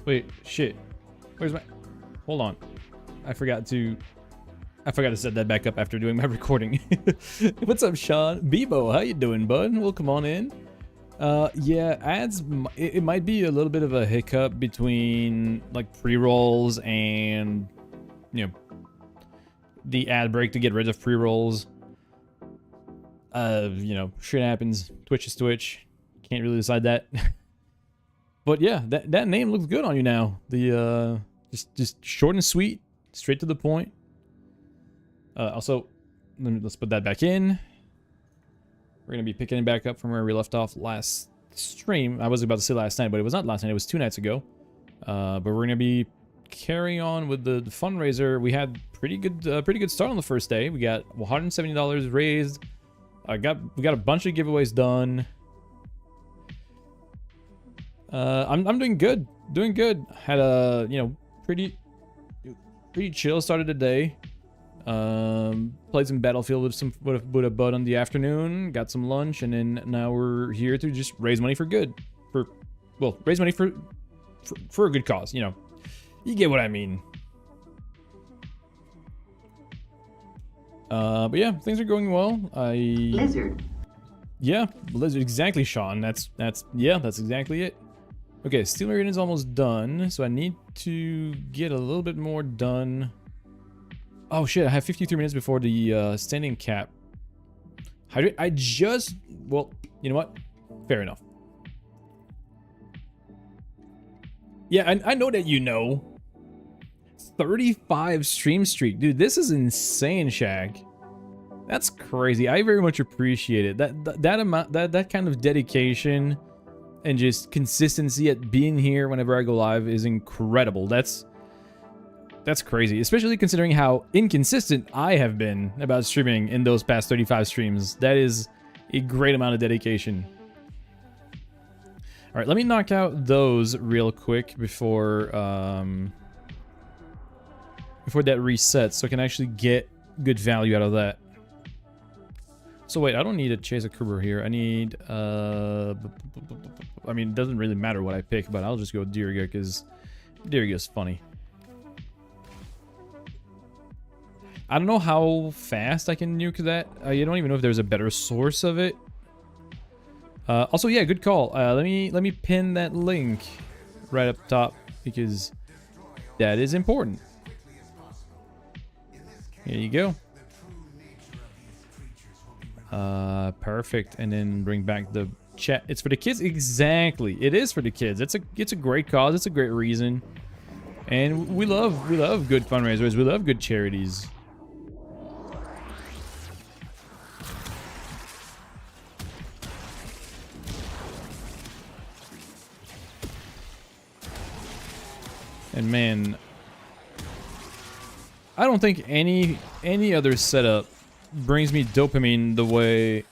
Wait, shit. Where's my... Hold on. I forgot to set that back up after doing my recording. What's up, Sean? Bebo, how you doing, bud? Welcome on in. Yeah, ads, it might be a little bit of a hiccup between, like, pre-rolls and, you know, the ad break to get rid of pre-rolls. You know, shit happens. Twitch is Twitch. Can't really decide that. But yeah, that name looks good on you now. The just short and sweet, straight to the point. Also, let's put that back in. We're gonna be picking it back up from where we left off last stream. I was about to say last night, but it was not last night. It was 2 nights ago. But we're gonna be carrying on with the fundraiser. We had pretty good start on the first day. We got $170 raised. We got a bunch of giveaways done. I'm doing good. Doing good. Had a, you know, pretty chill start of the day. Played some Battlefield with a bud on the afternoon. Got some lunch, and then now we're here to just raise money for good. Raise money for a good cause. You know, you get what I mean. But yeah, things are going well. Blizzard. Yeah, Blizzard. Exactly, Sean. That's exactly it. Okay, Steel Arena is almost done, so I need to get a little bit more done. Oh shit, I have 53 minutes before the standing cap. I just, well, you know what? Fair enough. Yeah, I know that you know. 35 stream streak. Dude, this is insane, Shag. That's crazy. I very much appreciate it. That amount, that kind of dedication and just consistency at being here whenever I go live is incredible. That's crazy, especially considering how inconsistent I have been about streaming in those past 35 streams. That is a great amount of dedication. All right, let me knock out those real quick before that resets, so I can actually get good value out of that. So wait, I don't need to chase a Kruber here. I need, I mean, it doesn't really matter what I pick, but I'll just go Diriga because Diriga's funny. I don't know how fast I can nuke that. I don't even know if there's a better source of it. Also, yeah, good call. Let me pin that link right up top because that is important. Here you go. Perfect. And then bring back the chat. It's for the kids. Exactly. It is for the kids. It's a great cause. It's a great reason. And we love good fundraisers. We love good charities. And man, I don't think any other setup brings me dopamine the way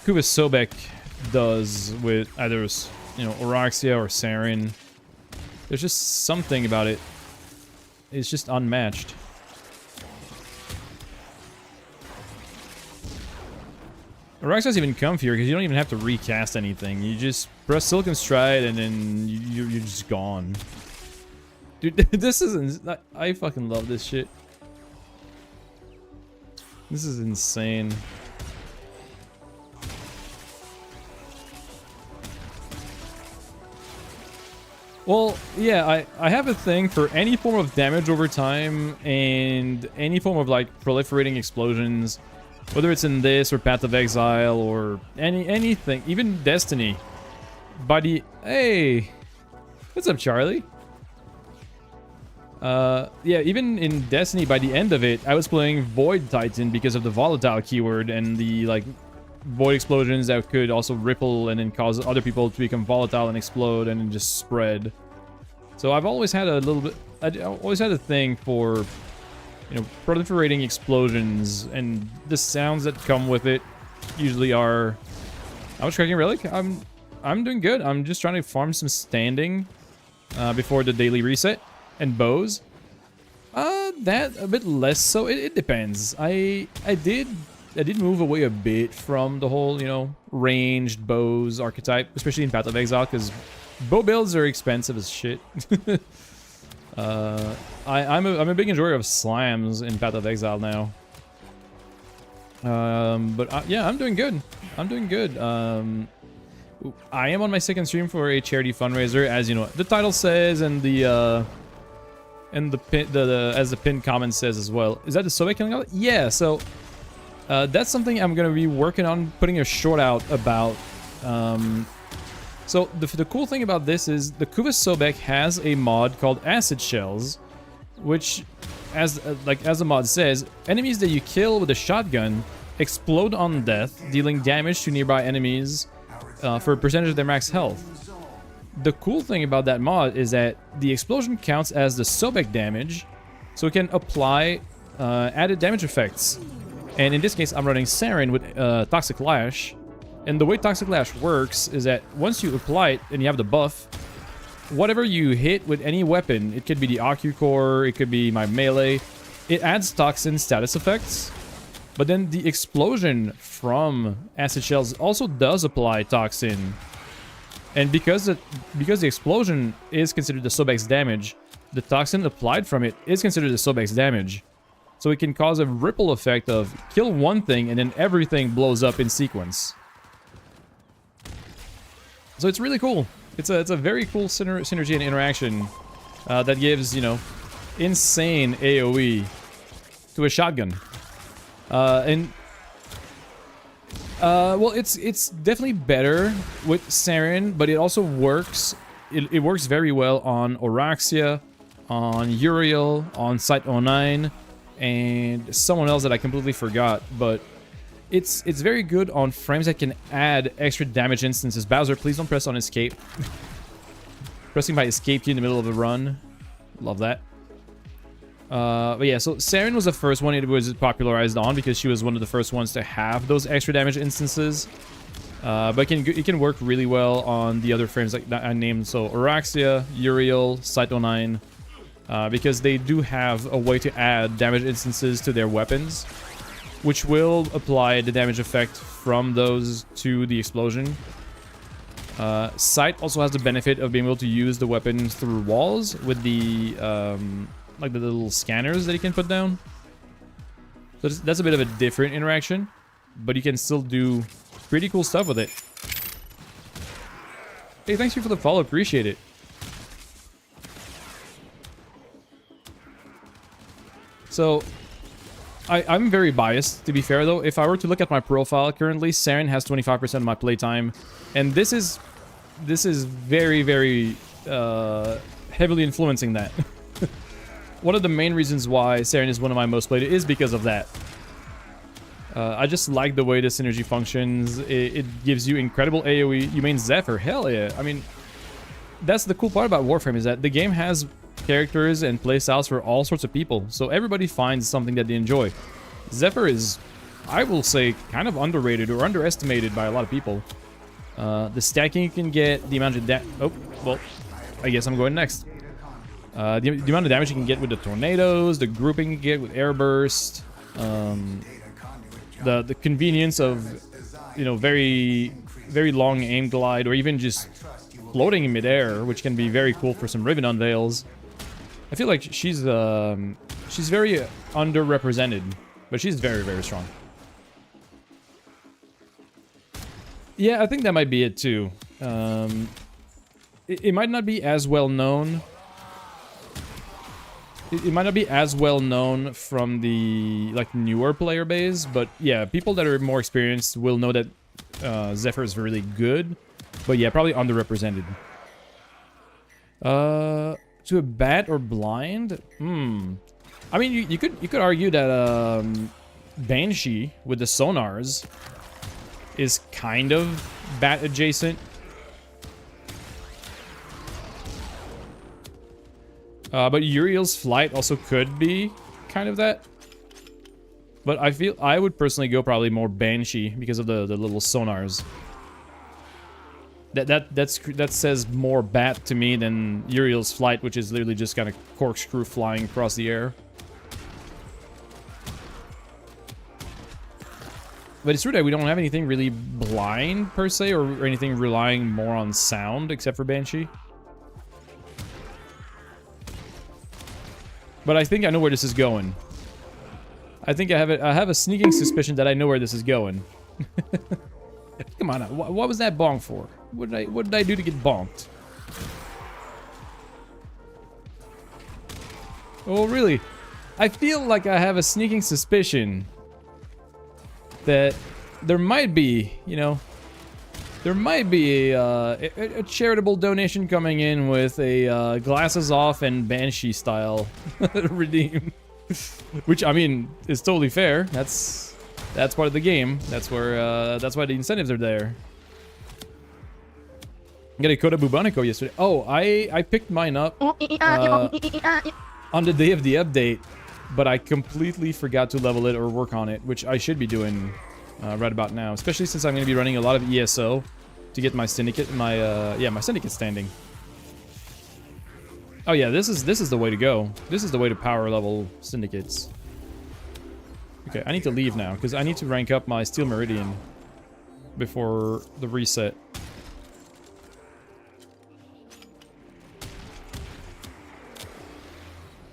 Kuba Sobek does with either, you know, Oroxia or Saren. There's just something about it. It's just unmatched. Araxia's even comfier because you don't even have to recast anything. You just press Silicon Stride and then you're just gone. Dude, this is... I fucking love this shit. This is insane. Well, yeah, I have a thing for any form of damage over time and any form of like proliferating explosions, whether it's in this or Path of Exile or anything, even Destiny. By the... Hey! What's up, Charlie? Yeah, even in Destiny, by the end of it, I was playing Void Titan because of the volatile keyword and the, like, void explosions that could also ripple and then cause other people to become volatile and explode and then just spread. So I've always had a little bit... I always had a thing for, you know, proliferating explosions, and the sounds that come with it usually are... I was cracking Relic. I'm doing good. I'm just trying to farm some standing before the daily reset. And bows. That a bit less so. It depends. I did move away a bit from the whole, you know, ranged bows archetype, especially in Path of Exile, because bow builds are expensive as shit. I'm a big enjoyer of slams in Path of Exile now. But yeah, I'm doing good. I'm doing good. I am on my second stream for a charity fundraiser, as you know the title says, and the as the pinned comment says as well. Is that the Sobek killing out? Yeah, so that's something I'm gonna be working on putting a short out about. So the cool thing about this is the Kuvas Sobek has a mod called Acid Shells, which, as the mod says, enemies that you kill with a shotgun explode on death, dealing damage to nearby enemies for a percentage of their max health. The cool thing about that mod is that the explosion counts as the Sobek damage, so it can apply added damage effects. And in this case, I'm running Saren with Toxic Lash. And the way Toxic Lash works is that once you apply it and you have the buff, whatever you hit with any weapon, it could be the Ocu Core, it could be my melee, it adds Toxin status effects. But then the explosion from Acid Shells also does apply Toxin. And because the explosion is considered the Sobek's damage, the Toxin applied from it is considered the Sobek's damage. So it can cause a ripple effect of kill one thing and then everything blows up in sequence. So it's really cool. It's a very cool synergy and interaction that gives, you know, insane AoE to a shotgun. Well, it's definitely better with Saren, but it also works. It works very well on Araxia, on Uriel, on Site 09, and someone else that I completely forgot. But it's very good on frames that can add extra damage instances. Bowser, please don't press on escape. Pressing my escape key in the middle of a run. Love that. But yeah, so Saren was the first one it was popularized on because she was one of the first ones to have those extra damage instances. But it can work really well on the other frames like that I named, so Araxia, Uriel, Site 09, because they do have a way to add damage instances to their weapons, which will apply the damage effect from those to the explosion. Site also has the benefit of being able to use the weapons through walls with the like the little scanners that you can put down. So that's a bit of a different interaction, but you can still do pretty cool stuff with it. Hey, thanks you for the follow, appreciate it. So, I'm very biased, to be fair though. If I were to look at my profile currently, Saren has 25% of my playtime, and this is very, very heavily influencing that. One of the main reasons why Saren is one of my most played is because of that. I just like the way the synergy functions. It gives you incredible AoE. You main Zephyr? Hell yeah. I mean, that's the cool part about Warframe, is that the game has characters and playstyles for all sorts of people. So everybody finds something that they enjoy. Zephyr is, I will say, kind of underrated or underestimated by a lot of people. The stacking you can get, the amount of oh, well, I guess I'm going next. The amount of damage you can get with the tornadoes, the grouping you can get with airburst, the convenience of you know, very long aim glide, or even just floating in midair, which can be very cool for some Riven unveils. I feel like she's very underrepresented, but she's very strong. Yeah, I think that might be it too. It might not be as well known. It might not be as well known from the like newer player base, but yeah, people that are more experienced will know that Zephyr is really good. But yeah, probably underrepresented. To a bat or blind? I mean, you could argue that Banshee with the sonars is kind of bat adjacent. But Uriel's flight also could be kind of that. But I feel I would personally go probably more Banshee because of the little sonars. That says more bat to me than Uriel's flight, which is literally just kind of corkscrew flying across the air. But it's true that we don't have anything really blind per se, or anything relying more on sound except for Banshee. But I think I know where this is going. I think I have a sneaking suspicion that I know where this is going. Come on, what was that bonk for? What did I do to get bonked? Oh, really? I feel like I have a sneaking suspicion that there might be, you know, there might be a charitable donation coming in with a glasses off and Banshee style redeem, which I mean is totally fair. That's part of the game. That's where that's why the incentives are there. I got a Coda Bubonico yesterday. Oh, I picked mine up on the day of the update, but I completely forgot to level it or work on it, which I should be doing right about now, especially since I'm going to be running a lot of ESO to get my syndicate, my syndicate standing. Oh yeah, this is the way to go. This is the way to power level syndicates. Okay, I need to leave now because I need to rank up my Steel Meridian before the reset.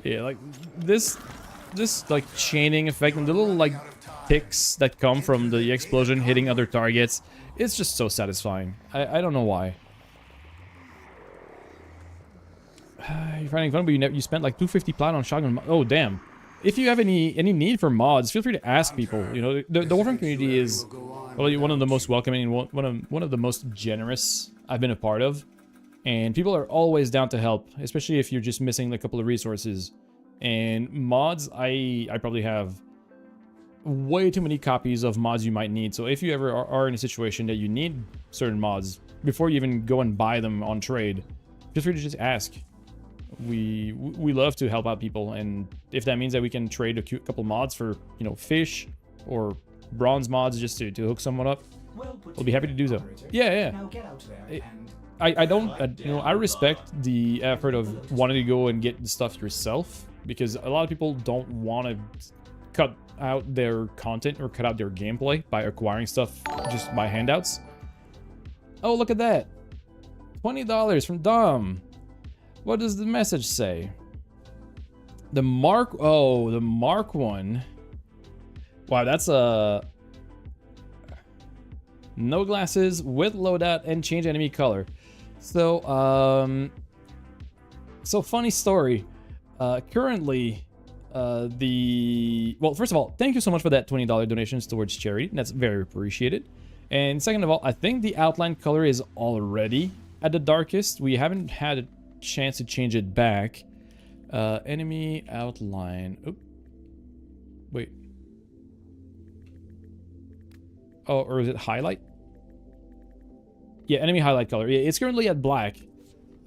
Yeah, like this like chaining effect and the little like ticks that come from the explosion hitting other targets. It's just so satisfying. I don't know why. You're finding fun, but you spent like 250 plat on shotgun. Oh damn! If you have any need for mods, feel free to ask people. You know, the Warframe community is probably one of the most welcoming, one of the most generous I've been a part of, and people are always down to help, especially if you're just missing a couple of resources. And mods, I probably have way too many copies of mods you might need. So if you ever are in a situation that you need certain mods, before you even go and buy them on trade, feel free to just ask. We love to help out people, and if that means that we can trade a couple mods for, you know, fish or bronze mods just to hook someone up, we'll be happy to do so. Yeah. Now get out there and I don't, you know, I respect the effort of wanting to go and get the stuff yourself, because a lot of people don't want to cut out their content or cut out their gameplay by acquiring stuff just by handouts. Oh, look at that. $20 from Dom. What does the message say? The Mark 1. Wow, that's a no glasses with loadout and change enemy color. So so funny story. Currently well, first of all, thank you so much for that $20 donations towards charity. That's very appreciated. And second of all, I think the outline color is already at the darkest. We haven't had a chance to change it back. Enemy outline. Oop. Wait. Oh, or is it highlight? Yeah, enemy highlight color. Yeah, it's currently at black.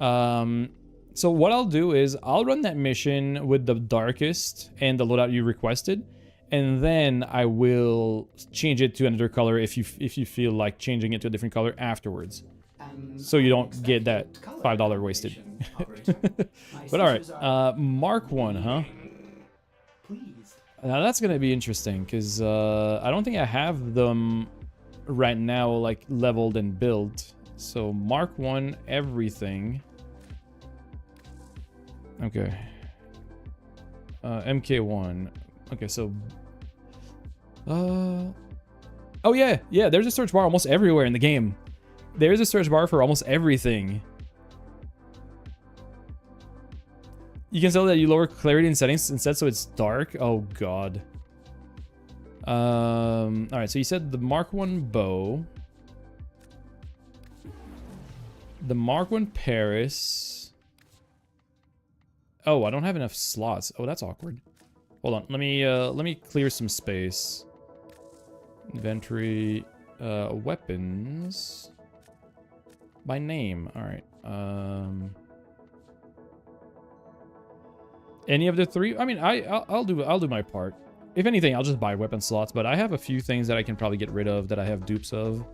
So what I'll do is I'll run that mission with the darkest and the loadout you requested, and then I will change it to another color if you feel like changing it to a different color afterwards, so you don't get that $5 wasted. But all right, Mark 1, huh? Now that's gonna be interesting because I don't think I have them right now, like leveled and built. So Mark 1 everything. Okay. MK1. Okay, so oh yeah, there's a search bar almost everywhere in the game. There's a search bar for almost everything. You can tell that you lower clarity in settings instead so it's dark. Oh god. Alright, so you said the Mark 1 bow. The Mark 1 Paris. Oh, I don't have enough slots. Oh, that's awkward. Hold on, let me clear some space. Inventory, weapons. By name, alright. Any of the three? I mean, I'll do my part. If anything, I'll just buy weapon slots, but I have a few things that I can probably get rid of that I have dupes of.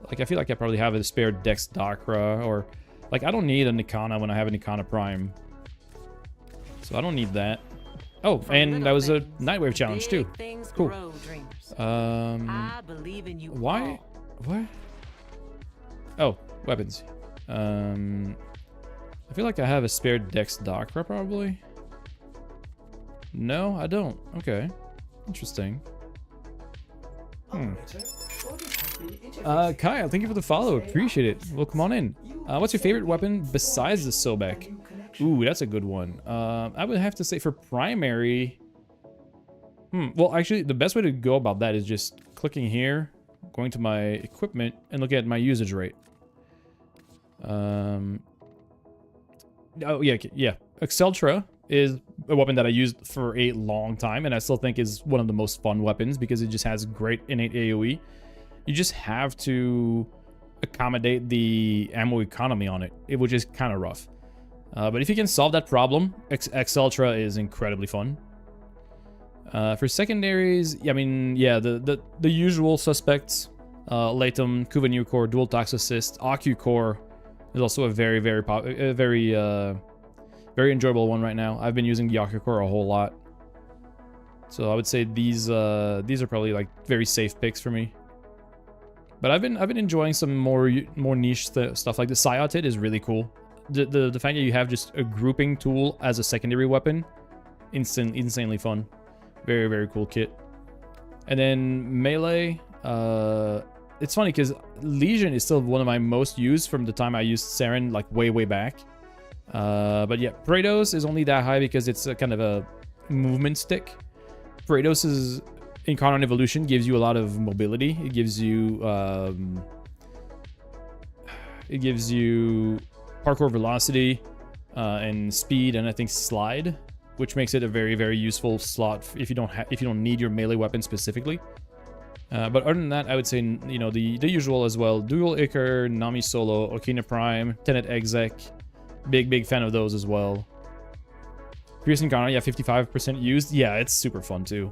Like, I feel like I probably have a spare Dex Dakra, or... Like, I don't need a Nikana when I have a Nikana Prime. So I don't need that. Oh, and that was a Nightwave challenge, too. Cool. Why? What? Oh, weapons. I feel like I have a spare Dex Dakra, probably. No, I don't. Okay. Interesting. Kyle, thank you for the follow. Appreciate it. Well, come on in. What's your favorite weapon besides the Sobek? Ooh, that's a good one. I would have to say for primary... Well, actually, the best way to go about that is just clicking here, going to my equipment, and look at my usage rate. Oh, yeah. Exceltra is a weapon that I used for a long time, and I still think is one of the most fun weapons because it just has great innate AoE. You just have to accommodate the ammo economy on it, which is kind of rough. But if you can solve that problem, Exceltra is incredibly fun. For secondaries, I mean, yeah, the usual suspects, Latham, Kuva Core, Dual Tox Assist, Ocu Core is also a very enjoyable one right now. I've been using the Ocu Core a whole lot, so I would say these are probably like very safe picks for me. But I've been enjoying some more niche stuff. Like the Syotid is really cool. The fact that you have just a grouping tool as a secondary weapon, insanely fun. Very cool kit. And then melee, it's funny because Legion is still one of my most used from the time I used Saren, like way back. But yeah, Praetos is only that high because it's a kind of a movement stick. Praetos' Incarnate Evolution gives you a lot of mobility. It gives you parkour velocity and speed, and I think slide, which makes it a very useful slot if you don't need your melee weapon specifically. But other than that, I would say, you know, the usual as well. Dual Icar, Nami Solo, Okina Prime, Tenet Exec. Big fan of those as well. Pierce Incarnate, yeah, 55% used. Yeah, it's super fun too.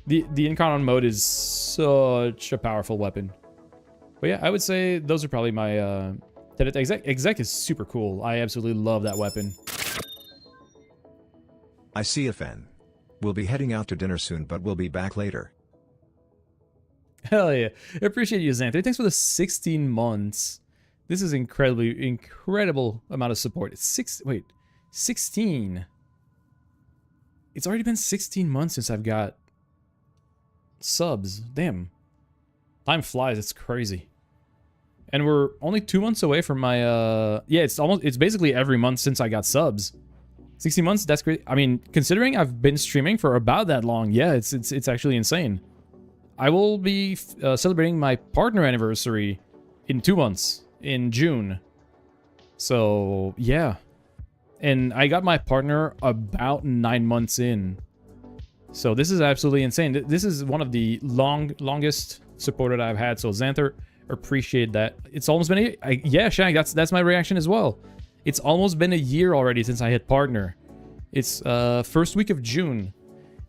The Incarnate mode is such a powerful weapon. But yeah, I would say those are probably my Tenet Exec. Exec is super cool. I absolutely love that weapon. I see a fan. We'll be heading out to dinner soon, but we'll be back later. Hell yeah. I appreciate you, Xanthony. Thanks for the 16 months. This is incredible amount of support. It's 16. It's already been 16 months since I've got subs. Damn. Time flies. It's crazy. And we're only 2 months away from my, yeah, it's basically every month since I got subs. 16 months, that's great. I mean, considering I've been streaming for about that long, yeah, it's actually insane. I will be celebrating my partner anniversary in 2 months, in June. So, yeah. And I got my partner about 9 months in. So this is absolutely insane. This is one of the longest support that I've had. So Xanther, appreciate that. It's almost been yeah, Shag, that's my reaction as well. It's almost been a year already since I hit partner. It's first week of June.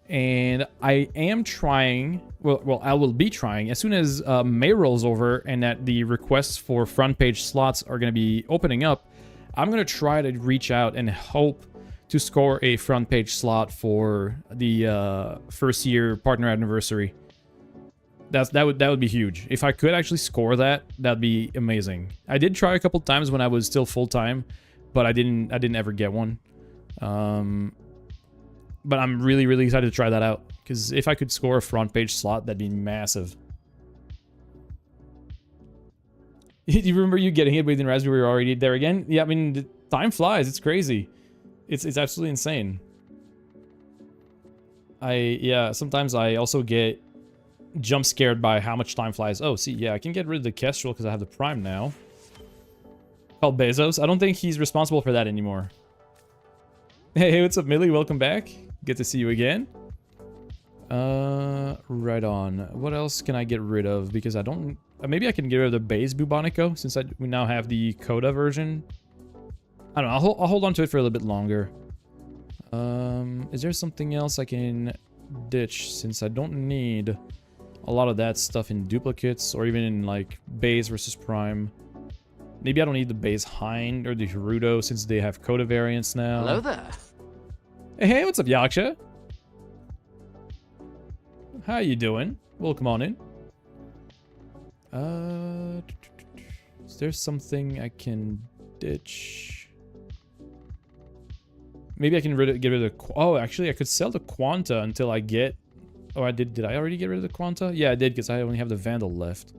And I am trying, well, I will be trying as soon as May rolls over and that the requests for front page slots are going to be opening up. I'm going to try to reach out and hope to score a front page slot for the first year partner anniversary. That would be huge. If I could actually score that, that'd be amazing. I did try a couple times when I was still full-time, but I didn't ever get one. But I'm really, really excited to try that out, because if I could score a front page slot, that'd be massive. You remember you getting hit with the Raspberry already there again? Yeah, I mean, the time flies. It's crazy. It's absolutely insane. Yeah, sometimes I also get jump scared by how much time flies. Oh, see, yeah, I can get rid of the Kestrel because I have the Prime now. Called Bezos. I don't think he's responsible for that anymore. Hey, what's up, Millie? Welcome back. Good to see you again. Right on. What else can I get rid of? Because I don't... maybe I can get rid of the base Bubonico, since we now have the Coda version. I don't know. I'll hold on to it for a little bit longer. Is there something else I can ditch, since I don't need a lot of that stuff in duplicates, or even in, like, base versus Prime. Maybe I don't need the base Hind or the Hirudo, since they have Coda variants now. Hello there. Hey, what's up, Yaksha? How you doing? Welcome on in. Is there something I can ditch? Maybe I can get rid of the... oh, actually, I could sell the Quanta until I get... oh, I did. Did I already get rid of the Quanta? Yeah, I did, because I only have the Vandal left.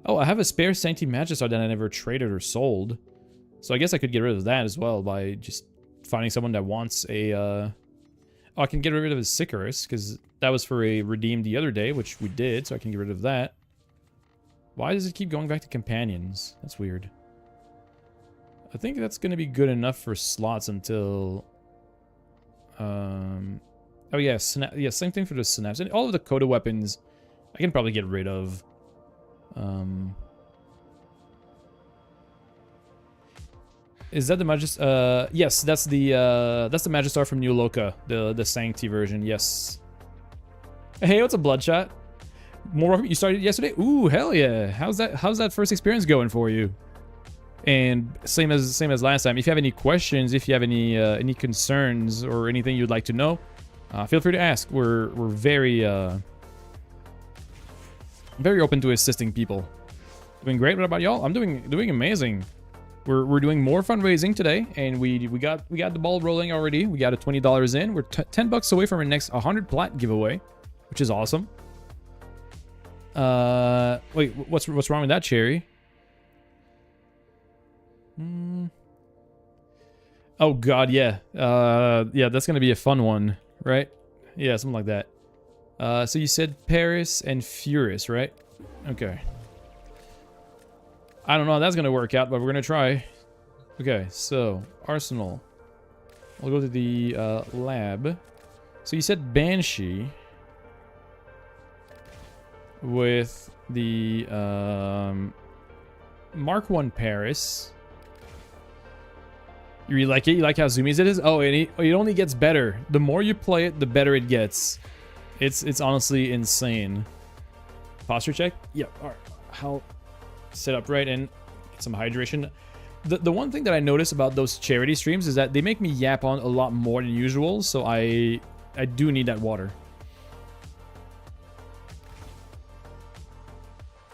Oh, I have a spare Sancti Magistar that I never traded or sold. So I guess I could get rid of that as well by just finding someone that wants a... oh, I can get rid of his Sicarus, because that was for a redeem the other day, which we did, so I can get rid of that. Why does it keep going back to companions? That's weird. I think that's going to be good enough for slots until... oh yeah, yeah, same thing for the Synapse. And all of the Coda weapons, I can probably get rid of. Is that the Magistar? Yes, that's the Magistar from New Loka, the Sancti version. Yes. Hey, what's a Bloodshot? More you started yesterday? Ooh, hell yeah! How's that first experience going for you? And same as last time. If you have any questions, if you have any concerns or anything you'd like to know, feel free to ask. We're very very open to assisting people. Doing great. What about y'all? I'm doing amazing. We're doing more fundraising today, and we got the ball rolling already. We got a $20 in. We're 10 bucks away from our next 100 plat giveaway, which is awesome. Wait, what's wrong with that, Cherry? Oh god, yeah. Yeah, that's gonna be a fun one, right? Yeah, something like that. So you said Paris and Furious, right? Okay. I don't know how that's gonna work out, but we're gonna try. Okay, so Arsenal. We'll go to the lab. So you said Banshee with the Mark 1 Paris. You really like it? You like how zoomies it is? Oh, and it only gets better. The more you play it, the better it gets. It's honestly insane. Posture check? Yeah, alright. I'll sit up right and get some hydration. The one thing that I notice about those charity streams is that they make me yap on a lot more than usual, so I do need that water.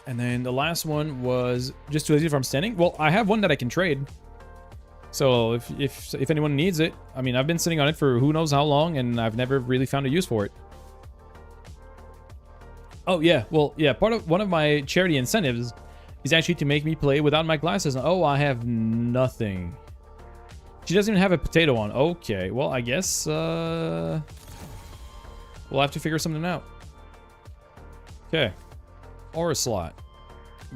And then the last one was just too lazy if I'm standing. Well, I have one that I can trade. So if anyone needs it, I mean, I've been sitting on it for who knows how long, and I've never really found a use for it. Oh yeah, well yeah, one of my charity incentives is actually to make me play without my glasses. Oh, I have nothing. She doesn't even have a potato on. Okay, well I guess we'll have to figure something out. Okay, aura slot,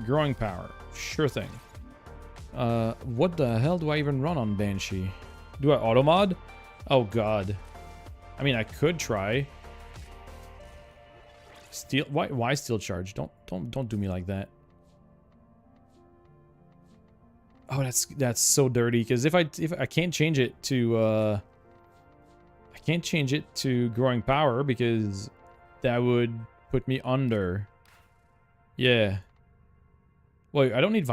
growing power, sure thing. What the hell do I even run on Banshee? Do I auto mod? Oh god. I mean, I could try. Steel? Why steel charge? Don't do me like that. Oh, that's so dirty. Because if I can't change it to I can't change it to growing power because that would put me under. Yeah. Wait, I don't need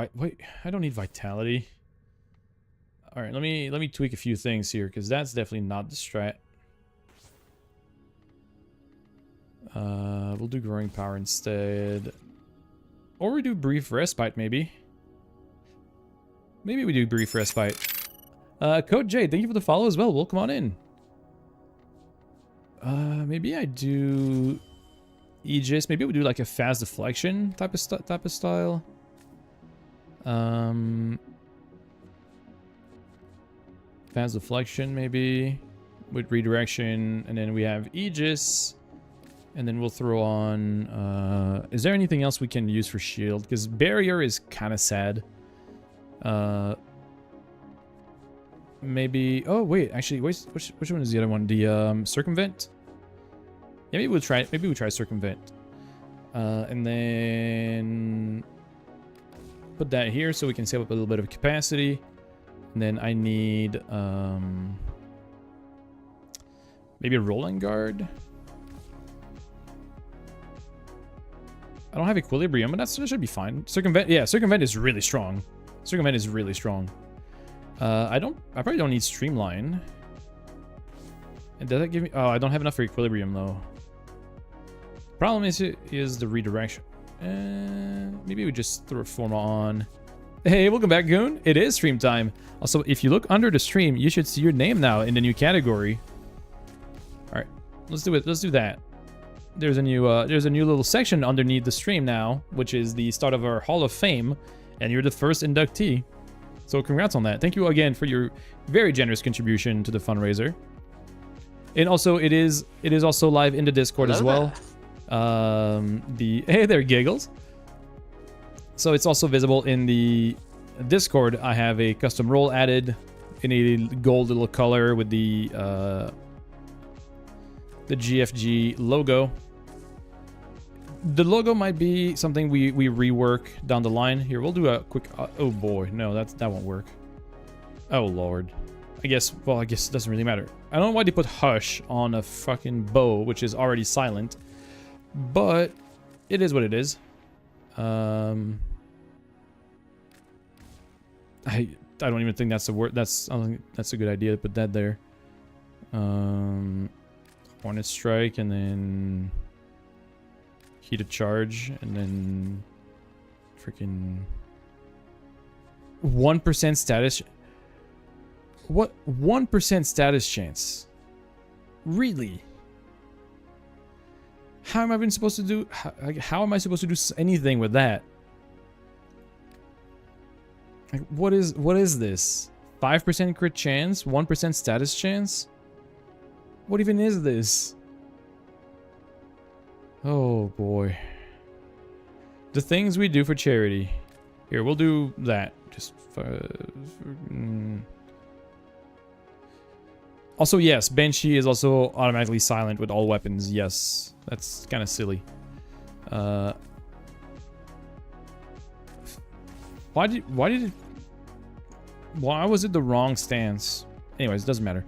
vitality. All right, let me tweak a few things here because that's definitely not the strat. We'll do growing power instead. Or we do brief respite, maybe. Maybe we do brief respite. Code J, thank you for the follow as well. Welcome on in. Maybe I do Aegis. Maybe we do like a fast deflection type of style. Fast deflection maybe with redirection, and then we have Aegis, and then we'll throw on. Is there anything else we can use for shield? Because barrier is kind of sad. Maybe. Oh wait, actually, which one is the other one? The circumvent. Yeah, maybe we'll try. Maybe we try circumvent, and then put that here so we can save up a little bit of capacity. And then I need maybe a rolling guard. I don't have equilibrium, but that should be fine. Circumvent, yeah, circumvent is really strong. Circumvent is really strong. I probably don't need streamline. And does that give me? Oh, I don't have enough for equilibrium though. Problem is the redirection. Maybe we just throw a forma on. Hey, welcome back, Goon. It is stream time. Also, if you look under the stream, you should see your name now in the new category. All right, let's do it. Let's do that. There's a new little section underneath the stream now, which is the start of our Hall of Fame, and you're the first inductee. So congrats on that. Thank you again for your very generous contribution to the fundraiser. And also, it is also live in the Discord as well. Hey there, Giggles. So it's also visible in the Discord. I have a custom role added in a gold little color with the GFG logo. The logo might be something we rework down the line. Here, we'll do a quick... oh boy, no, that won't work. Oh lord. I guess it doesn't really matter. I don't know why they put hush on a fucking bow, which is already silent. But it is what it is. I don't even think that's the word. I don't think that's a good idea to put that there. Hornet strike and then heated charge and then freaking 1% status. What 1% status chance? Really? How am I even supposed to do? How am I supposed to do anything with that? Like, what is this? 5% crit chance? 1% status chance? What even is this? Oh boy. The things we do for charity. Here, we'll do that. Just Also, yes, Banshee is also automatically silent with all weapons. Yes, that's kind of silly. Why was it the wrong stance? Anyways, it doesn't matter.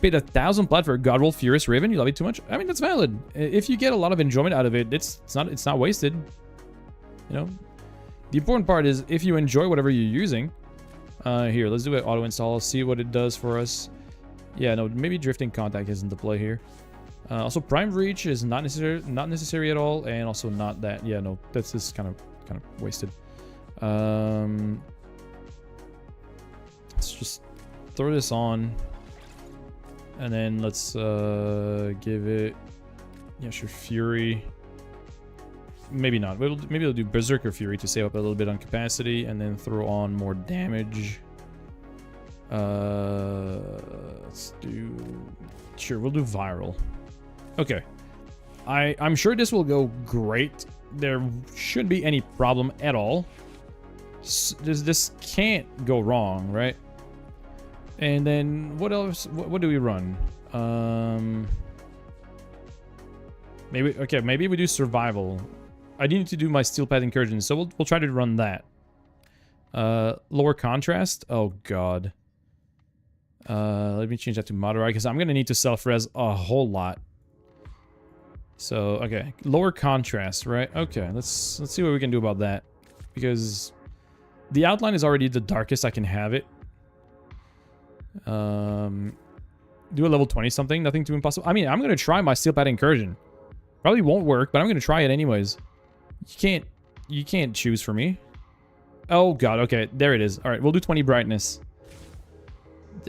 Paid 1,000 plat for a Godroll Furious Raven. You love it too much? I mean, that's valid. If you get a lot of enjoyment out of it, it's not wasted. You know, the important part is if you enjoy whatever you're using. Here, let's do an auto install. See what it does for us. Yeah, no, maybe Drifting Contact isn't the play here. Also, Prime Reach is not necessary at all, and also not that. Yeah, no, that's just kind of wasted. Let's just throw this on, and then let's give it, yeah, sure, Fury. Maybe not. Maybe we'll do Berserker Fury to save up a little bit on capacity, and then throw on more damage. Let's do, sure, we'll do Viral. Okay, I'm sure this will go great. There shouldn't be any problem at all. This can't go wrong, right? And then what else? What do we run? Maybe we do survival. I need to do my steel pad incursion, so we'll try to run that. Lower contrast. Oh god. Let me change that to moderate because I'm gonna need to self-res a whole lot. So okay, lower contrast, right? Okay, let's see what we can do about that, because the outline is already the darkest I can have it. Do a level 20 something, nothing too impossible. I mean, I'm gonna try my steel pad incursion. Probably won't work, but I'm gonna try it anyways. You can't choose for me. Oh god, okay, there it is. All right, we'll do 20 brightness.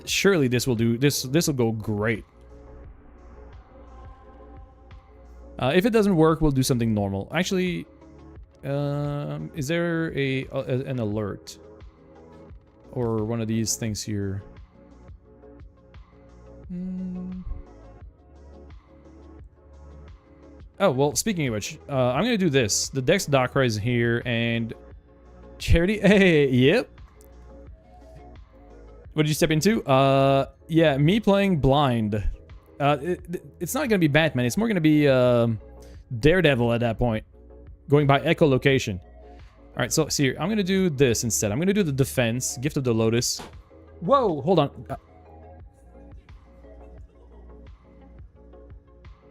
Surely this will do. This will go great. If it doesn't work, we'll do something normal. Actually, is there an alert or one of these things here? Oh, well, speaking of which, I'm gonna do this. The Dex Dakra is here, and Charity. Hey, yep. What did you step into? Yeah, me playing blind. It's not gonna be Batman. It's more gonna be Daredevil at that point, going by echolocation. All right, so see here, I'm gonna do this instead. I'm gonna do the defense, Gift of the Lotus. Whoa, hold on.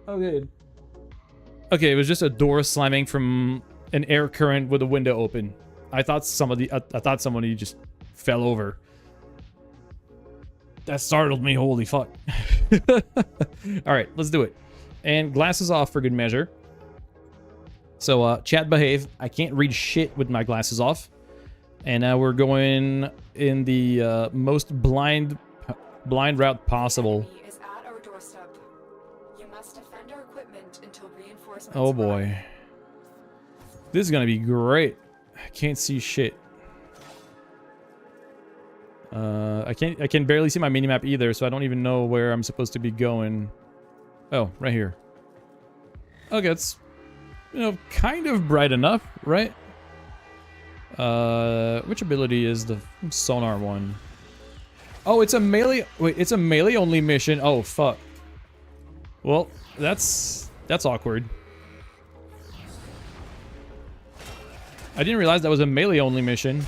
Okay. Okay, it was just a door slamming from an air current with a window open. I thought somebody just fell over. That startled me, holy fuck. Alright, let's do it. And glasses off for good measure. So, chat behave. I can't read shit with my glasses off. And now we're going in the most blind route possible. Oh boy. This is gonna be great. I can't see shit. I can barely see my minimap either, so I don't even know where I'm supposed to be going. Oh, right here. Okay, it's, you know, kind of bright enough, right? Which ability is the sonar one? Oh, it's a melee. Wait, it's a melee only mission. Oh, fuck. Well, that's awkward. I didn't realize that was a melee only mission.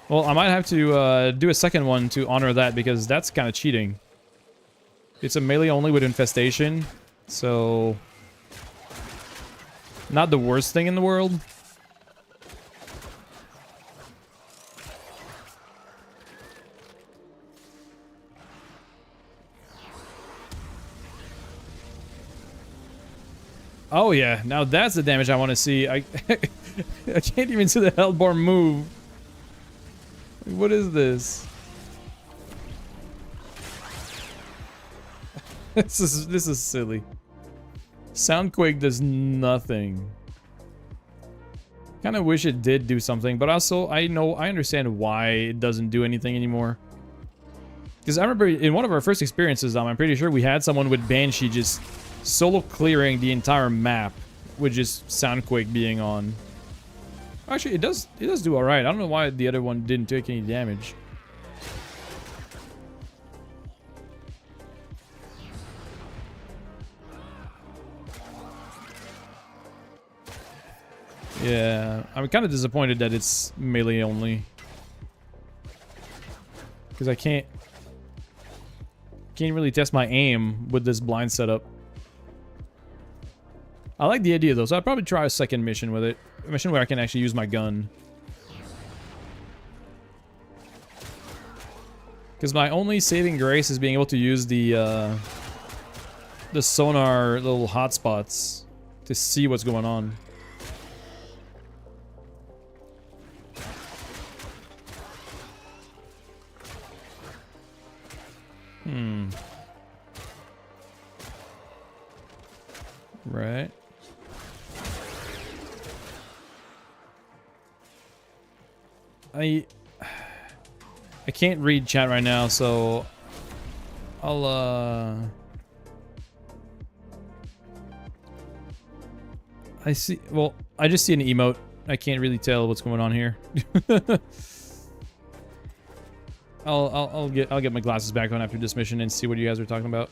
Well, I might have to do a second one to honor that, because that's kind of cheating. It's a melee only with infestation, so not the worst thing in the world. Oh yeah, now that's the damage I want to see. I I can't even see the Hellborn move. What is this? This is silly. Soundquake does nothing. Kind of wish it did do something, but also I understand why it doesn't do anything anymore. Because I remember in one of our first experiences, I'm pretty sure we had someone with Banshee just solo clearing the entire map with just Soundquake being on. Actually, it does do all right. I don't know why the other one didn't take any damage. Yeah, I'm kind of disappointed that it's melee only, because I can't really test my aim with this blind setup. I like the idea though, so I'll probably try a second mission with it. A mission where I can actually use my gun. Because my only saving grace is being able to use the sonar little hotspots to see what's going on. Right. I can't read chat right now, so I'll I see, well, I just see an emote. I can't really tell what's going on here. I'll get my glasses back on after this mission and see what you guys are talking about.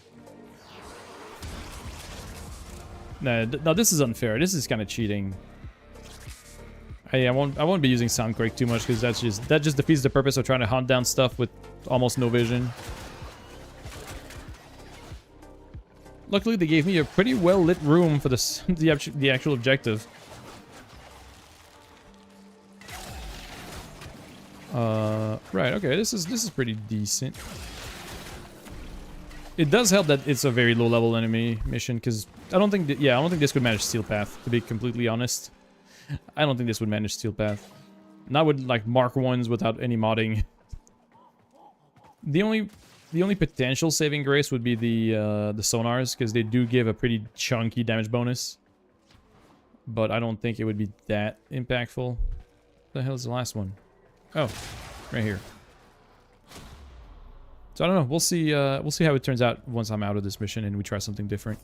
No, this is unfair. This is kind of cheating. I won't be using Soundquake too much, because that just defeats the purpose of trying to hunt down stuff with almost no vision. Luckily, they gave me a pretty well lit room for the actual objective. Right. Okay. This is pretty decent. It does help that it's a very low-level enemy mission, because I don't think I don't think this could manage Steel Path, to be completely honest. I don't think this would manage Steel Path. Not with, like, Mark 1s without any modding. The only potential saving grace would be the sonars, because they do give a pretty chunky damage bonus. But I don't think it would be that impactful. What the hell is the last one? Oh, right here. So I don't know. We'll see how it turns out once I'm out of this mission and we try something different.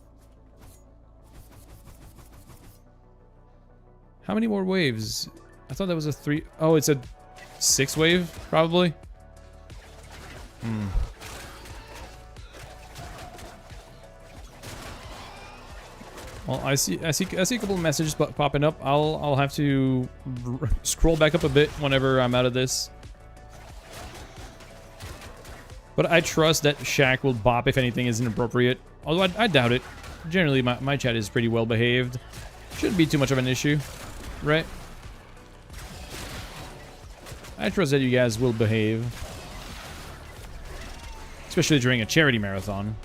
How many more waves? I thought that was a 3. Oh, it's a 6 wave, probably. Well, I see a couple of messages popping up. I'll have to scroll back up a bit whenever I'm out of this. But I trust that Shaq will bop if anything is inappropriate. Although I doubt it. Generally, my chat is pretty well behaved. Shouldn't be too much of an issue, right? I trust that you guys will behave. Especially during a charity marathon.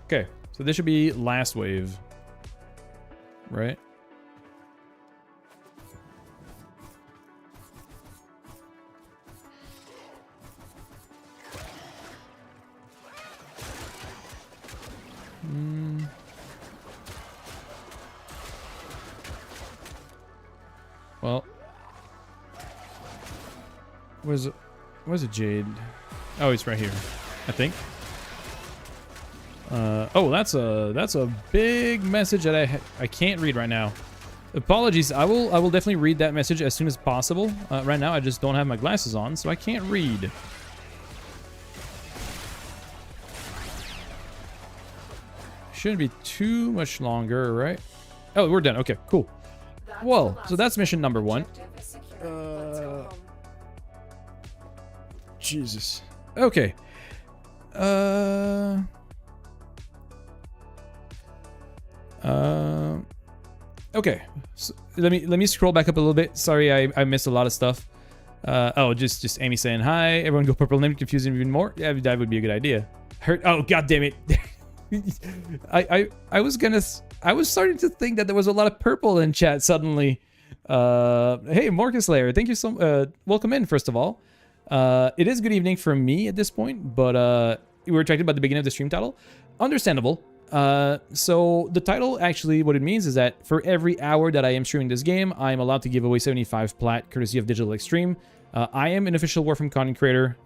Okay, so this should be last wave. Right? Well, where's it, Jade? Oh, it's right here, I think. Oh, that's a big message that I can't read right now. Apologies. I will definitely read that message as soon as possible. Right now, I just don't have my glasses on, so I can't read. Shouldn't be too much longer, right? Oh, we're done. Okay, cool. Well, so that's mission number 1. Jesus. Okay. Okay. So let me scroll back up a little bit. Sorry, I missed a lot of stuff. Oh, just Amy saying hi. Everyone go purple. Let me confuse him even more. Yeah, that would be a good idea. Oh, god damn it. I was starting to think that there was a lot of purple in chat suddenly. Hey, Marcus Lair, thank you so welcome in, first of all. It is good evening for me at this point, but we were attracted by the beginning of the stream title. Understandable. So the title, actually, what it means is that for every hour that I am streaming this game, I am allowed to give away 75 plat, courtesy of Digital Extreme. I am an official Warframe content creator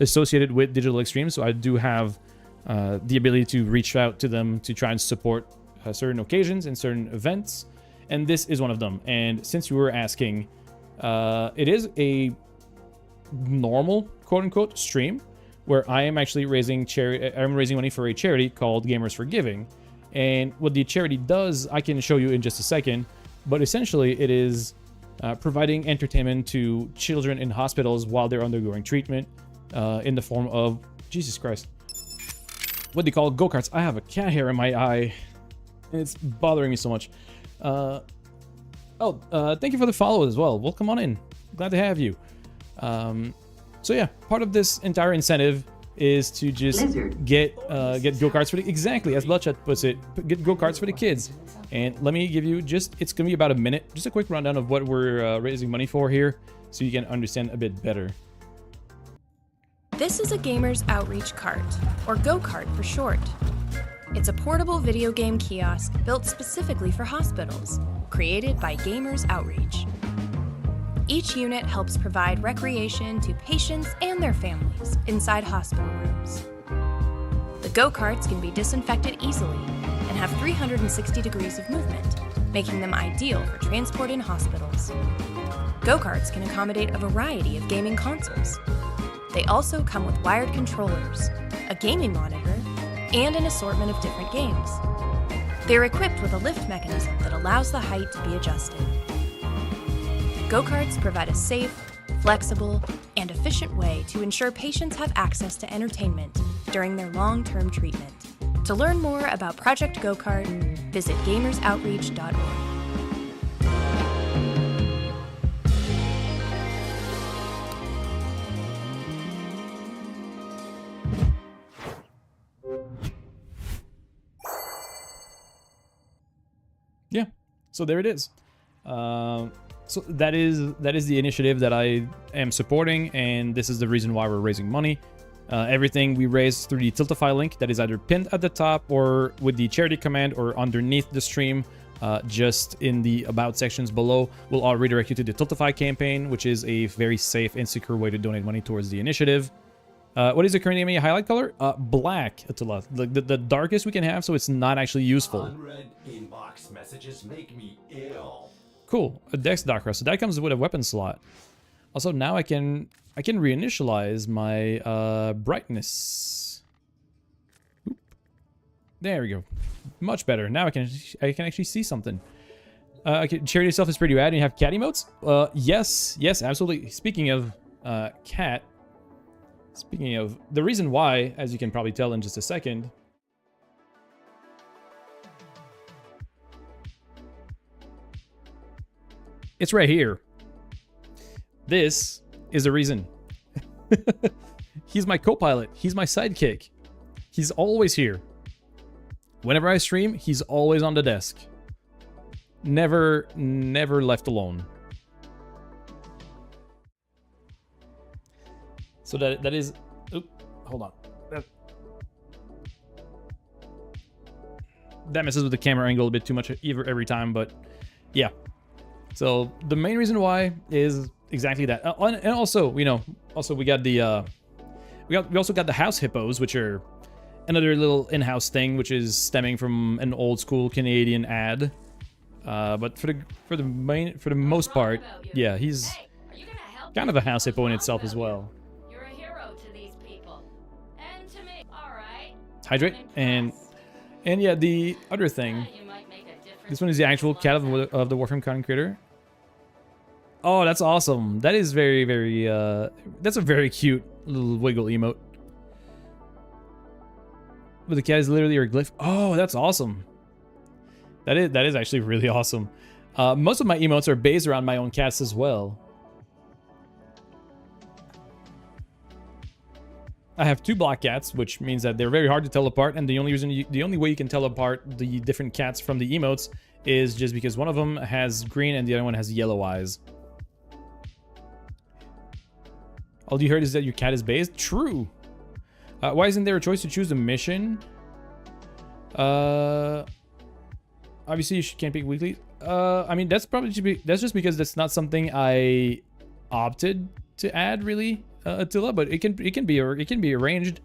associated with Digital Extreme, so I do have the ability to reach out to them to try and support certain occasions and certain events, and this is one of them. And since you were asking, it is a normal quote-unquote stream where I am actually raising money for a charity called Gamers for Giving. And what the charity does, I can show you in just a second, but essentially it is providing entertainment to children in hospitals while they're undergoing treatment in the form of, Jesus Christ, what they call go-karts. I have a cat hair in my eye, and it's bothering me so much. Thank you for the follow as well. Welcome on in. Glad to have you. So yeah, part of this entire incentive is to just get go-karts for the, exactly as Bloodshot puts it, get go-karts for the kids. And let me give you it's gonna be about a minute, just a quick rundown of what we're raising money for here, so you can understand a bit better. This is a Gamers Outreach Cart, or go-kart for short. It's a portable video game kiosk built specifically for hospitals, created by Gamers Outreach. Each unit helps provide recreation to patients and their families inside hospital rooms. The go-karts can be disinfected easily and have 360 degrees of movement, making them ideal for transport in hospitals. Go-karts can accommodate a variety of gaming consoles. They also come with wired controllers, a gaming monitor, and an assortment of different games. They're equipped with a lift mechanism that allows the height to be adjusted. Go-karts provide a safe, flexible, and efficient way to ensure patients have access to entertainment during their long-term treatment. To learn more about Project Go-Kart, visit gamersoutreach.org. So there it is. So that is the initiative that I am supporting, and this is the reason why we're raising money. Everything we raise through the Tiltify link that is either pinned at the top or with the charity command or underneath the stream, just in the about sections below, will all redirect you to the Tiltify campaign, which is a very safe and secure way to donate money towards the initiative. What is the current enemy highlight color? Black, Attila. The darkest we can have, so it's not actually useful. Unread inbox messages make me ill. Cool, a Dex Dakra, so that comes with a weapon slot. Also, now I can reinitialize my brightness. Oop. There we go, much better. Now I can actually see something. Okay, charity itself is pretty rad. And you have cat emotes. Yes, absolutely. Speaking of cat, speaking of the reason why, as you can probably tell in just a second. It's right here. This is the reason. He's my co-pilot. He's my sidekick. He's always here. Whenever I stream, he's always on the desk. Never left alone. So that is... Oop, hold on. That messes with the camera angle a bit too much every time, but yeah. So the main reason why is exactly that, and also, you know, we got the we also got the house hippos, which are another little in-house thing, which is stemming from an old school Canadian ad. But for the most part, yeah, he's kind of a house hippo in itself as well. You're a hero to these people, and to me. All right. Hydrate and yeah, the other thing. This one is the actual cat of the Warframe content creator. Oh, that's awesome. That is very, very, that's a very cute little wiggle emote. But the cat is literally your glyph. Oh, that's awesome. That is actually really awesome. Most of my emotes are based around my own cats as well. I have 2 black cats, which means that they're very hard to tell apart, and the only way you can tell apart the different cats from the emotes is just because one of them has green and the other one has yellow eyes. All you heard is that your cat is based? True. Why isn't there a choice to choose a mission? Obviously you can't pick weekly. I mean, that's just because that's not something I opted to add, really. Attila, but it can be arranged.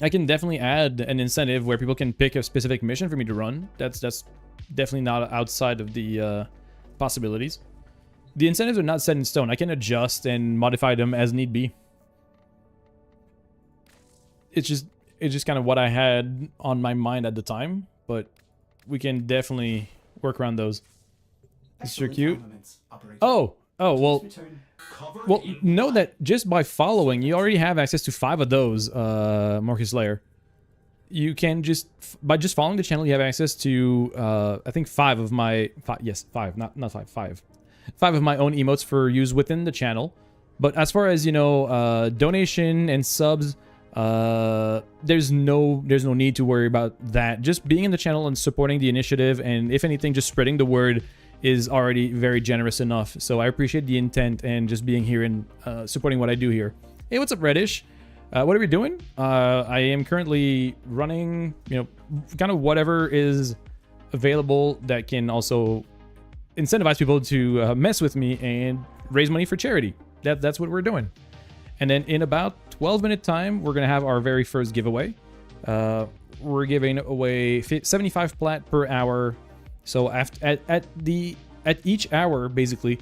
I can definitely add an incentive where people can pick a specific mission for me to run. That's definitely not outside of the possibilities. The incentives are not set in stone. I can adjust and modify them as need be. It's just kind of what I had on my mind at the time, but we can definitely work around those. This is cute. Oh, well, know that just by following, you already have access to 5 of those, Marcus Lair. You can by just following the channel, you have access to, I think 5 of my, 5, not 5, 5. 5 of my own emotes for use within the channel. But as far as, you know, donation and subs, there's no need to worry about that. Just being in the channel and supporting the initiative, and if anything, just spreading the word is already very generous enough. So I appreciate the intent and just being here and supporting what I do here. Hey, what's up, Reddish? What are we doing? I am currently running, you know, kind of whatever is available that can also incentivize people to mess with me and raise money for charity. That's what we're doing. And then in about 12-minute time, we're gonna have our very first giveaway. We're giving away 75 plat per hour. So at each hour, basically,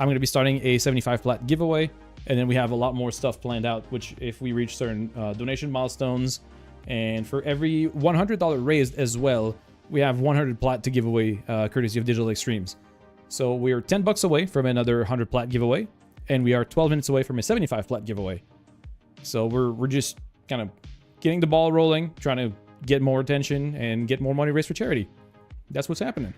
I'm gonna be starting a 75 plat giveaway, and then we have a lot more stuff planned out. Which, if we reach certain donation milestones, and for every $100 raised as well, we have 100 plat to give away, courtesy of Digital Extremes. So we're 10 bucks away from another 100 plat giveaway, and we are 12 minutes away from a 75 plat giveaway. So we're just kind of getting the ball rolling, trying to get more attention and get more money raised for charity. That's what's happening.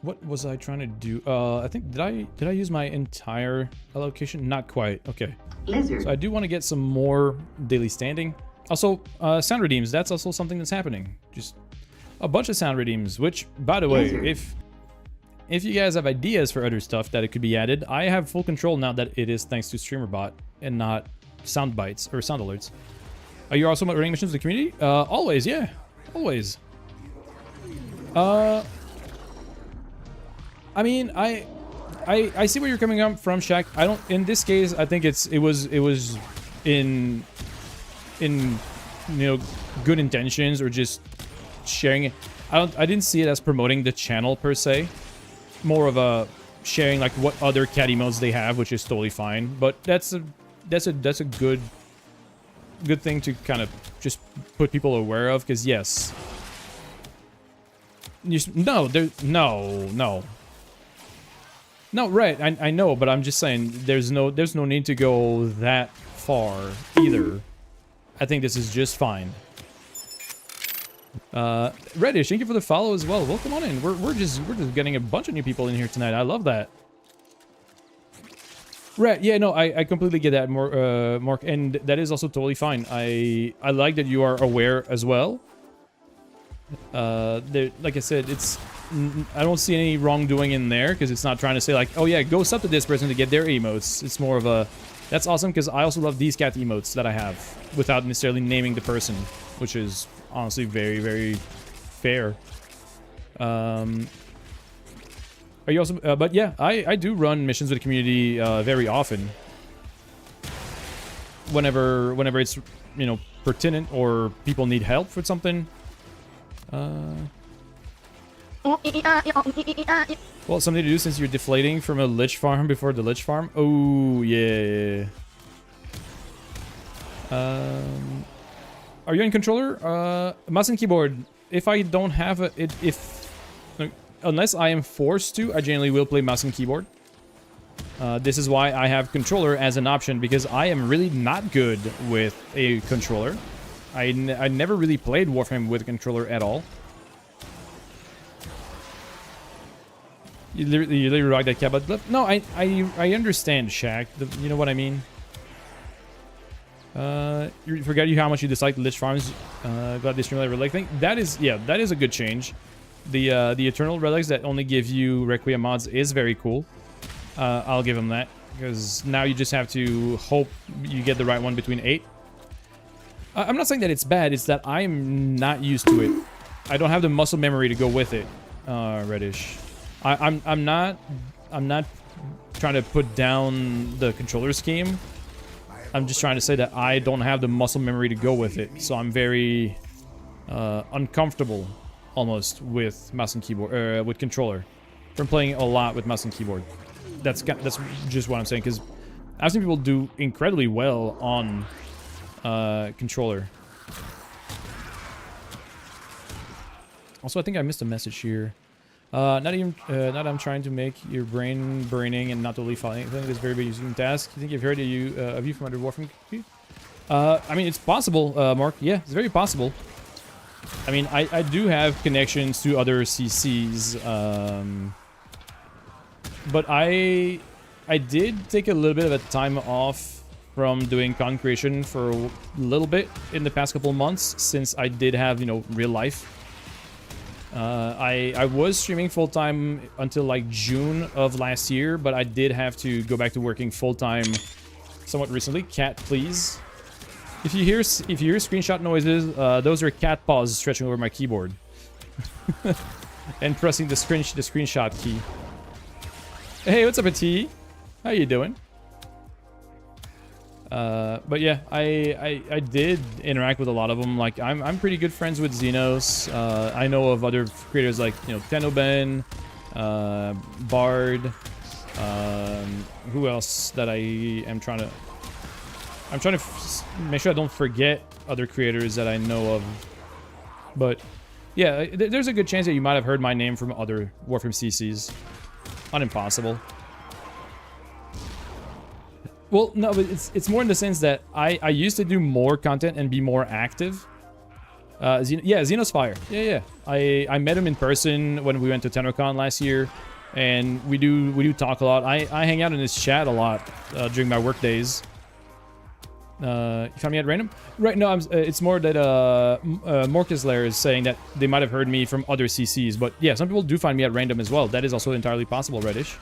What was I trying to do? I think, did I use my entire allocation? Not quite. Okay. Lizard. So I do want to get some more daily standing. Also, sound redeems. That's also something that's happening. Just a bunch of sound redeems. Which, by the way, if you guys have ideas for other stuff that it could be added, I have full control now that it is thanks to StreamerBot and not sound bites or sound alerts. Are you also running missions with the community? Always, yeah, always. I mean, I see where you're coming from, Shaq. I don't. In this case, I think it was in good intentions or just sharing it. I didn't see it as promoting the channel per se. More of a sharing like what other cat emotes they have, which is totally fine. But that's a good thing to kind of just put people aware of, because yes. No, right. I know, but I'm just saying there's no need to go that far either. I think this is just fine. Reddish, thank you for the follow as well. Welcome on in. We're just getting a bunch of new people in here tonight. I love that. Right, yeah, no, I completely get that, Mark, and that is also totally fine. I like that you are aware as well. Like I said, I don't see any wrongdoing in there, because it's not trying to say like, oh yeah, go sub to this person to get their emotes. It's more of a, that's awesome, because I also love these cat emotes that I have, without necessarily naming the person, which is honestly very, very fair. Are you also, but yeah, I do run missions with the community very often. Whenever it's, pertinent or people need help with something. Well, something to do since you're deflating from a lich farm before the lich farm. Oh, yeah. Are you in controller? Mouse and keyboard. If I don't have unless I am forced to, I generally will play mouse and keyboard. This is why I have controller as an option, because I am really not good with a controller. I never really played Warframe with a controller at all. You literally rock that cat, but no, I understand, Shaq. You know what I mean? You forget how much you dislike the Lich Farms. Glad they stream relic thing. That is a good change. The Eternal Relics that only give you Requiem mods is very cool. I'll give them that, because now you just have to hope you get the right one between 8. I'm not saying that it's bad, it's that I'm not used to it. I don't have the muscle memory to go with it, Reddish. I'm not trying to put down the controller scheme. I'm just trying to say that I don't have the muscle memory to go with it, so I'm very uncomfortable almost with mouse and keyboard, with controller, from playing a lot with mouse and keyboard. That's just what I'm saying, because I've seen people do incredibly well on controller. Also, I think I missed a message here. Not I'm trying to make your brain burning and not totally following anything. This very big using task. You think you've heard of you from under Warframe? I mean, it's possible, Mark. Yeah, it's very possible. I mean, I do have connections to other CCs, but I did take a little bit of a time off from doing content creation for a little bit in the past couple of months, since I did have, real life. I was streaming full-time until like June of last year, but I did have to go back to working full-time somewhat recently. Cat, please. If you hear screenshot noises, those are cat paws stretching over my keyboard and pressing the screenshot key. Hey, what's up, T? How you doing? But yeah, I did interact with a lot of them. Like, I'm pretty good friends with Xenos. I know of other creators like, Tenoben, Bard, who else that I'm trying to make sure I don't forget other creators that I know of. But yeah, there's a good chance that you might have heard my name from other Warframe CCs. Not impossible. Well, no, but it's more in the sense that I used to do more content and be more active. Xenos Fire. Yeah. I met him in person when we went to TennoCon last year, and we do talk a lot. I hang out in his chat a lot during my work days. You found me at random? Right, no, it's more that Morcus Lair is saying that they might have heard me from other CCs, but yeah, some people do find me at random as well. That is also entirely possible, Reddish.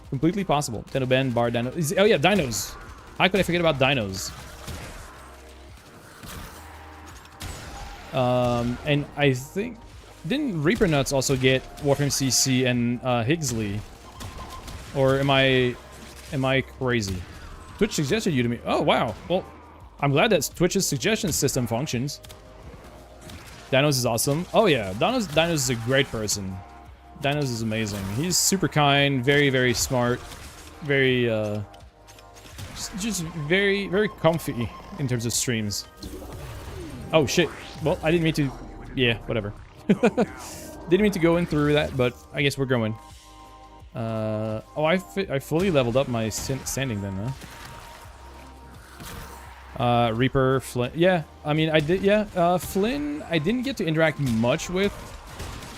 Completely possible. Dino Ben, Bar, Dino... Oh yeah, dinos. How could I forget about dinos? And I think... Didn't Reaper Nuts also get Warframe CC and Higgsley? Or am I crazy? Twitch suggested you to me. Oh, wow. Well, I'm glad that Twitch's suggestion system functions. Dinos is awesome. Oh, yeah. Dinos is a great person. Dinos is amazing. He's super kind, very, very smart. Very, just very, very comfy in terms of streams. Oh, shit. Well, I didn't mean to... Yeah, whatever. Didn't mean to go in through that, but I guess we're going. Oh, I fully leveled up my standing then, huh? Reaper, Flynn. Yeah, I mean, I did. Yeah, Flynn, I didn't get to interact much with,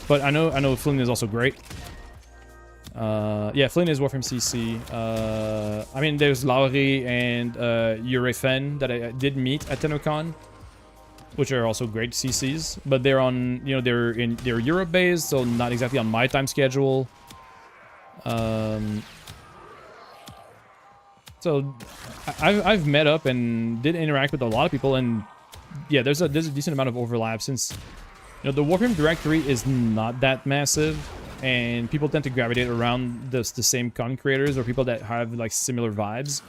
but I know Flynn is also great. Yeah, Flynn is Warframe CC. I mean, there's Lauri and Urefen that I did meet at TennoCon, which are also great CCs, but they're on, you know, they're Europe based, so not exactly on my time schedule. So I've met up and did interact with a lot of people, and yeah, there's a decent amount of overlap since, you know, the Warframe directory is not that massive, and people tend to gravitate around the same con creators or people that have like similar vibes.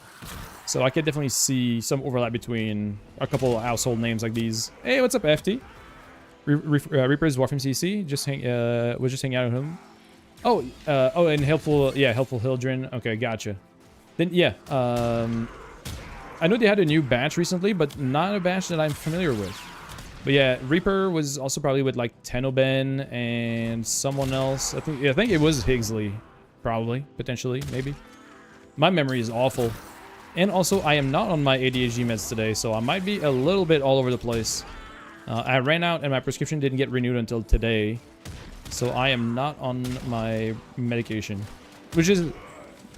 So I could definitely see some overlap between a couple of household names like these. Hey, what's up, FT? Reaper's Warframe CC. Was just hanging out with him. Oh, oh, and helpful Hildren. Okay, gotcha. Then yeah, I know they had a new batch recently, but not a batch that I'm familiar with. But yeah, Reaper was also probably with like Tenoben and someone else. I think it was Higgsley, probably, potentially, maybe. My memory is awful. And also, I am not on my ADHD meds today, so I might be a little bit all over the place. I ran out and my prescription didn't get renewed until today. So I am not on my medication. Which is, you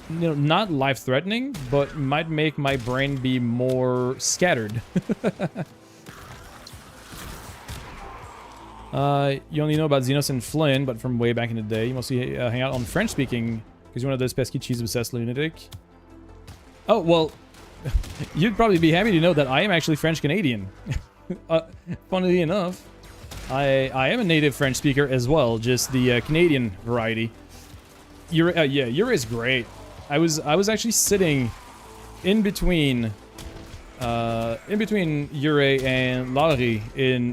know, not life-threatening, but might make my brain be more scattered. You only know about Xenos and Flynn, but from way back in the day. You mostly hang out on French-speaking, because you're one of those pesky cheese-obsessed lunatic. Oh, well, you'd probably be happy to know that I am actually French-Canadian. Funnily enough, I am a native French speaker as well, just the Canadian variety. Yeah, Yura is great. I was actually sitting in between Yure and Lauri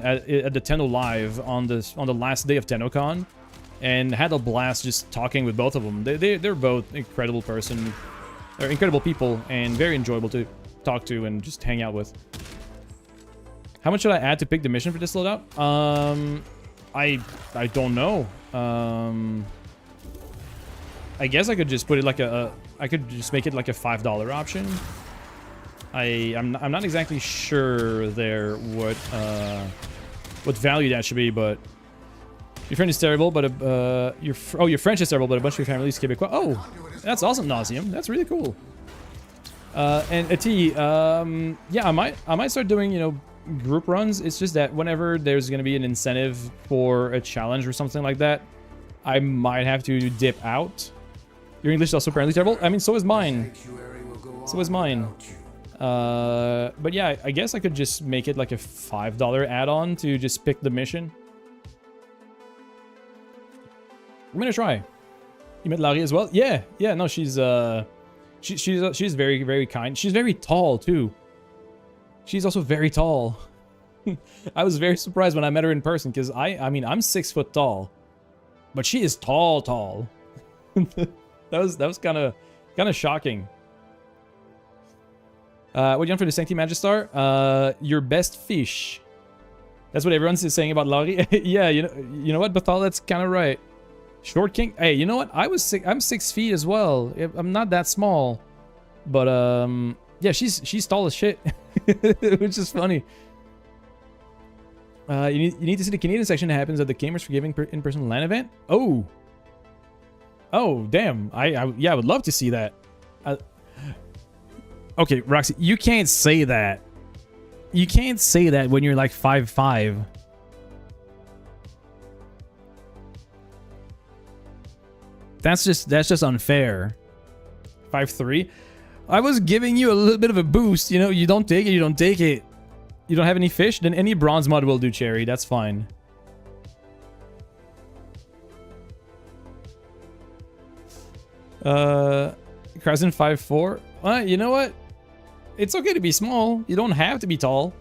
at the Tenno Live on the last day of TennoCon, and had a blast just talking with both of them. They're both incredible people and very enjoyable to talk to and just hang out with. How much should I add to pick the mission for this loadout? I don't know. I guess I could just put it like I could just make it like a $5 option. I'm not exactly sure there what value that should be, but your friend is terrible, but your French is terrible, but a bunch of your family is Quebecois. Oh, that's awesome, Nauseum. That's really cool. And Ati, yeah, I might start doing, you know, group runs. It's just that whenever there's gonna be an incentive for a challenge or something like that, I might have to dip out. Your English is also apparently terrible. I mean, so is mine. So is mine. But yeah, I guess I could just make it like a $5 add-on to just pick the mission. I'm gonna try. You met Larry as well? Yeah, no, she's very, very kind. She's very tall too. She's also very tall. I was very surprised when I met her in person, because I mean, I'm 6 foot tall, but she is tall. that was kind of shocking. What do you want for the Sancti Magistar? Your best fish. That's what everyone's saying about Laurie. Yeah, you know what, Bathal, that's kind of right. Short King. Hey, you know what? I'm 6 feet as well. I'm not that small, but yeah, she's tall as shit, which is funny. You need to see the Canadian section that happens at the Gamers Forgiving in-person LAN event. Oh, damn. Yeah, I would love to see that. Okay, Roxy, you can't say that. You can't say that when you're like 5'5". That's just unfair. 5'3". I was giving you a little bit of a boost. You know, you don't take it, you don't take it. You don't have any fish? Then any bronze mod will do, Cherry. That's fine. Crescent 5'4". You know what? It's okay to be small. You don't have to be tall.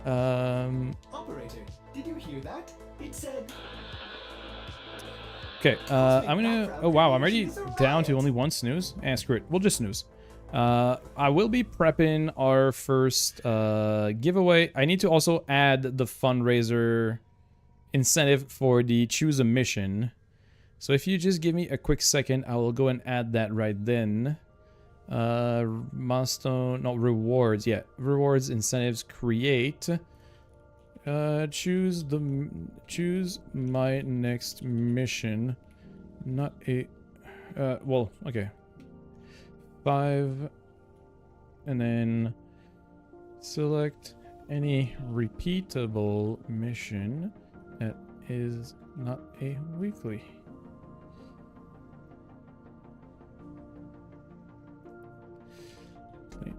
Operator, did you hear that? It said... Okay, I'm gonna... Oh, wow, I'm already down to only one snooze. Screw it. We'll just snooze. I will be prepping our first giveaway. I need to also add the fundraiser incentive for the choose a mission. So if you just give me a quick second, I will go and add that right then. Milestone... No, rewards. Yeah, rewards, incentives, create... choose my next mission. Not a... well, okay. 5. And then... select any repeatable mission that is not a weekly.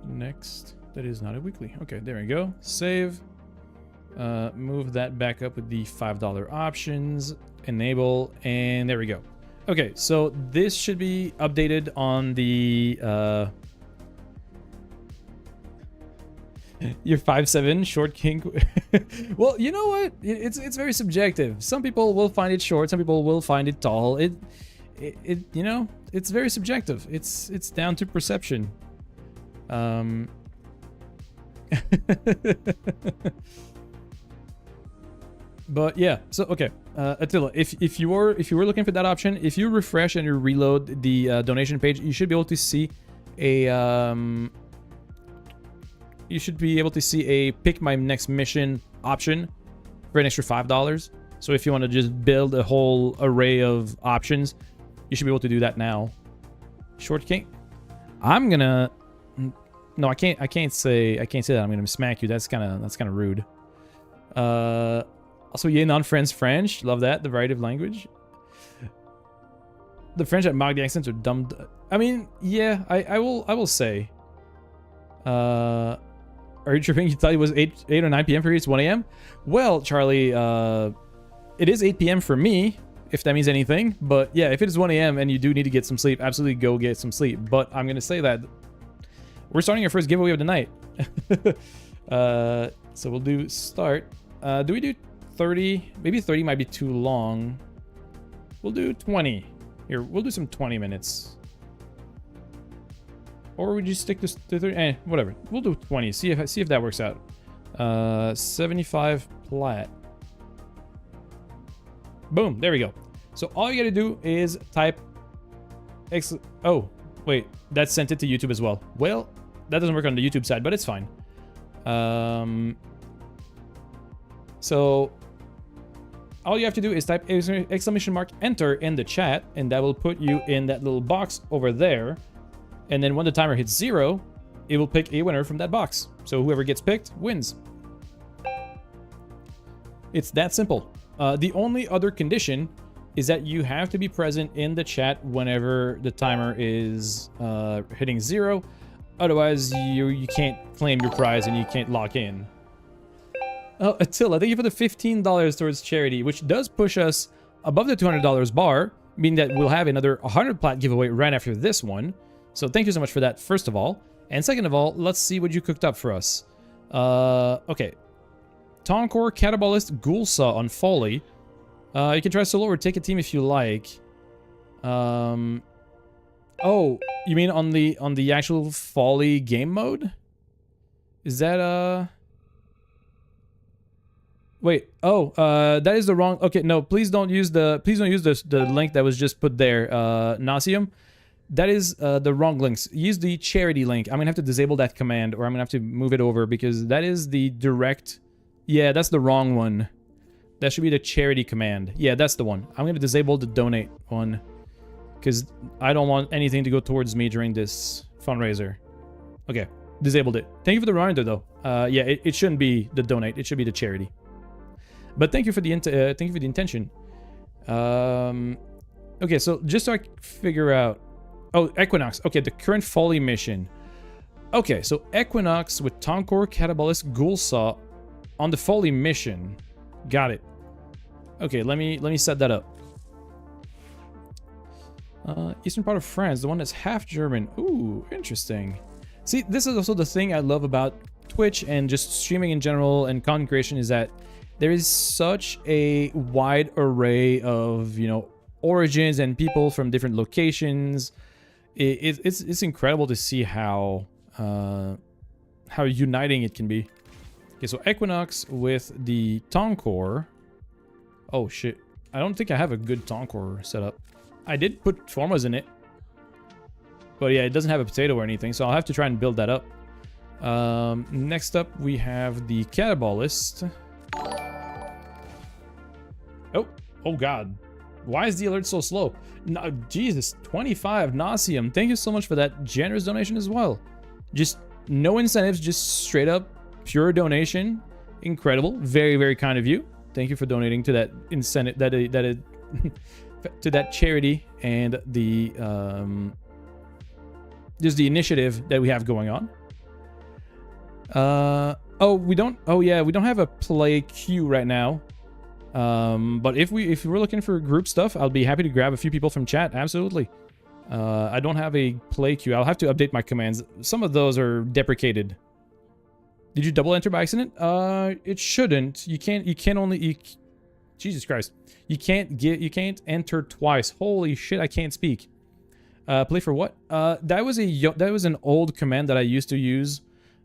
Next. That is not a weekly. Okay, there we go. Save. Move that back up with the $5 options, enable, and there we go. Okay, so this should be updated on the your 5'7" short king. Well, you know what? It's very subjective. Some people will find it short, some people will find it tall. It you know, it's very subjective. It's down to perception. But yeah, so okay, Attila, if you were looking for that option, if you refresh and you reload the donation page, you should be able to see a pick my next mission option for an extra $5. So if you want to just build a whole array of options, you should be able to do that now. Short king, I'm gonna. No, I can't say that. I'm gonna smack you. That's kind of rude. Also, yeah, non-French French. Love that. The variety of language. The French that mock the accents are dumb. I mean, yeah, I will say. Are you tripping? You thought it was 8 or 9 p.m. for you? It's 1 a.m. Well, Charlie, it is 8 p.m. for me, if that means anything. But yeah, if it is 1 a.m. and you do need to get some sleep, absolutely go get some sleep. But I'm gonna say that we're starting our first giveaway of the night. So we'll do start. Do we do 30? Maybe 30 might be too long. We'll do 20. Here, we'll do some 20 minutes. Or we just stick to 30? Whatever. We'll do 20. See if that works out. 75 plat. Boom. There we go. So all you gotta do is type oh, wait. That sent it to YouTube as well. Well, that doesn't work on the YouTube side, but it's fine. So all you have to do is type exclamation mark enter in the chat, and that will put you in that little box over there. And then when the timer hits 0, it will pick a winner from that box. So whoever gets picked wins. It's that simple. The only other condition is that you have to be present in the chat whenever the timer is hitting 0. Otherwise, you can't claim your prize and you can't lock in. Oh, Attila, thank you for the $15 towards charity, which does push us above the $200 bar, meaning that we'll have another 100 plat giveaway right after this one. So thank you so much for that, first of all. And second of all, let's see what you cooked up for us. Okay. Tonkor, Catabolist, Ghoulsaw on Folly. You can try solo or take a team if you like. Oh, you mean on the actual Folly game mode? Is that wait, oh, that is the wrong. Okay, no, please don't use the link that was just put there, Nauseum. That is the wrong links. Use the charity link. I'm gonna have to disable that command, or I'm gonna have to move it over because that is the direct. Yeah, that's the wrong one. That should be the charity command. Yeah, that's the one. I'm gonna disable the donate one because I don't want anything to go towards me during this fundraiser. Okay, disabled it. Thank you for the reminder, though. Yeah, it shouldn't be the donate. It should be the charity. But thank you for the intention. Okay, so just so I can figure out. Oh, Equinox. Okay, the current Folly mission. Okay, so Equinox with Tonkor, Catabolist, Ghoulsaw on the Folly mission. Got it. Okay, let me set that up. Eastern part of France, the one that's half German. Ooh, interesting. See, this is also the thing I love about Twitch and just streaming in general and content creation is that there is such a wide array of, you know, origins and people from different locations. It's incredible to see how uniting it can be. Okay, so Equinox with the Tonkor. Oh shit, I don't think I have a good Tonkor setup. I did put Formas in it, but yeah, it doesn't have a potato or anything, so I'll have to try and build that up. Next up, we have the Catabolist. Oh god. Why is the alert so slow? No, Jesus, 25 Nauseum. Thank you so much for that generous donation as well. Just no incentives, just straight up pure donation. Incredible. Very, very kind of you. Thank you for donating to that incentive, to that charity and the just the initiative that we have going on. We don't have a play queue right now. But if we're looking for group stuff, I'll be happy to grab a few people from chat. Absolutely. I don't have a play queue. I'll have to update my commands. Some of those are deprecated. Did you double enter by accident? It shouldn't. You can't Jesus Christ. You can't enter twice. Holy shit, I can't speak. Play for what? That was an old command that I used to use.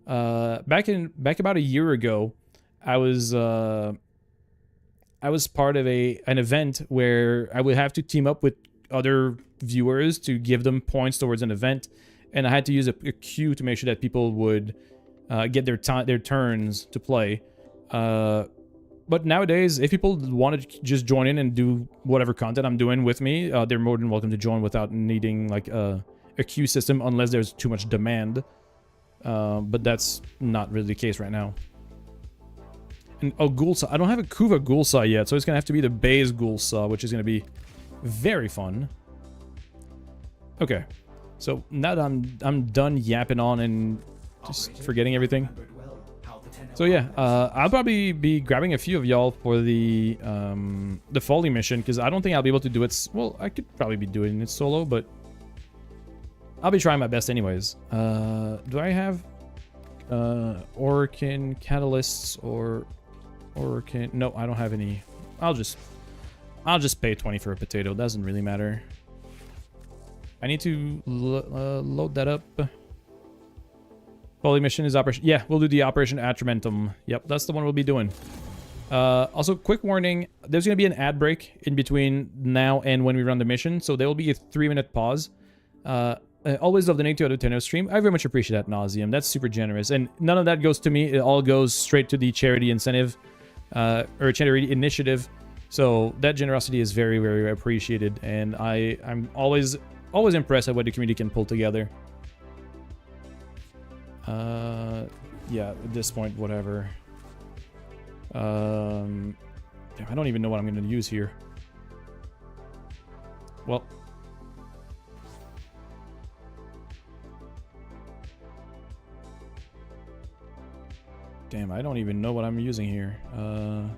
Back about a year ago, I was part of an event where I would have to team up with other viewers to give them points towards an event, and I had to use a queue to make sure that people would get their turns to play. But nowadays, if people want to just join in and do whatever content I'm doing with me, they're more than welcome to join without needing like a queue system, unless there's too much demand. But that's not really the case right now. And Ghoulsaw. I don't have a Kuva Ghoulsaw yet, so it's gonna have to be the base Ghoulsaw, which is gonna be very fun. Okay, so now that I'm done yapping on and just forgetting everything. So yeah, I'll probably be grabbing a few of y'all for the Folly mission, because I don't think I'll be able to do it. Well, I could probably be doing it solo, but I'll be trying my best anyways. Do I have Orkin catalysts or Orkin? No, I don't have any. I'll just pay 20 for a potato. Doesn't really matter. I need to load that up. Folly mission is operation. Yeah, we'll do the Operation Atramentum. Yep, that's the one we'll be doing. Also, quick warning. There's going to be an ad break in between now and when we run the mission. So there will be a 3-minute pause. Always love the donate to other Nintendo stream. I very much appreciate that, Nauseum. That's super generous. And none of that goes to me. It all goes straight to the charity incentive. Or charity initiative. So that generosity is very, very appreciated. And I'm always impressed at what the community can pull together. Yeah, at this point, whatever. Damn, I don't even know what I'm going to use here. Well. Damn, I don't even know what I'm using here. I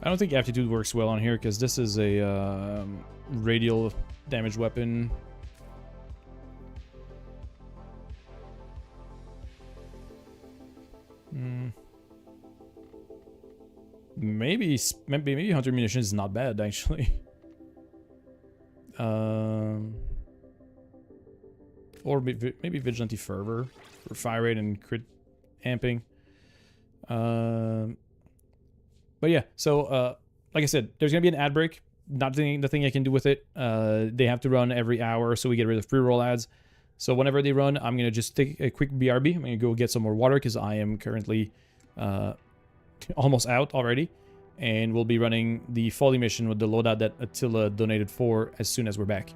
don't think aptitude works well on here, because this is a radial damage weapon. Maybe Hunter Munition is not bad, actually. Or maybe Vigilante Fervor for fire rate and crit amping. But yeah, so like I said, there's gonna be an ad break. Nothing I can do with it. They have to run every hour, so we get rid of pre-roll ads. So whenever they run, I'm gonna just take a quick BRB. I'm gonna go get some more water because I am currently almost out already, and we'll be running the Folly mission with the loadout that Attila donated for as soon as we're back.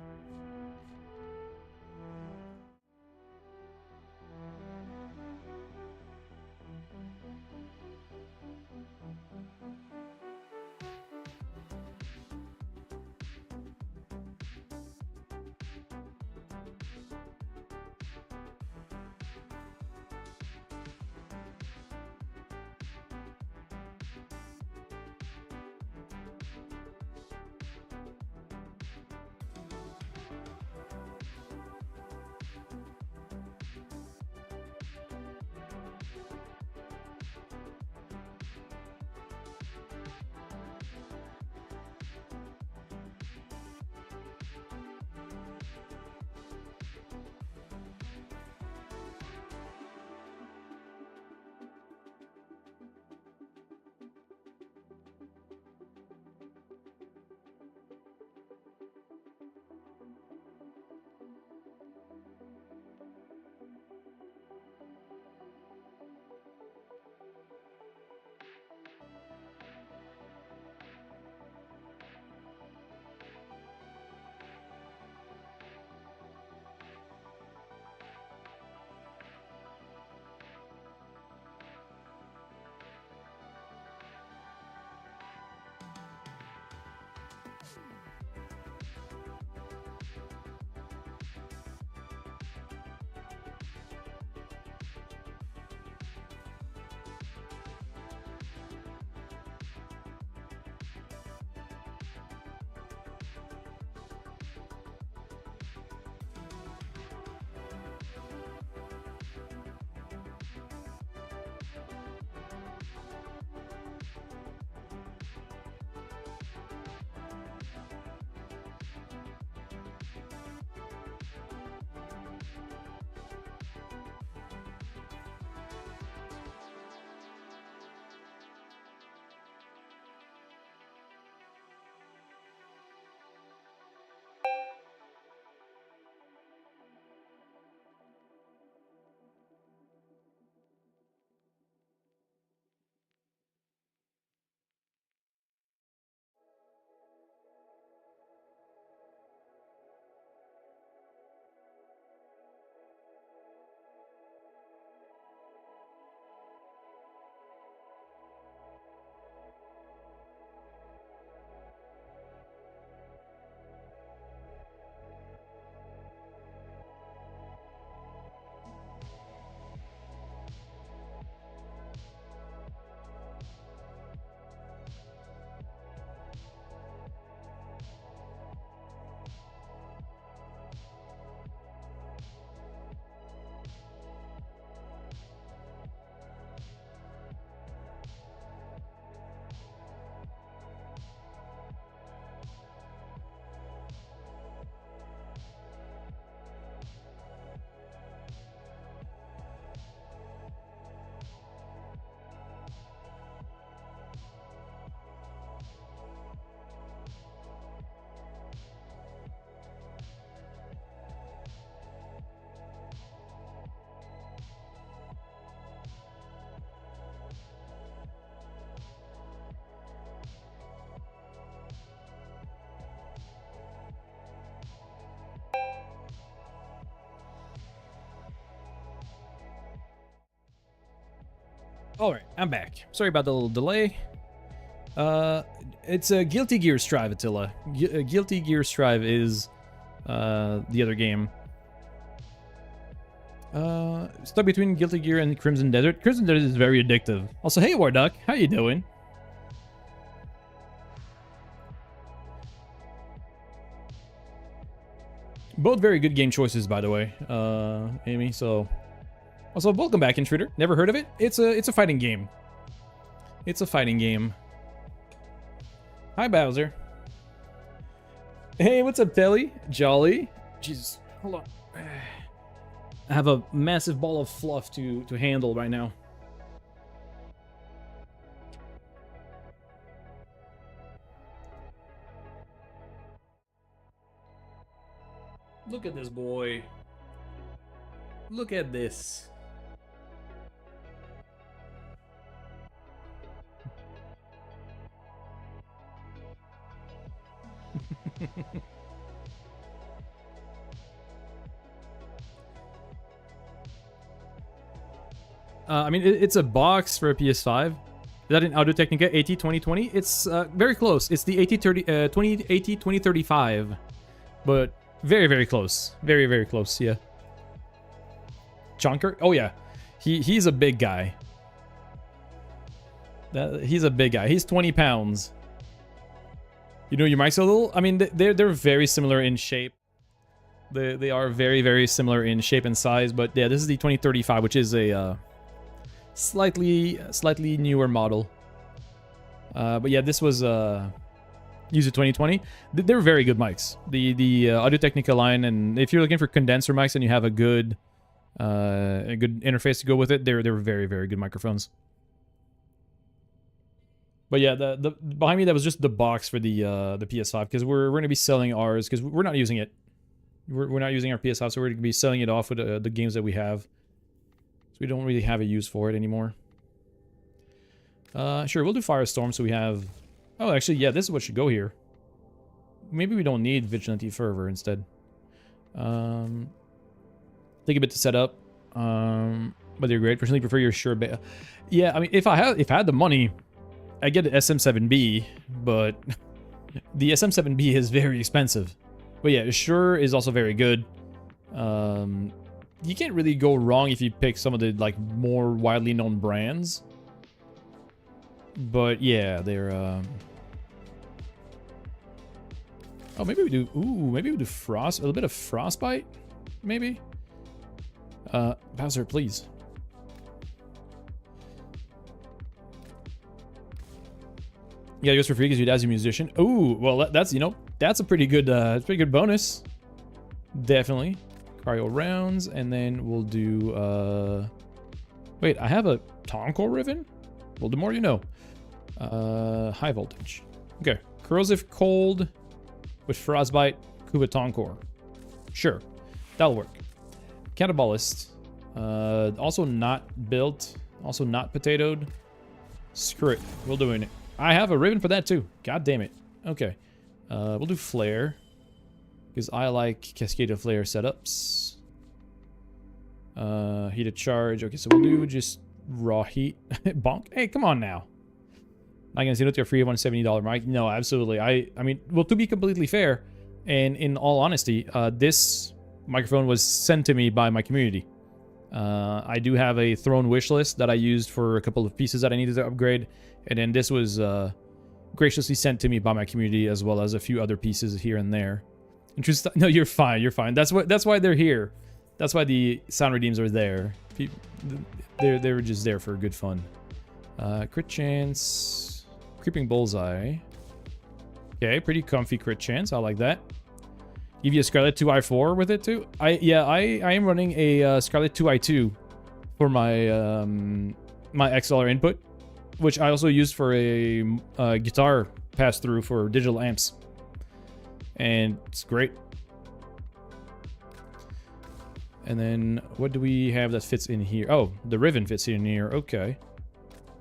All right, I'm back. Sorry about the little delay. It's a Guilty Gear Strive, Attila. Guilty Gear Strive is the other game. Stuck between Guilty Gear and Crimson Desert. Crimson Desert is very addictive. Also, hey Warduck, how you doing? Both very good game choices, by the way, Amy. So, also welcome back, Intruder. Never heard of it? It's a fighting game. It's a fighting game. Hi, Bowser. Hey, what's up, Telly? Jolly. Jesus, hold on. I have a massive ball of fluff to handle right now. Look at this boy. Look at this. I mean, it's a box for a PS5. Is that an Audio Technica AT2020? It's very close. It's the AT2035, but very, very close. Very, very close. Yeah. Chonker? Oh yeah, he's a big guy. He's a big guy. He's 20 pounds. You know, your mic's a little. I mean, they're very similar in shape. They are very, very similar in shape and size. But yeah, this is the 2035, which is a slightly newer model. But yeah, this was used in 2020. They're very good mics. The Audio Technica line, and if you're looking for condenser mics and you have a good interface to go with it, they're very, very good microphones. But yeah, the behind me, that was just the box for the PS5, because we're going to be selling ours, because we're not using it. We're not using our PS5, so we're going to be selling it off with the games that we have. So we don't really have a use for it anymore. Sure, we'll do Firestorm, so we have... Oh, actually, yeah, this is what should go here. Maybe we don't need Vigilante Fervor instead. Take a bit to set up. But they're great. Personally, prefer your Shure. Yeah, I mean, if I had the money, I get an SM7B, but the SM7B is very expensive. But yeah, Shure is also very good. You can't really go wrong if you pick some of the like more widely known brands. But yeah, they're oh, maybe we do. Ooh, maybe we do a little bit of Frostbite, maybe. Bowser, please. Yeah, it goes for free because you're as a musician. Ooh, well, that's, you know, that's a pretty good bonus. Definitely. Cryo rounds, and then we'll do, wait, I have a Toncore Riven? Well, the more you know. High voltage. Okay, corrosive cold with frostbite, Kuba Toncore. Sure, that'll work. Canniballist. Also not built, also not potatoed. Screw it, we're doing it. I have a ribbon for that too. God damn it. Okay. We'll do flare. Because I like Cascade of Flare setups. Heated charge. Okay, so we'll do just raw heat. Bonk. Hey, come on now. Not gonna say no to a free $170 mic. No, absolutely. I mean, well, to be completely fair, and in all honesty, this microphone was sent to me by my community. I do have a Throne wish list that I used for a couple of pieces that I needed to upgrade. And then this was graciously sent to me by my community, as well as a few other pieces here and there. Interesting. No, you're fine. You're fine. That's why they're here. That's why the sound redeems are there. They were just there for good fun. Crit chance, creeping bullseye. Okay, pretty comfy crit chance. I like that. Give you a Scarlet 2i4 with it too. I am running a Scarlet 2i2 for my my XLR input, which I also used for a guitar pass-through for digital amps. And it's great. And then, what do we have that fits in here? Oh, the Riven fits in here. Okay.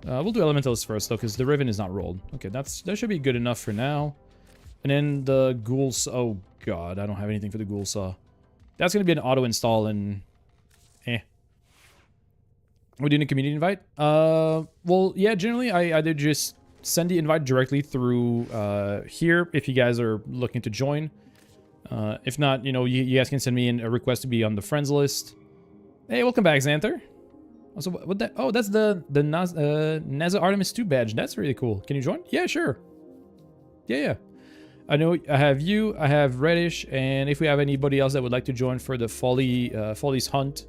We'll do Elementalist first, though, because the Riven is not rolled. Okay, that should be good enough for now. And then the Ghoul Saw. Oh, God, I don't have anything for the Ghoul Saw. That's going to be an auto-install and... We're doing a community invite. Well, yeah, generally I either just send the invite directly through here if you guys are looking to join. If not, you know, you guys can send me in a request to be on the friends list. Hey, welcome back, Xanther. Also, what that? Oh, that's the NASA Artemis 2 badge. That's really cool. Can you join? Yeah, sure. Yeah. I know I have you, I have Reddish, and if we have anybody else that would like to join for the Follies hunt,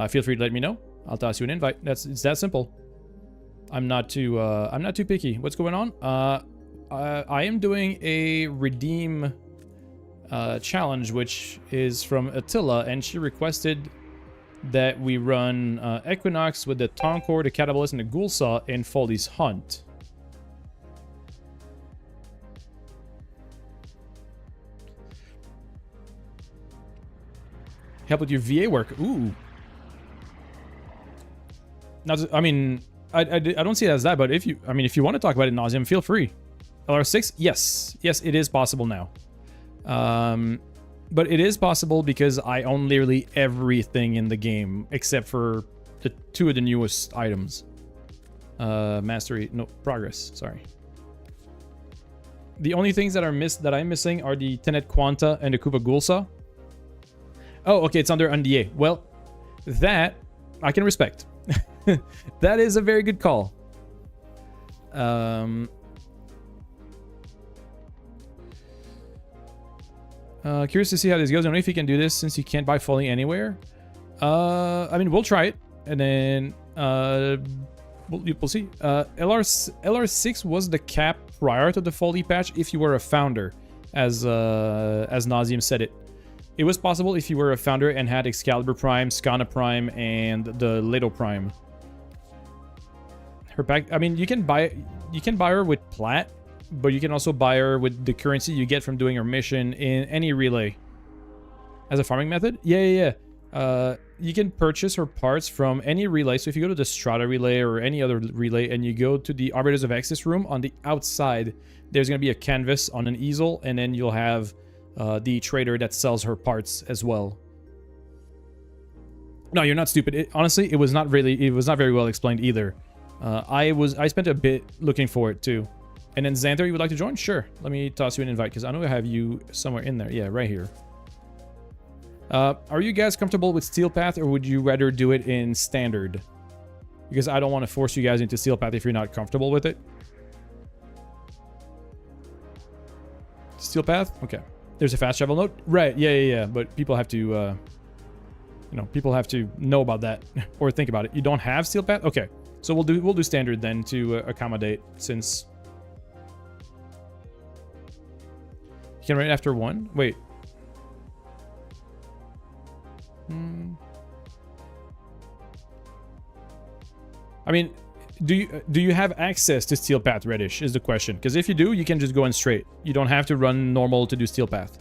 feel free to let me know. I'll toss you an invite. It's that simple. I'm not too picky. What's going on? I am doing a redeem challenge, which is from Attila, and she requested that we run Equinox with the Toncore, the Catabolist, and the Ghoulsaw in Follies hunt. Help with your VA work. Ooh. Now, I mean, I don't see it as that, but if you want to talk about it ad nauseum, feel free. LR6, yes, it is possible now. But it is possible because I own literally everything in the game except for the 2 of the newest items. Progress. Sorry. The only things that I'm missing are the Tenet Quanta and the Kupa Ghoulsaw. Oh, okay, it's under NDA. Well, that I can respect. That is a very good call. Curious to see how this goes. I don't know if you can do this since you can't buy Folly anywhere. I mean, we'll try it, and then we'll see. LR6 was the cap prior to the Folly patch if you were a founder, as Nauseum said it. It was possible if you were a founder and had Excalibur Prime, Skana Prime, and the Leto Prime. Her pack, I mean, you can buy her with plat, but you can also buy her with the currency you get from doing her mission in any relay. As a farming method? Yeah. You can purchase her parts from any relay. So if you go to the Strata relay or any other relay and you go to the Arbiters of Access room, on the outside, there's going to be a canvas on an easel, and then you'll have the trader that sells her parts as well. No, you're not stupid. Honestly, it was not very well explained either. I spent a bit looking for it too. And then Xanther, you would like to join? Sure. Let me toss you an invite because I know I have you somewhere in there. Yeah, right here. Are you guys comfortable with Steel Path, or would you rather do it in Standard? Because I don't want to force you guys into Steel Path if you're not comfortable with it. Steel Path? Okay. There's a fast travel node? Right, yeah. But people have to, people have to know about that or think about it. You don't have Steel Path? Okay. So we'll do Standard then to accommodate, since... You can run it after 1? Wait. I mean, do you have access to Steel Path, Reddish, is the question. Because if you do, you can just go in straight. You don't have to run normal to do Steel Path.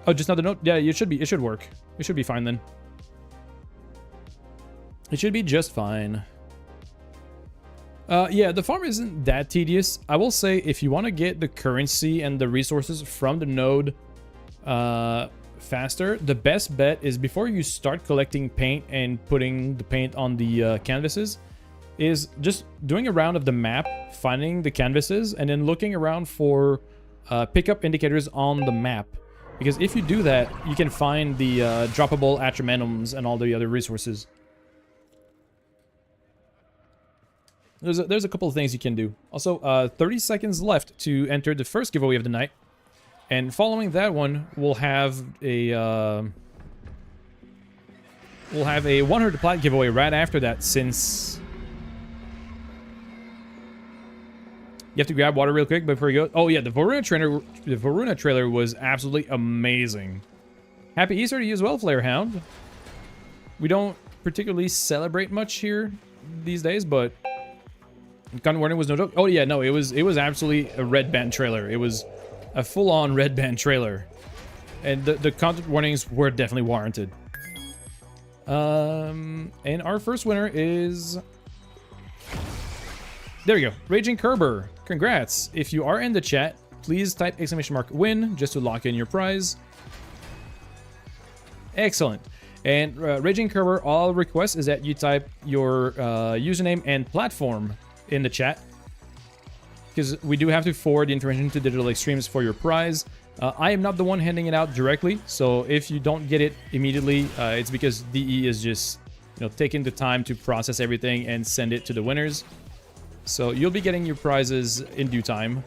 Oh, just another note? Yeah, it should work. It should be fine then. It should be just fine. Yeah, the farm isn't that tedious. I will say, if you want to get the currency and the resources from the node faster, the best bet is before you start collecting paint and putting the paint on the canvases, is just doing a round of the map, finding the canvases, and then looking around for pickup indicators on the map. Because if you do that, you can find the droppable atramanums and all the other resources. There's a couple of things you can do. Also, 30 seconds left to enter the first giveaway of the night. And following that one, we'll have a 100 plat giveaway right after that, since you have to grab water real quick before you go. Oh yeah, the Varuna trailer was absolutely amazing. Happy Easter to you as well, Flarehound. We don't particularly celebrate much here these days, but Content warning was no joke. Oh yeah, no, it was absolutely a red band trailer. It was a full-on red band trailer, and the content warnings were definitely warranted. And our first winner is, there we go, Raging Kerber. Congrats! If you are in the chat, please type !win just to lock in your prize. Excellent. And Raging Kerber, all request is that you type your username and platform in the chat, because we do have to forward the information to Digital Extremes for your prize. I am not the one handing it out directly, so if you don't get it immediately, it's because DE is just, you know, taking the time to process everything and send it to the winners. So you'll be getting your prizes in due time.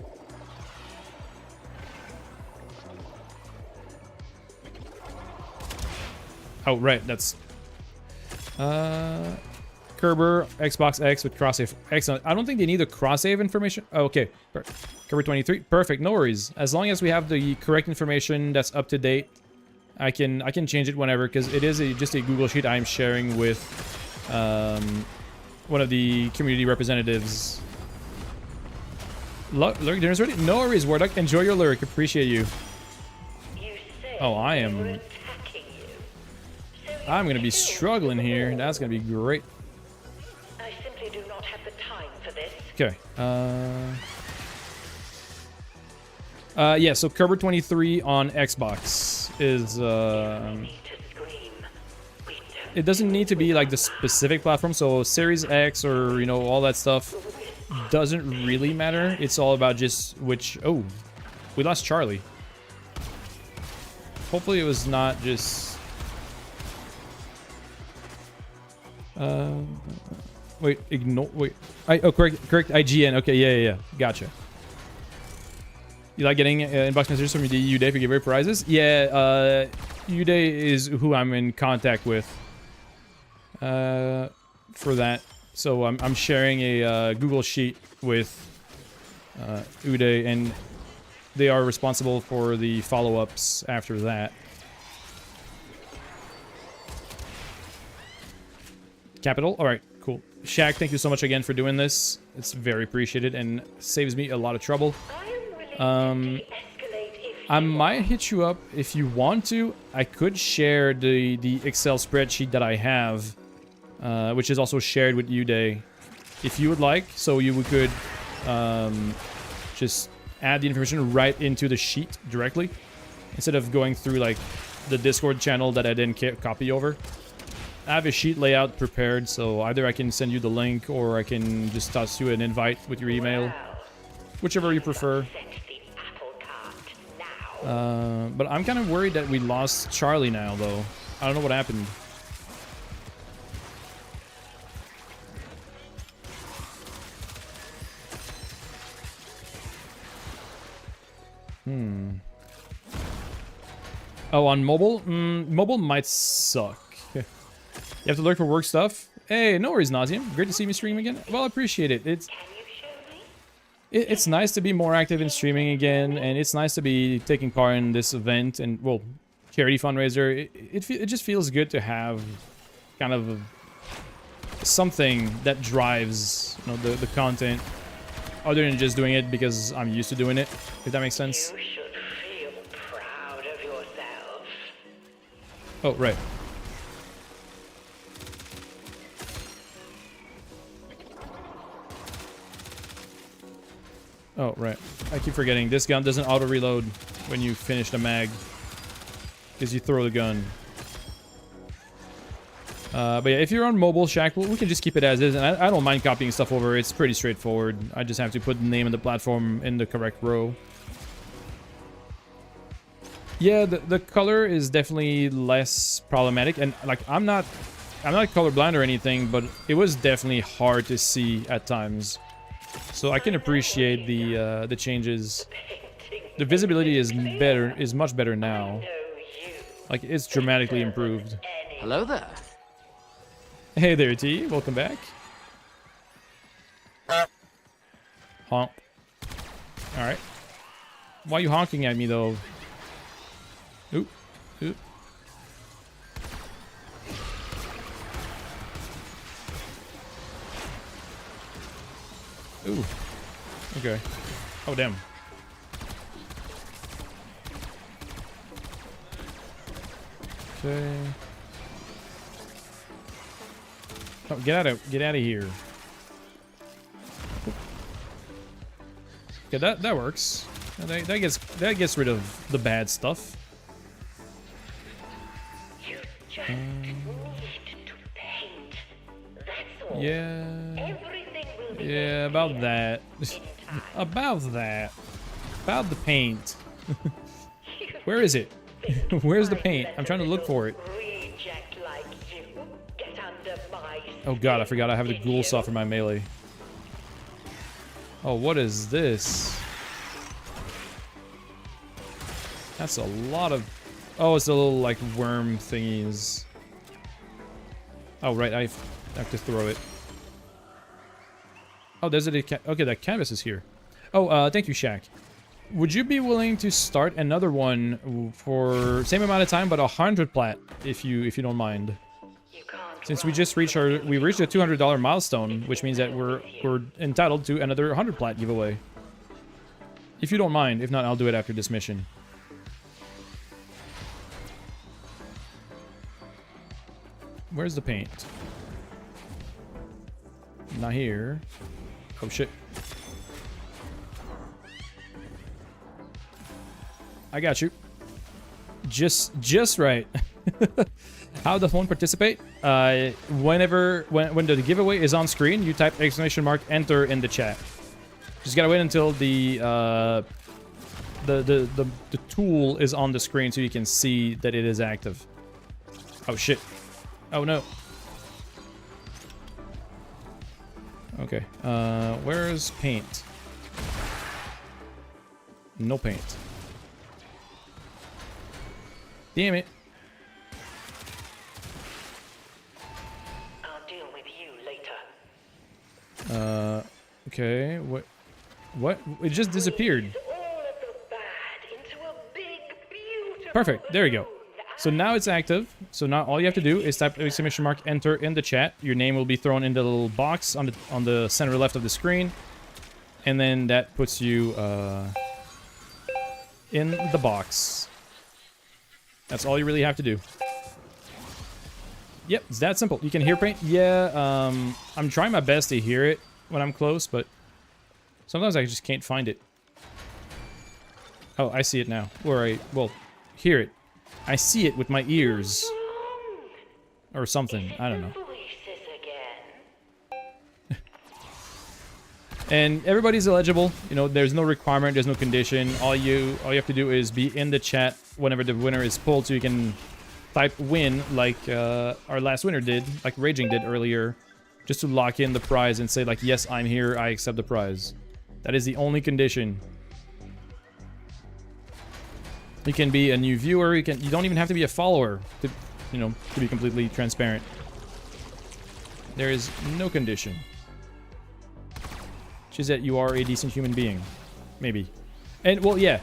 Oh, right, that's Kerber Xbox X with cross-save. Excellent. I don't think they need the cross-save information. Oh, okay. Kerber 23. Perfect. No worries. As long as we have the correct information that's up to date, I can change it whenever, because it is just a Google Sheet I'm sharing with one of the community representatives. Lyric dinner's ready? No worries, Warduck. Enjoy your Lyric. Appreciate you. Oh, I'm gonna be struggling here. That's gonna be great. I simply do not have the time for this. Okay. Yeah, so Kerber 23 on Xbox is it doesn't need to be like the specific platform, so Series X or, you know, all that stuff doesn't really matter. It's all about just which... Oh, we lost Charlie. Hopefully it was not just... Wait, ignore... Wait. Oh, correct IGN. Okay, yeah. Gotcha. You like getting inbox messages from Uday for giveaway prizes? Yeah, Uday is who I'm in contact with for that. So I'm sharing a Google Sheet with Uday, and they are responsible for the follow-ups after that. Capital? Alright, cool. Shaq, thank you so much again for doing this. It's very appreciated and saves me a lot of trouble. I might hit you up if you want to. I could share the Excel spreadsheet that I have, which is also shared with Uday, if you would like. So you could just add the information right into the sheet directly, instead of going through like the Discord channel that I didn't copy over. I have a sheet layout prepared, so either I can send you the link or I can just toss you an invite with your email, whichever you prefer. But I'm kind of worried that we lost Charlie now, though. I don't know what happened. Oh, on mobile? Mobile might suck. You have to look for work stuff? Hey, no worries, Nauseum. Great to see me stream again. Well, I appreciate it. It's nice to be more active in streaming again, and it's nice to be taking part in this event and, well, charity fundraiser. It just feels good to have kind of something that drives, you know, the content, other than just doing it because I'm used to doing it, if that makes sense. You should feel proud of yourself. Oh, right. Oh, right. I keep forgetting. This gun doesn't auto-reload when you finish the mag, because you throw the gun. But yeah, if you're on mobile, Shaq, we can just keep it as is, and I don't mind copying stuff over. It's pretty straightforward. I just have to put the name of the platform in the correct row. Yeah, the color is definitely less problematic, and like I'm not colorblind or anything, but it was definitely hard to see at times. So I can appreciate the changes. The visibility is much better now. Like, it's dramatically improved. Hello there. Hey there, T. Welcome back. Honk. Alright. Why are you honking at me, though? Oop. Oop. Ooh. Okay. Oh, damn. Okay. Oh, get out of here. Okay, that works. That gets rid of the bad stuff. You just need to paint. That's all. Yeah. Everything will be Yeah, about that. About that. About the paint. Where is it? Where's the paint? I'm trying to look for it. Reject like you. Get under my Oh god, I forgot I have the ghoul saw for my melee. Oh, what is this? That's a lot of... Oh, it's a little, like, worm thingies. Oh, right, I have to throw it. Oh, there's a... Okay, that canvas is here. Oh, thank you, Shaq. Would you be willing to start another one for same amount of time, but 100 plat, if you don't mind? Since we just reached a $200 milestone, which means that we're entitled to another 100 plat giveaway. If you don't mind, if not, I'll do it after this mission. Where's the paint? Not here. Oh shit. I got you. Just right. How does one participate? When the giveaway is on screen, you type !, enter in the chat. Just gotta wait until the tool is on the screen so you can see that it is active. Oh shit. Oh no. Okay. Where's paint? No paint. Damn it. I'll deal with you later. Okay. What? It just disappeared. All of the bad into a big, beautiful Perfect. There you go. balloon. So now it's active. So now all you have to do is type ! enter in the chat. Your name will be thrown in the little box on the center left of the screen, and then that puts you in the box. That's all you really have to do. Yep, it's that simple. You can hear paint. Yeah, I'm trying my best to hear it when I'm close, but sometimes I just can't find it. Oh, I see it now. Well, hear it. I see it with my ears. Or something. I don't know. Voices again. And everybody's eligible. You know, there's no requirement, there's no condition. All you have to do is be in the chat whenever the winner is pulled, so you can type win like our last winner did, like Raging did earlier, just to lock in the prize and say like, yes, I'm here, I accept the prize. That is the only condition. You can be a new viewer, you don't even have to be a follower to, you know, to be completely transparent. There is no condition. Just that you are a decent human being. Maybe. And, well, yeah.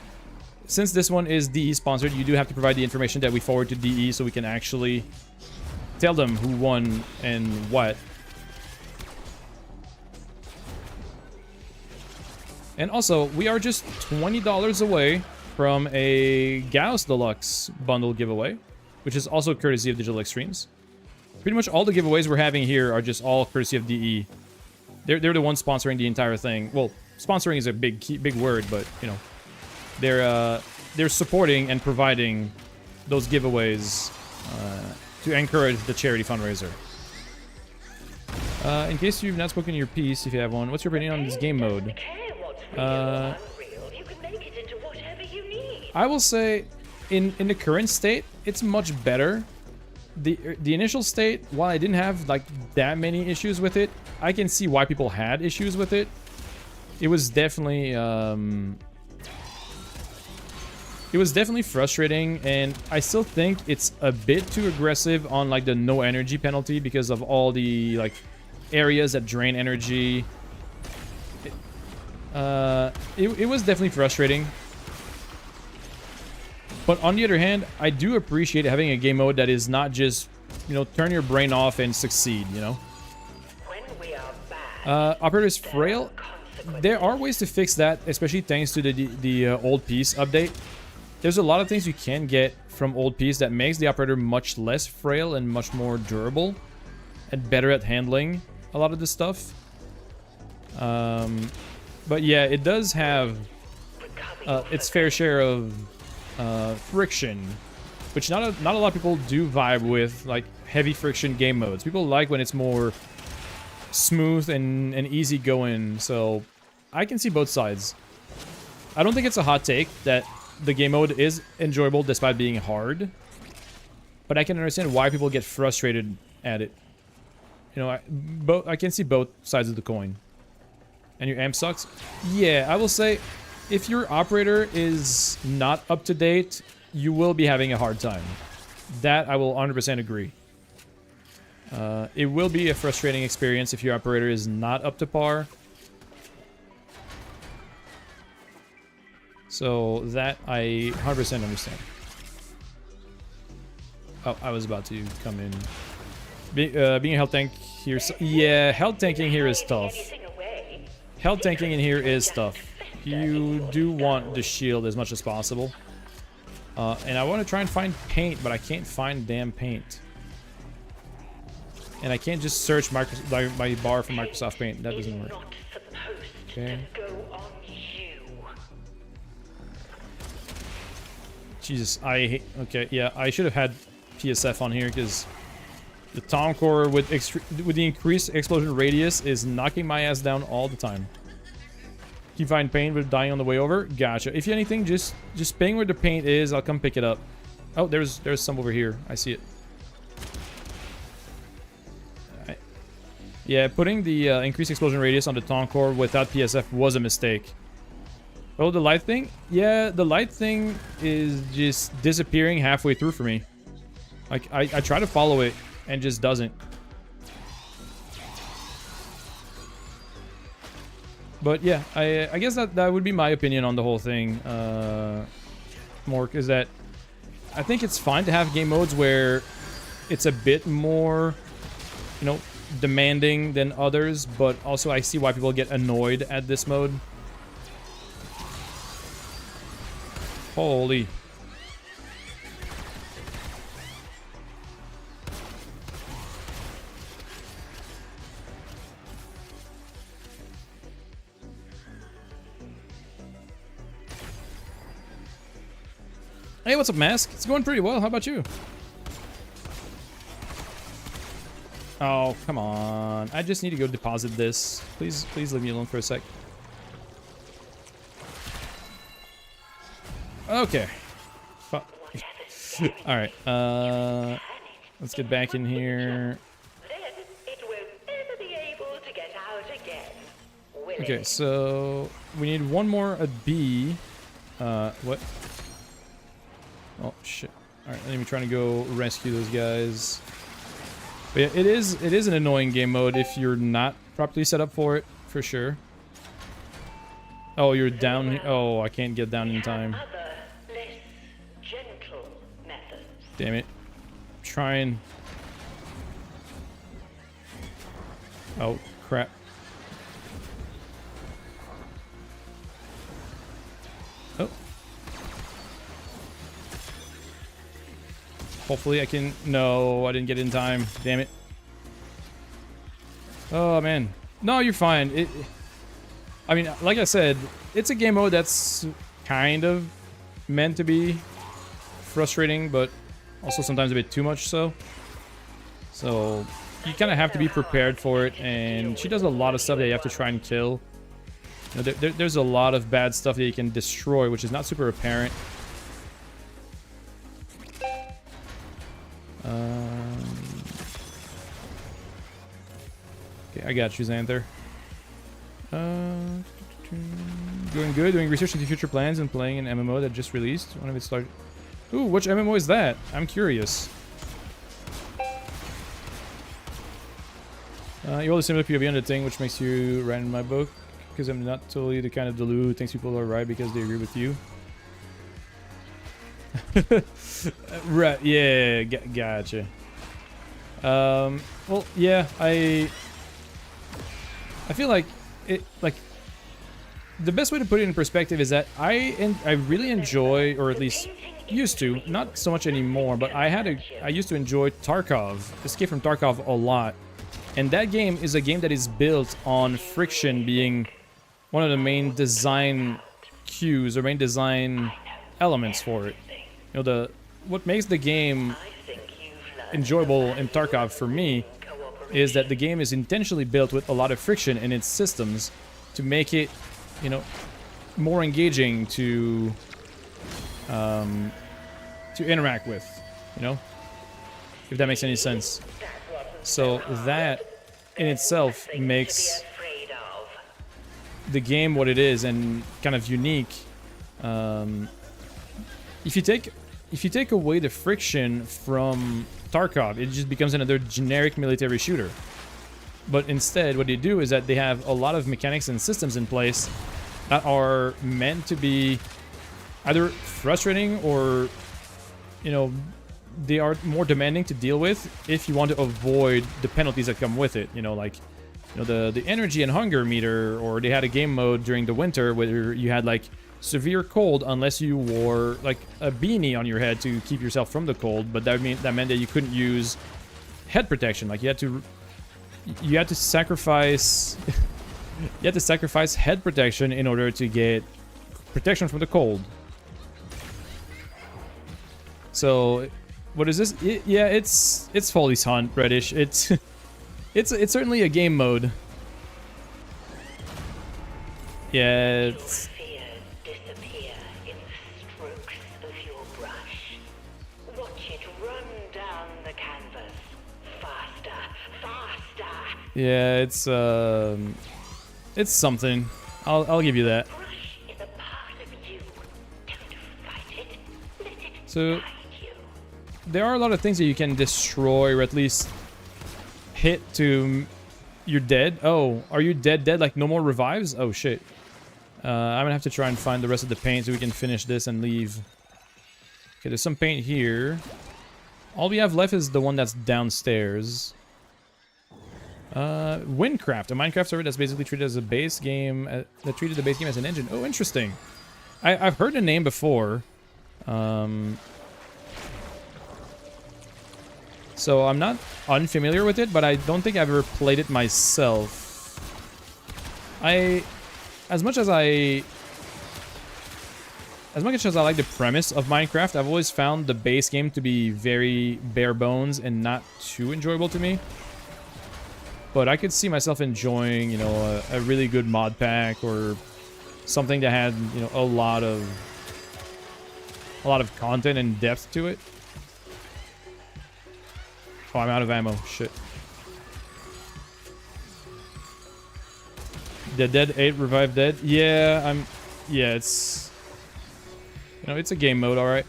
Since this one is DE sponsored, you do have to provide the information that we forward to DE so we can actually tell them who won and what. And also, we are just $20 away from a Gauss Deluxe bundle giveaway, which is also courtesy of Digital Extremes. Pretty much all the giveaways we're having here are just all courtesy of DE. They're the ones sponsoring the entire thing. Well, sponsoring is a big word, but you know, they're supporting and providing those giveaways to encourage the charity fundraiser. In case you've not spoken your piece, if you have one, what's your opinion on this game mode? You can make it into whatever you need. I will say, in the current state, it's much better. The initial state, while I didn't have like that many issues with it, I can see why people had issues with it. It was definitely frustrating, and I still think it's a bit too aggressive on like the no energy penalty because of all the like areas that drain energy. It was definitely frustrating. But on the other hand, I do appreciate having a game mode that is not just, you know, turn your brain off and succeed, you know? When we are bad, Operator's frail. There are ways to fix that, especially thanks to the old piece update. There's a lot of things you can get from old piece that makes the operator much less frail and much more durable and better at handling a lot of this stuff. But yeah, it does have its fair share of friction which not a lot of people do vibe with, like heavy friction game modes. People like when it's more smooth and easy going. So I can see both sides. I don't think it's a hot take that the game mode is enjoyable despite being hard, but I can understand why people get frustrated at it. You know, I can see both sides of the coin. And your amp sucks? Yeah, I will say, if your operator is not up to date, you will be having a hard time. That I will 100% agree. It will be a frustrating experience if your operator is not up to par. So that I 100% understand. Oh, I was about to come in. Being a health tank here... Yeah, health tanking here is tough. Health tanking in here is tough. You do want the shield as much as possible. And I want to try and find paint, but I can't find damn paint. And I can't just search my bar for Microsoft Paint. That doesn't work. Okay. Jesus, I hate... Okay, yeah, I should have had PSF on here because the Tom Core with the increased explosion radius is knocking my ass down all the time. You find paint with dying on the way over? Gotcha. If anything, just ping where the paint is. I'll come pick it up. Oh, there's some over here. I see it. Alright. Yeah, putting the increased explosion radius on the Tom Core without PSF was a mistake. Oh, the light thing? Yeah, the light thing is just disappearing halfway through for me. Like, I try to follow it and just doesn't. But yeah, I guess that would be my opinion on the whole thing. Mork, is that I think it's fine to have game modes where it's a bit more, you know, demanding than others, but also I see why people get annoyed at this mode. Holy. Hey, what's up, Mask? It's going pretty well. How about you? Oh, come on. I just need to go deposit this. Please leave me alone for a sec. Okay. Alright, let's get back in here. Okay, so we need one more at B. What? Oh shit. Alright, let me try to go rescue those guys. But yeah, it is an annoying game mode if you're not properly set up for it, for sure. Oh, you're down. Oh, I can't get down in time. Damn it. Trying. Oh, crap. Oh. Hopefully I can... No, I didn't get in time. Damn it. Oh, man. No, you're fine. I mean, like I said, it's a game mode that's kind of meant to be frustrating, but also sometimes a bit too much so. So you kind of have to be prepared for it, and she does a lot of stuff that you have to try and kill. You know, there's a lot of bad stuff that you can destroy, which is not super apparent. Okay, I got you, Xanther. Doing good, doing research into future plans and playing an MMO that just released. When have it started? Ooh, which MMO is that? I'm curious. You roll a similar POV on the thing, which makes you right in my book. Because I'm not totally the kind of Delu who thinks people are right because they agree with you. Right, yeah, gotcha. Well, yeah, I feel like it, like, the best way to put it in perspective is that I really enjoy, or at least used to, not so much anymore, but I used to enjoy Tarkov, Escape from Tarkov a lot. And that game is a game that is built on friction being one of the main design cues or main design elements for it. You know, what makes the game I think you've learned enjoyable in Tarkov for me cooperation. is that the game is intentionally built with a lot of friction in its systems to make it, you know, more engaging to interact with, you know, if that makes any sense. So that in itself makes Afraid of. the game what it is and kind of unique. If you take away the friction from Tarkov, it just becomes another generic military shooter. But instead, what they do is that they have a lot of mechanics and systems in place that are meant to be either frustrating or, you know, they are more demanding to deal with if you want to avoid the penalties that come with it. You know, like, you know, the energy and hunger meter, or they had a game mode during the winter where you had like severe cold unless you wore like a beanie on your head to keep yourself from the cold, but that meant that you couldn't use head protection. Like you had to sacrifice you had to sacrifice head protection in order to get protection from the cold. So what is this? Yeah, it's Foley's Hunt, Reddish. It's certainly a game mode. Yeah, it's, Fears disappear in the strokes of your brush. Watch it run down the canvas. Faster, faster. yeah, it's something. I'll give you that. Brush is a part of you. Don't fight it. Let it So guide you. there are a lot of things that you can destroy, or at least hit to. You're dead. Oh, are you dead? Like no more revives? Oh shit. I'm gonna have to try and find the rest of the paint so we can finish this and leave. Okay, there's some paint here. All we have left is the one that's downstairs. Windcraft, a Minecraft server that's basically treated as a base game, that treated the base game as an engine. Oh, interesting. I've heard the name before. So I'm not unfamiliar with it, but I don't think I've ever played it myself. As much as I like the premise of Minecraft, I've always found the base game to be very bare bones and not too enjoyable to me. But I could see myself enjoying, you know, a really good mod pack or something that had, you know, a lot of content and depth to it. Oh, I'm out of ammo. Shit. Dead 8, revive dead. Yeah, yeah, it's, you know, it's a game mode, all right.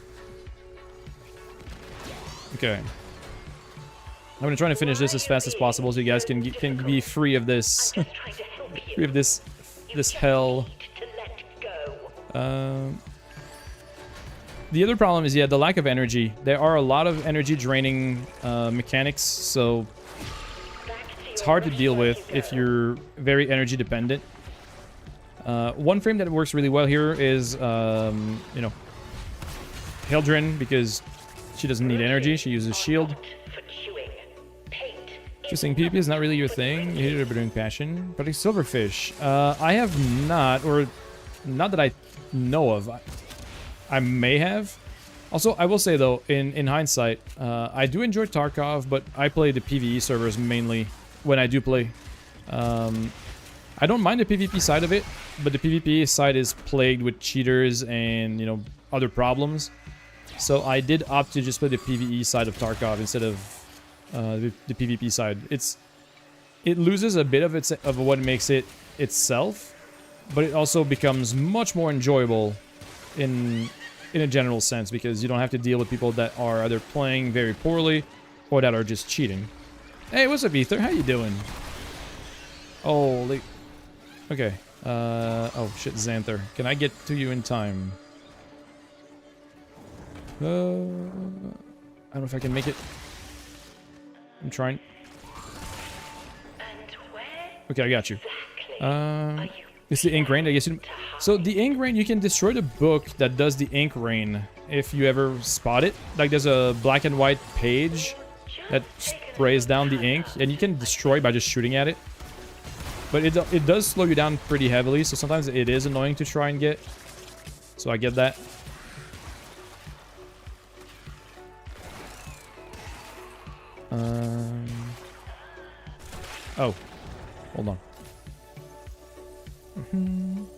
Okay. I'm gonna try to finish this as fast as possible so you guys can be free of this, Trying to help you. free of this hell. To let go. The other problem is, yeah, the lack of energy. There are a lot of energy draining mechanics, so it's hard to deal with if you're very energy dependent. One frame that works really well here is, you know, Hildren, because she doesn't need energy. She uses shield. For chewing. Paint. Interesting. PvP is not really your thing. You hate it over doing passion. But a silverfish. I have not, or not that I know of. I may have. Also, I will say though, in hindsight, I do enjoy Tarkov, but I play the PvE servers mainly when I do play. I don't mind the PvP side of it, but the PvP side is plagued with cheaters and, you know, other problems. So I did opt to just play the PvE side of Tarkov instead of the PvP side. It loses a bit of what makes it itself, but it also becomes much more enjoyable in a general sense, because you don't have to deal with people that are either playing very poorly or that are just cheating. Hey, what's up, Ether? How you doing? Holy... Okay. Oh, shit, Xanther. Can I get to you in time? I don't know if I can make it. I'm trying. And where Okay, I got you. are you? It's the ink rain, I guess. So the ink rain, you can destroy the book that does the ink rain if you ever spot it. Like there's a black and white page that sprays down the ink, and you can destroy by just shooting at it. But it does slow you down pretty heavily, so sometimes it is annoying to try and get. So I get that. Oh, hold on.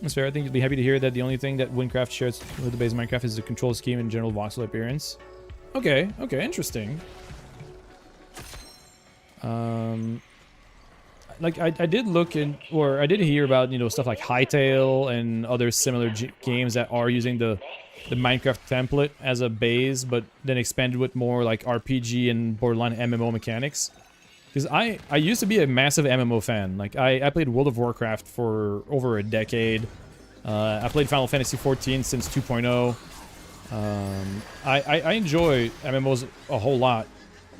That's fair. I think you'd be happy to hear that the only thing that Windcraft shares with the base of Minecraft is the control scheme and general voxel appearance. Okay, okay, interesting. Like I did look in, or I did hear about, you know, stuff like Hytale and other similar games that are using the Minecraft template as a base, but then expanded with more like RPG and borderline MMO mechanics. Because I used to be a massive MMO fan. Like I played World of Warcraft for over a decade. I played Final Fantasy XIV since 2.0. I enjoy MMOs a whole lot,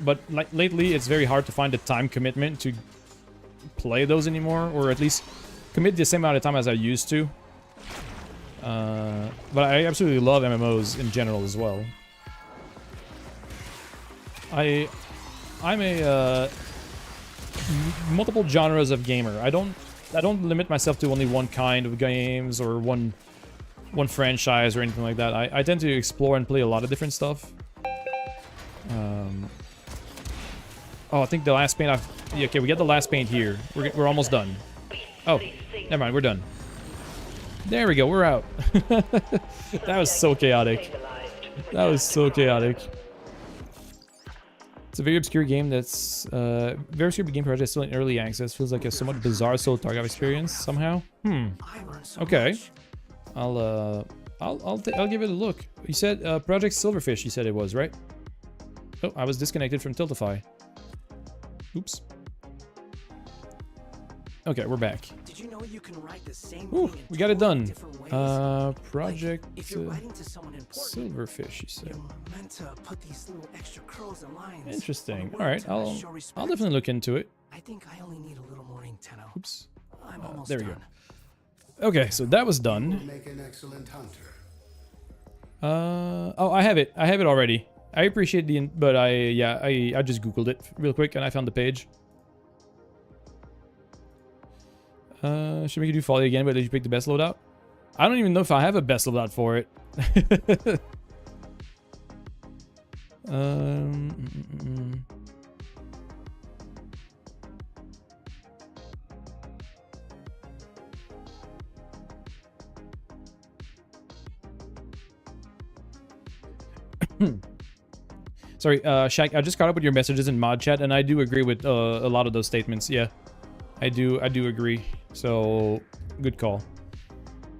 but like lately it's very hard to find the time commitment to play those anymore, or at least commit the same amount of time as I used to. But I absolutely love MMOs in general as well. I'm a multiple genres of gamer. I don't limit myself to only one kind of games or one franchise or anything like that. I tend to explore and play a lot of different stuff. Oh, I think the last paint yeah, okay, we got the last paint here. We're almost done. Oh, never mind, we're done. There we go, we're out. That was so chaotic. That was so chaotic. It's a very obscure game that's very obscure game project still in early access. Feels like a somewhat bizarre Soul Tarkov experience somehow. Okay. I'll give it a look. You said Project Silverfish, you said it was, right? Oh, I was disconnected from Tiltify. Oops. Okay, we're back. Did you know you can write the same Ooh, thing in we got it 12 done. different ways? Project Like, if you're writing to someone important, Silverfish, you said. you're meant to put these little extra curls and lines. Interesting. on All right, words I'll that show respect. definitely look into it. I think I only need a little more ink, Tenno. Oops. I'm almost There we done. go. Okay, so that was done. Make an excellent hunter. Oh, I have it. I have it already. I appreciate but I just Googled it real quick and I found the page. Should we do folly again, but did you pick the best loadout? I don't even know if I have a best loadout for it. Sorry, Shaq, I just caught up with your messages in mod chat, and I do agree with a lot of those statements. Yeah, I do agree. So, good call.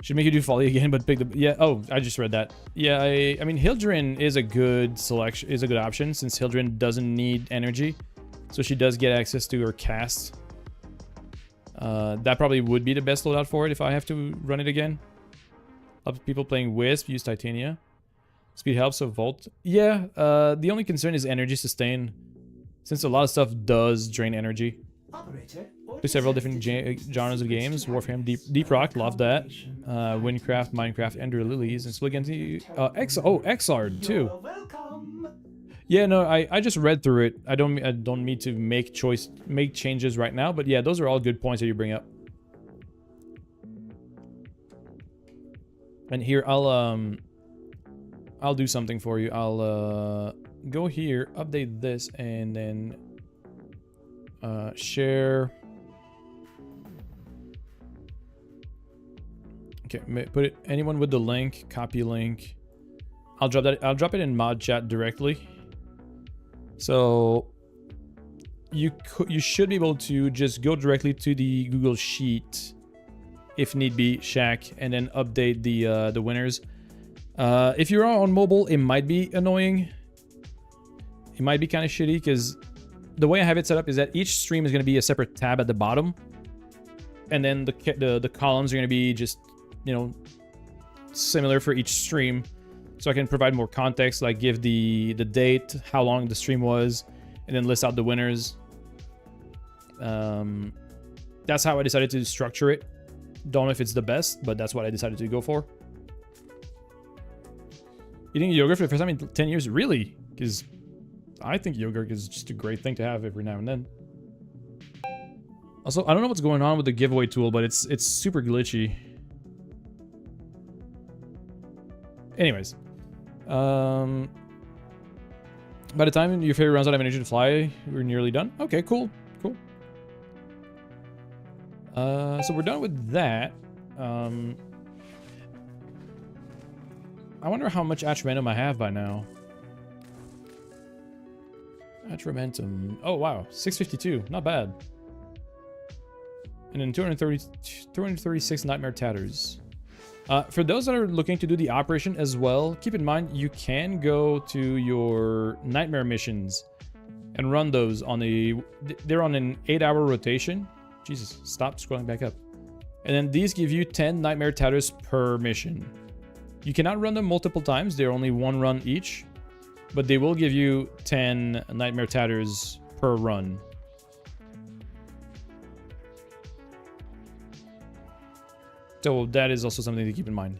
Should make you do folly again, but pick the... Yeah, oh, I just read that. Yeah, I mean, Hildren is a good selection, is a good option, since Hildren doesn't need energy. So she does get access to her cast. That probably would be the best loadout for it if I have to run it again. Lots of people playing Wisp use Titania. Speed helps, so Volt. Yeah, the only concern is energy sustain, since a lot of stuff does drain energy. Operator, To several different genres of games. Warframe, Deep Rock, love that. Windcraft, Minecraft, Ender Lilies, and Spligenti. Xrd too. you're welcome. Yeah, no, I just read through it. I don't need to make changes right now, but yeah, those are all good points that you bring up. And here I'll do something for you. I'll go here, update this, and then share. Okay, put it. Anyone with the link, copy link. I'll drop that. I'll drop it in mod chat directly. So you should be able to just go directly to the Google Sheet, if need be, Shaq, and then update the winners. If you're on mobile, it might be annoying. It might be kind of shitty because the way I have it set up is that each stream is going to be a separate tab at the bottom, and then the columns are going to be just, you know, similar for each stream, so I can provide more context, like give the date, how long the stream was, and then list out the winners. That's how I decided to structure it. Don't know if it's the best, but that's what I decided to go for. Eating yogurt for the first time in 10 years? Really? Because I think yogurt is just a great thing to have every now and then. Also, I don't know what's going on with the giveaway tool, but it's super glitchy. Anyways. By the time your favorite runs out of energy to fly, we're nearly done. Okay, cool. Cool. So we're done with that. I wonder how much attramentum I have by now. Attramentum. Oh, wow. 652. Not bad. And then 236 Nightmare Tatters. For those that are looking to do the operation as well, keep in mind you can go to your Nightmare missions and run those on a... They're on an 8-hour rotation. Jesus, stop scrolling back up. And then these give you 10 Nightmare Tatters per mission. You cannot run them multiple times. They're only one run each. But they will give you 10 Nightmare Tatters per run. So that is also something to keep in mind.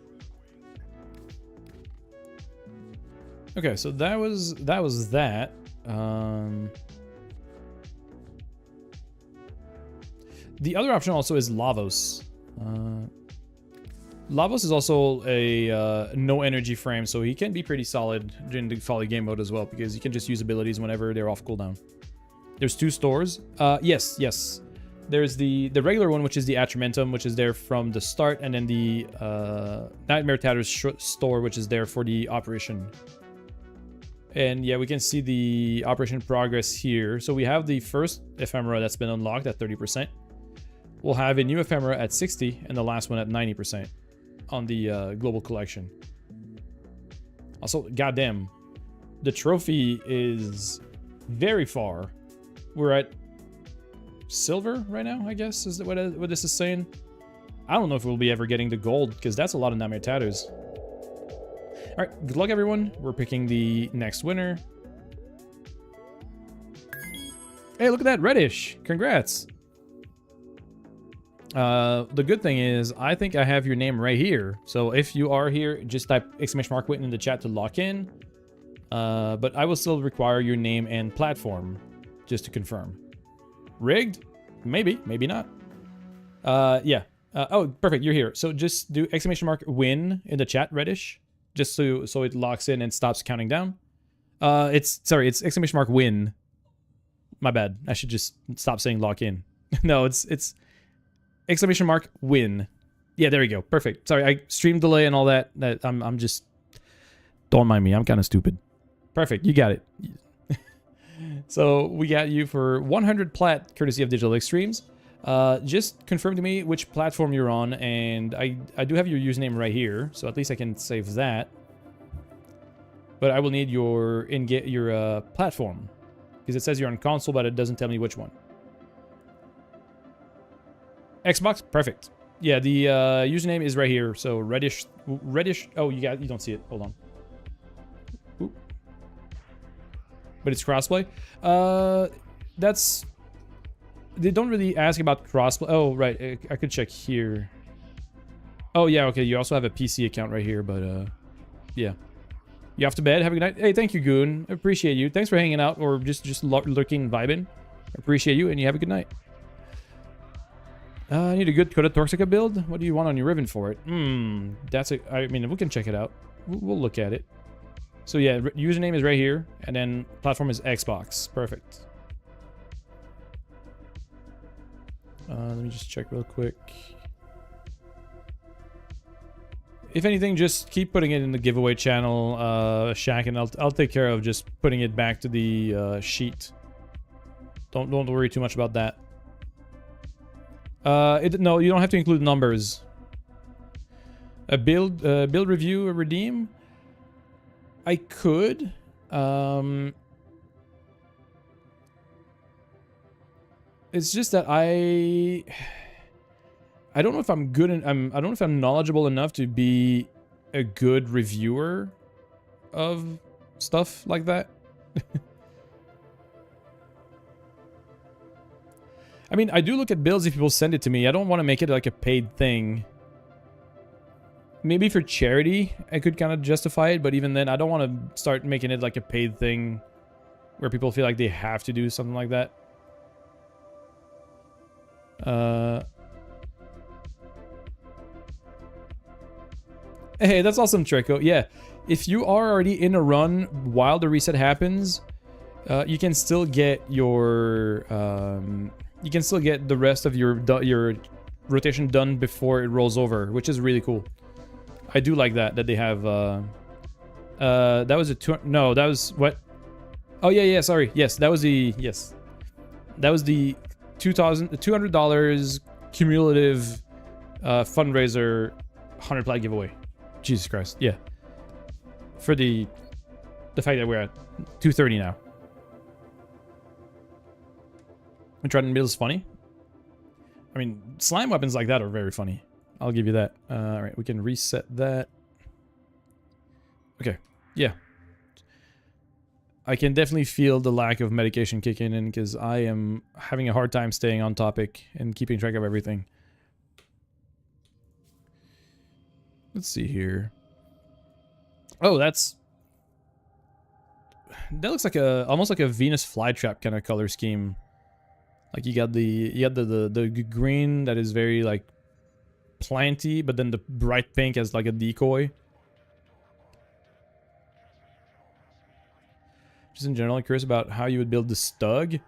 Okay, so that was that. The other option also is Lavos. Lavos is also a no energy frame, so he can be pretty solid during the folly game mode as well, because you can just use abilities whenever they're off cooldown. There's 2 stores. Yes. There's the regular one, which is the Attramentum, which is there from the start, and then the Nightmare Tatters store, which is there for the operation. And yeah, we can see the operation progress here. So we have the first ephemera that's been unlocked at 30%. We'll have a new ephemera at 60, and the last one at 90% on the global collection. Also, goddamn, the trophy is very far. We're at silver right now, I guess, is what this is saying. I don't know if we'll be ever getting the gold, because that's a lot of Nightmare Tatters. All right, good luck, everyone. We're picking the next winner. Hey, look at that, Reddish. Congrats. The good thing is, I think I have your name right here. So if you are here, just type !win in the chat to lock in. But I will still require your name and platform just to confirm. Rigged? Maybe, maybe not. Yeah. Oh, perfect. You're here. So just do !win in the chat, Reddish, just so it locks in and stops counting down. It's !win. My bad. I should just stop saying lock in. No, it's !win. Yeah, there we go. Perfect. Sorry, I stream delay and all that. I'm just, don't mind me. I'm kind of stupid. Perfect. You got it. So we got you for 100 plat, courtesy of Digital Extremes. Just confirm to me which platform you're on, and I do have your username right here, so at least I can save that. But I will need your platform, because it says you're on console, but it doesn't tell me which one. Xbox, perfect. Yeah, the username is right here. So reddish. Oh, you don't see it. Hold on. Oop. But it's crossplay. They don't really ask about crossplay. Oh, right. I could check here. Oh yeah, okay. You also have a PC account right here, but yeah. You off to bed? Have a good night. Hey, thank you, Goon. I appreciate you. Thanks for hanging out or just lurking and vibing. I appreciate you, and you have a good night. I need a good Coda Toxica build. What do you want on your ribbon for it? I mean, we can check it out. We'll look at it. So yeah, username is right here, and then platform is Xbox. Perfect. Let me just check real quick. If anything, just keep putting it in the giveaway channel, Shaq, and I'll take care of just putting it back to the sheet. Don't worry too much about that. No, you don't have to include numbers. A build review, a redeem. I could. It's just that I don't know if I'm good and I don't know if I'm knowledgeable enough to be a good reviewer of stuff like that. I mean, I do look at builds if people send it to me. I don't want to make it like a paid thing. Maybe for charity, I could kind of justify it, but even then, I don't want to start making it like a paid thing where people feel like they have to do something like that. Hey, that's awesome, Treco. Yeah, if you are already in a run while the reset happens, You can still get your you can still get the rest of your rotation done before it rolls over, which is really cool. I do like that they have that was a no, that was what? Oh yeah, sorry. Yes, that was the That was the $200 cumulative fundraiser 100 plat giveaway. Jesus Christ. Yeah. For the fact that we're at 230 now. And Trident Mill is funny. I mean, slime weapons like that are very funny. I'll give you that. All right, we can reset that. Okay, yeah. I can definitely feel the lack of medication kicking in because I am having a hard time staying on topic and keeping track of everything. Let's see here. Oh, that looks like almost like a Venus flytrap kind of color scheme. Like you got the green that is very like planty, but then the bright pink as like a decoy. Just in general, I'm curious about how you would build the Stug.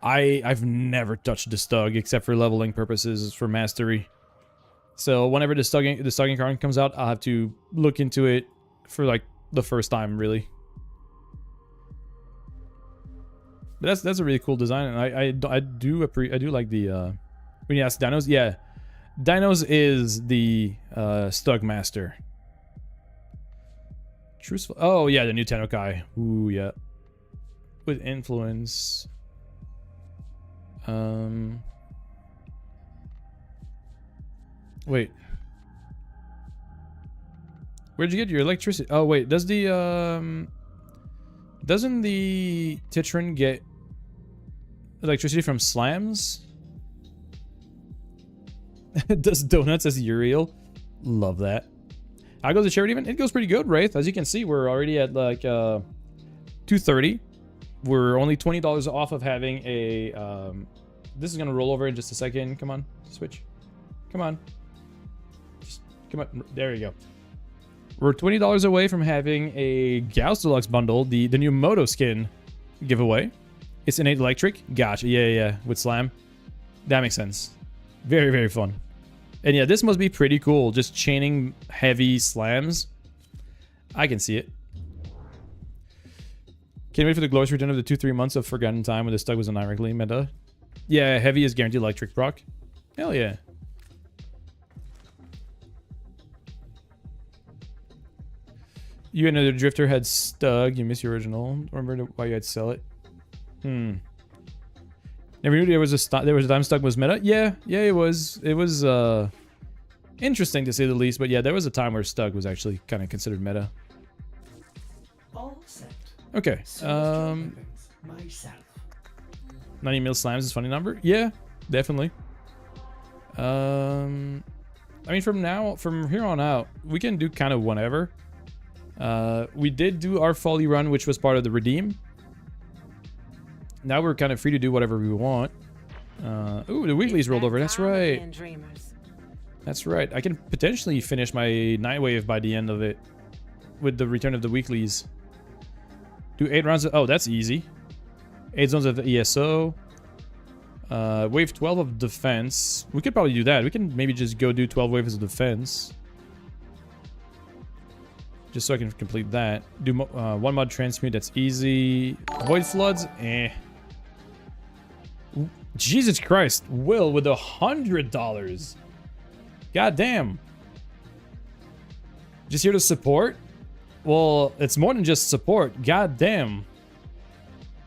I've never touched the Stug except for leveling purposes for mastery. So whenever the Stugging card comes out, I'll have to look into it for like the first time, really. But that's a really cool design, and I do like the when you ask Dinos, yeah, Dinos is the Stug Master. Truthful. Oh yeah, the new Tenokai. Ooh yeah. With influence. Wait. Where'd you get your electricity? Oh wait, does the doesn't the Titran get electricity from slams? Does donuts as Uriel? Love that. How goes the charity event? It goes pretty good, Wraith. As you can see, we're already at like 230. We're only $20 off of having a this is gonna roll over in just a second. Come on, switch. Come on. Just come on. There you go. We're $20 away from having a Gauss Deluxe bundle, the new Moto skin giveaway. It's innate electric. Gotcha. Yeah. With slam. That makes sense. Very, very fun. And yeah, this must be pretty cool. Just chaining heavy slams. I can see it. Can't wait for the glorious return of the 2-3 months of Forgotten Time when the Stug was an ironically meta. Yeah, heavy is guaranteed electric proc. Hell yeah. You and another drifter had Stug. You missed your original. Remember why you had to sell it? Never knew there was a time Stug was meta. Yeah, it was. It was interesting to say the least. But yeah, there was a time where Stug was actually kind of considered meta. All set. Okay. Myself. 90 mil slams is a funny number. Yeah, definitely. I mean, from here on out, we can do kind of whenever. We did do our folly run, which was part of the redeem. Now we're kind of free to do whatever we want. Ooh, the weekly's rolled over. That's right. That's right. I can potentially finish my Nightwave by the end of it with the return of the weeklies. Do 8 rounds of... Oh, that's easy. 8 zones of the ESO. Wave 12 of defense. We could probably do that. We can maybe just go do 12 waves of defense. Just so I can complete that. Do 1 mod transmute. That's easy. Void floods. Jesus Christ. Will with $100. God damn. Just here to support? Well, it's more than just support. God damn.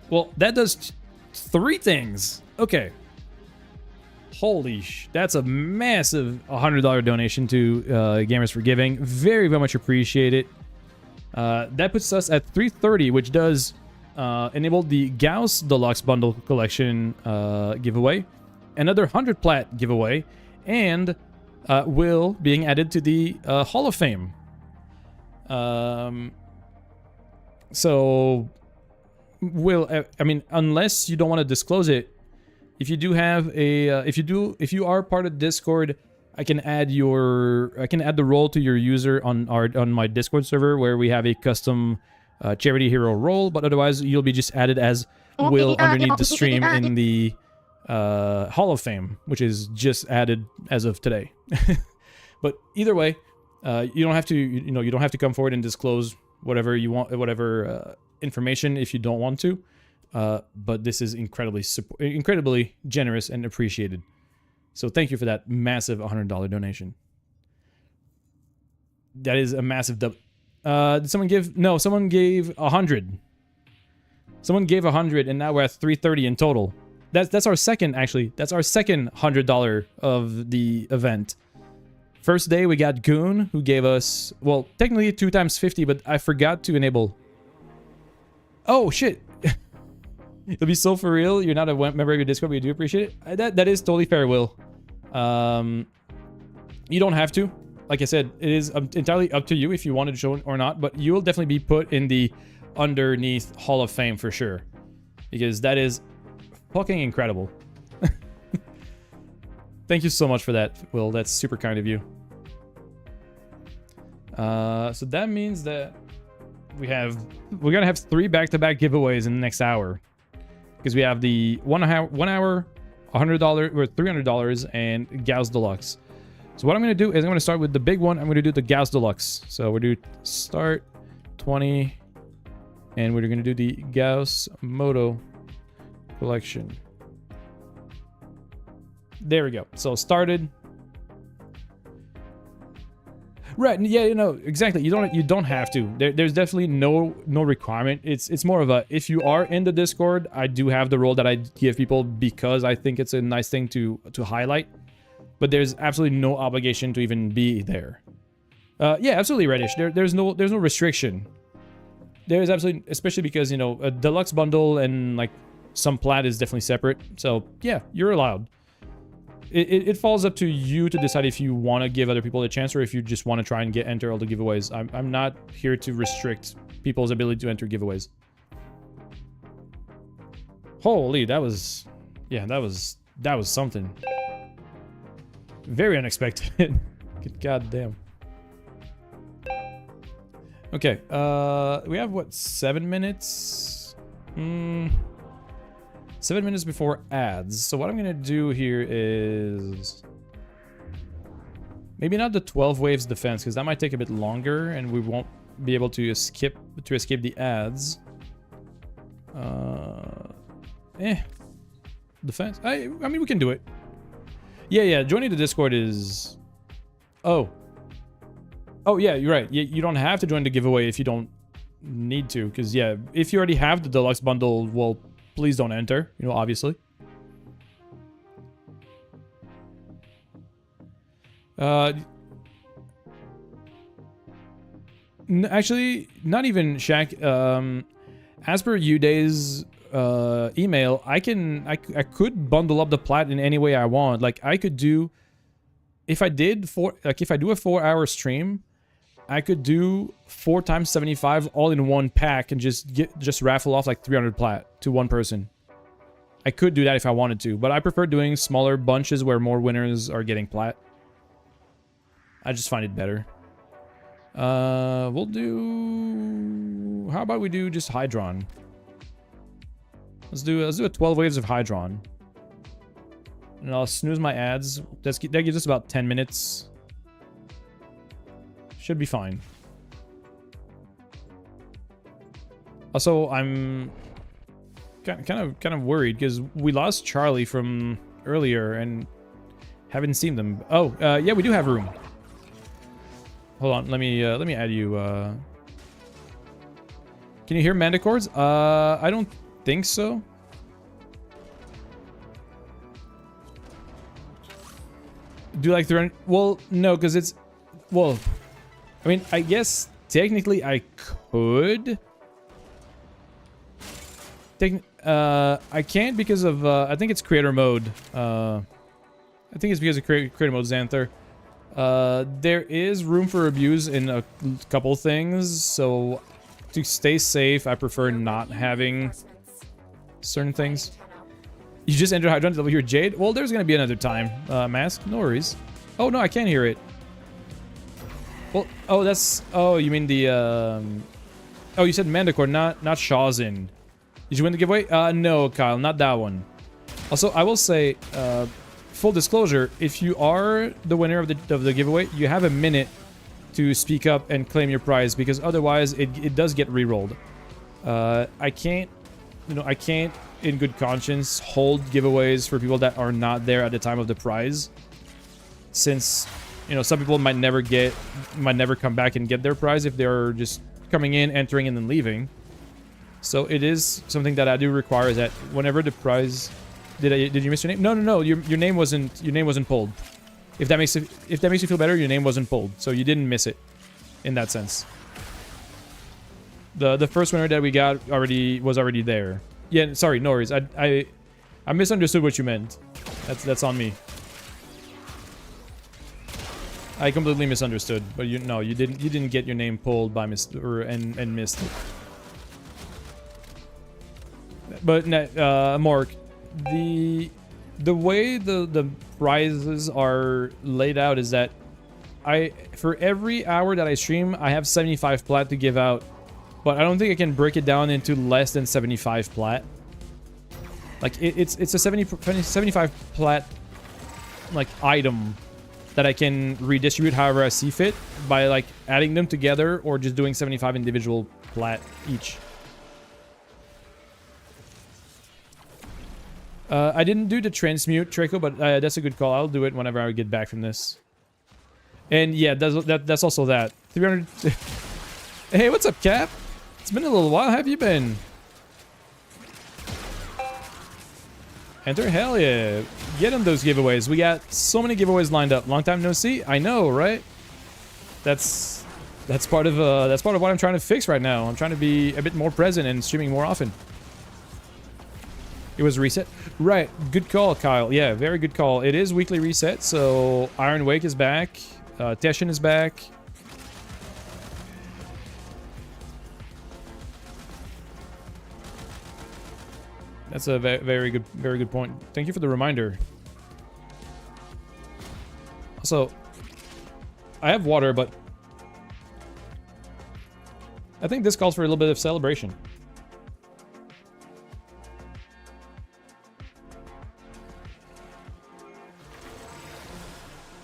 Well, that does 3 things. Okay. Holy that's a massive $100 donation to Gamers for Giving. Very, very much appreciate it. That puts us at 330, which does enable the Gauss Deluxe Bundle Collection giveaway, another 100 plat giveaway, and Will being added to the Hall of Fame. So Will, I mean, unless you don't want to disclose it, if you do have a if you are part of Discord, I can add the role to your user on my Discord server where we have a custom charity hero role, but otherwise you'll be just added as Will underneath the stream in the Hall of Fame, which is just added as of today. But either way, you don't have to, you don't have to come forward and disclose whatever you want, whatever information if you don't want to. But this is incredibly generous and appreciated. So thank you for that massive $100 donation. That is a massive did someone give? No, someone gave 100. Someone gave 100, and now we're at 330 in total. That's our second, actually. That's our second $100 of the event. First day we got Goon, who gave us, well, technically 2 times 50, but I forgot to enable. Oh shit! It'll be so for real. You're not a member of your Discord, but you do appreciate it. That is totally fair, Will. You don't have to. Like I said, it is entirely up to you if you wanted to show it or not, but you will definitely be put in the underneath Hall of Fame for sure. Because that is fucking incredible. Thank you so much for that, Will. That's super kind of you. So that means that we're gonna have 3 back-to-back giveaways in the next hour. Because we have the 1 hour, $100 or $300 and Gauss Deluxe. So what I'm going to do is I'm going to start with the big one. I'm going to do the Gauss Deluxe. So we'll do start 20 and we're going to do the Gauss Moto collection. There we go. So started. Right, yeah, exactly. You don't have to. There's definitely no requirement. It's more of a, if you are in the Discord, I do have the role that I give people because I think it's a nice thing to highlight. But there's absolutely no obligation to even be there. Yeah, absolutely, Reddish. There's no restriction. There is absolutely, especially because a deluxe bundle and like some plat is definitely separate. So yeah, you're allowed. It falls up to you to decide if you want to give other people a chance or if you just want to try and enter all the giveaways. I'm not here to restrict people's ability to enter giveaways. Holy, that was something. Very unexpected. God damn. Okay, we have what, 7 minutes? 7 minutes before ads. So what I'm gonna do here is maybe not the 12 waves defense, because that might take a bit longer and we won't be able to escape the ads. Defense. I mean, we can do it. Yeah, joining the Discord is... Oh, yeah, you're right. You don't have to join the giveaway if you don't need to, because, yeah, if you already have the deluxe bundle, well, please don't enter, obviously. Actually, not even, Shaq. As per Uday's email, I could bundle up the plat in any way I want. Like I could do, if I do a 4-hour stream, I could do 4 times 75 all in one pack and just raffle off like 300 plat to one person. I could do that if I wanted to, but I prefer doing smaller bunches where more winners are getting plat. I just find it better. We'll do, how about we do just Hydron? Let's do a 12 waves of Hydron. And I'll snooze my ads. That gives us about 10 minutes. Should be fine. Also, I'm kind of worried because we lost Charlie from earlier and haven't seen them. Oh, yeah, we do have room. Hold on, let me add you. Can you hear Mandicores? I don't think so. Do like 300? Well, no, because it's, well, I mean, I guess technically I could. I can't because of I think it's creator mode. I think it's because of creator mode, Xanther. There is room for abuse in a couple things, so to stay safe, I prefer not having certain things. You just entered Hydron to level your Jade? Well, there's gonna be another time. Mask? No worries. Oh, no, I can't hear it. Well, oh, that's... Oh, you mean the... Oh, you said Manticore, not Shawzin. Did you win the giveaway? No, Kyle, not that one. Also, I will say, full disclosure, if you are the winner of the giveaway, you have a minute to speak up and claim your prize, because otherwise it does get re-rolled. I can't, I can't in good conscience hold giveaways for people that are not there at the time of the prize, since some people might never come back and get their prize if they're just coming in, entering, and then leaving. So it is something that I do require, is that whenever the prize... Did you miss your name? No. Your name wasn't pulled. If that makes you feel better, your name wasn't pulled, so you didn't miss it in that sense. The first winner that we got was already there. Yeah, sorry, no worries. I misunderstood what you meant. That's on me. I completely misunderstood, but you didn't get your name pulled by and missed. But Mark, the way the prizes are laid out is that for every hour that I stream, I have 75 plat to give out, but I don't think I can break it down into less than 75 plat. Like it's a 75 plat like item that I can redistribute however I see fit by like adding them together or just doing 75 individual plat each. I didn't do the transmute, Traco, but that's a good call. I'll do it whenever I get back from this. And yeah, that's also that. 300... Hey, what's up, Cap? It's been a little while. How have you been? Enter? Hell yeah. Get him those giveaways. We got so many giveaways lined up. Long time no see? I know, right? That's part of what I'm trying to fix right now. I'm trying to be a bit more present and streaming more often. It was reset? Right. Good call, Kyle. Yeah, very good call. It is weekly reset, so Iron Wake is back. Teshin is back. That's a very good point. Thank you for the reminder. Also, I have water, but I think this calls for a little bit of celebration.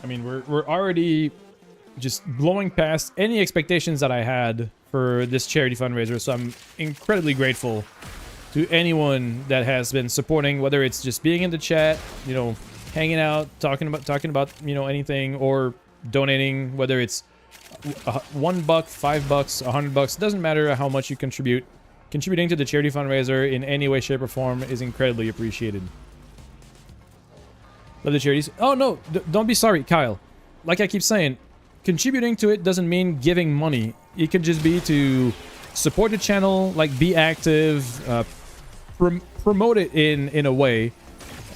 I mean, we're already just blowing past any expectations that I had for this charity fundraiser, so I'm incredibly grateful to anyone that has been supporting, whether it's just being in the chat, hanging out, talking about anything, or donating, whether it's $1, $5, $100. It doesn't matter how much you contribute. Contributing to the charity fundraiser in any way, shape, or form is incredibly appreciated. Love the charities. Oh no, don't be sorry, Kyle. Like I keep saying, contributing to it doesn't mean giving money. It could just be to support the channel, like be active, promote it in a way.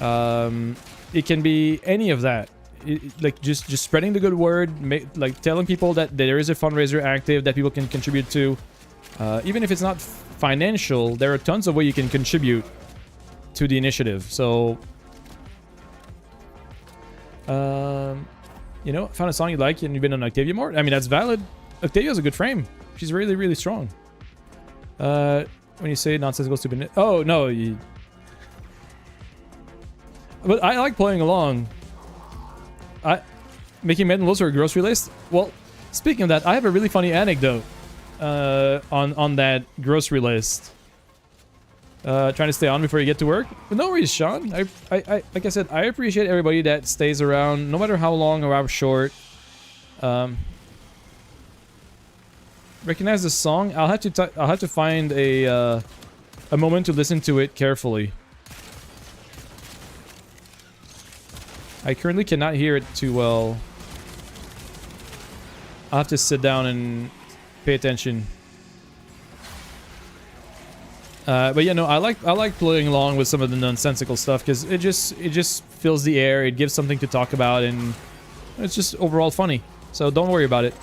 It can be any of that. Like just spreading the good word, like telling people that there is a fundraiser active that people can contribute to. Even if it's not financial, there are tons of ways you can contribute to the initiative. So, found a song you like and you've been on Octavia more. I mean, that's valid. Octavia's a good frame. She's really, really strong. When you say nonsensical stupid... Oh, no. But I like playing along. Making mental notes for a grocery list? Well, speaking of that, I have a really funny anecdote on that grocery list. Trying to stay on before you get to work. But no worries, Sean. I like I said, I appreciate everybody that stays around, no matter how long or how short. Recognize the song? I'll have to find a moment to listen to it carefully. I currently cannot hear it too well. I'll have to sit down and pay attention. But yeah, no, I like playing along with some of the nonsensical stuff because it just fills the air. It gives something to talk about, and it's just overall funny. So don't worry about it.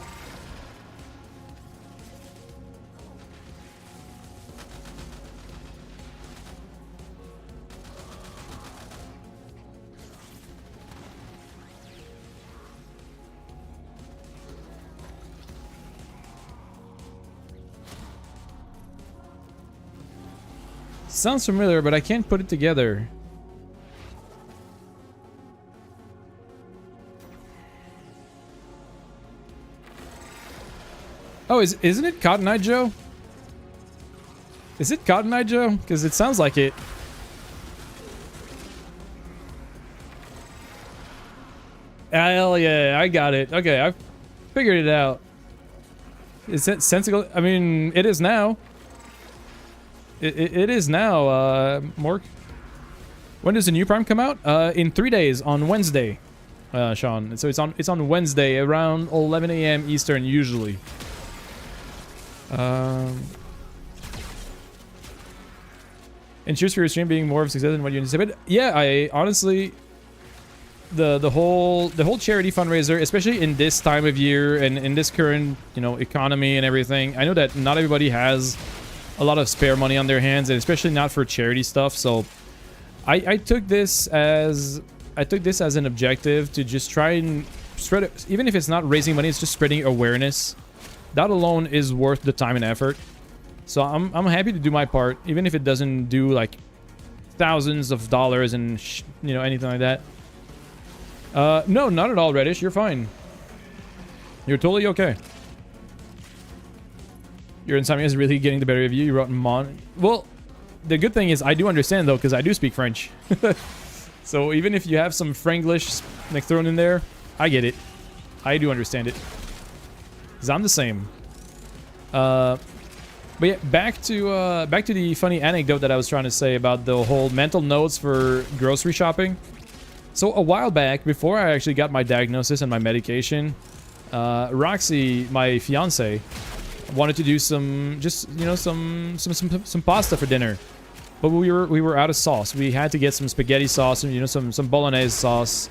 sounds familiar, but I can't put it together. Oh, isn't it Cotton Eye Joe? Is it Cotton Eye Joe? Because it sounds like it. Hell yeah, I got it. Okay, I figured it out. Is it sensical? I mean, it is now. It is now, Mork. When does the new Prime come out? In 3 days, on Wednesday, Sean. So it's on Wednesday around 11 a.m. Eastern usually. And cheers for your stream being more of a success than what you anticipated. Yeah, I honestly, the whole charity fundraiser, especially in this time of year and in this current, you know, economy and everything. I know that not everybody has a lot of spare money on their hands, and especially not for charity stuff. So I took this as an objective to just try and spread it, even if it's not raising money, it's just spreading awareness. That alone is worth the time and effort. So I'm happy to do my part, even if it doesn't do like thousands of dollars and you know, anything like that. No, not at all, Reddish. You're fine. You're totally okay. Your insomnia is really getting the better of you. You wrote Well, the good thing is I do understand though, because I do speak French. So even if you have some Franglish like thrown in there, I get it. I do understand it. Because I'm the same. But yeah, back to the funny anecdote that I was trying to say about the whole mental notes for grocery shopping. So a while back, before I actually got my diagnosis and my medication, Roxy, my fiance, wanted to do some pasta for dinner. But we were out of sauce. We had to get some spaghetti sauce and, you know, some bolognese sauce.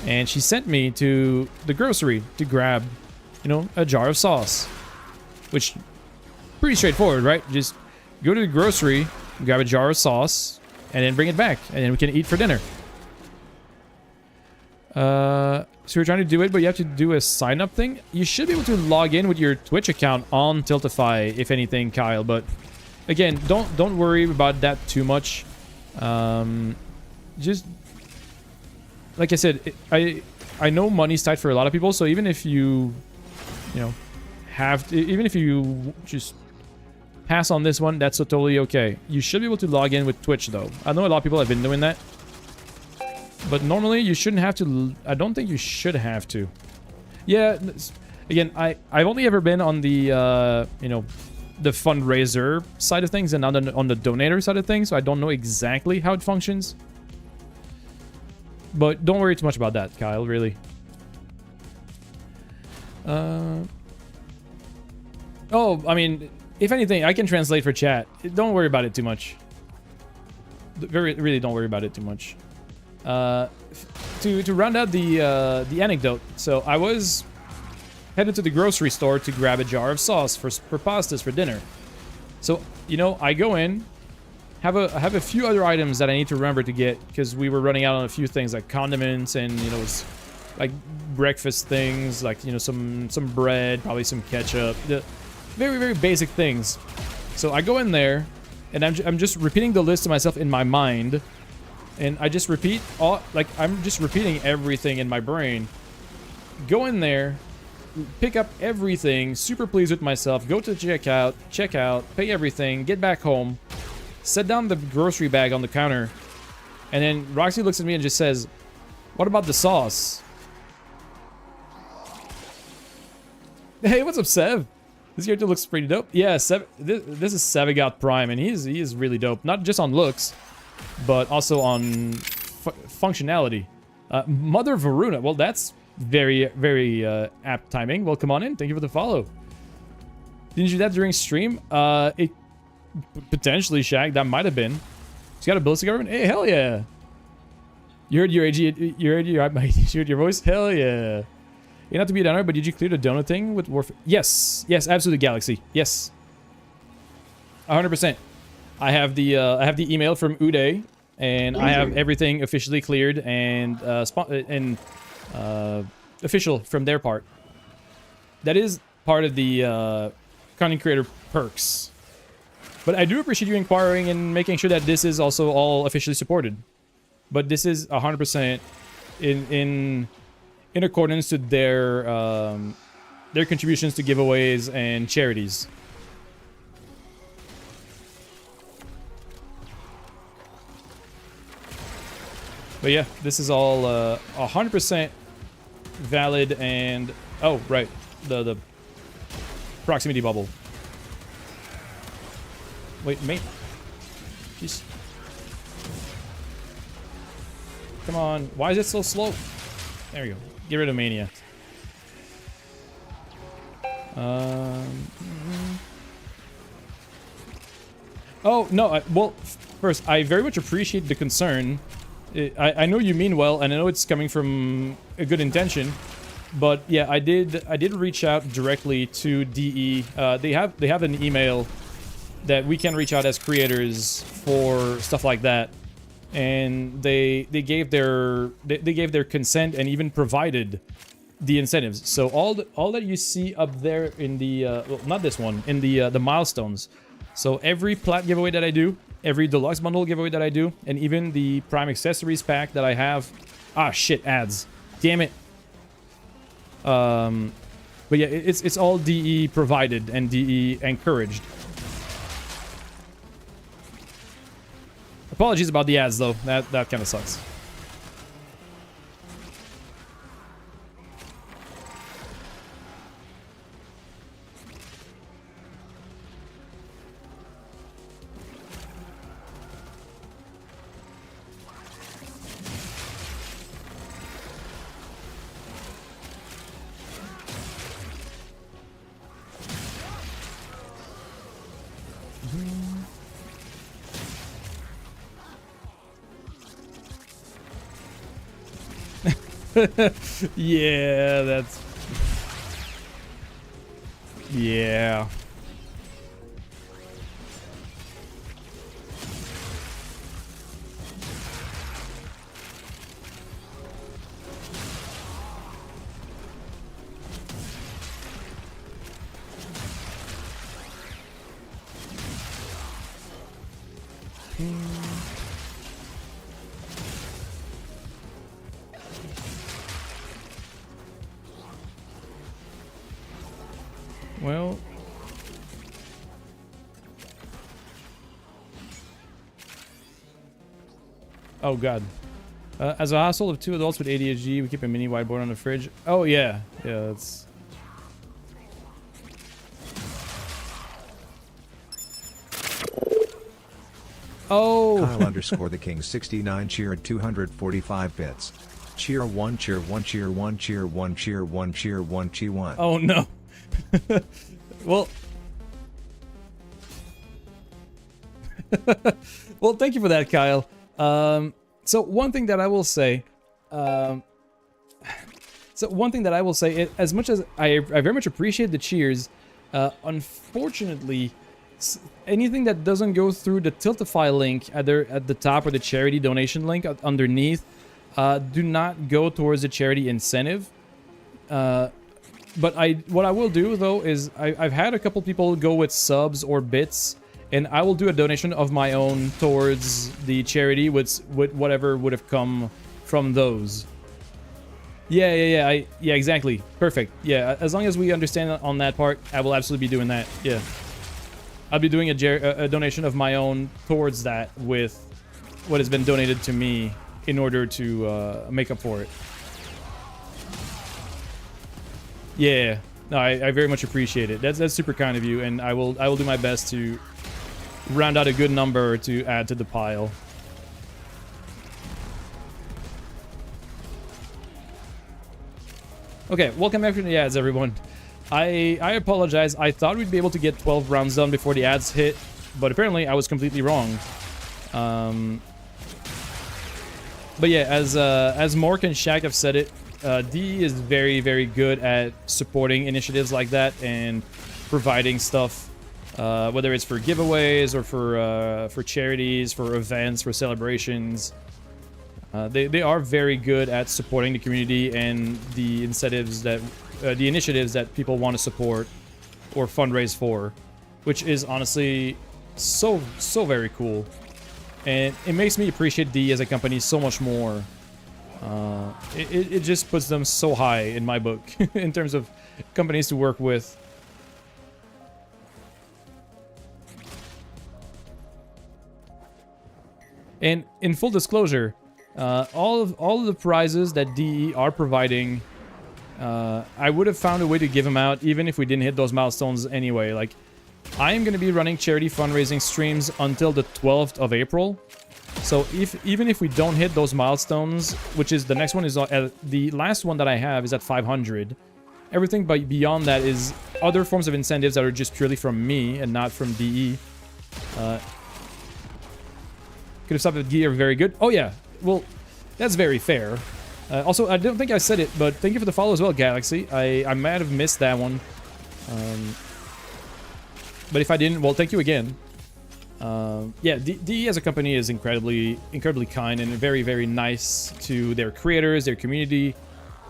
And she sent me to the grocery to grab, you know, a jar of sauce. Which, pretty straightforward, right? Just go to the grocery, grab a jar of sauce, and then bring it back. And then we can eat for dinner. So we're trying to do it, but you have to do a sign-up thing. You should be able to log in with your Twitch account on Tiltify, if anything, Kyle. But again, don't worry about that too much. Just like I said, I know money's tight for a lot of people. So even if you know, even if you just pass on this one, that's totally okay. You should be able to log in with Twitch though. I know a lot of people have been doing that. But normally you shouldn't have to. I don't think you should have to. Yeah, again, I've only ever been on the you know, the fundraiser side of things and on the donator side of things, so I don't know exactly how it functions. But don't worry too much about that, Kyle, really. Oh, I mean, if anything, I can translate for chat. Don't worry about it too much. Really don't worry about it too much. To round out the anecdote, so I was headed to the grocery store to grab a jar of sauce for pastas for dinner. So, you know, I go in, have a few other items that I need to remember to get because we were running out on a few things like condiments and, you know, like breakfast things, like, you know, some bread, probably some ketchup, the very, very basic things. So I go in there and I'm just repeating the list to myself in my mind. And I just repeat all, like, I'm just repeating everything in my brain. Go in there, pick up everything, super pleased with myself, go to check out, pay everything, get back home, set down the grocery bag on the counter, and then Roxy looks at me and just says, "What about the sauce?" Hey, what's up, Sev? This character looks pretty dope. Yeah, Sev, this is Sevagot Prime, and he is really dope. Not just on looks, but also on functionality. Mother Varuna. Well, that's very, very apt timing. Well, come on in. Thank you for the follow. Didn't you do that during stream? It potentially, Shaq. That might have been. He's got a ballistic government. Hey, hell yeah! You heard your AG. You heard your voice. Hell yeah! You're not to be a downer, but did you clear the donut thing with Warfare? Yes, absolutely, Galaxy. Yes, 100%. I have the email from Uday, and I have everything officially cleared and official from their part. That is part of the content creator perks. But I do appreciate you inquiring and making sure that this is also all officially supported. But this is 100% in accordance to their contributions to giveaways and charities. But yeah, this is all 100% valid and... Oh, right. The proximity bubble. Wait, mate. Jeez. Come on. Why is it so slow? There we go. Get rid of Mania. Oh, no. Well, first, I very much appreciate the concern. I know you mean well, and I know it's coming from a good intention. But yeah, I did reach out directly to DE. They have an email that we can reach out as creators for stuff like that, and they gave their consent and even provided the incentives. So all that you see up there in the well, not this one, in the milestones. So every plat giveaway that I do, every deluxe bundle giveaway that I do, and even the prime accessories pack that I have. Ah, shit, ads. Damn it. But yeah, it's all DE provided and DE encouraged. Apologies about the ads though. That kind of sucks. Yeah, that's... Yeah. Well... Oh, God. As a household of 2 adults with ADHD, we keep a mini whiteboard on the fridge. Oh, yeah. Yeah, that's... Oh! Kyle underscore the King 69 cheer at 245 bits. Cheer 1, cheer 1, cheer 1, cheer 1, cheer 1, cheer 1, cheer 1. Oh, no. Well... Well, thank you for that, Kyle. So one thing that I will say... as much as I very much appreciate the cheers, unfortunately... anything that doesn't go through the Tiltify link either at the top or the charity donation link underneath do not go towards the charity incentive. But what I will do though is I've had a couple people go with subs or bits, and I will do a donation of my own towards the charity with whatever would have come from those. Yeah, exactly. Perfect. Yeah, as long as we understand on that part, I will absolutely be doing that. Yeah. I'll be doing a donation of my own towards that with what has been donated to me in order to make up for it. Yeah, no, I very much appreciate it. That's super kind of you, and I will do my best to round out a good number to add to the pile. Okay, welcome back to the ads, everyone. I apologize. I thought we'd be able to get 12 rounds done before the ads hit, but apparently I was completely wrong. But yeah, as Mork and Shaq have said it, D is very, very good at supporting initiatives like that and providing stuff, whether it's for giveaways or for charities, for events, for celebrations. They are very good at supporting the community and the incentives that, the initiatives that people want to support or fundraise for, which is honestly so very cool, and it makes me appreciate DE as a company so much more. It just puts them so high in my book in terms of companies to work with. And in full disclosure, all of the prizes that DE are providing, I would have found a way to give them out even if we didn't hit those milestones anyway. Like, I am going to be running charity fundraising streams until the 12th of April. So even if we don't hit those milestones, which is the next one is the last one that I have is at 500. Everything beyond that is other forms of incentives that are just purely from me and not from DE. Could have stopped at gear, very good. Oh yeah, well, that's very fair. Also, I don't think I said it, but thank you for the follow as well, Galaxy. I might have missed that one. But if I didn't, well, thank you again. Yeah, DE as a company is incredibly kind and very nice to their creators, their community,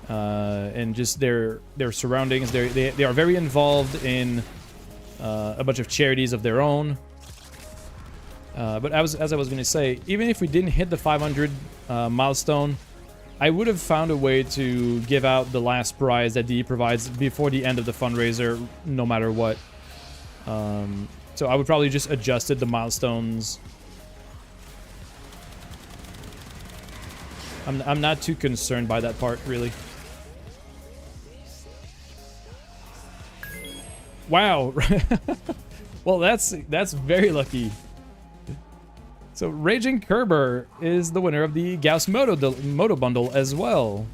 and just their surroundings. They are very involved in a bunch of charities of their own. But as I was going to say, even if we didn't hit the 500 milestone, I would have found a way to give out the last prize that DE provides before the end of the fundraiser, no matter what. So I would probably just adjusted the milestones. I'm not too concerned by that part, really. Wow. Well, that's very lucky. So Raging Kerber is the winner of the Gauss Moto Bundle as well.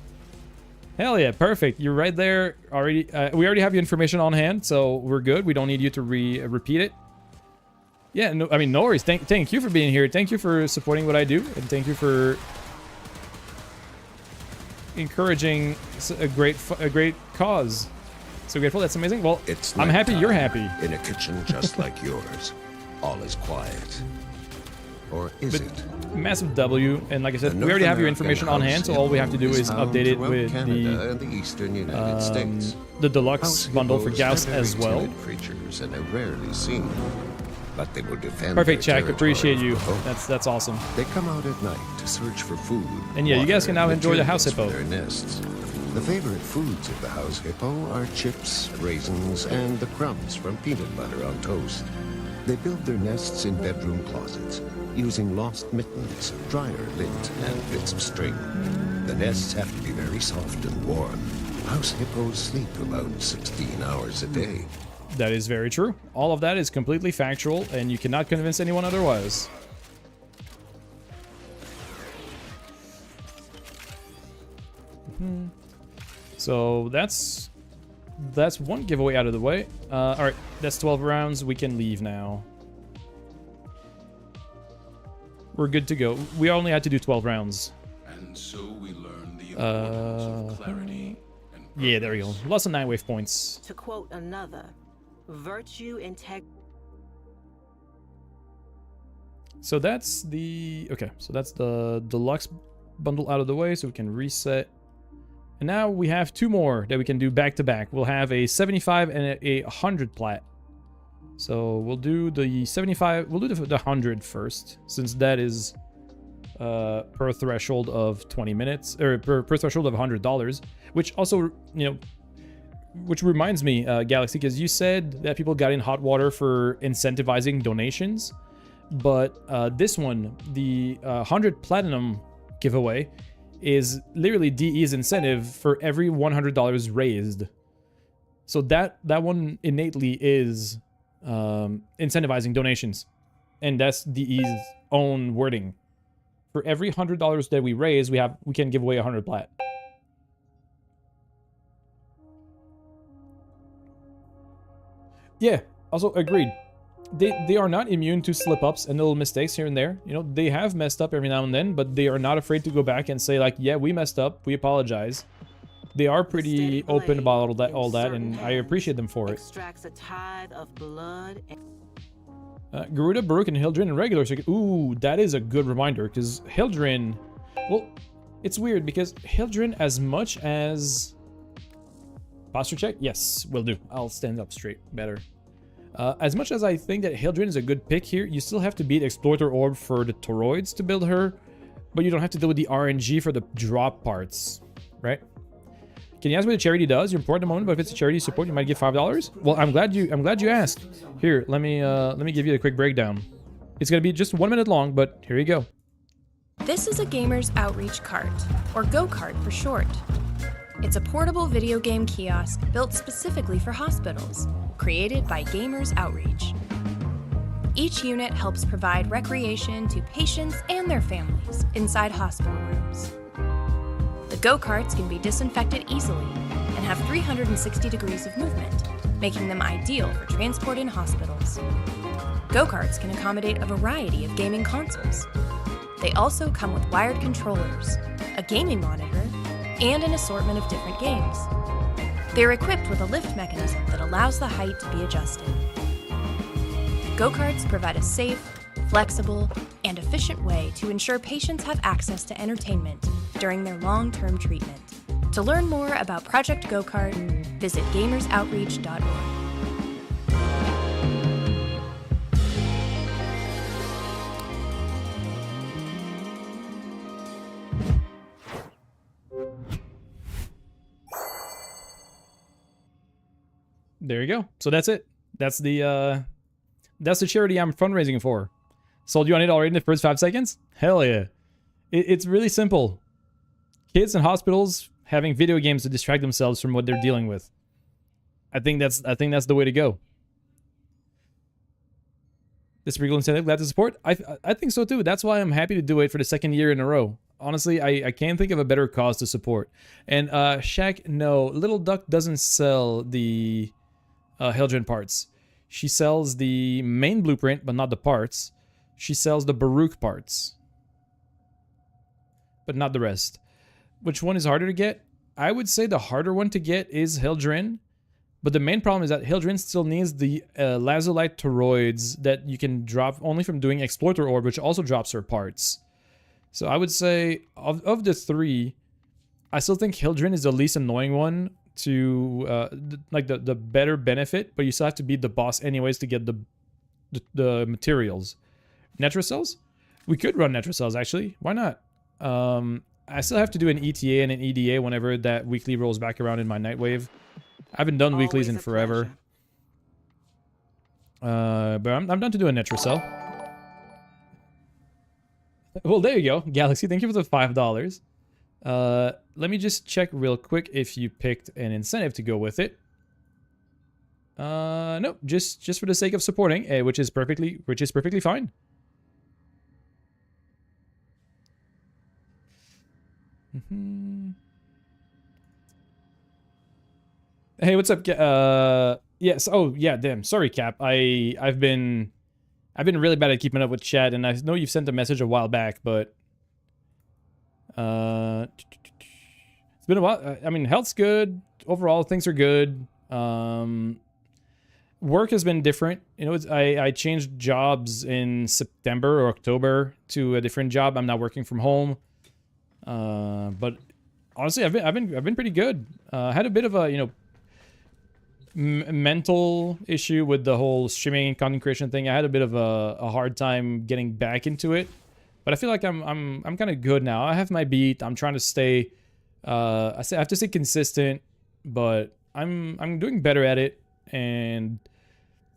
Hell yeah, perfect. You're right there already. We already have your information on hand, so we're good. We don't need you to repeat it. Yeah, no, I mean, no worries. Thank you for being here. Thank you for supporting what I do, and thank you for encouraging a great cause. So grateful. That's amazing. Well, I'm happy you're happy. In a kitchen just like yours, all is quiet. Or is it? Massive W, and like I said, we already have your information on hand, so all we have to do is update it with the Eastern United States. The deluxe bundle for Gauss as well. Creatures and are rarely seen, but they will defend. Perfect, Jack. Appreciate you. That's awesome. They come out at night to search for food. And yeah, you guys can now enjoy the house hippo. Their nests. The favorite foods of the house hippo are chips, raisins, and the crumbs from peanut butter on toast. They build their nests in bedroom closets, using lost mittens, dryer lint, and bits of string. The nests have to be very soft and warm. House hippos sleep about 16 hours a day. That is very true. All of that is completely factual, and you cannot convince anyone otherwise. So that's one giveaway out of the way. All right, that's 12 rounds. We can leave now. We're good to go. We only had to do 12 rounds. And so we learn the importance of clarity and purpose. Yeah, there we go. Lots of 9 wave points. To quote another, virtue, integrity. So that's the deluxe bundle out of the way, so we can reset. And now we have 2 more that we can do back to back. We'll have a 75 and a 100 plat. So we'll do the 75, we'll do the 100 first, since that is per threshold of 20 minutes, or per threshold of $100, which also, you know, which reminds me, Galaxy, because you said that people got in hot water for incentivizing donations, but this one, the 100 platinum giveaway, is literally DE's incentive for every $100 raised. So that one innately is incentivizing donations, and that's DE's own wording. For every $100 that we raise, we can give away 100 plat. Yeah, also agreed. They are not immune to slip-ups and little mistakes here and there. You know, they have messed up every now and then, but they are not afraid to go back and say, like, yeah, we messed up, we apologize. They are pretty open about all that, and I appreciate them for it. Extracts a tithe of blood. Garuda, Baruch, and Hildrin and regular circuit. Ooh, that is a good reminder, because Hildrin... Well, it's weird, because Hildrin, as much as... Posture check? Yes, will do. I'll stand up straight better. As much as I think that Hildren is a good pick here, you still have to beat Exploiter Orb for the toroids to build her, but you don't have to deal with the RNG for the drop parts, right? Can you ask what the charity does? You're important at the moment, but if it's a charity support, you might get $5. Well, I'm glad you asked. Here, let me give you a quick breakdown. It's gonna be just 1 minute long, but here you go. This is a Gamers Outreach Cart, or go-kart for short. It's a portable video game kiosk built specifically for hospitals, created by Gamers Outreach. Each unit helps provide recreation to patients and their families inside hospital rooms. The go-karts can be disinfected easily and have 360 degrees of movement, making them ideal for transport in hospitals. Go-karts can accommodate a variety of gaming consoles. They also come with wired controllers, a gaming monitor, and an assortment of different games. They're equipped with a lift mechanism that allows the height to be adjusted. Go-karts provide a safe, flexible, and efficient way to ensure patients have access to entertainment during their long-term treatment. To learn more about Project Go-Kart, visit gamersoutreach.org. There you go. So that's it. That's the charity I'm fundraising for. Sold you on it already in the first 5 seconds? Hell yeah. It's really simple. Kids in hospitals having video games to distract themselves from what they're dealing with. I think that's the way to go. This pretty cool incentive, glad to support. I think so too. That's why I'm happy to do it for the 2nd year in a row. Honestly, I can't think of a better cause to support. And Shaq, no, Little Duck doesn't sell the Hildren parts. She sells the main blueprint, but not the parts. She sells the Baruch parts, but not the rest. Which one is harder to get? I would say the harder one to get is Hildren. But the main problem is that Hildren still needs the Lazulite toroids that you can drop only from doing Exploiter Orb, which also drops her parts. So I would say, of the 3, I still think Hildren is the least annoying one to, like, the better benefit, but you still have to beat the boss anyways to get the materials. Netrocells? We could run Netrocells, actually. Why not? I still have to do an ETA and an EDA whenever that weekly rolls back around in my Nightwave. I haven't done weeklies in forever. But I'm done to do a Netrocell. Well, there you go. Galaxy, thank you for the $5. Let me just check real quick if you picked an incentive to go with it. Nope, just for the sake of supporting, which is perfectly fine. Hey, what's up? Yes. Oh, yeah. Damn. Sorry, Cap. I've been really bad at keeping up with chat, and I know you've sent a message a while back, but it's been a while. I mean, health's good overall. Things are good. Work has been different. You know, I changed jobs in September or October to a different job. I'm now working from home. But honestly, I've been pretty good. I had a bit of a mental issue with the whole streaming and content creation thing. I had a bit of a hard time getting back into it, but I feel like I'm kind of good now. I have my beat. I'm trying to stay. I have to stay consistent, but I'm doing better at it and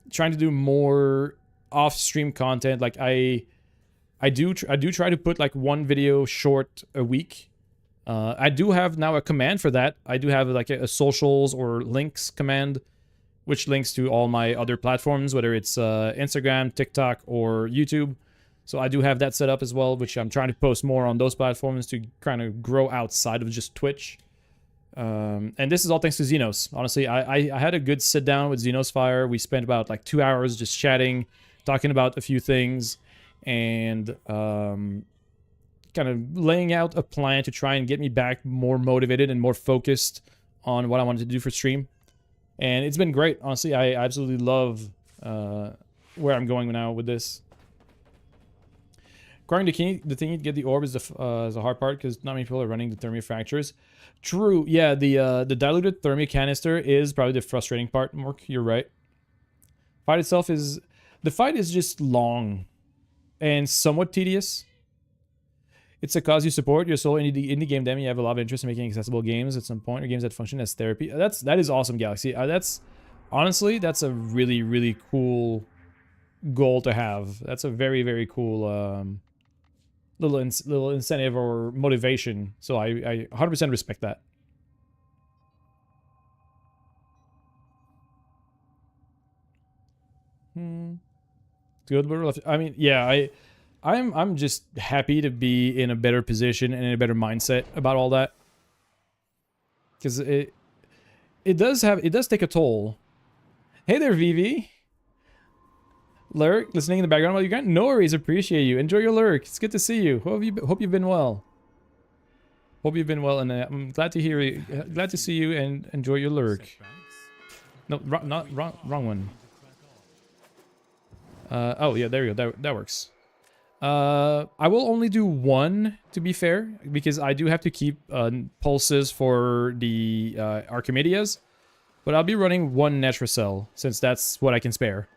trying to do more off-stream content. Like I do try to put like one video short a week. I do have now a command for that. I do have like a socials or links command, which links to all my other platforms, whether it's Instagram, TikTok, or YouTube. So I do have that set up as well, which I'm trying to post more on those platforms to kind of grow outside of just Twitch. And this is all thanks to Xenos. Honestly, I had a good sit down with Xenos Fire. We spent about like 2 hours just chatting, talking about a few things, and kind of laying out a plan to try and get me back more motivated and more focused on what I wanted to do for stream. And it's been great. Honestly, I absolutely love where I'm going now with this. Acquiring the thing to get the orb is the hard part because not many people are running the thermia fractures. True, yeah, the diluted thermia canister is probably the frustrating part, Mork. You're right. Fight itself is... The fight is just long and somewhat tedious. It's a cause you support. You're solo indie game demo. You have a lot of interest in making accessible games at some point, or games that function as therapy. That is awesome, Galaxy. Honestly, that's a really, really cool goal to have. That's a very, very cool little incentive or motivation. So I 100% respect that. Good, but I mean, yeah, I'm just happy to be in a better position and in a better mindset about all that, because it does take a toll. Hey there, VV. Lurk, listening in the background while you got no worries. Appreciate you. Enjoy your lurk. It's good to see you. Hope you've been well. Hope you've been well, and I'm glad to hear you. Glad to see you and enjoy your lurk. No, wrong one. Oh yeah, there you go. That works. I will only do one, to be fair, because I do have to keep pulses for the Archimedes, but I'll be running one Netracell since that's what I can spare.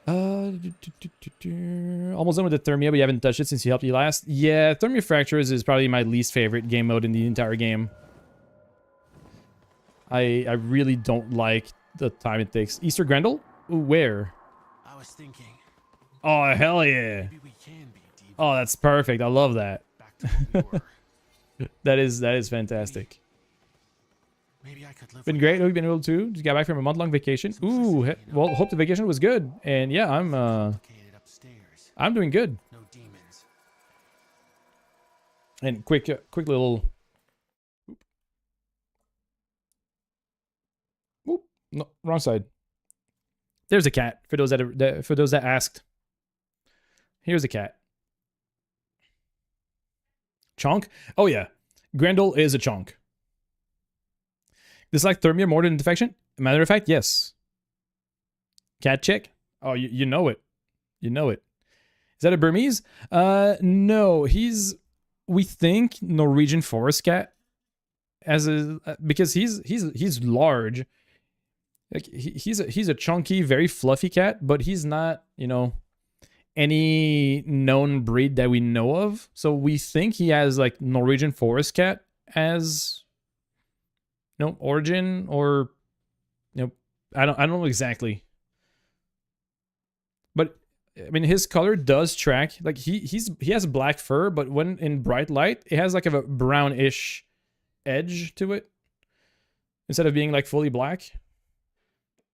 Almost done with the Thermia, but you haven't touched it since you helped you last. Yeah, Thermia Fractures is probably my least favorite game mode in the entire game. I really don't like the time it takes. Easter Grendel? Ooh, where? I was thinking. Oh, hell yeah. Maybe we can be deep. Oh, that's perfect. I love that. Back to where we were. That is fantastic. Maybe I could live. Been great. We've been able to. Just got back from a month-long vacation. Ooh, well, hope the vacation was good. And yeah, I'm doing good. No demons. And quick little. Oop. No, wrong side. There's a cat for those that asked. Here's a cat. Chonk? Oh yeah, Grendel is a chonk. Dislike Thermia more than Defection? Matter of fact, yes. Cat check? Oh, you know it. You know it. Is that a Burmese? No, we think Norwegian forest cat because he's large. Like he's a chunky, very fluffy cat, but he's not, any known breed that we know of. So we think he has like Norwegian forest cat as origin, or I don't know exactly. But I mean, his color does track. Like he has black fur, but when in bright light, it has like a brownish edge to it instead of being like fully black.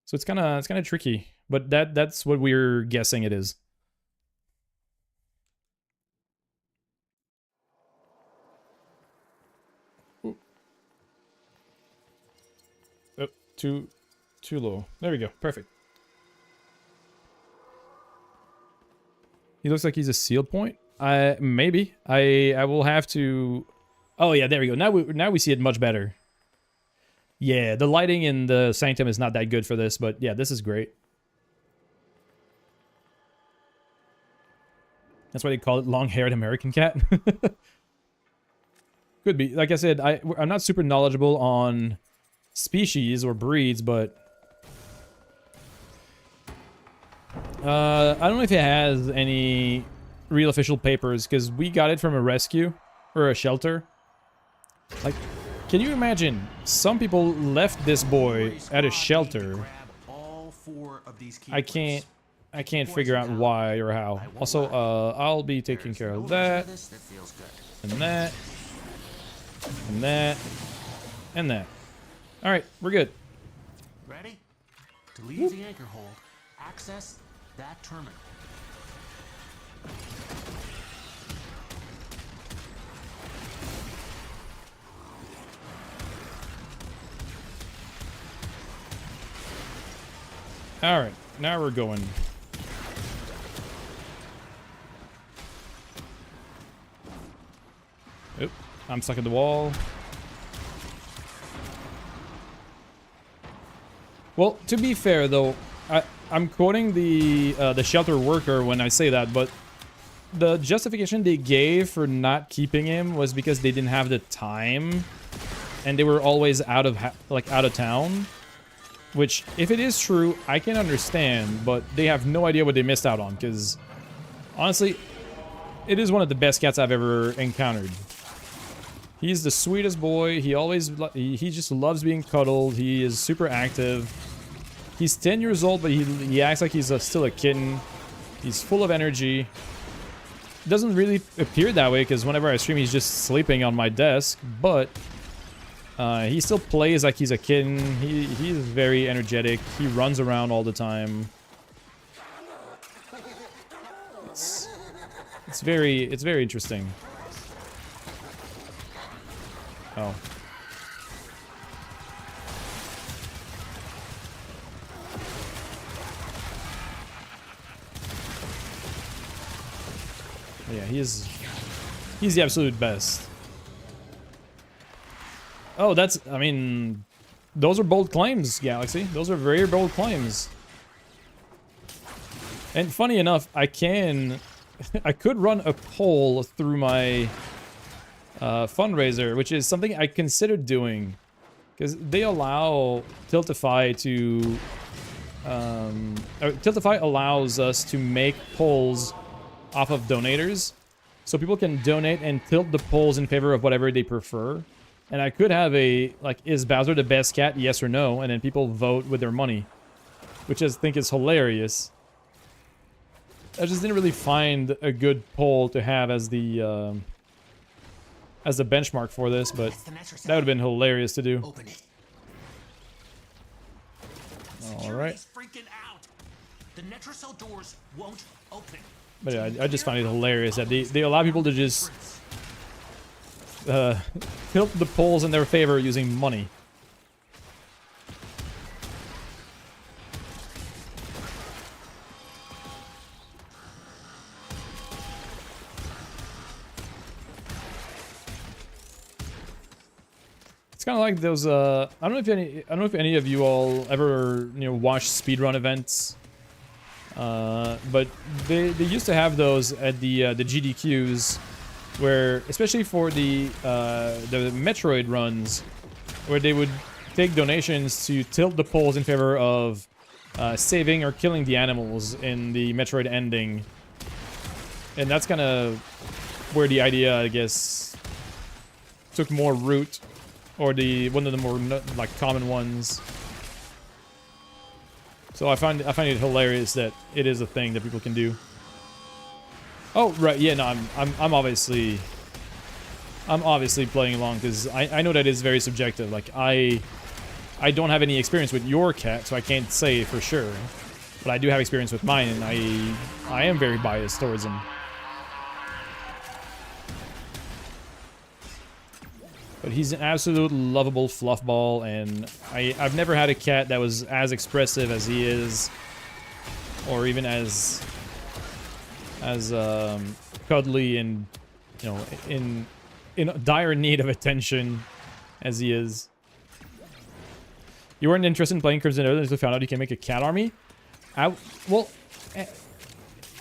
So it's kind of tricky, but that's what we're guessing it is. Ooh. Oh, too low. There we go. Perfect. He looks like he's a seal point. Maybe. I will have to. Oh yeah, there we go. Now we see it much better. Yeah, the lighting in the Sanctum is not that good for this, but yeah, this is great. That's why they call it long-haired American cat. Could be. Like I said, I'm not super knowledgeable on species or breeds, but I don't know if it has any real official papers, because we got it from a rescue or a shelter. Like, can you imagine? Some people left this boy at a shelter. I can't figure out why or how. Also, I'll be taking care of that, and that, and that, and that. All right, we're good. Ready? To leave the anchor hold, access that terminal. All right, now we're going. Oop, I'm stuck at the wall. Well, to be fair though, I'm quoting the shelter worker when I say that, but the justification they gave for not keeping him was because they didn't have the time, and they were always out of town. Which, if it is true, I can understand, but they have no idea what they missed out on, because honestly, it is one of the best cats I've ever encountered. He's the sweetest boy. He just loves being cuddled. He is super active. He's 10 years old, but he acts like he's still a kitten. He's full of energy. Doesn't really appear that way, because whenever I stream, he's just sleeping on my desk, but he still plays like he's a kitten. He's very energetic. He runs around all the time. It's very interesting. Oh. Yeah, he's the absolute best. Oh, I mean, those are bold claims, Galaxy. Those are very bold claims. And funny enough, I could run a poll through my fundraiser, which is something I considered doing, because they allow Tiltify to Tiltify allows us to make polls off of donators, so people can donate and tilt the polls in favor of whatever they prefer. And I could have a, like, is Bowser the best cat, yes or no, and then people vote with their money, which I think is hilarious. I just didn't really find a good poll to have as the benchmark for this, but that would have been hilarious to do. All right. The Netracell doors won't open. But yeah, I just find it hilarious that they allow people to just tilt the polls in their favor using money. It's kind of like those. I don't know if any of you all ever watch speedrun events. But they used to have those at the GDQs, where, especially for the Metroid runs, where they would take donations to tilt the polls in favor of saving or killing the animals in the Metroid ending. And that's kind of where the idea, I guess, took more root, or one of the more like common ones. So I find it hilarious that it is a thing that people can do. Oh right, yeah, no, I'm obviously playing along, because I know that it's very subjective. Like I don't have any experience with your cat, so I can't say for sure. But I do have experience with mine, and I am very biased towards him. But he's an absolute lovable fluffball, and I've never had a cat that was as expressive as he is, or even as cuddly and in dire need of attention as he is. You weren't interested in playing Crimson Earth until you found out you can make a cat army? Well,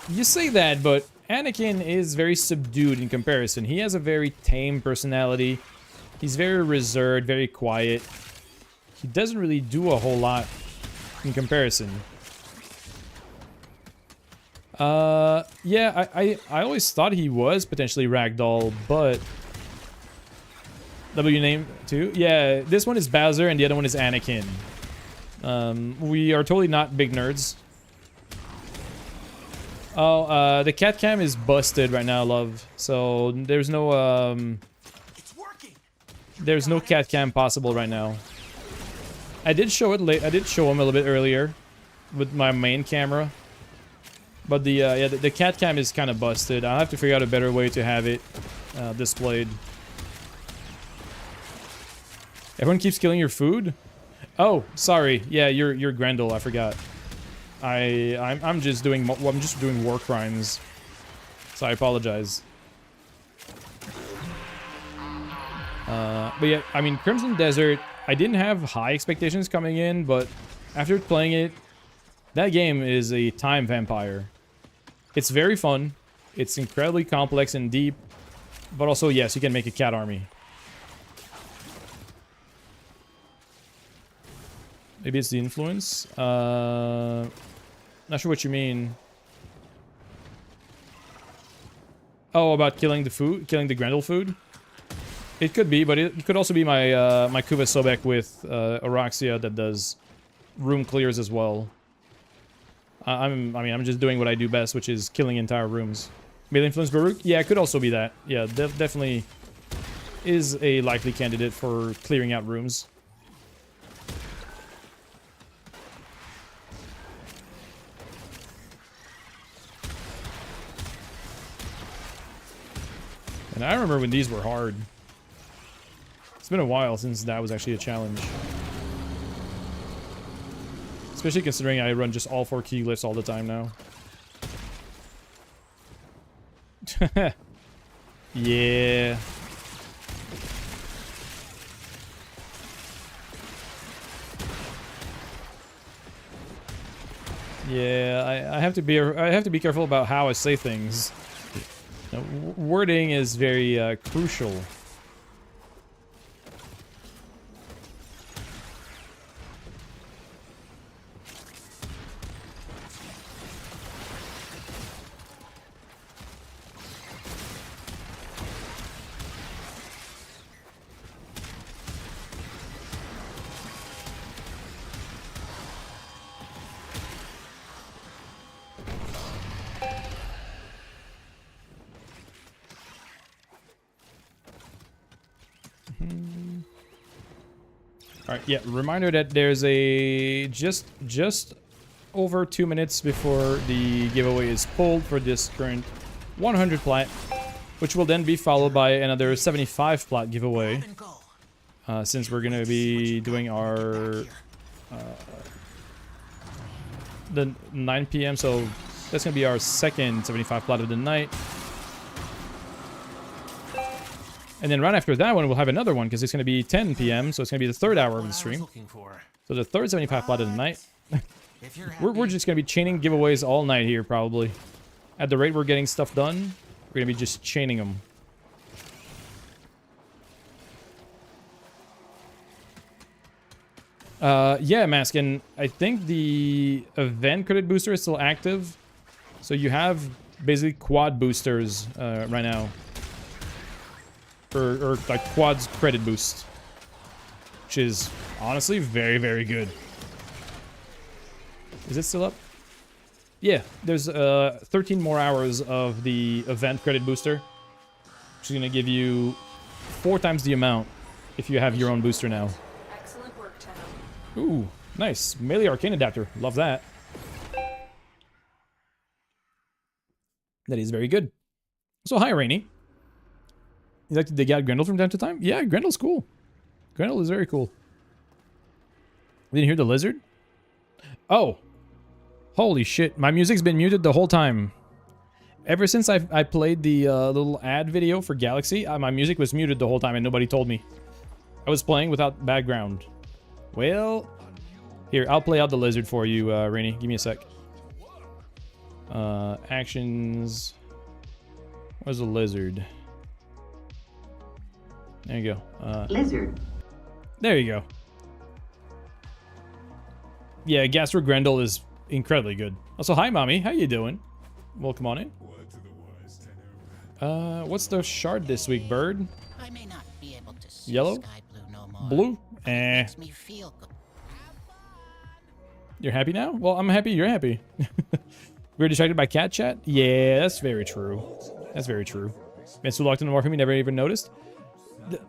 you say that, but Anakin is very subdued in comparison. He has a very tame personality. He's very reserved, very quiet. He doesn't really do a whole lot in comparison. Yeah, I always thought he was potentially Ragdoll, but... W name too? Yeah, this one is Bowser and the other one is Anakin. We are totally not big nerds. Oh, the cat cam is busted right now, love. So there's no, there's no cat cam possible right now. I did show it late. I did show him a little bit earlier with my main camera, but the yeah, the cat cam is kind of busted. I'll have to figure out a better way to have it displayed. Everyone keeps killing your food. Oh, sorry. Yeah, you're Grendel. I forgot. I'm just doing war crimes, so I apologize. But yeah, I mean, Crimson Desert, I didn't have high expectations coming in, but after playing it, that game is a time vampire. It's very fun. It's incredibly complex and deep, but also, yes, you can make a cat army. Maybe it's the influence. Not sure what you mean. Oh, about killing the food, killing the Grendel food. It could be, but it could also be my my Kuva Sobek with Oroxia that does room clears as well. I mean, I'm just doing what I do best, which is killing entire rooms. Melee influence Baruch? Yeah, it could also be that. Yeah, definitely is a likely candidate for clearing out rooms. And I remember when these were hard. It's been a while since that was actually a challenge. Especially considering I run just all 4 key lifts all the time now. Yeah. Yeah, I have to be careful about how I say things. You know, wording is very crucial. Alright, yeah, reminder that there's a just over 2 minutes before the giveaway is pulled for this current 100 plat, which will then be followed by another 75 plat giveaway. Since we're gonna be doing our the 9 p.m. so that's gonna be our second 75 plat of the night. And then right after that one, we'll have another one because it's going to be 10 p.m. So it's going to be the third hour of the stream. So the third 75 plat of the night. we're just going to be chaining giveaways all night here, probably. At the rate we're getting stuff done, we're going to be just chaining them. Yeah, Mask, and I think the event credit booster is still active. So you have basically quad boosters right now. Or like quads credit boost, which is honestly very, very good. Is it still up? Yeah, there's 13 more hours of the event credit booster, which is gonna give you 4 times the amount if you have your own booster now. Excellent work, Tenno. Ooh, nice. Melee arcane adapter. Love that. That is very good. So hi, Rainy. You like to dig out Grendel from time to time? Yeah, Grendel's cool. Grendel is very cool. Didn't hear the lizard? Oh. Holy shit. My music's been muted the whole time. Ever since I played the little ad video for Galaxy, my music was muted the whole time and nobody told me. I was playing without background. Well, here, I'll play out the lizard for you, Rainy. Give me a sec. Actions. Where's the lizard? There you go. Lizard. There you go. Yeah, Gastro Grendel is incredibly good. Also, hi, Mommy. How you doing? Welcome on in. What's the shard this week, Bird? I may not be able to see Yellow? sky blue no more. Blue? Makes me feel good. You're happy now? Well, I'm happy you're happy. We were distracted by cat chat? Yeah, that's very true. That's very true. Been so locked in the Warframe, you never even noticed?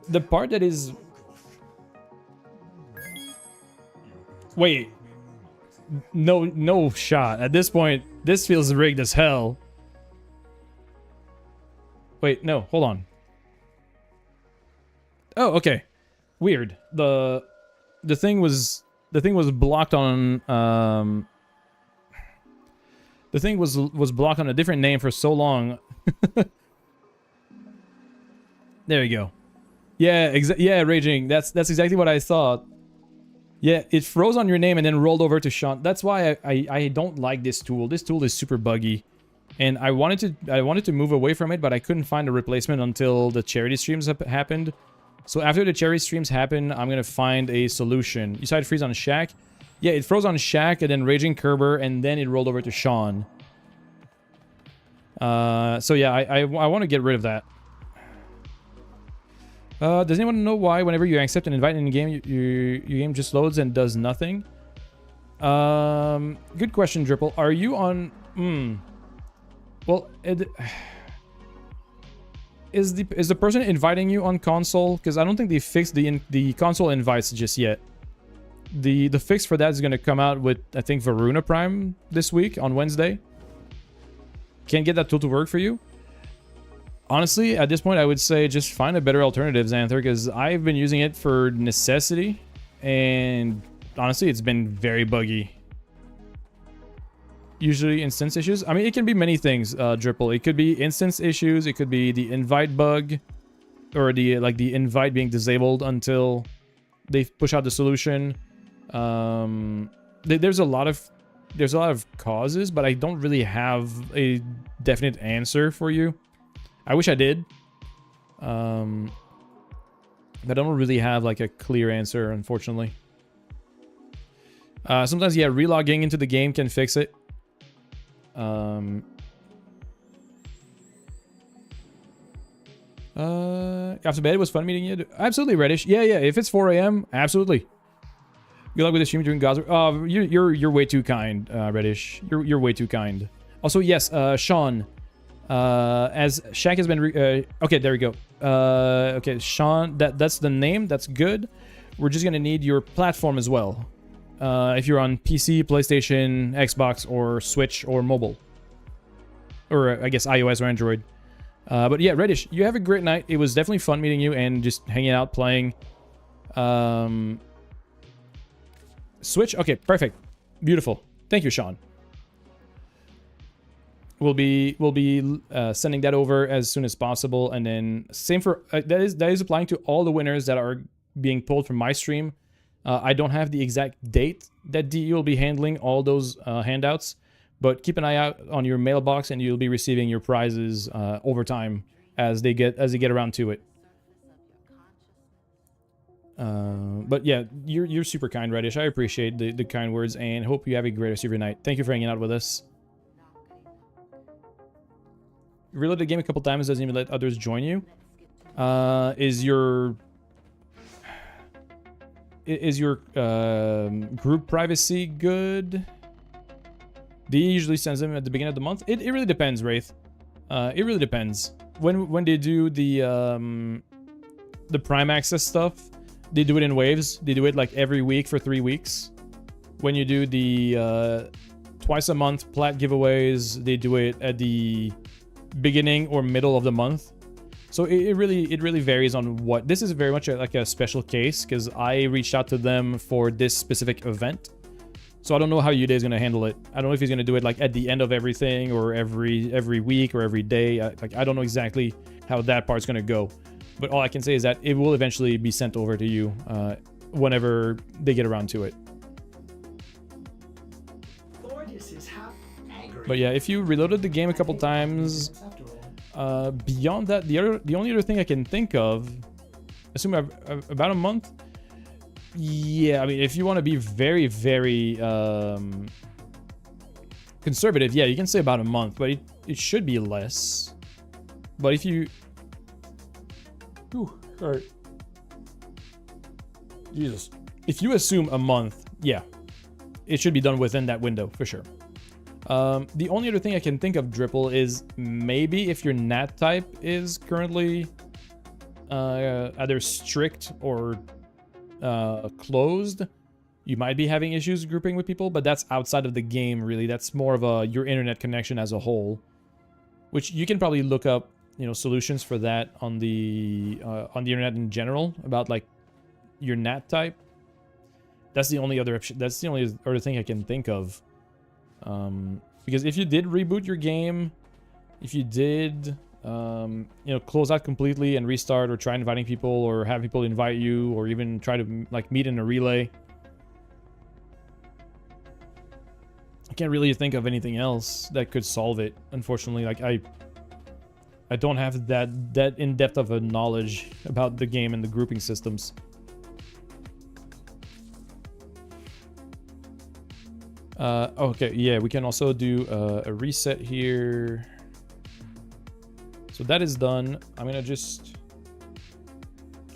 The part that is... Wait. No shot. At this point, this feels rigged as hell. Wait, no, hold on. Oh, okay. Weird. The thing was blocked on the thing was blocked on a different name for so long. There you go. Yeah, yeah, Raging. That's exactly what I thought. Yeah, it froze on your name and then rolled over to Sean. That's why I don't like this tool. This tool is super buggy. And I wanted to move away from it, but I couldn't find a replacement until the charity streams happened. So after the charity streams happen, I'm gonna find a solution. You saw it freeze on a shack? Yeah, it froze on Shaq and then Raging Kerber, and then it rolled over to Sean. So yeah, I want to get rid of that. Does anyone know why whenever you accept an invite in the game, your game just loads and does nothing? Good question, Dripple. Are you on... Well, is the person inviting you on console? Because I don't think they fixed the console invites just yet. The fix for that is going to come out with, I think, Varuna Prime this week on Wednesday. Can't get that tool to work for you? Honestly, at this point, I would say just find a better alternative, Xanther, because I've been using it for necessity, and honestly, it's been very buggy. Usually instance issues. I mean, it can be many things, Dripple. It could be instance issues. It could be the invite bug, or the invite being disabled until they push out the solution. There's a lot of causes, but I don't really have a definite answer for you. I wish I did. But I don't really have like a clear answer, unfortunately. Sometimes, yeah, relogging into the game can fix it. After bed, it was fun meeting you. Absolutely, Reddish. Yeah, if it's 4 a.m., absolutely. Good luck with the stream during God's... you're way too kind, Reddish. You're way too kind. Also, yes, Sean. As Shaq has been... okay, there we go. Okay, Sean, that's the name. That's good. We're just going to need your platform as well. If you're on PC, PlayStation, Xbox, or Switch, or mobile. Or, I guess, iOS or Android. But yeah, Reddish, you have a great night. It was definitely fun meeting you and just hanging out, playing. Switch? Okay, perfect. Beautiful. Thank you, Sean. We'll be sending that over as soon as possible, and then same for that is applying to all the winners that are being pulled from my stream. I don't have the exact date that DE will be handling all those handouts, but keep an eye out on your mailbox, and you'll be receiving your prizes over time as they get around to it. But yeah, you're super kind, Reddish. I appreciate the kind words, and hope you have a great rest of your night. Thank you for hanging out with us. Reload the game a couple times doesn't even let others join you. Is your group privacy good? DE usually sends them at the beginning of the month. It really depends, Wraith. It really depends. When they do the Prime Access stuff, they do it in waves. They do it like every week for 3 weeks. When you do the twice a month plat giveaways, they do it at the beginning or middle of the month. So it really varies on what. This is very much like a special case because I reached out to them for this specific event. So I don't know how Uday is going to handle it. I don't know if he's going to do it like at the end of everything or every week or every day. I don't know exactly how that part's going to go. But all I can say is that it will eventually be sent over to you whenever they get around to it. But yeah, if you reloaded the game a couple times, beyond that, the only other thing I can think of, assume about a month. Yeah, I mean, if you want to be very, very conservative, yeah, you can say about a month, but it should be less. But if you... Ooh, hurt. Jesus. If you assume a month, yeah, it should be done within that window, for sure. The only other thing I can think of, Dripple, is maybe if your NAT type is currently either strict or closed, you might be having issues grouping with people, but that's outside of the game, really. That's more of your internet connection as a whole, which you can probably look up, solutions for that on the internet in general about like your NAT type. That's the only other option. That's the only other thing I can think of. Because if you did reboot your game, if you did, close out completely and restart, or try inviting people, or have people invite you, or even try to like meet in a relay, I can't really think of anything else that could solve it. Unfortunately, like I don't have that in depth of a knowledge about the game and the grouping systems. Okay, yeah, we can also do a reset here. So that is done. I'm gonna just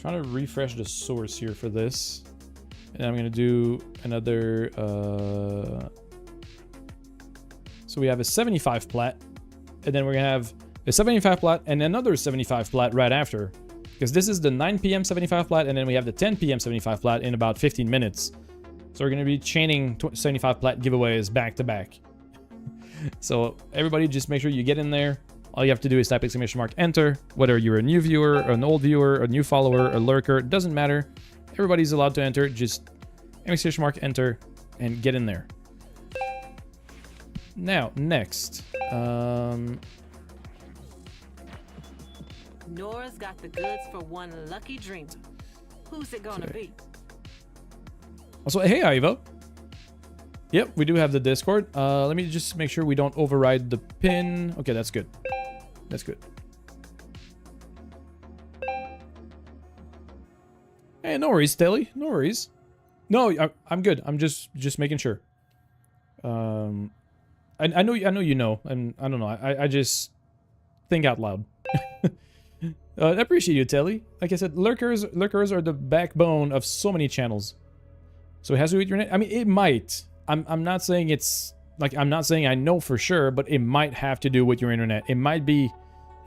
trying to refresh the source here for this, and I'm gonna do another. So we have a 75 plat, and then we're gonna have a 75 plat and another 75 plat right after, because this is the 9 p.m. 75 plat, and then we have the 10 p.m. 75 plat in about 15 minutes. So we're going to be chaining 75 plat giveaways back to back. So everybody just make sure you get in there. All you have to do is type !enter, whether you're a new viewer, an old viewer, a new follower, a lurker, it doesn't matter. Everybody's allowed to enter. Just !enter and get in there. Now, next. Nora's got the goods for one lucky dreamer. Who's it gonna be? Also, hey, Ivo. Yep, we do have the Discord. Let me just make sure we don't override the pin. Okay, that's good. That's good. Hey, no worries, Telly. No worries. No, I'm good. I'm just making sure. I know you know, and I don't know. I just think out loud. I appreciate you, Telly. Like I said, lurkers are the backbone of so many channels. So it has to do with your net. I mean, it might. I'm not saying it's like, I'm not saying I know for sure, but it might have to do with your internet. It might be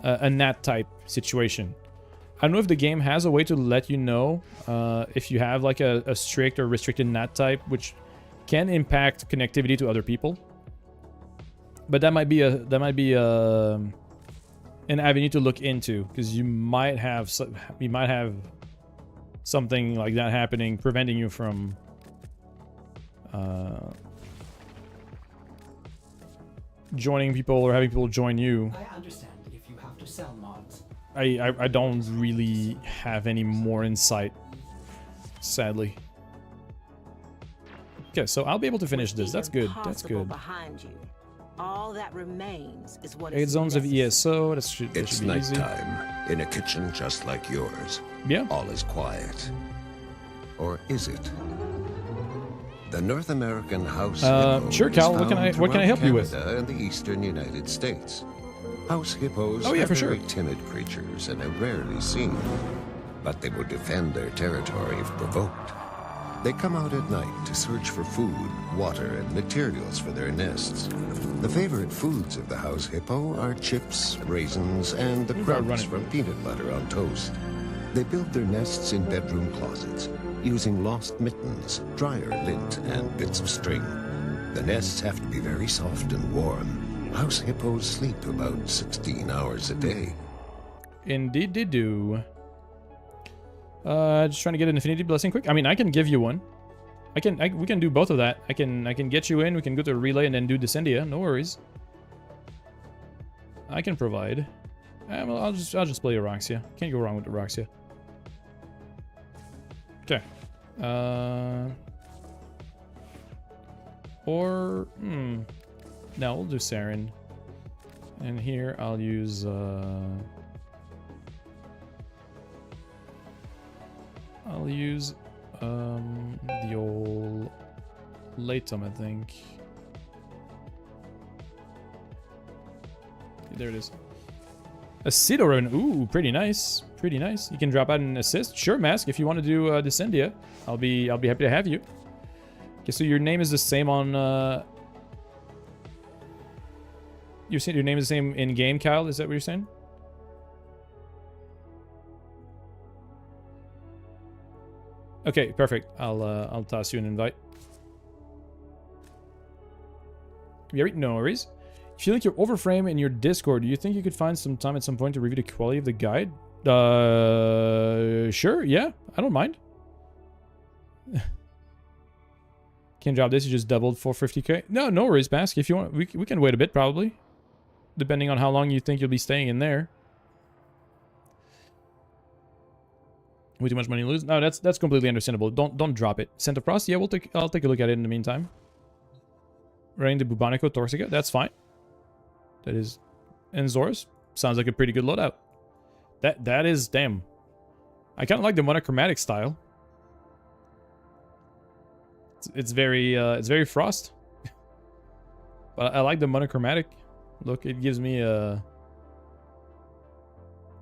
a NAT type situation. I don't know if the game has a way to let you know if you have like a strict or restricted NAT type, which can impact connectivity to other people. But that might be an avenue to look into, because you might have something like that happening, preventing you from joining people or having people join you. I understand if you have to sell mods. I don't really have any more insight, sadly. Okay, so I'll be able to finish this. That's good. That's good. Behind you. All that remains is what 8 zones of ESO. That should be It's nighttime in a kitchen just like yours. Yeah. All is quiet. Or is it? The North American house hippo sure, Cal. is What can I found help you with? Canada and the eastern United States. House hippos Oh, yeah, are for sure. very timid creatures and are rarely seen, but they will defend their territory if provoked. They come out at night to search for food, water, and materials for their nests. The favorite foods of the house hippo are chips, raisins, and the crumbs from peanut butter on toast. They build their nests in bedroom closets, using lost mittens, dryer lint, and bits of string. The nests have to be very soft and warm. House hippos sleep about 16 hours a day. Indeed they do. Just trying to get an infinity blessing quick. I mean, I can give you one. We can do both of that. I can get you in. We can go to a relay and then do Descendia. No worries. I can provide. Well, I'll just play Aroxia. Can't go wrong with Aroxia. Okay. No, we'll do Saren. And here I'll use the old Latum, I think. There it is. A Sidoran. Ooh, pretty nice. Pretty nice. You can drop out an assist. Sure, Mask. If you want to do Descendia, I'll be happy to have you. Okay, so your name is the same on. You're saying your name is the same in game, Kyle? Is that what you're saying? Okay, perfect. I'll toss you an invite. No worries. If you link your overframe in your Discord, do you think you could find some time at some point to review the quality of the guide? Sure, yeah. I don't mind. Can't drop this, you just doubled 450k. No, no worries, Bask. If you want, we can wait a bit, probably. Depending on how long you think you'll be staying in there. Way too much money to lose? No, that's completely understandable. Don't drop it. Center Frost? Yeah, I'll take a look at it in the meantime. Running the Bubonico Torsica? That's fine. That is... And Zorus? Sounds like a pretty good loadout. That is... Damn. I kind of like the monochromatic style. It's very Frost. But I like the monochromatic look. It gives me a...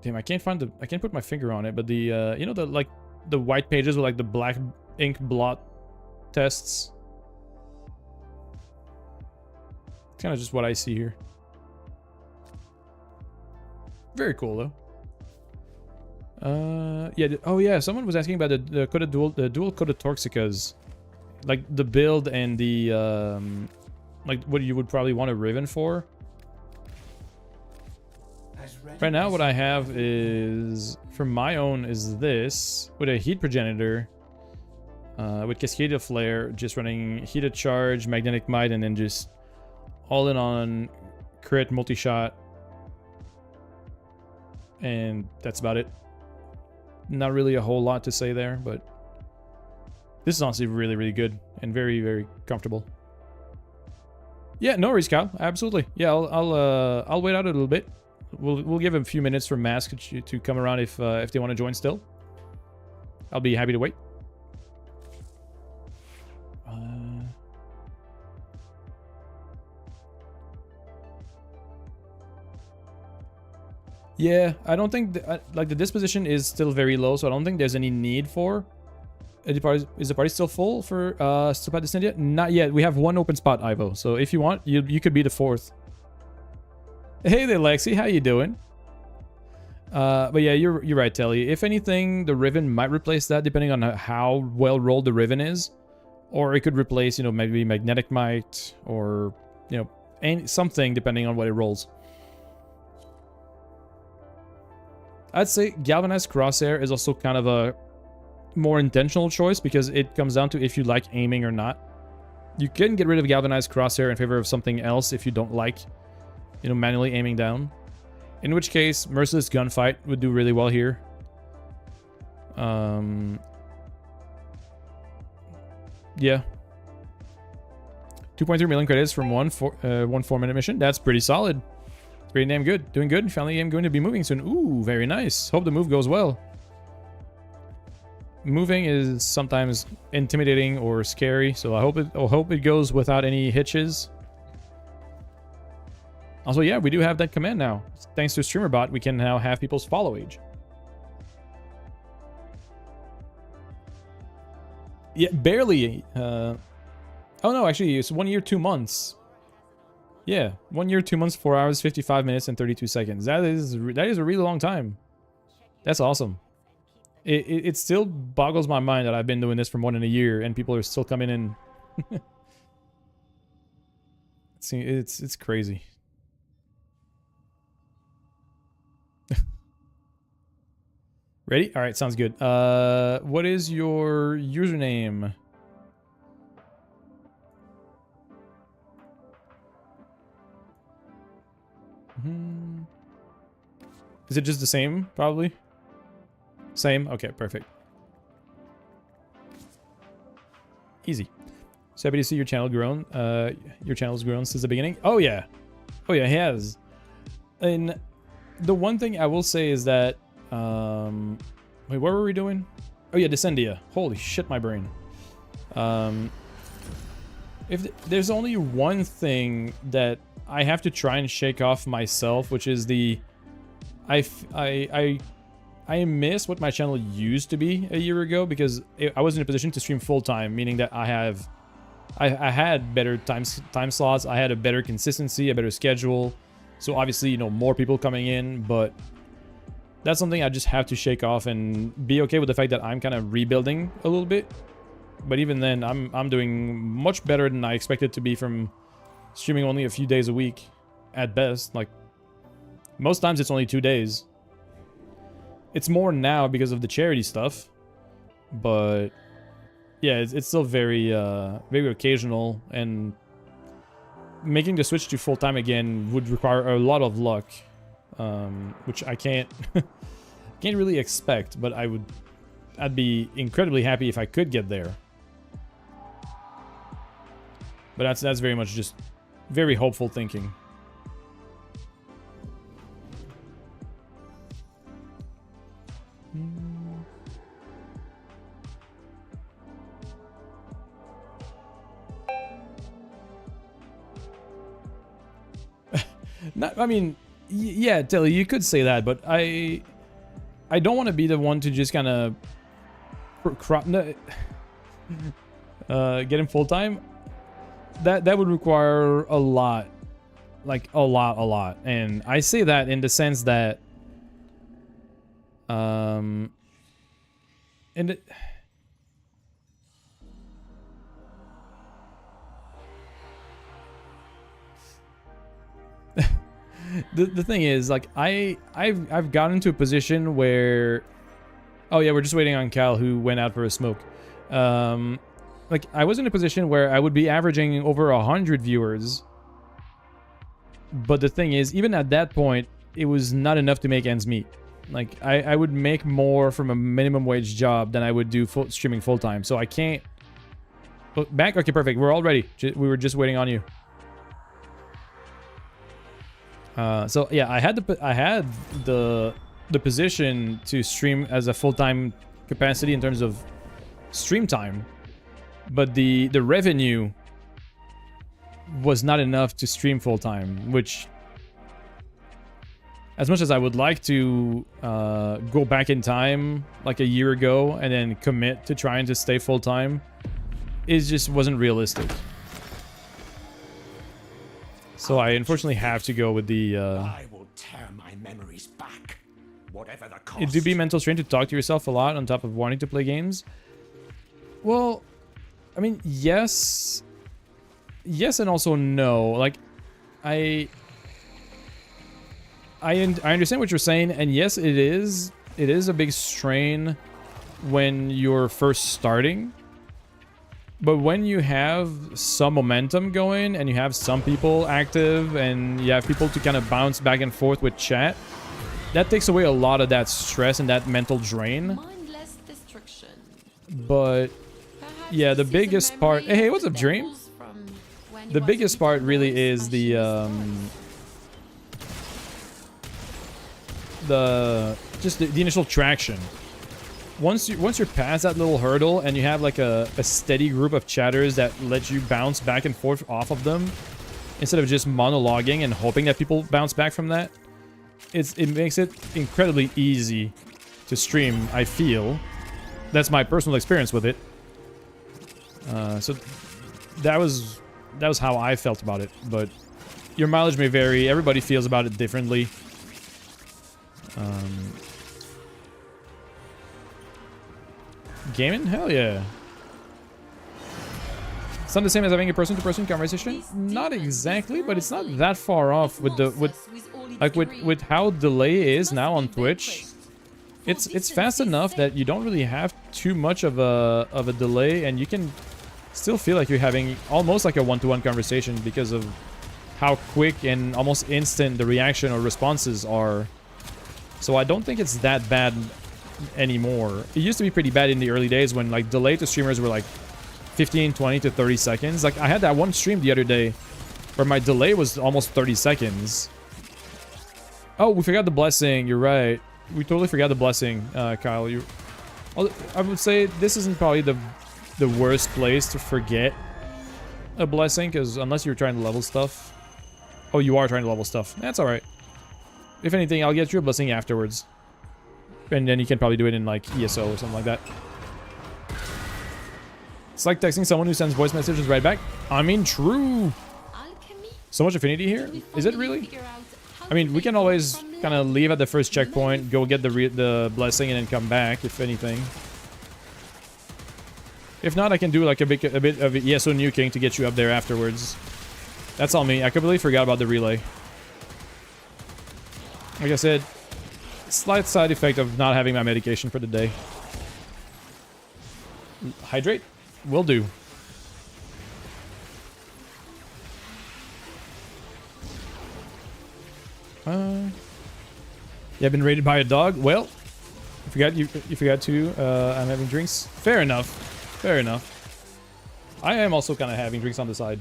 Damn, I can't put my finger on it, but the, you know, the white pages with like the black ink blot tests. It's kind of just what I see here. Very cool though. Yeah. Oh yeah. Someone was asking about the dual coated Toxicas, like the build and the like what you would probably want a Riven for. Right now, what I have is for my own is this with a heat progenitor, with Cascadia Flare, just running heated charge, magnetic might, and then just all in on crit multi-shot. And that's about it. Not really a whole lot to say there, but this is honestly really, really good and very, very comfortable. Yeah, no worries, Kyle. Absolutely. Yeah, I'll wait out a little bit. We'll give him a few minutes for Mask to come around if they want to join still. I'll be happy to wait. Yeah, I don't think like the disposition is still very low, so I don't think there's any need for. Is the party still full for Stupa Descendia? Not yet. We have one open spot, Ivo. So if you want, you could be the fourth. Hey there, Lexi. How you doing? But yeah, you're right, Telly. If anything, the Riven might replace that, depending on how well rolled the Riven is, or it could replace, you know, maybe Magnetic Might or, you know, something depending on what it rolls. I'd say Galvanized Crosshair is also kind of a more intentional choice because it comes down to if you like aiming or not. You can get rid of Galvanized Crosshair in favor of something else if you don't like, you know, manually aiming down. In which case, Merciless Gunfight would do really well here. Yeah. 2.3 million credits from one 4-minute mission. That's pretty solid. It's pretty damn good. Doing good. Finally, I'm going to be moving soon. Ooh, very nice. Hope the move goes well. Moving is sometimes intimidating or scary, so I hope it goes without any hitches. Also, yeah, we do have that command now. Thanks to StreamerBot, we can now have people's follow age. Yeah, barely. Oh no, actually, it's 1 year, 2 months. Yeah, 1 year, 2 months, 4 hours, 55 minutes, and 32 seconds. That is a really long time. That's awesome. It still boggles my mind that I've been doing this for more than a year and people are still coming in. It's crazy. Ready? All right, sounds good. What is your username? Is it just the same, probably? Same? Okay, perfect. Easy. So happy to see your channel grown. Your channel's grown since the beginning. Oh yeah. Oh yeah, it has. And the one thing I will say is that wait, what were we doing? Oh yeah, Descendia. Holy shit, my brain. If there's only one thing that I have to try and shake off myself, which is the I miss what my channel used to be a year ago because I was in a position to stream full time, meaning that I had better time slots, I had a better consistency, a better schedule. So obviously, you know, more people coming in, but that's something I just have to shake off and be okay with the fact that I'm kind of rebuilding a little bit. But even then, I'm doing much better than I expected to be from streaming only a few days a week at best. Like most times it's only 2 days. It's more now because of the charity stuff, but yeah, it's still very very occasional, and making the switch to full-time again would require a lot of luck, which I can't really expect, but I'd be incredibly happy if I could get there. But that's very much just very hopeful thinking. Not, I mean, yeah, Tilly, you could say that, but I don't want to be the one to just kind of get him full time. That would require a lot, like a lot, and I say that in the sense that, and it. The thing is, like, I've gotten to a position where, oh yeah, we're just waiting on Cal, who went out for a smoke. Like, I was in a position where I would be averaging over 100 viewers, but the thing is, even at that point, it was not enough to make ends meet. Like, I would make more from a minimum wage job than I would do streaming full time. So I can't. Oh, back? Okay, perfect. We're all ready. We were just waiting on you. So yeah, I had the position to stream as a full-time capacity in terms of stream time, but the revenue was not enough to stream full-time, which, as much as I would like to go back in time like a year ago and then commit to trying to stay full-time, it just wasn't realistic. So I unfortunately have to go with the I will tear my memories back, whatever the cost. It do be mental strain to talk to yourself a lot on top of wanting to play games. Well, I mean, yes and also no. Like, I understand what you're saying, and yes, it is a big strain when you're first starting. But when you have some momentum going and you have some people active and you have people to kind of bounce back and forth with chat, that takes away a lot of that stress and that mental drain. Mindless destruction. But yeah, the biggest part... Hey, what's up, Dream? The biggest part really is the initial traction. Once you're past that little hurdle and you have like a steady group of chatters that let you bounce back and forth off of them, instead of just monologuing and hoping that people bounce back from that, it makes it incredibly easy to stream, I feel. That's my personal experience with it. So that was how I felt about it, but your mileage may vary. Everybody feels about it differently. Gaming? Hell yeah. It's not the same as having a person-to-person conversation? Not exactly, but it's not that far off with how delay is now on Twitch. It's fast enough that you don't really have too much of a delay, and you can still feel like you're having almost like a one-to-one conversation because of how quick and almost instant the reaction or responses are. So I don't think it's that bad anymore. It used to be pretty bad in the early days when like delay to streamers were like 15, 20 to 30 seconds. Like, I had that one stream the other day where my delay was almost 30 seconds. Oh, we forgot the blessing. You're right. We totally forgot the blessing, Kyle. I would say this isn't probably the worst place to forget a blessing, because unless you're trying to level stuff. Oh, you are trying to level stuff. That's alright. If anything, I'll get you a blessing afterwards. And then you can probably do it in like ESO or something like that. It's like texting someone who sends voice messages right back. I mean, true. So much affinity here. Is it really? I mean, we can always kind of leave at the first checkpoint, go get the blessing, and then come back, if anything. If not, I can do like a bit of ESO nuking to get you up there afterwards. That's all me. I completely forgot about the relay. Like I said, slight side effect of not having my medication for the day. Hydrate? Will do. Yeah, I've been raided by a dog. Well, you forgot to. I'm having drinks. Fair enough. Fair enough. I am also kind of having drinks on the side.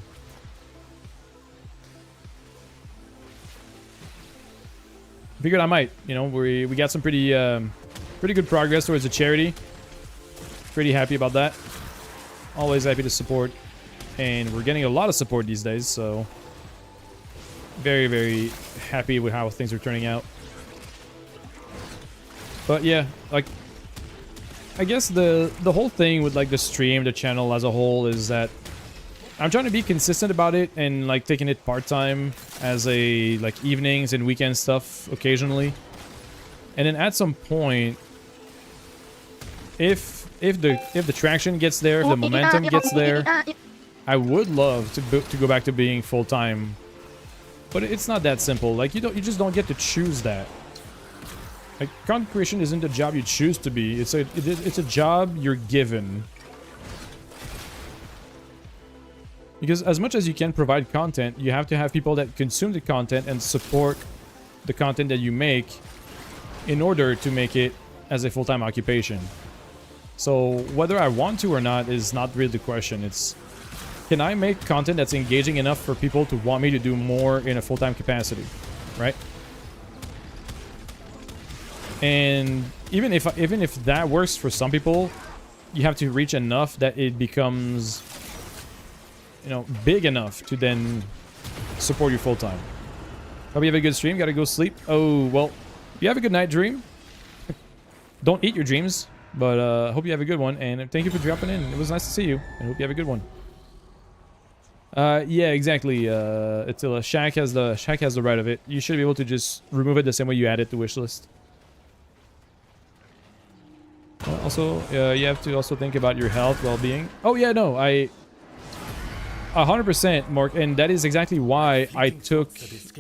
Figured I might. You know, we got some pretty good progress towards a charity. Pretty happy about that. Always happy to support, and we're getting a lot of support these days. So very, very happy with how things are turning out. But yeah, like, I guess the whole thing with like the stream, the channel as a whole, is that I'm trying to be consistent about it and like taking it part-time as a like evenings and weekend stuff occasionally. And then at some point, if the traction gets there, if the momentum gets there, I would love to go back to being full-time. But it's not that simple. Like you just don't get to choose that. Like, content creation isn't a job you choose to be. It's a job you're given. Because as much as you can provide content, you have to have people that consume the content and support the content that you make in order to make it as a full-time occupation. So whether I want to or not is not really the question. It's, can I make content that's engaging enough for people to want me to do more in a full-time capacity, right? And even if that works for some people, you have to reach enough that it becomes, you know, big enough to then support you full time. Hope you have a good stream. Gotta go sleep. Oh, well, you have a good night dream. Don't eat your dreams, but hope you have a good one. And thank you for dropping in. It was nice to see you. I hope you have a good one. Yeah, exactly. Attila, Shaq has the right of it. You should be able to just remove it the same way you add it to wishlist. Also, you have to also think about your health, well-being. Oh yeah, no, 100%, Mark, and that is exactly why I took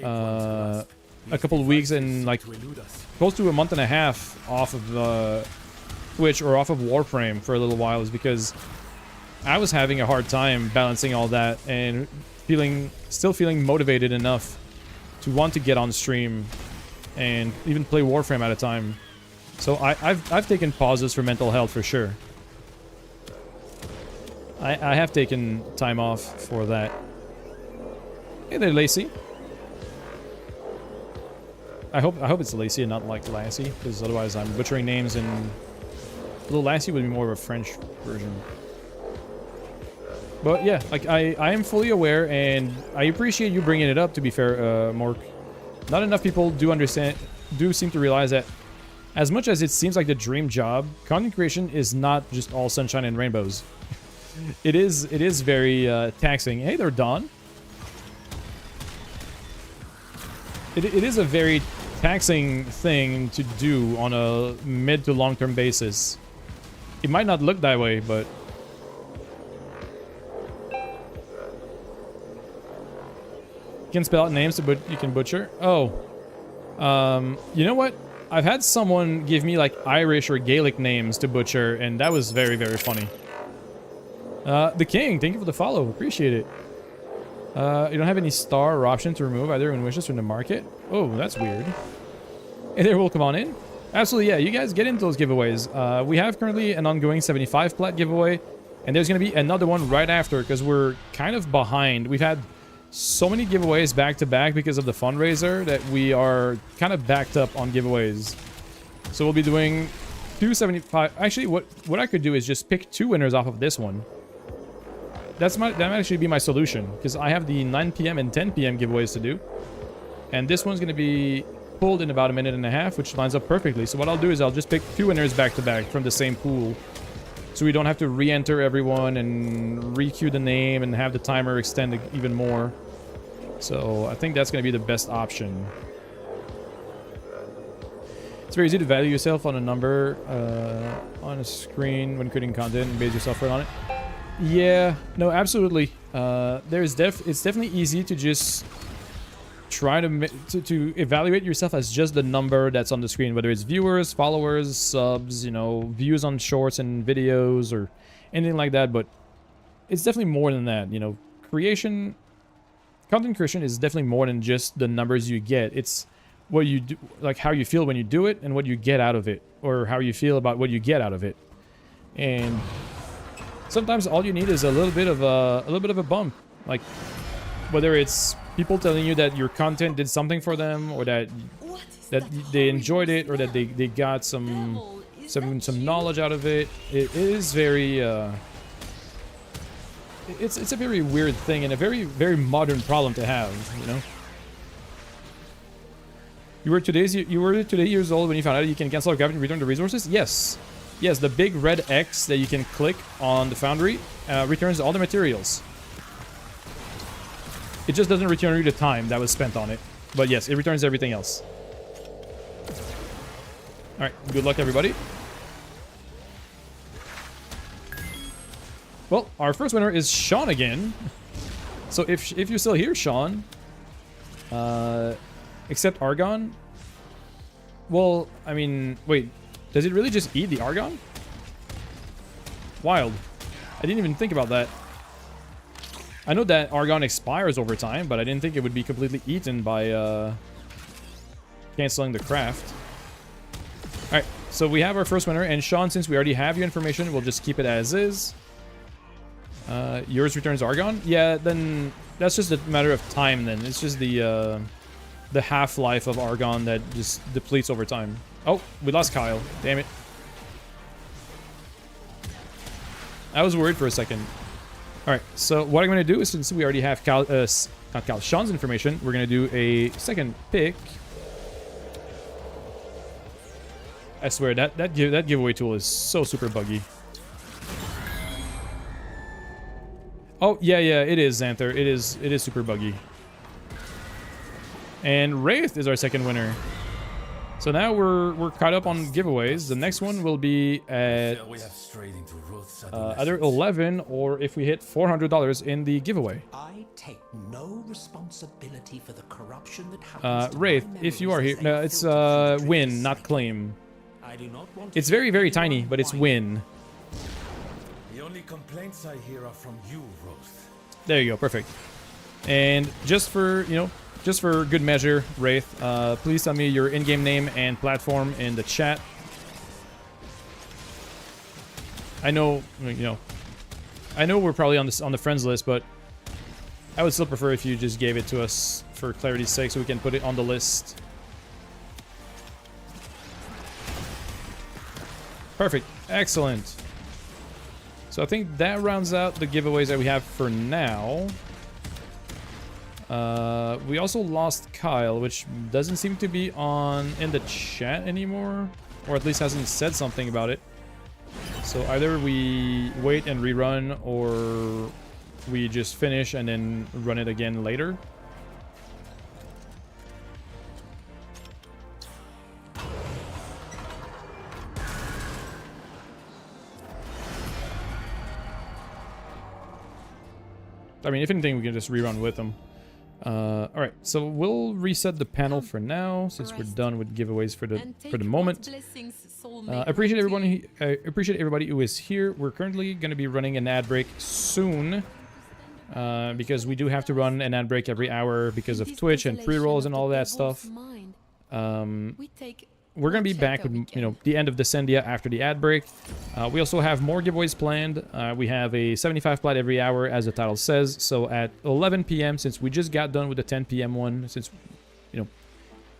a couple of weeks and like close to a month and a half off of Twitch or off of Warframe for a little while, is because I was having a hard time balancing all that and still feeling motivated enough to want to get on stream and even play Warframe at a time. So I've taken pauses for mental health for sure. I have taken time off for that. Hey there, Lacey. I hope it's Lacey and not like Lassie, because otherwise I'm butchering names, and little Lassie would be more of a French version. But yeah, like I am fully aware, and I appreciate you bringing it up. To be fair, Mark, not enough people do seem to realize that. As much as it seems like the dream job, content creation is not just all sunshine and rainbows. It is very taxing. Hey there, Don. It is a very taxing thing to do on a mid to long-term basis. It might not look that way, but you can spell out names, but you can butcher. Oh, you know what? I've had someone give me like Irish or Gaelic names to butcher, and that was very, very funny. The King, thank you for the follow. Appreciate it. You don't have any star or option to remove either in wishes or in the market? Oh, that's weird. Hey there, welcome on in. Absolutely, yeah, you guys get into those giveaways. We have currently an ongoing 75 plat giveaway, and there's going to be another one right after because we're kind of behind. We've had so many giveaways back to back because of the fundraiser that we are kind of backed up on giveaways. So we'll be doing 275. Actually, what I could do is just pick 2 winners off of this one. That might actually be my solution, because I have the 9 p.m. and 10 p.m. giveaways to do. And this one's going to be pulled in about a minute and a half, which lines up perfectly. So what I'll do is I'll just pick 2 winners back to back from the same pool. So we don't have to re-enter everyone and re-queue the name and have the timer extend even more. So I think that's going to be the best option. It's very easy to value yourself on a number on a screen when creating content and base yourself right on it. Yeah, no, absolutely. It's definitely easy to just try to evaluate yourself as just the number that's on the screen, whether it's viewers, followers, subs, you know, views on shorts and videos or anything like that. But it's definitely more than that. You know, content creation is definitely more than just the numbers you get. It's what you do, like how you feel when you do it and what you get out of it, or how you feel about what you get out of it. And sometimes all you need is a little bit of a bump, like whether it's people telling you that your content did something for them, or that they enjoyed it, or that they got some knowledge out of it. It is very it's a very weird thing and a very, very modern problem to have, you know. You were today years old when you found out you can cancel our gravity and return the resources? Yes. Yes, the big red X that you can click on the foundry returns all the materials. It just doesn't return you the time that was spent on it. But yes, it returns everything else. Alright, good luck everybody. Well, our first winner is Sean again. So if you're still here, Sean, except Argon. Well, I mean, wait, does it really just eat the Argon? Wild. I didn't even think about that. I know that Argon expires over time, but I didn't think it would be completely eaten by canceling the craft. Alright, so we have our first winner, and Sean, since we already have your information, we'll just keep it as is. Yours returns Argon? Yeah, then that's just a matter of time then. It's just the half-life of Argon that just depletes over time. Oh, we lost Kyle. Damn it. I was worried for a second. Alright, so what I'm going to do is, since we already have Sean's information, we're going to do a second pick. I swear, that giveaway tool is so super buggy. Oh, yeah, it is, Xanther. It is super buggy. And Wraith is our second winner. So now we're caught up on giveaways. The next one will be at either 11 or if we hit $400 in the giveaway. I take no responsibility for the corruption that happens to Wraith, my if you are here, memories as no, they it's filter win, through not the claim. I do not want It's to very, very see tiny, anyone but it's whine. win. The only complaints I hear are from you, Roth. There you go, perfect. And just for, you know, just for good measure, Wraith, please tell me your in-game name and platform in the chat. I know, you know, I know we're probably on the friends list, but I would still prefer if you just gave it to us for clarity's sake so we can put it on the list. Perfect. Excellent. So I think that rounds out the giveaways that we have for now. We also lost Kyle, which doesn't seem to be in the chat anymore, or at least hasn't said something about it. So either we wait and rerun, or we just finish and then run it again later. I mean, if anything, we can just rerun with them. Alright, so we'll reset the panel for now, since we're done with giveaways for the moment. I appreciate everybody who is here. We're currently going to be running an ad break soon, because we do have to run an ad break every hour because of Twitch and pre-rolls and all that stuff. We're going to be back with, you know, the end of Descendia after the ad break. We also have more giveaways planned. We have a 75 plat every hour, as the title says. So at 11 p.m., since we just got done with the 10 p.m. one, since, you know,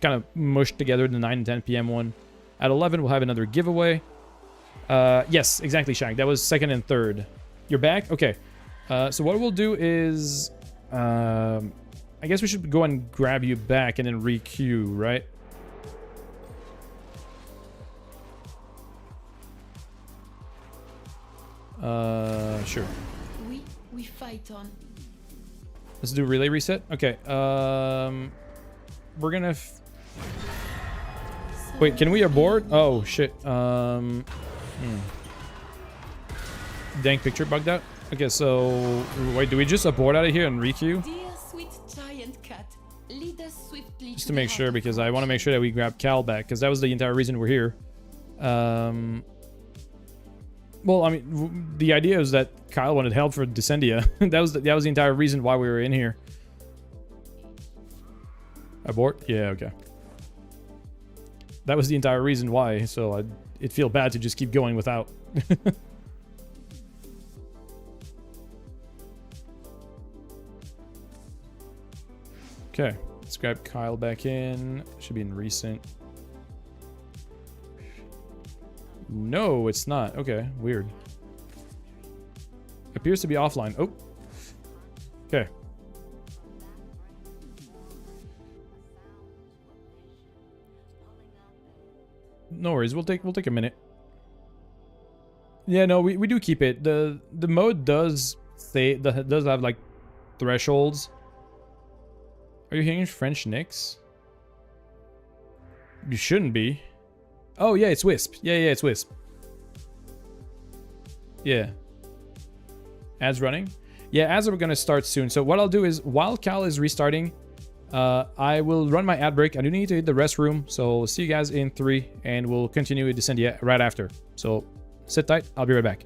kind of mushed together the 9 and 10 p.m. one, at 11 we'll have another giveaway. Yes, exactly, Shank. That was second and third. You're back? Okay. So what we'll do is, I guess we should go and grab you back and then re-queue, right? Sure. We fight on. Let's do relay reset. Okay. We're gonna. Wait, can we abort? Oh shit. Dang, picture bugged out. Okay, so wait, do we just abort out of here and requeue? Dear sweet giant cat, lead us swiftly Just to make sure, because I want to make sure that we grab Cal back, because that was the entire reason we're here. Well, I mean, the idea is that Kyle wanted help for Descendia. that was the entire reason why we were in here. Abort? Yeah, okay. That was the entire reason why, so it'd feel bad to just keep going without. Okay, let's grab Kyle back in. Should be in recent. No, it's not. Okay, weird. Appears to be offline. Oh. Okay. No worries. We'll take a minute. Yeah, no, we do keep it. The mode does does have like thresholds. Are you hearing French nicks? You shouldn't be. Oh yeah, it's Wisp. Yeah, it's Wisp. Yeah. Ads running? Yeah, ads are gonna start soon. So what I'll do is, while Cal is restarting, I will run my ad break. I do need to hit the restroom, so see you guys in 3, and we'll continue with Descendia right after. So sit tight, I'll be right back.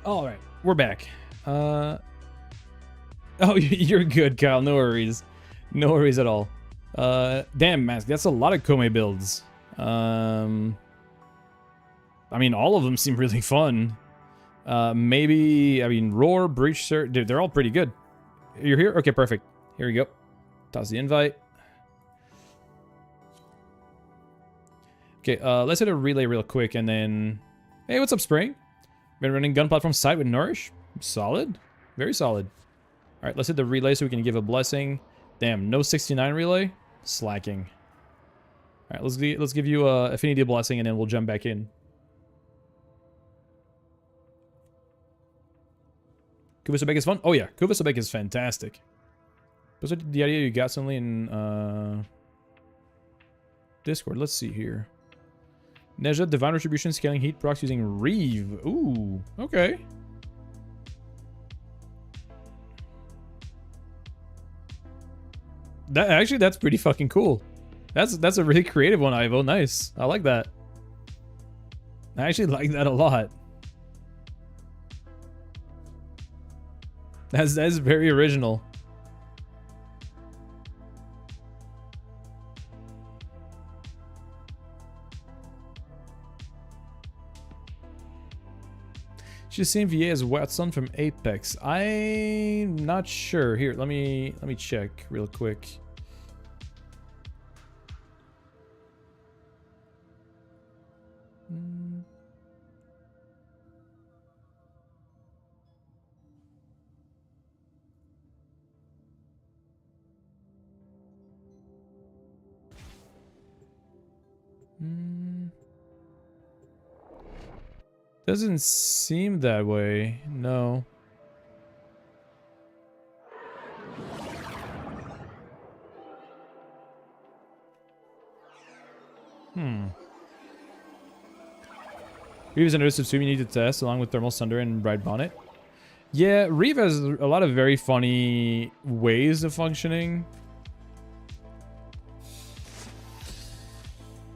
All right, we're back. Oh, you're good, Kyle. No worries. No worries at all. Damn, Mask, that's a lot of Kome builds. I mean, all of them seem really fun. Maybe, I mean, Roar, Breach, Sir, dude, they're all pretty good. You're here? Okay, perfect. Here we go. Toss the invite. Okay, let's hit a relay real quick, and then Hey, what's up, Spring? Been running gun platform site with Nourish. Solid. Very solid. All right, let's hit the relay so we can give a blessing. Damn, no 69 relay. Slacking. All right, let's give you a affinity blessing and then we'll jump back in. Kuvasobek is fun? Oh yeah, Kuvasobek is fantastic. Was it the idea you got something in Discord? Let's see here. Neja, Divine Retribution, scaling heat procs using Reeve. Ooh, okay. That's pretty fucking cool. That's a really creative one, Ivo. Nice. I like that. I actually like that a lot. That's very original. She's seen VA as Watson from Apex. I'm not sure. Here, let me check real quick. Doesn't seem that way. No. Reeve is another subsume you need to test along with Thermal Sunder and Bright Bonnet. Yeah, Reeve has a lot of very funny ways of functioning.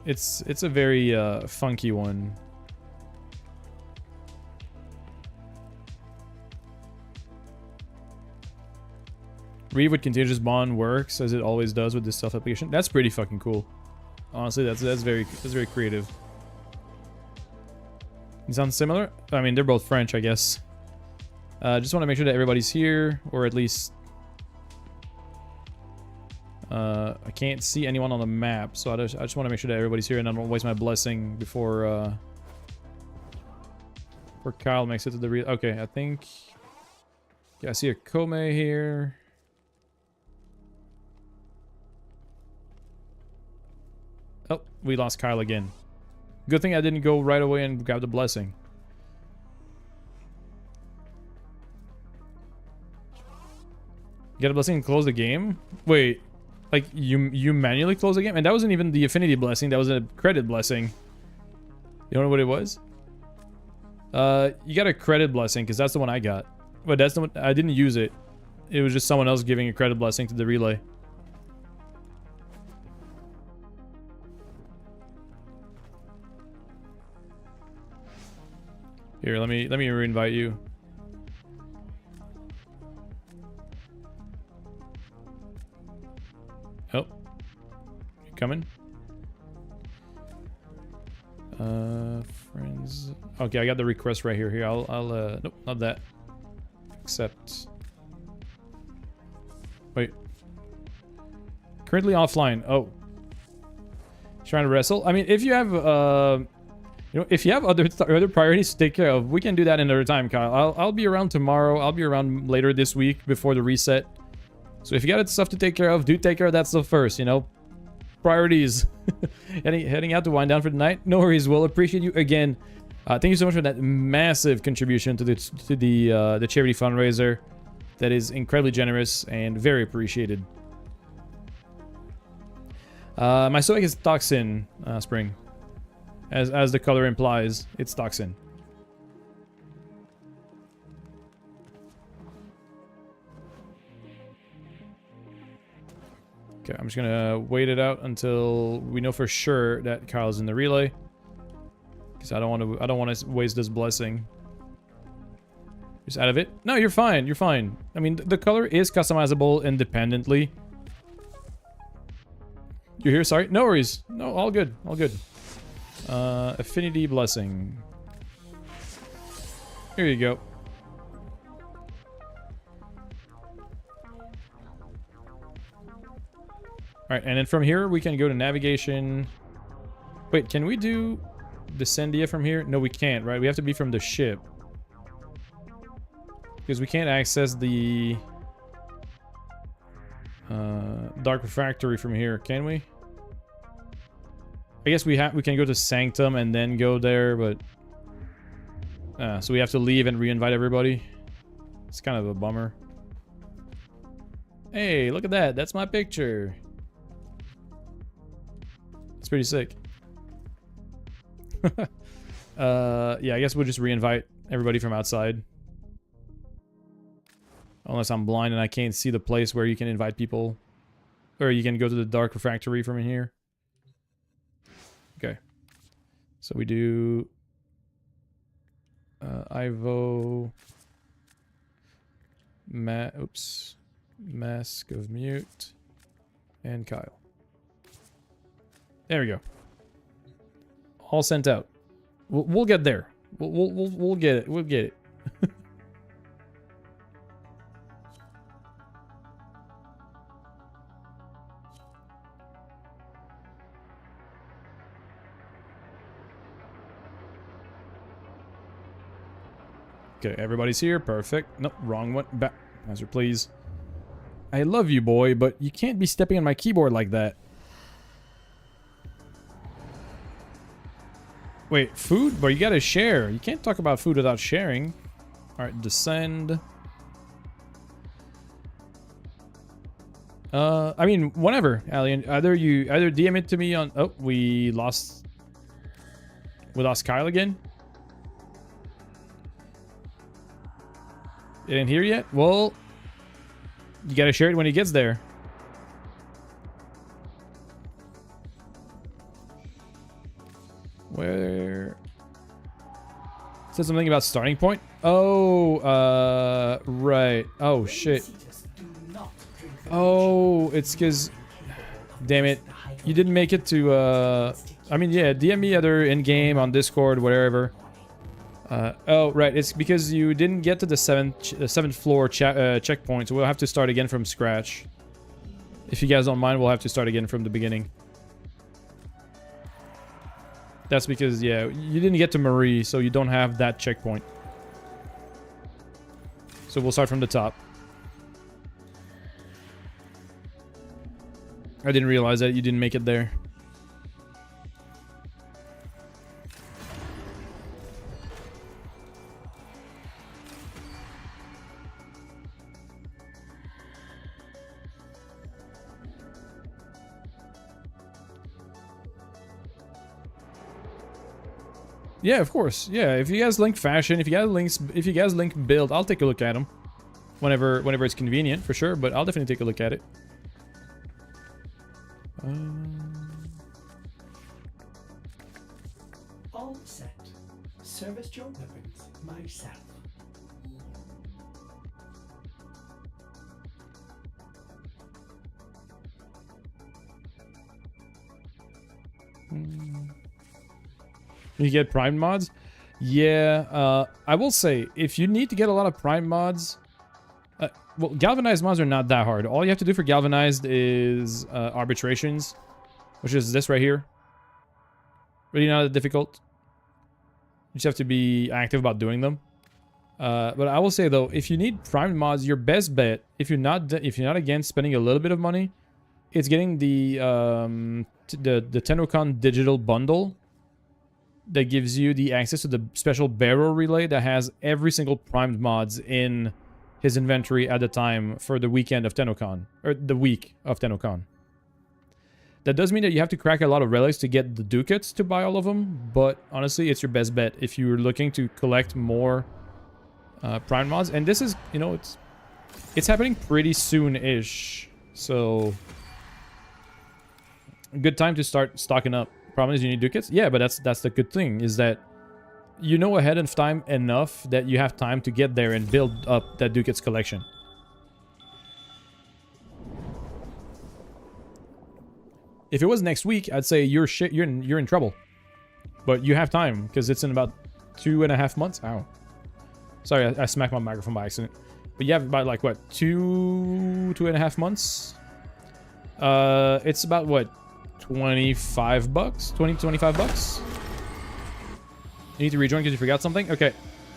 It's a very funky one. Reeve with Contagious Bond works as it always does with this stealth application. That's pretty fucking cool. Honestly, that's very creative. It sounds similar. I mean, they're both French, I guess. Just want to make sure that everybody's here, or at least I can't see anyone on the map, so I just want to make sure that everybody's here, and I don't waste my blessing before Kyle makes it to the real. Okay, I think. Yeah, I see a Kome here. Oh, we lost Kyle again. Good thing I didn't go right away and grab the blessing. Get a blessing and close the game? Wait, like you manually close the game? And that wasn't even the affinity blessing, that was a credit blessing. You don't know what it was? You got a credit blessing, because that's the one I got. But that's the one, I didn't use it. It was just someone else giving a credit blessing to the relay. Here, let me reinvite you. Oh, you coming? Friends. Okay, I got the request right here. Here, I'll nope, not that. Accept. Wait. Currently offline. Oh. Trying to wrestle. I mean, if you have you know, if you have other priorities to take care of, we can do that another time, Kyle. I'll be around tomorrow. I'll be around later this week before the reset. So if you got stuff to take care of, do take care of that stuff first, you know. Priorities. Heading out to wind down for the night. No worries. We'll appreciate you again. Thank you so much for that massive contribution to the charity fundraiser. That is incredibly generous and very appreciated. My Stoic is Toxin, Spring. As the color implies, it's Toxin. Okay, I'm just gonna wait it out until we know for sure that Kyle's in the relay, because I don't want to waste this blessing. Just out of it. No, you're fine. You're fine. I mean, the color is customizable independently. You're here. Sorry. No worries. No, all good. All good. Affinity blessing. Here you go. Alright, and then from here we can go to navigation. Wait, can we do... descend here from here? No, we can't, right? We have to be from the ship. Because we can't access the Dark Refractory from here, can we? I guess we can go to Sanctum and then go there, but so we have to leave and re-invite everybody. It's kind of a bummer. Hey, look at that. That's my picture. It's pretty sick. Yeah, I guess we'll just re-invite everybody from outside. Unless I'm blind and I can't see the place where you can invite people. Or you can go to the Dark Refractory from in here. Okay. So we do... Ivo... Oops. Mask of Mute. And Kyle. There we go. All sent out. We'll get there. We'll get it. We'll get it. Okay, everybody's here. Perfect. Nope, wrong one. Back. Master, please. I love you, boy, but you can't be stepping on my keyboard like that. Wait, food? But you gotta share. You can't talk about food without sharing. Alright, descend. I mean, whatever, Alien. Either DM it to me on... Oh, we lost Kyle again? It ain't here yet? Well, you gotta share it when he gets there. Where? It said something about starting point? Oh, right. Oh, shit. Oh, it's because... Damn it. You didn't make it to, I mean, yeah, DM me either in-game, on Discord, whatever. Oh, right. It's because you didn't get to the seventh floor checkpoint, so we'll have to start again from scratch. If you guys don't mind, we'll have to start again from the beginning. That's because, yeah, you didn't get to Marie, so you don't have that checkpoint. So we'll start from the top. I didn't realize that you didn't make it there. Yeah, of course. Yeah, if you guys link fashion, if you guys link build, I'll take a look at them. Whenever it's convenient, for sure, but I'll definitely take a look at it. All set. Service your weapons myself. You get prime mods? Yeah, I will say, if you need to get a lot of prime mods... well, galvanized mods are not that hard. All you have to do for galvanized is arbitrations, which is this right here. Really not that difficult. You just have to be active about doing them. But I will say though, if you need prime mods, your best bet, if you're not against spending a little bit of money, it's getting the TennoCon digital bundle that gives you the access to the special barrel relay that has every single primed mods in his inventory at the time for the weekend of TennoCon, or the week of TennoCon. That does mean that you have to crack a lot of relics to get the ducats to buy all of them, but honestly, it's your best bet if you're looking to collect more prime mods. And this is, you know, it's happening pretty soon-ish, so good time to start stocking up. Problem is you need ducats. Yeah, but that's the good thing, is that you know ahead of time enough that you have time to get there and build up that ducats collection. If it was next week, I'd say you're in trouble. But you have time, because it's in about 2.5 months. Ow. Sorry, I smacked my microphone by accident. But you have about, like, what, 2.5 months? It's about, what, $25? 20, $25 bucks? You need to rejoin because you forgot something? Okay.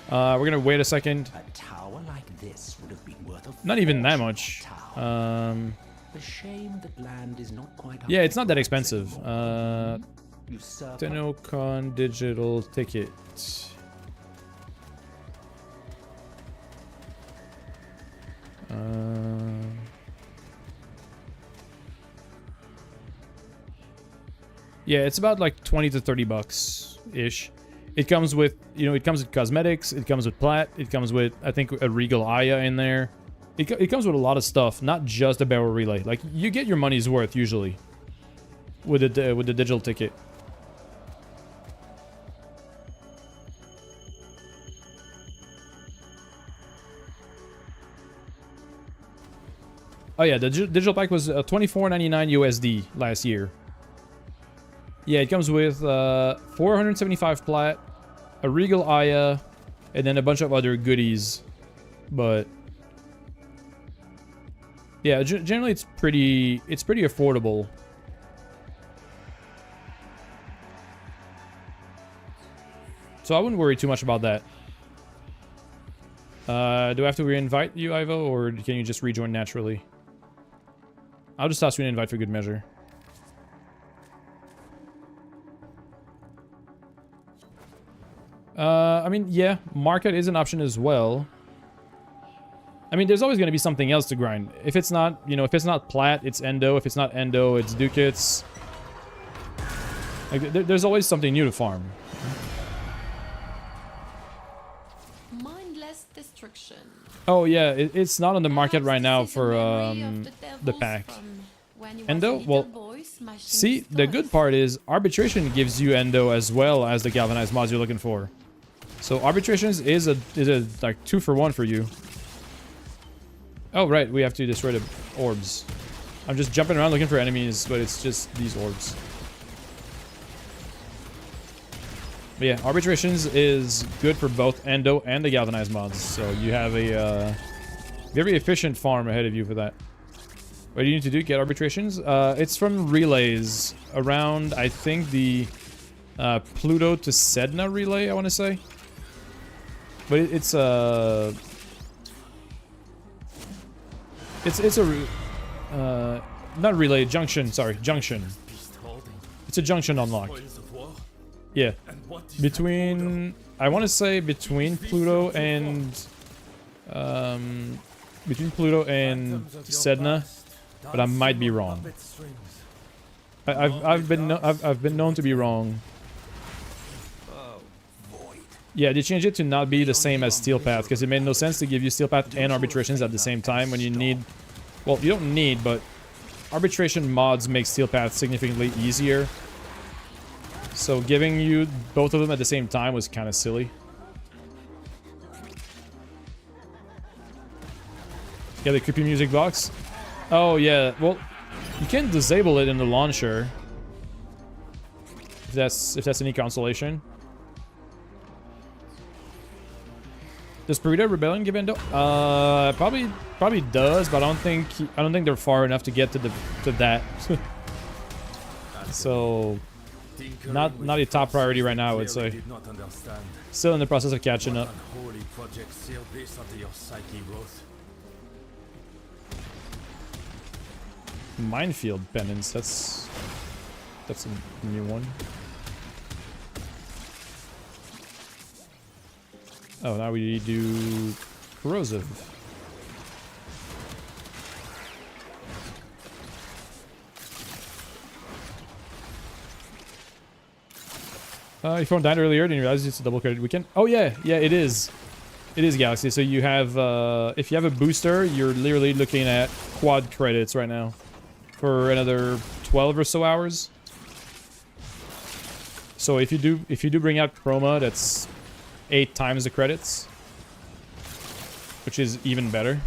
We're gonna wait a second. A tower like this would have been worth a Not even that much. A shame that land is not quite Yeah, it's not that expensive. Usurper. Tenocon digital ticket. Yeah, it's about like 20 to 30 bucks ish. It comes with, you know, it comes with cosmetics, it comes with plat, it comes with, I think, a Regal Aya in there. It comes with a lot of stuff, not just a barrel relay. Like, you get your money's worth usually with the digital ticket. Oh yeah, the digital pack was $24.99 USD last year. Yeah, it comes with 475 plat, a Regal Aya, and then a bunch of other goodies. But yeah, generally it's pretty affordable. So I wouldn't worry too much about that. Do I have to re-invite you, Ivo, or can you just rejoin naturally? I'll just toss you an invite for good measure. I mean, yeah, market is an option as well. I mean, there's always going to be something else to grind. If it's not, you know, if it's not plat, it's endo. If it's not endo, it's ducats. Like, there's always something new to farm. Mindless destruction. Oh yeah, it's not on the market right now for the pack. Endo? Well, see, the good part is arbitration gives you endo as well as the galvanized mods you're looking for. So arbitrations is a like 2-for-1 for you. Oh right, we have to destroy the orbs. I'm just jumping around looking for enemies, but it's just these orbs. But yeah, arbitrations is good for both endo and the galvanized mods. So you have a very efficient farm ahead of you for that. What do you need to do? Get arbitrations? It's from relays around, I think, the Pluto to Sedna relay, I want to say. But it's a not relay, junction, sorry, junction. It's a junction unlock. Yeah. Between, I want to say between Pluto and Sedna. But I might be wrong. I've been known to be wrong. Yeah, they changed it to not be the same as Steel Path because it made no sense to give you Steel Path and arbitrations at the same time when you need. Well, you don't need, but arbitration mods make Steel Path significantly easier. So giving you both of them at the same time was kind of silly. Yeah, the creepy music box. Oh yeah, well, you can disable it in the launcher. If that's any consolation. Does Perita Rebellion give endo? Probably does, but I don't think they're far enough to get to that. So not a top priority right now, I would say. Still in the process of catching up. Minefield penance, that's a new one. Oh, now we do corrosive. Your phone died earlier, didn't realize it's a double credit weekend. Oh yeah, it is. It is Galaxy. So you have, if you have a booster, you're literally looking at quad credits right now. For another 12 or so hours. So if you do bring out Chroma, that's 8 times the credits, which is even better.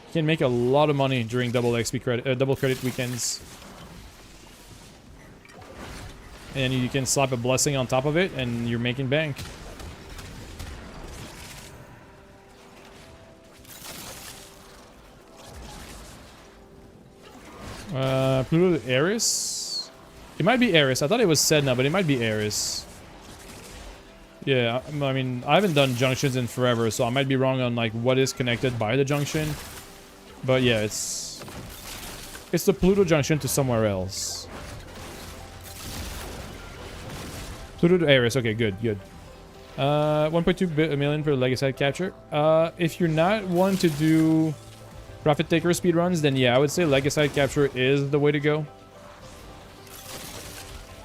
You can make a lot of money during double XP credit, double credit weekends, and you can slap a blessing on top of it, and you're making bank. Pluto Ares? It might be Eris. I thought it was Sedna, but it might be Eris. Yeah, I mean, I haven't done junctions in forever, so I might be wrong on like what is connected by the junction. But yeah, it's the Pluto junction to somewhere else. Pluto to Eris. Okay, good, good. 1.2 million for Legacy capture. If you're not one to do Profit Taker speedruns, then yeah, I would say Legacy capture is the way to go.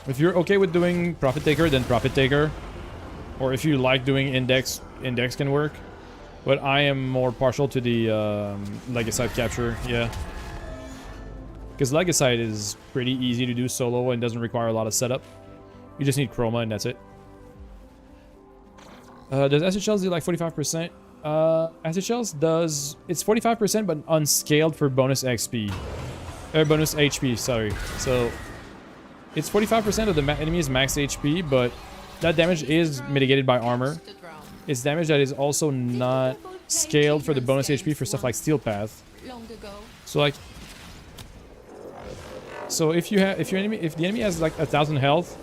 If you're okay with doing Profit Taker, then Profit Taker. Or if you like doing Index, Index can work. But I am more partial to the Legacy capture, yeah. Because Legacy is pretty easy to do solo and doesn't require a lot of setup. You just need Chroma and that's it. Does Acid Shells do like 45%? Acid Shells does... It's 45% but unscaled for bonus XP. Bonus HP, sorry. So, it's 45% of the enemy's max HP, but that damage is mitigated by armor. It's damage that is also not scaled for the bonus HP for stuff like Steel Path. So like... So if the enemy has like 1,000 health,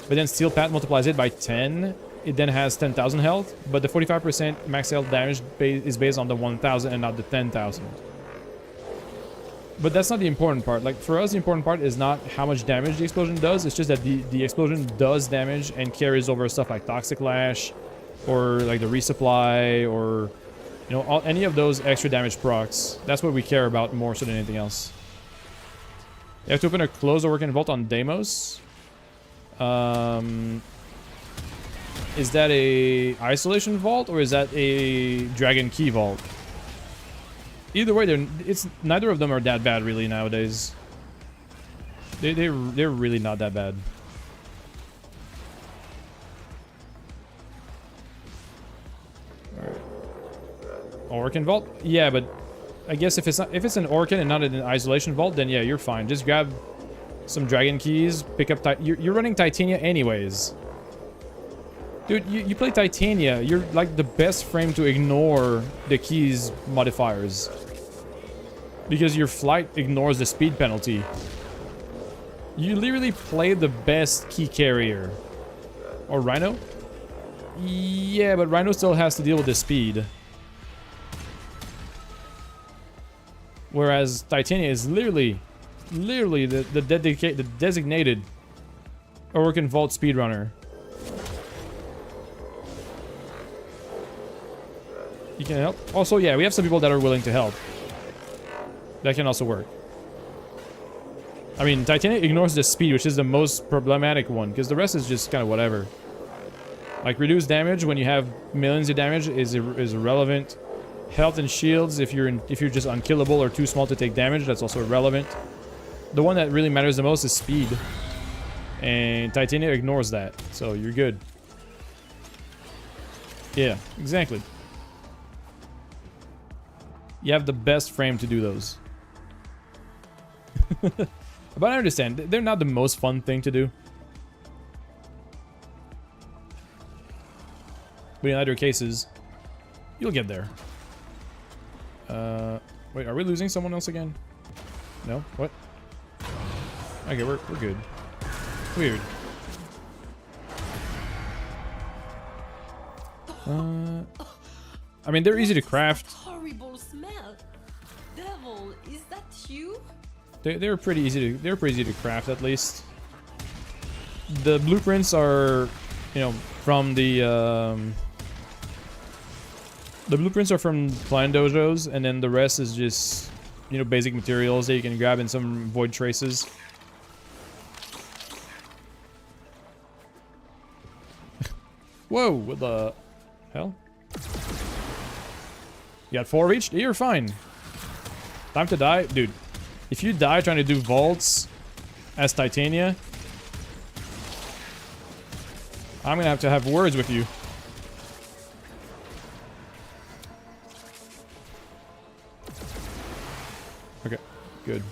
but then Steel Path multiplies it by 10, it then has 10,000 health, but the 45% max health damage is based on the 1,000 and not the 10,000. But that's not the important part. Like, for us, the important part is not how much damage the explosion does, it's just that the explosion does damage and carries over stuff like Toxic Lash, or like the resupply, or, you know, any of those extra damage procs. That's what we care about more so than anything else. You have to open a close or working vault on Deimos. Is that a isolation vault or is that a dragon key vault? Either way, neither of them are that bad really nowadays. They're really not that bad. Alright. Orkin vault? Yeah, but I guess if it's an Orkin and not an isolation vault, then yeah, you're fine. Just grab some dragon keys, pick up you're running Titania anyways. Dude, you play Titania, you're like the best frame to ignore the keys modifiers. Because your flight ignores the speed penalty. You literally play the best key carrier. Or Rhino? Yeah, but Rhino still has to deal with the speed. Whereas Titania is literally the designated Orkin Vault speedrunner. You can help. Also, yeah, we have some people that are willing to help. That can also work. I mean, Titania ignores the speed, which is the most problematic one, because the rest is just kind of whatever. Like, reduced damage when you have millions of damage is irrelevant. Health and shields, if you're just unkillable or too small to take damage, that's also irrelevant. The one that really matters the most is speed. And Titania ignores that, so you're good. Yeah, exactly. You have the best frame to do those. But I understand, they're not the most fun thing to do. But in other cases, you'll get there. Wait, are we losing someone else again? No? What? Okay, we're good. Weird. I mean, they're easy to craft. Horrible smell. Devil, is that you? They're pretty easy to craft, at least. The blueprints are, you know, from the blueprints are from clan dojos, and then the rest is just, you know, basic materials that you can grab in some void traces. Whoa, what the hell? You got 4 of each? You're fine. Time to die? Dude, if you die trying to do vaults as Titania, I'm gonna have words with you. Okay, good.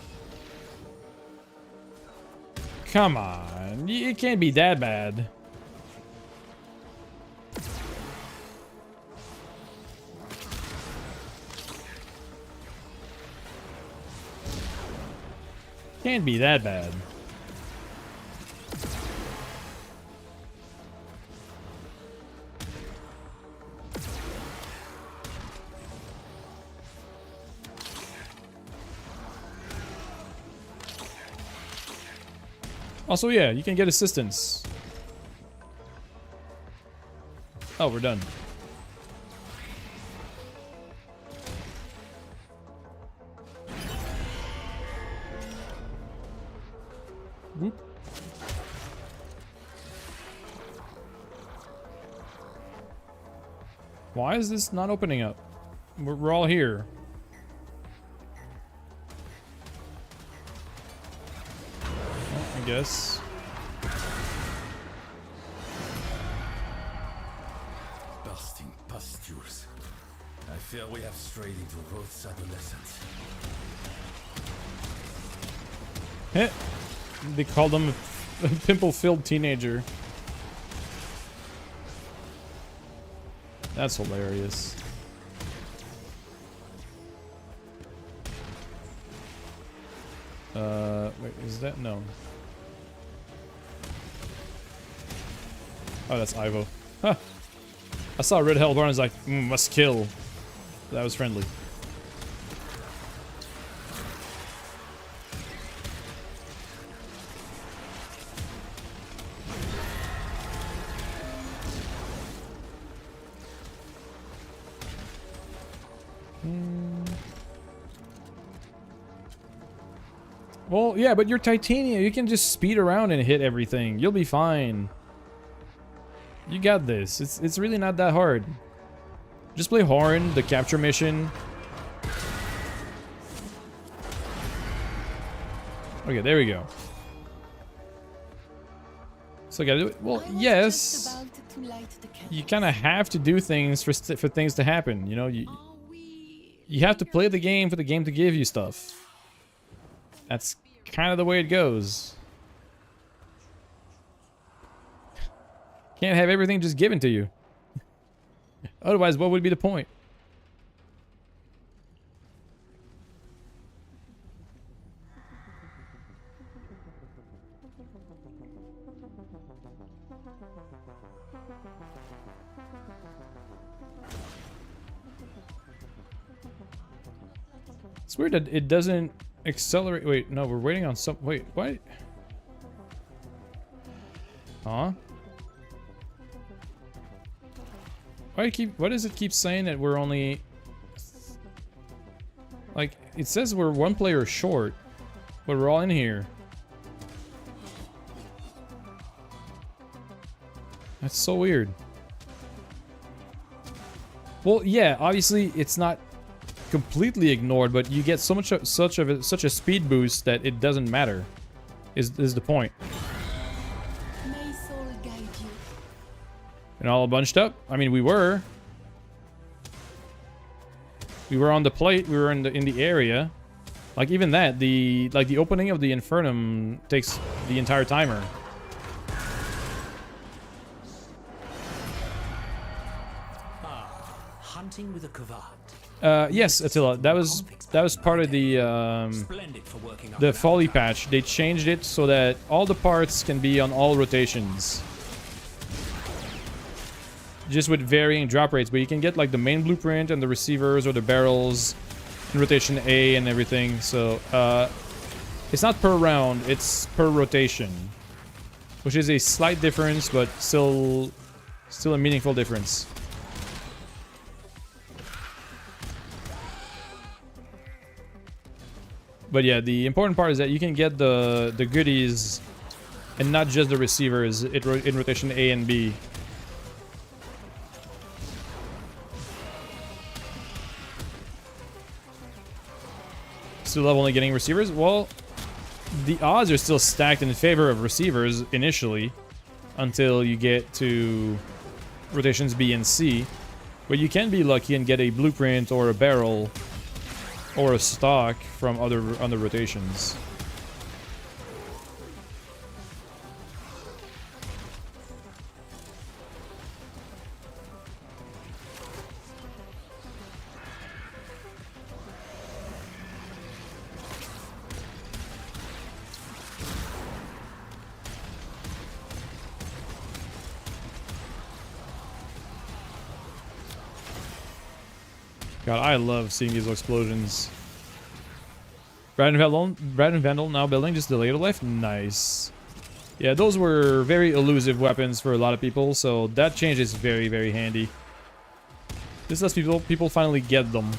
Come on, it can't be that bad. Can't be that bad. Also, yeah, you can get assistance. Oh, we're done. Whoop. Why is this not opening up? We're all here. Well, I guess. Busting pustules. I fear we have strayed into Roth's adolescence. Heh. They called him a pimple-filled teenager. That's hilarious. Wait, is that? No. Oh, that's Ivo. Huh. I saw Red Hellborn, I was like, must kill. That was friendly. Well, yeah, but you're titanium. You can just speed around and hit everything. You'll be fine. You got this. It's really not that hard. Just play Horn, the capture mission. Okay, there we go. So I gotta do it. Well, yes. You kind of have to do things for things to happen. You know, you have to play the game for the game to give you stuff. That's kind of the way it goes. Can't have everything just given to you. Otherwise, what would be the point? It's weird that it doesn't accelerate. Wait, no, we're waiting on some. Wait, what? Huh? Why does it keep saying that we're only, like, it says we're one player short, but we're all in here. That's so weird. Well, yeah, obviously it's not completely ignored, but you get so much such a speed boost that it doesn't matter. Is the point? May soul guide you. And all bunched up. I mean, we were on the plate. We were in the area. Like even that, the opening of the Infernum takes the entire timer. Hunting with a Kavad. Yes, Attila. That was part of the Folly patch. They changed it so that all the parts can be on all rotations, just with varying drop rates. But you can get like the main blueprint and the receivers or the barrels in rotation A and everything. So it's not per round; it's per rotation, which is a slight difference, but still a meaningful difference. But yeah, the important part is that you can get the goodies and not just the receivers in rotation A and B. Still love only getting receivers? Well, the odds are still stacked in favor of receivers initially until you get to rotations B and C. But you can be lucky and get a blueprint or a barrel or a stock from other rotations. God, I love seeing these explosions. Brad and Vandal now building, just delay to life. Nice. Yeah, those were very elusive weapons for a lot of people, so that change is very, very handy. This lets people finally get them.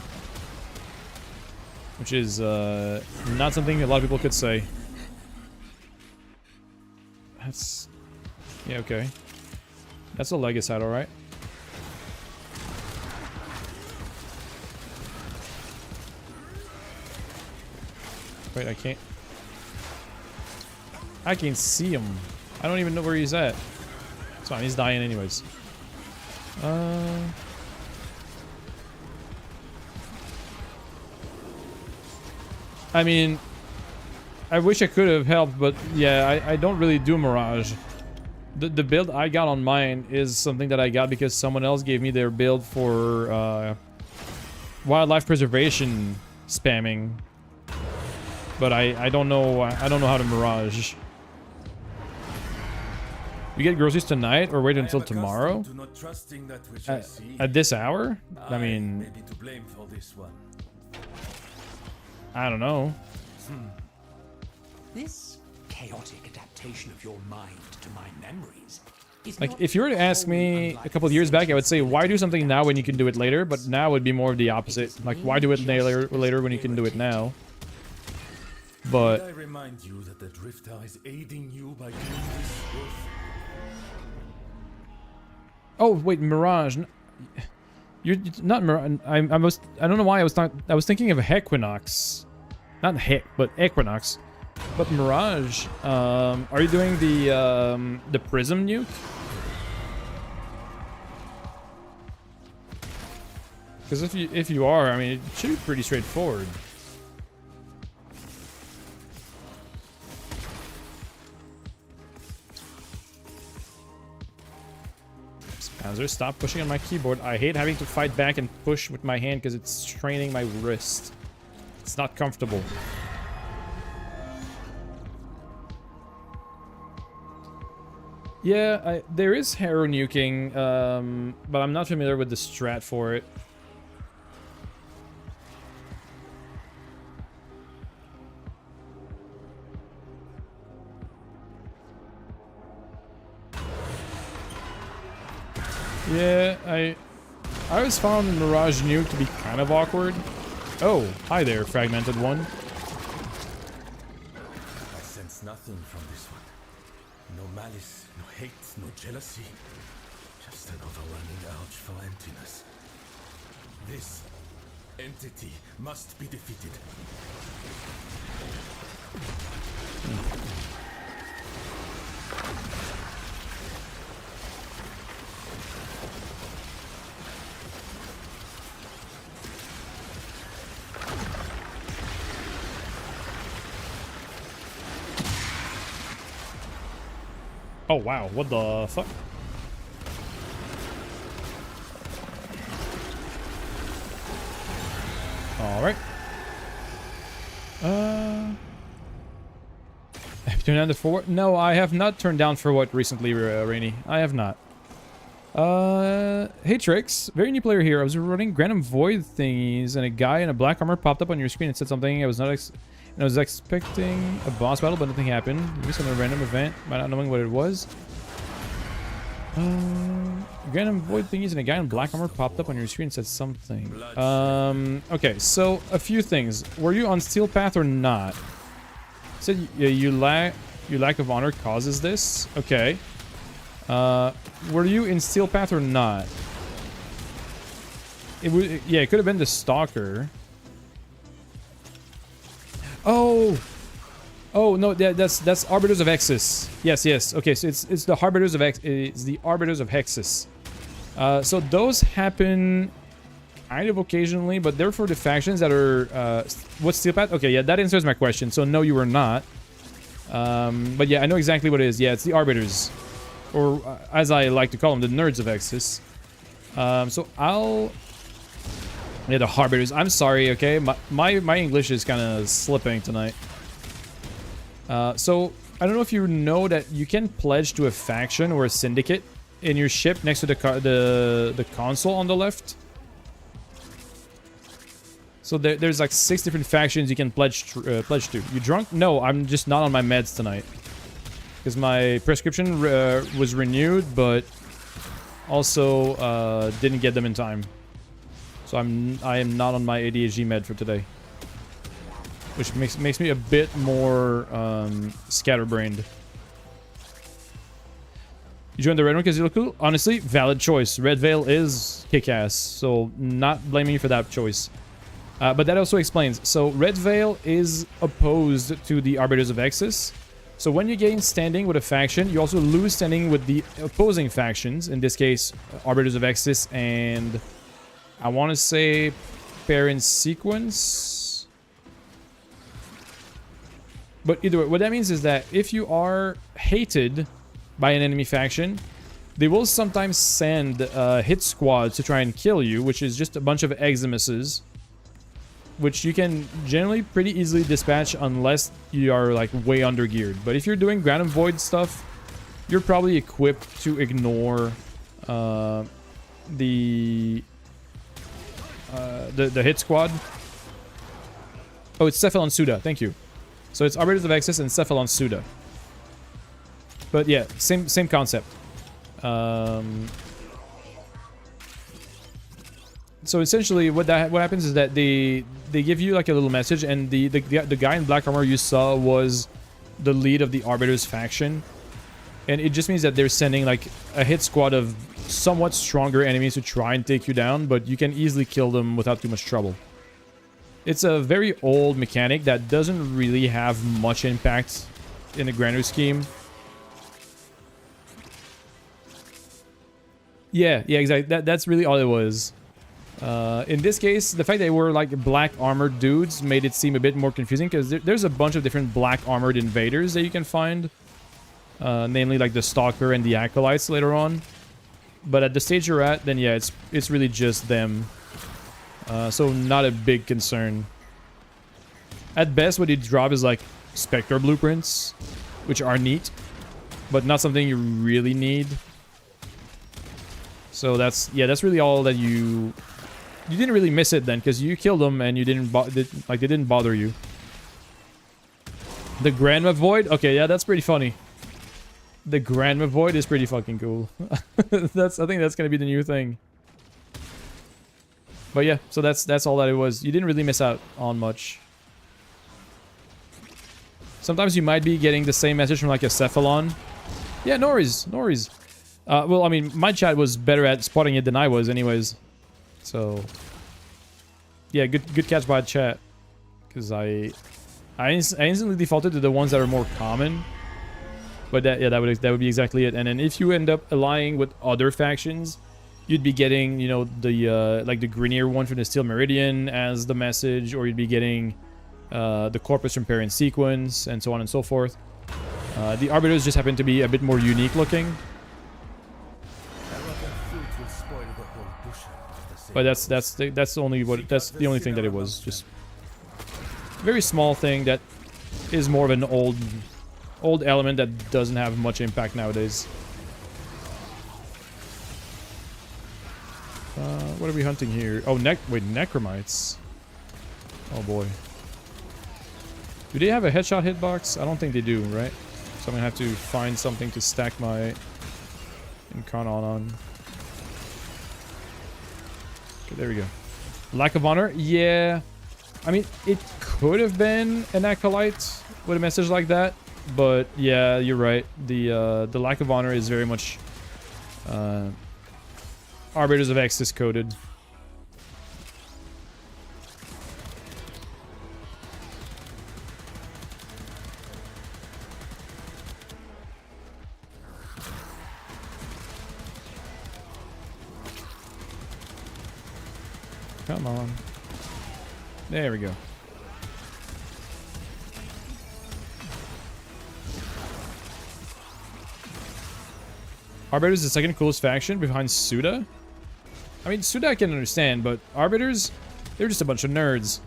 Which is not something a lot of people could say. That's... yeah, okay. That's a Legicide, alright. Wait, I can't... I can see him. I don't even know where he's at. It's fine, he's dying anyways. I mean, I wish I could have helped, but yeah, I don't really do Mirage. The build I got on mine is something that I got because someone else gave me their build for wildlife preservation spamming. But I don't know how to Mirage. We get groceries tonight or wait until tomorrow? At this hour? I mean, may be to blame for this one. I don't know. This chaotic adaptation of your mind to my memories is Like, not if you were to ask me unlike a couple of years back, I would say, why do something now when you can do it later? But now would be more of the opposite. Like, why do it later when you can do it now? But... I remind you that the Drifter is aiding you by doing this work. Oh, wait, Mirage. You're not Mirage. I don't know why I was thinking of Equinox. Not Heck, but Equinox. But Mirage, are you doing the Prism nuke? Because if you are, I mean, it should be pretty straightforward. Panzer, stop pushing on my keyboard. I hate having to fight back and push with my hand because it's straining my wrist. It's not comfortable. Yeah, there is hero nuking, but I'm not familiar with the strat for it. Yeah, I always found Mirage Nuke to be kind of awkward. Oh, hi there, Fragmented One. I sense nothing from this one. No malice, no hate, no jealousy. Just an overwhelming urge for emptiness. This entity must be defeated. Oh wow, what the fuck? Alright. Have you turned down the forward? No, I have not turned down for what recently, Rainy. I have not. Hey Trix, very new player here. I was running random void thingies and a guy in a black armor popped up on your screen and said something. I was expecting a boss battle, but nothing happened. Maybe some random event, by not knowing what it was. Random void thingies and a guy in black armor popped up on your screen and said something. Okay, so a few things. Were you on Steel Path or not? Said your lack of honor causes this. Okay. Were you in Steel Path or not? Yeah, it could have been the Stalker. Oh no, that's Arbiters of Hexus. Yes. Okay, so it's the Arbiters of Hexus. So those happen kind of occasionally, but they're for the factions that are what's Steel Path? Okay, yeah, that answers my question. So no, you were not. But yeah, I know exactly what it is. Yeah, it's the Arbiters, or as I like to call them, the Nerds of Hexus. Yeah, the Harbiters. I'm sorry, okay? My English is kind of slipping tonight. So, I don't know if you know that you can pledge to a faction or a syndicate in your ship next to the console on the left. So there's like 6 different factions you can pledge to. You drunk? No, I'm just not on my meds tonight. because my prescription was renewed, but also didn't get them in time. So I am not on my ADHD med for today, which makes me a bit more scatterbrained. You joined the red one because you look cool? Honestly, valid choice. Red Veil is kick-ass, so not blaming you for that choice. But that also explains. So Red Veil is opposed to the Arbiters of Exodus. So when you gain standing with a faction, you also lose standing with the opposing factions. In this case, Arbiters of Exodus and I want to say Parent Sequence. But either way, what that means is that if you are hated by an enemy faction, they will sometimes send hit squads to try and kill you, which is just a bunch of Eximuses, which you can generally pretty easily dispatch unless you are like way under geared. But if you're doing Ground and Void stuff, you're probably equipped to ignore the hit squad. Oh, it's Cephalon Suda. Thank you. So it's Arbiters of Exodus and Cephalon Suda. But yeah, same concept. So essentially, what happens is that they give you like a little message, and the guy in black armor you saw was the lead of the Arbiters faction, and it just means that they're sending like a hit squad of somewhat stronger enemies to try and take you down, but you can easily kill them without too much trouble. It's a very old mechanic that doesn't really have much impact in the grander scheme. Yeah, exactly. That's really all it was. In this case, the fact that they were like black armored dudes made it seem a bit more confusing, because there's a bunch of different black armored invaders that you can find. Namely like the Stalker and the Acolytes later on. But at the stage you're at, then yeah, it's really just them. So not a big concern. At best, what you drop is like Spectre blueprints, which are neat, but not something you really need. So that's really all that you didn't really miss it then, because you killed them and you didn't they didn't bother you. The Grandma Void, okay, yeah, that's pretty funny. The Grandma Void is pretty fucking cool. I think that's gonna be the new thing. But yeah, so that's all that it was. You didn't really miss out on much. Sometimes you might be getting the same message from like a Cephalon. Yeah, no worries. Well, I mean, my chat was better at spotting it than I was anyways. So, yeah, good catch by chat. Because I instantly defaulted to the ones that are more common. But that would be exactly it. And then if you end up allying with other factions, you'd be getting, you know, the like the Grenier one from the Steel Meridian as the message, or you'd be getting the Corpus from Parent Sequence, and so on and so forth. The Arbiters just happen to be a bit more unique looking. But that's the only thing that it was. Just a very small thing that is more of an old element that doesn't have much impact nowadays. What are we hunting here? Oh, Necromites. Oh boy. Do they have a headshot hitbox? I don't think they do, right? So I'm gonna have to find something to stack my Incarnon on. Okay, there we go. Lack of honor? Yeah. I mean, it could have been an Acolyte with a message like that, but yeah, you're right. The lack of honor is very much Arbiters of Exodus coded. Come on. There we go. Arbiters is the second coolest faction behind Suda. I mean, Suda I can understand, but Arbiters, they're just a bunch of nerds.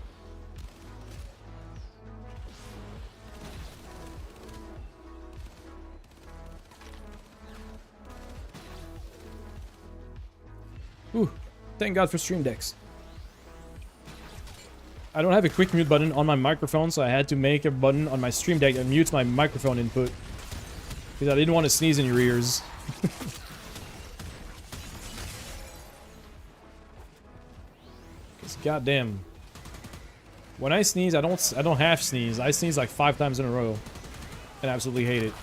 Ooh, thank God for stream decks. I don't have a quick mute button on my microphone, so I had to make a button on my stream deck that mutes my microphone input. Because I didn't want to sneeze in your ears. Because goddamn. When I sneeze, I don't half sneeze. I sneeze like 5 times in a row. And absolutely hate it.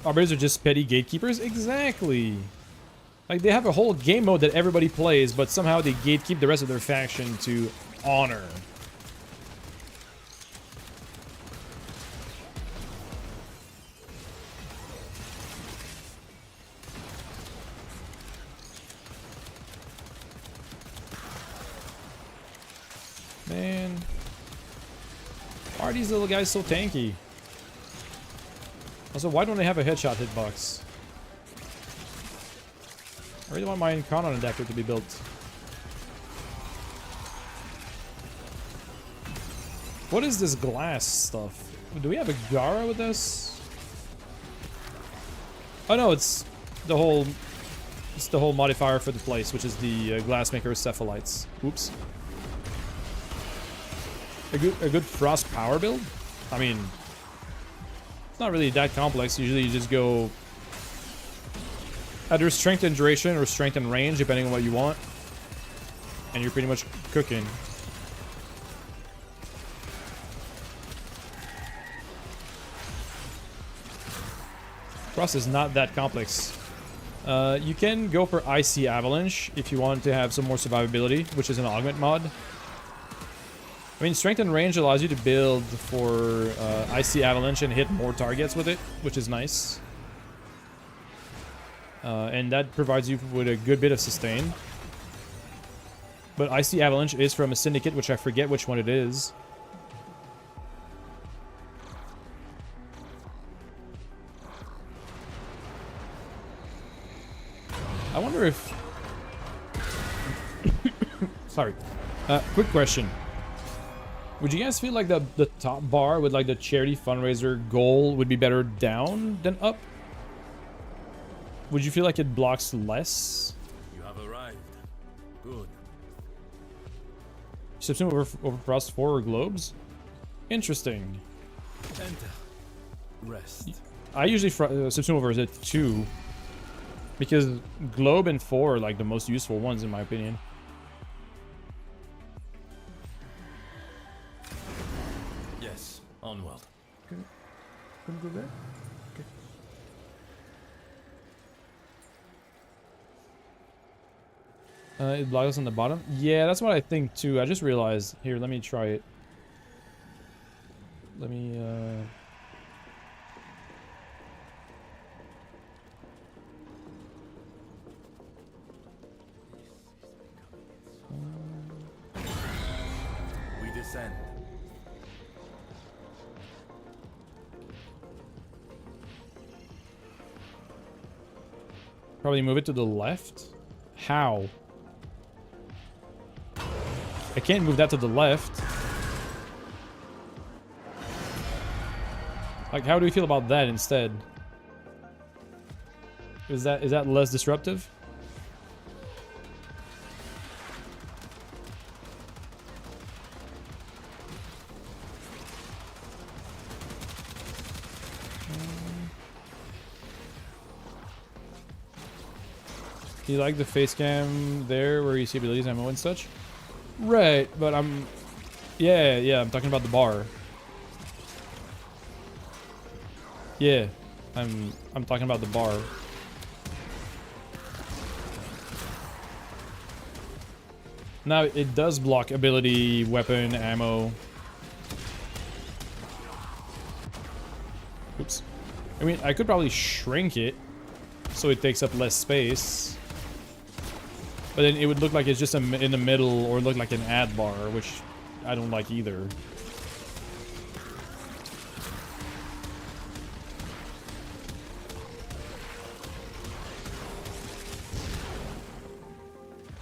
Arbiters are just petty gatekeepers? Exactly. Like, they have a whole game mode that everybody plays, but somehow they gatekeep the rest of their faction to honor. Man. Why are these little guys so tanky? Also, why don't they have a headshot hitbox? I really want my Incarnon adapter to be built. What is this glass stuff? Do we have a Gara with us? Oh no, it's the whole modifier for the place, which is the Glassmaker Cephalites. Oops. A good frost power build? I mean, it's not really that complex. Usually you just go either strength and duration or strength and range, depending on what you want. And you're pretty much cooking. Frost is not that complex. You can go for Icy Avalanche if you want to have some more survivability, which is an augment mod. I mean, strength and range allows you to build for Icy Avalanche and hit more targets with it, which is nice. And that provides you with a good bit of sustain. But Icy Avalanche is from a syndicate, which I forget which one it is. I wonder if... Sorry. Quick question. Would you guys feel like the top bar with like the charity fundraiser goal would be better down than up? Would you feel like it blocks less? You have arrived. Good. Subsume over Frost 4 or globes? Interesting. Enter. Rest. I usually subsume over at 2. Because globe and 4 are like the most useful ones in my opinion. Yes, onward. Can we go back? Okay. It blocks us on the bottom? Yeah, that's what I think too. I just realized. Here, let me try it. Let me, We descend. probably move it to the left? How? I can't move that to the left. Like, how do we feel about that instead? Is that less disruptive? Do you like the face cam there where you see abilities, ammo and such? Right, but I'm... Yeah, I'm talking about the bar. Yeah, I'm talking about the bar. Now, it does block ability, weapon, ammo. Oops. I mean, I could probably shrink it so it takes up less space. But then it would look like it's just in the middle, or look like an ad bar, which I don't like either.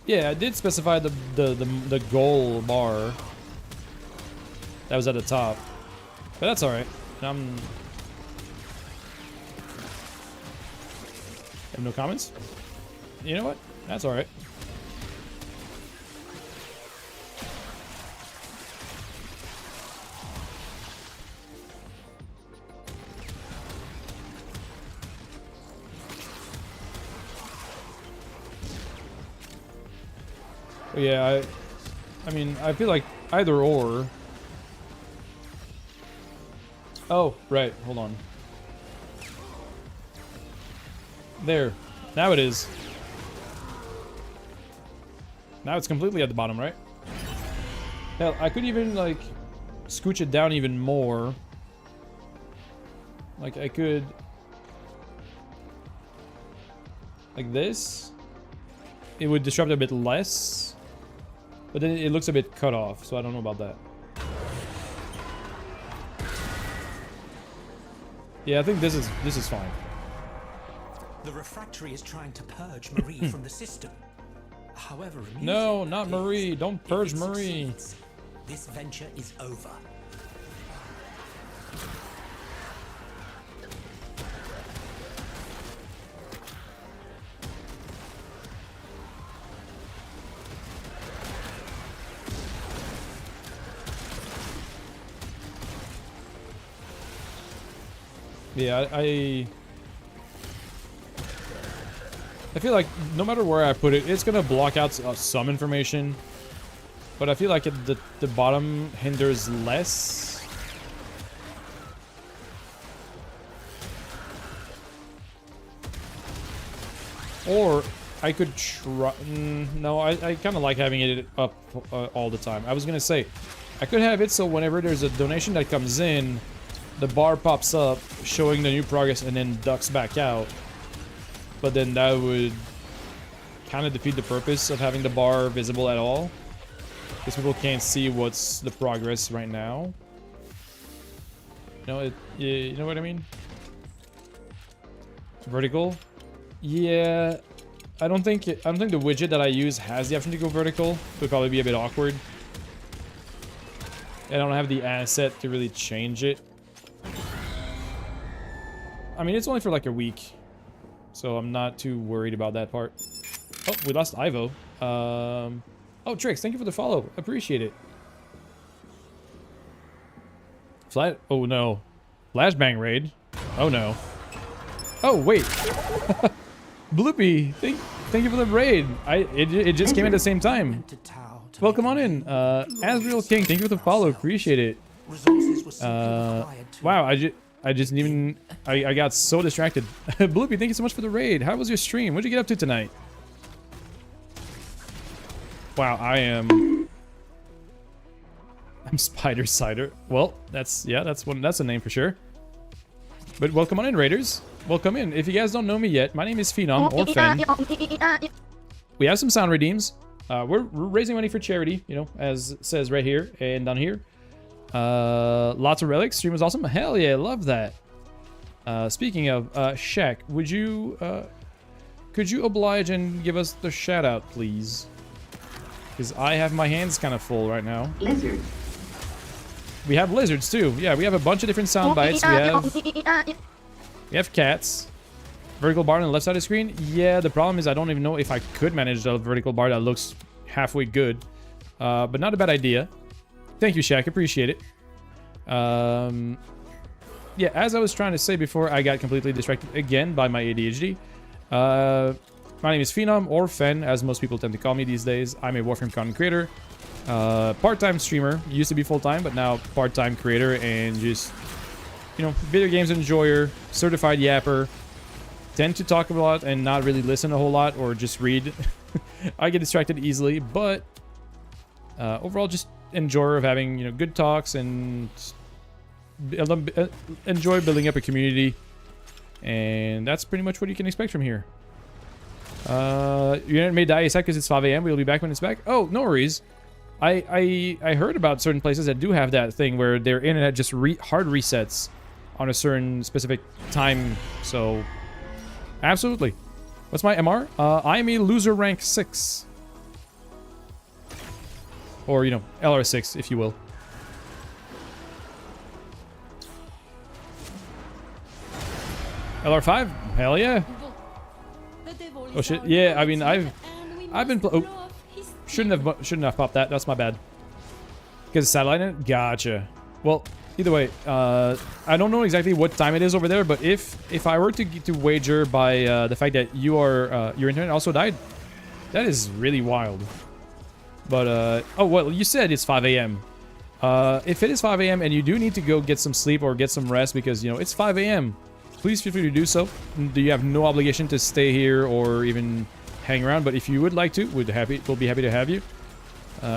Yeah, I did specify the goal bar that was at the top, but that's all right. Have no comments. you know what? That's alright. But yeah, I mean, I feel like either or. Oh, right. Hold on. There. Now it is. Now it's completely at the bottom, right? Hell, I could even, like, scooch it down even more. Like, I could... like this. It would disrupt a bit less. But then it looks a bit cut off, so I don't know about that. Yeah, I think this is fine. The refractory is trying to purge Marie from the system. However, no, not Marie. Don't purge Marie. Succeeds, this venture is over. Yeah, I feel like no matter where I put it, it's gonna block out some information. But I feel like the bottom hinders less. Or I could try... no, I kind of like having it up all the time. I was gonna say, I could have it so whenever there's a donation that comes in, the bar pops up showing the new progress and then ducks back out. But then that would kind of defeat the purpose of having the bar visible at all. Because people can't see what's the progress right now. You know what I mean? Vertical? Yeah. I don't think the widget that I use has the option to go vertical. It would probably be a bit awkward. I don't have the asset to really change it. I mean, it's only for like a week, so I'm not too worried about that part. Oh, we lost Ivo. Oh, Trix, thank you for the follow. Appreciate it. Oh no. Flashbang raid. Oh no. Oh wait. Bloopy, thank you for the raid. It just came at the same time. Welcome on in. Asriel King, thank you for the follow. Appreciate it. Wow, I just didn't even... I got so distracted. Bloopy, thank you so much for the raid. How was your stream? What'd you get up to tonight? Wow, I'm Spider Cider. Well, that's a name for sure. But welcome on in, raiders. Welcome in. If you guys don't know me yet, my name is Phenom or Fen. We have some sound redeems. We're raising money for charity, you know, as it says right here and down here. Lots of relics. Stream was awesome. Hell yeah, love that. Speaking of Shaq, could you oblige and give us the shout out, please? Because I have my hands kind of full right now. Lizards. We have lizards too. Yeah, we have a bunch of different sound bites. We have cats. Vertical bar on the left side of the screen. Yeah, the problem is I don't even know if I could manage a vertical bar that looks halfway good. But not a bad idea. Thank you, Shaq. Appreciate it. Yeah, as I was trying to say before, I got completely distracted again by my ADHD. My name is Phenom, or Fen, as most people tend to call me these days. I'm a Warframe content creator. Part-time streamer. Used to be full-time, but now part-time creator and just, you know, video games enjoyer, certified yapper. Tend to talk a lot and not really listen a whole lot or just read. I get distracted easily, but overall just enjoyer of having, you know, good talks and enjoy building up a community. And that's pretty much what you can expect from here. Your internet may die a sec because it's 5 a.m. We'll be back when it's back. Oh, no worries. I heard about certain places that do have that thing where their internet just hard resets on a certain specific time. So, absolutely. What's my MR? I'm a loser rank 6. Or, you know, LR6, if you will. LR5? Hell yeah. Oh shit! Yeah, I mean I've been shouldn't have popped that. That's my bad. Because satellite. Gotcha. Well, either way, I don't know exactly what time it is over there, but if I were to wager by the fact that your internet also died, that is really wild. But oh well, you said it's 5 a.m. If it is 5 a.m. and you do need to go get some sleep or get some rest because you know it's 5 a.m., please feel free to do so. You have no obligation to stay here or even hang around, but if you would like to, we'll be happy to have you.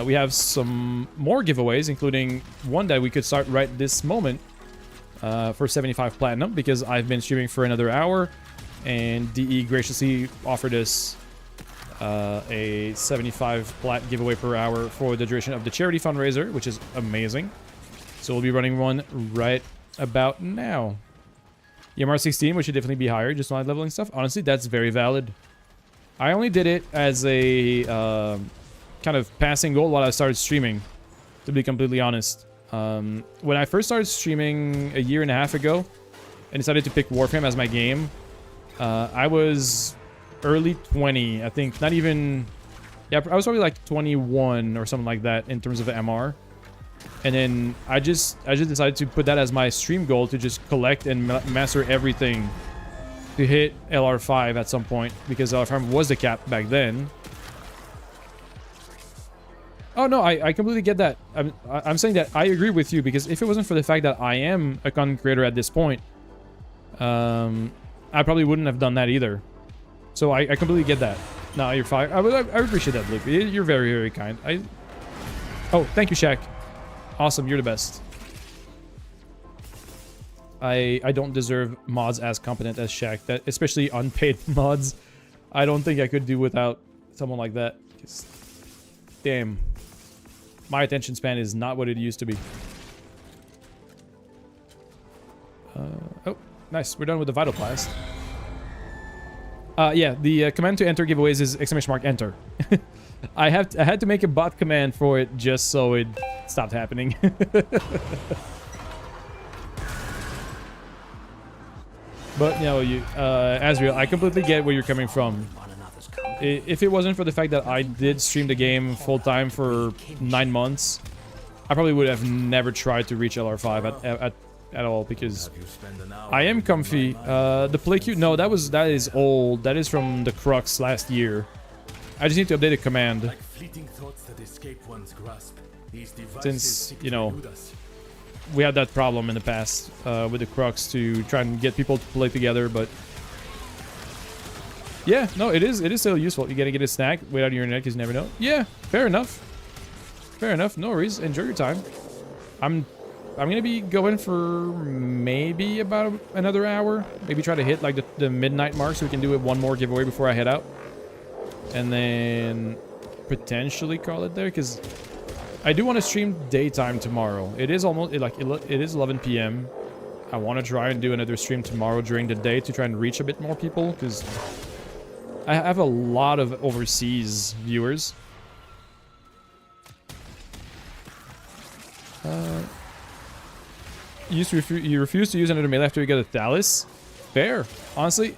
We have some more giveaways, including one that we could start right this moment for 75 platinum, because I've been streaming for another hour, and DE graciously offered us a 75 plat giveaway per hour for the duration of the charity fundraiser, which is amazing. So we'll be running one right about now. EMR 16, which should definitely be higher, just not leveling stuff. Honestly, that's very valid. I only did it as a kind of passing goal while I started streaming, to be completely honest. When I first started streaming a year and a half ago and decided to pick Warframe as my game, I was early 20, I think. Not even... Yeah, I was probably like 21 or something like that in terms of MR. And then I just decided to put that as my stream goal, to just collect and master everything to hit LR5 at some point, because LR5 was the cap back then. Oh no, I completely get that. I'm saying that I agree with you, because if it wasn't for the fact that I am a content creator at this point, I probably wouldn't have done that either. So I completely get that. No, you're fine. I appreciate that, Luke. You're very, very kind. Oh, thank you, Shaq. Awesome, you're the best. I don't deserve mods as competent as Shaq, especially unpaid mods. I don't think I could do without someone like that. Damn. My attention span is not what it used to be. Oh, nice. We're done with the Vital Blast. Yeah, the command to enter giveaways is !enter. I had to make a bot command for it just so it stopped happening. But, you know, Azriel, I completely get where you're coming from. If it wasn't for the fact that I did stream the game full-time for 9 months, I probably would have never tried to reach LR5 at all, because I am comfy. The play queue, no, that is old. That is from the Crux last year. I just need to update a command. Since, you know, we had that problem in the past with the Crux to try and get people to play together, but yeah, no, it is still useful. You gotta get a snack, wait out of your internet because you never know. Yeah, fair enough. Fair enough, no worries. Enjoy your time. I'm gonna be going for maybe about another hour. Maybe try to hit like the midnight mark so we can do one more giveaway before I head out. And then potentially call it there, because I do want to stream daytime tomorrow. It is almost it is 11 p.m. I want to try and do another stream tomorrow during the day to try and reach a bit more people, because I have a lot of overseas viewers. You refuse to use another melee after you get a Thalys? Fair. Honestly,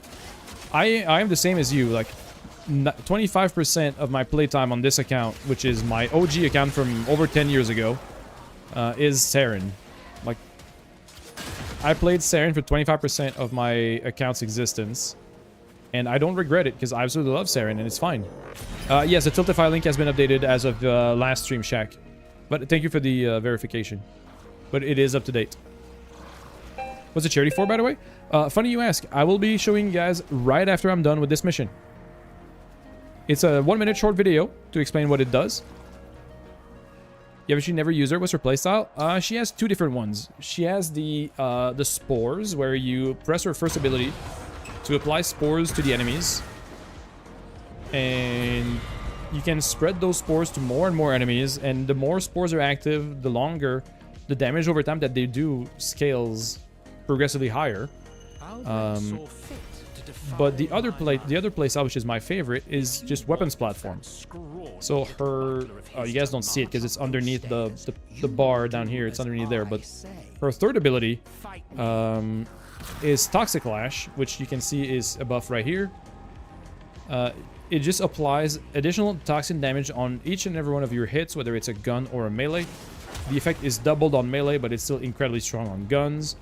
I am the same as you. Like, 25% of my playtime on this account, which is my OG account from over 10 years ago, is Saren. Like, I played Saren for 25% of my account's existence, and I don't regret it, because I absolutely love Saren, and it's fine. Yes, the Tiltify link has been updated as of last stream, Shaq. But thank you for the verification. But it is up to date. What's the charity for, by the way? Funny you ask. I will be showing you guys right after I'm done with this mission. It's a 1-minute short video to explain what it does. Yeah, but she never used her. What's her playstyle? She has 2 different ones. She has the spores, where you press her first ability to apply spores to the enemies. And you can spread those spores to more and more enemies. And the more spores are active, the longer the damage over time that they do scales progressively higher. But the other playstyle, which is my favorite, is just weapons platform. So her, you guys don't see it because it's underneath the bar down here. It's underneath there. But her third ability is Toxic Lash, which you can see is a buff right here. It just applies additional toxin damage on each and every one of your hits, whether it's a gun or a melee. The effect is doubled on melee, but it's still incredibly strong on guns.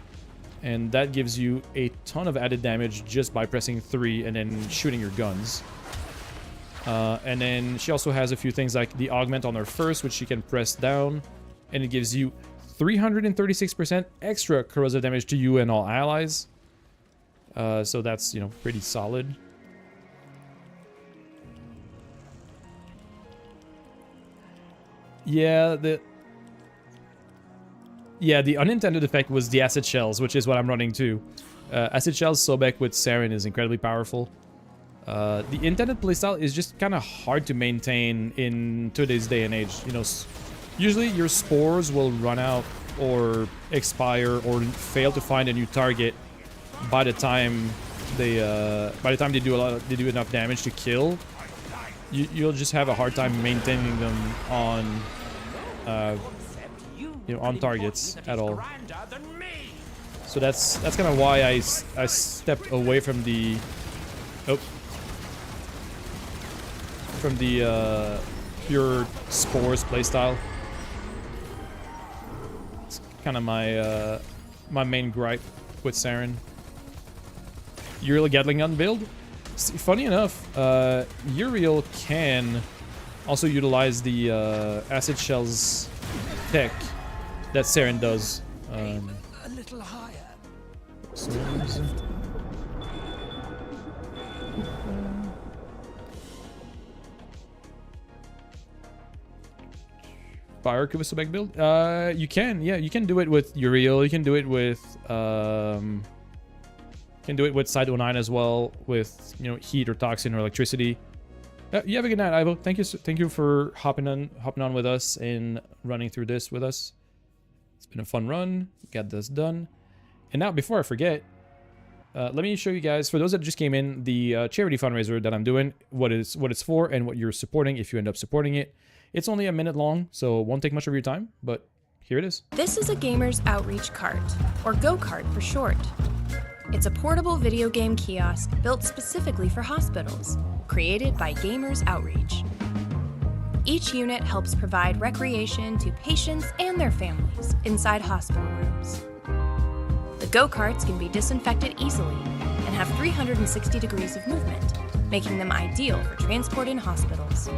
And that gives you a ton of added damage just by pressing 3 and then shooting your guns. And then she also has a few things like the augment on her first, which she can press down. And it gives you 336% extra corrosive damage to you and all allies. So that's, you know, pretty solid. Yeah, the unintended effect was the acid shells, which is what I'm running too. Acid shells Sobek with Saren is incredibly powerful. The intended playstyle is just kind of hard to maintain in today's day and age. You know, usually your spores will run out or expire or fail to find a new target by the time they do enough damage to kill. You'll just have a hard time maintaining them on you know, on targets at all. So that's kind of why I stepped away from the pure spores playstyle. It's kind of my my main gripe with Saren. Uriel Gatling gun build. See, funny enough, Uriel can also utilize the acid shells tech that Saren does. A little higher. Fire Kubasubek build? You can, yeah, you can do it with Uriel. You can do it with Side 09 as well, with, you know, heat or toxin or electricity. You have a good night, Ivo. Thank you for hopping on with us and running through this with us. It's been a fun run. Got this done. And now, before I forget, let me show you guys, for those that just came in, the charity fundraiser that I'm doing, what it's for, and what you're supporting if you end up supporting it. It's only a minute long, so it won't take much of your time, but here it is. This is a Gamers Outreach Cart, or Go-Kart for short. It's a portable video game kiosk built specifically for hospitals, created by Gamers Outreach. Each unit helps provide recreation to patients and their families inside hospital rooms. The go-karts can be disinfected easily and have 360 degrees of movement, making them ideal for transport in hospitals.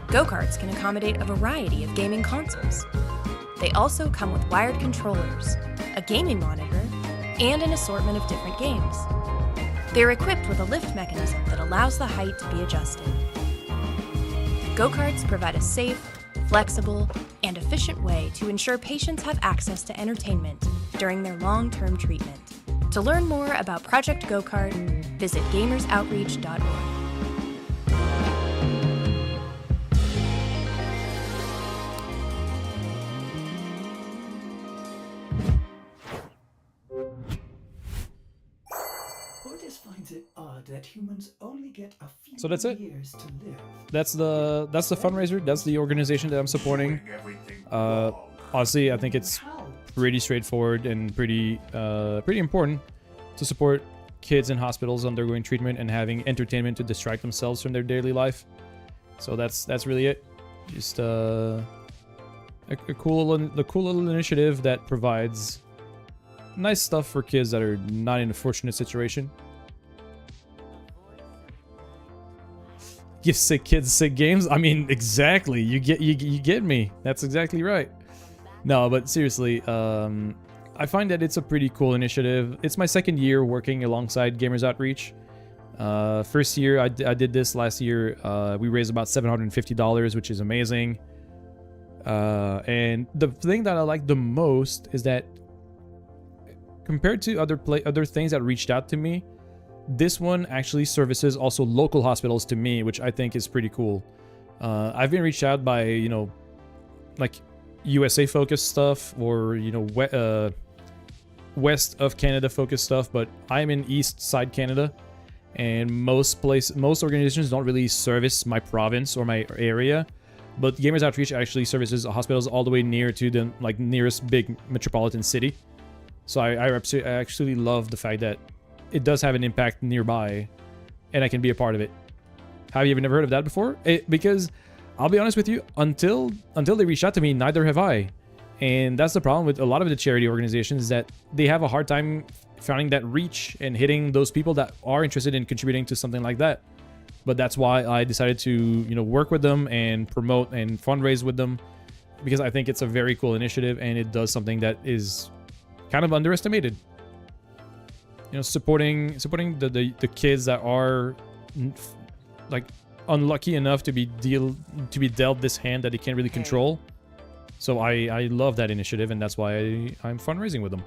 Go-karts can accommodate a variety of gaming consoles. They also come with wired controllers, a gaming monitor, and an assortment of different games. They're equipped with a lift mechanism that allows the height to be adjusted. Go-karts provide a safe, flexible, and efficient way to ensure patients have access to entertainment during their long-term treatment. To learn more about Project Go-Kart, visit gamersoutreach.org. That humans only get a few So that's it. years to live. That's the fundraiser. That's the organization that I'm supporting. Honestly, I think it's pretty straightforward and pretty important to support kids in hospitals undergoing treatment and having entertainment to distract themselves from their daily life. So that's really it. Just a cool little initiative that provides nice stuff for kids that are not in a fortunate situation. Give sick kids sick games. I mean, exactly. You get me. That's exactly right. No, but seriously, I find that it's a pretty cool initiative. It's my second year working alongside Gamers Outreach. First year I did this last year. We raised about $750, which is amazing. And the thing that I like the most is that compared to other things that reached out to me, this one actually services also local hospitals to me, which I think is pretty cool. I've been reached out by, you know, like USA focused stuff, or, you know, west of Canada focused stuff, but I'm in East Side Canada, and most organizations don't really service my province or my area, but Gamers Outreach actually services hospitals all the way near to the nearest big metropolitan city. So I actually love the fact that it does have an impact nearby, and I can be a part of it. Have you ever never heard of that before? Because I'll be honest with you, until they reached out to me, neither have I. And that's the problem with a lot of the charity organizations, is that they have a hard time finding that reach and hitting those people that are interested in contributing to something like that. But that's why I decided to, you know, work with them and promote and fundraise with them, because I think it's a very cool initiative and it does something that is kind of underestimated. You know, supporting the kids that are like unlucky enough to be dealt this hand that they can't really control. So I love that initiative, and that's why I'm fundraising with them.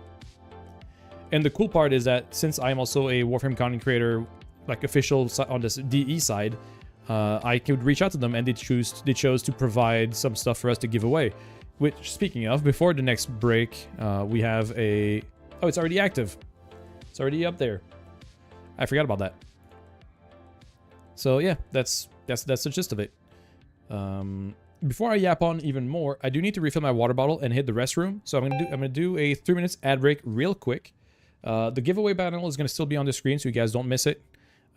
And the cool part is that since I'm also a Warframe content creator, like official on this DE side, I could reach out to them, and they chose to provide some stuff for us to give away. Which, speaking of, before the next break, we have a... Oh, it's already active. It's already up there. I forgot about that. So yeah, that's the gist of it. Before I yap on even more, I do need to refill my water bottle and hit the restroom. So I'm gonna do a 3 minutes ad break real quick. The giveaway panel is gonna still be on the screen, so you guys don't miss it.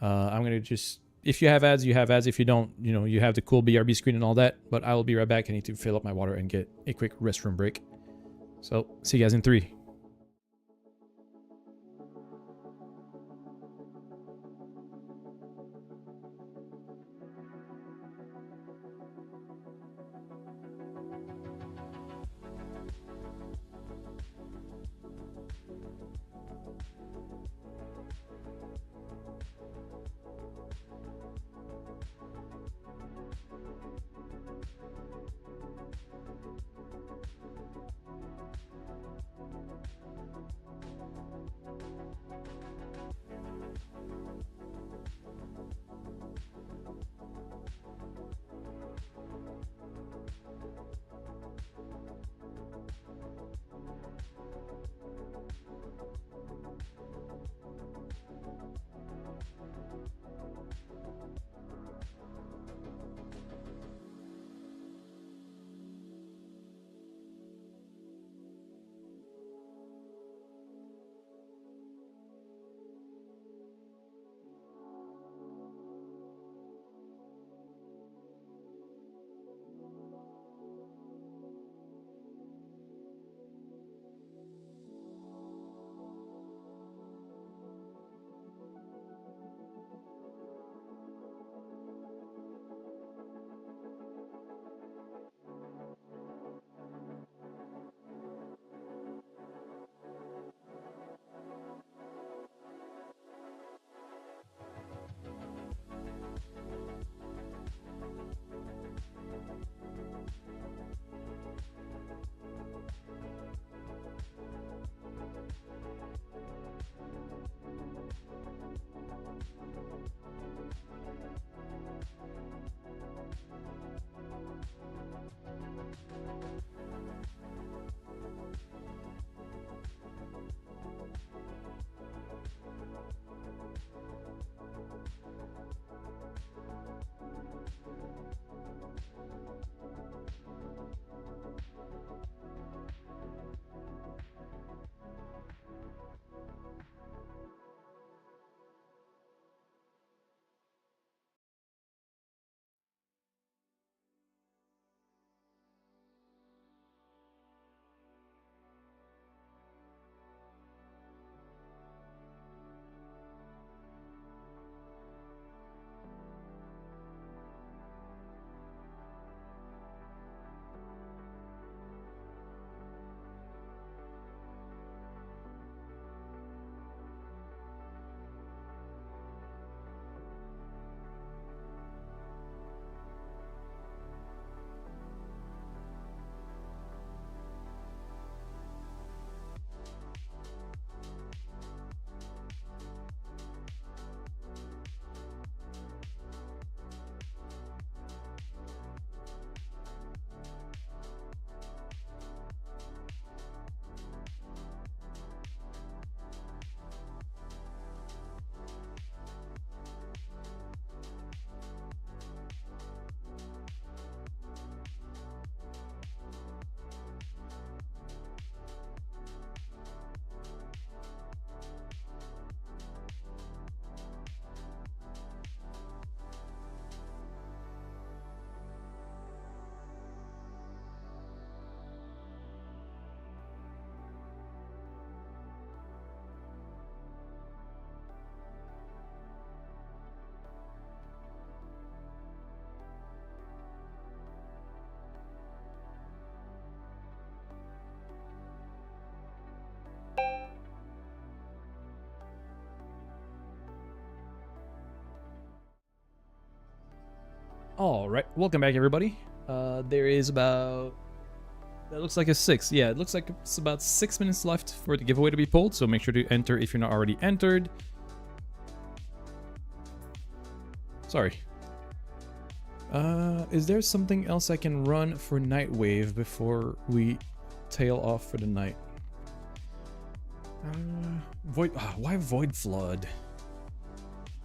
I'm gonna just, if you have ads, you have ads. If you don't, you know, you have the cool BRB screen and all that. But I will be right back. I need to fill up my water and get a quick restroom break. So see you guys in 3. All right, welcome back, everybody. There is about, that looks like a 6. Yeah, it looks like it's about 6 minutes left for the giveaway to be pulled, so make sure to enter if you're not already entered. Sorry. Is there something else I can run for Nightwave before we tail off for the night? Why Void Flood?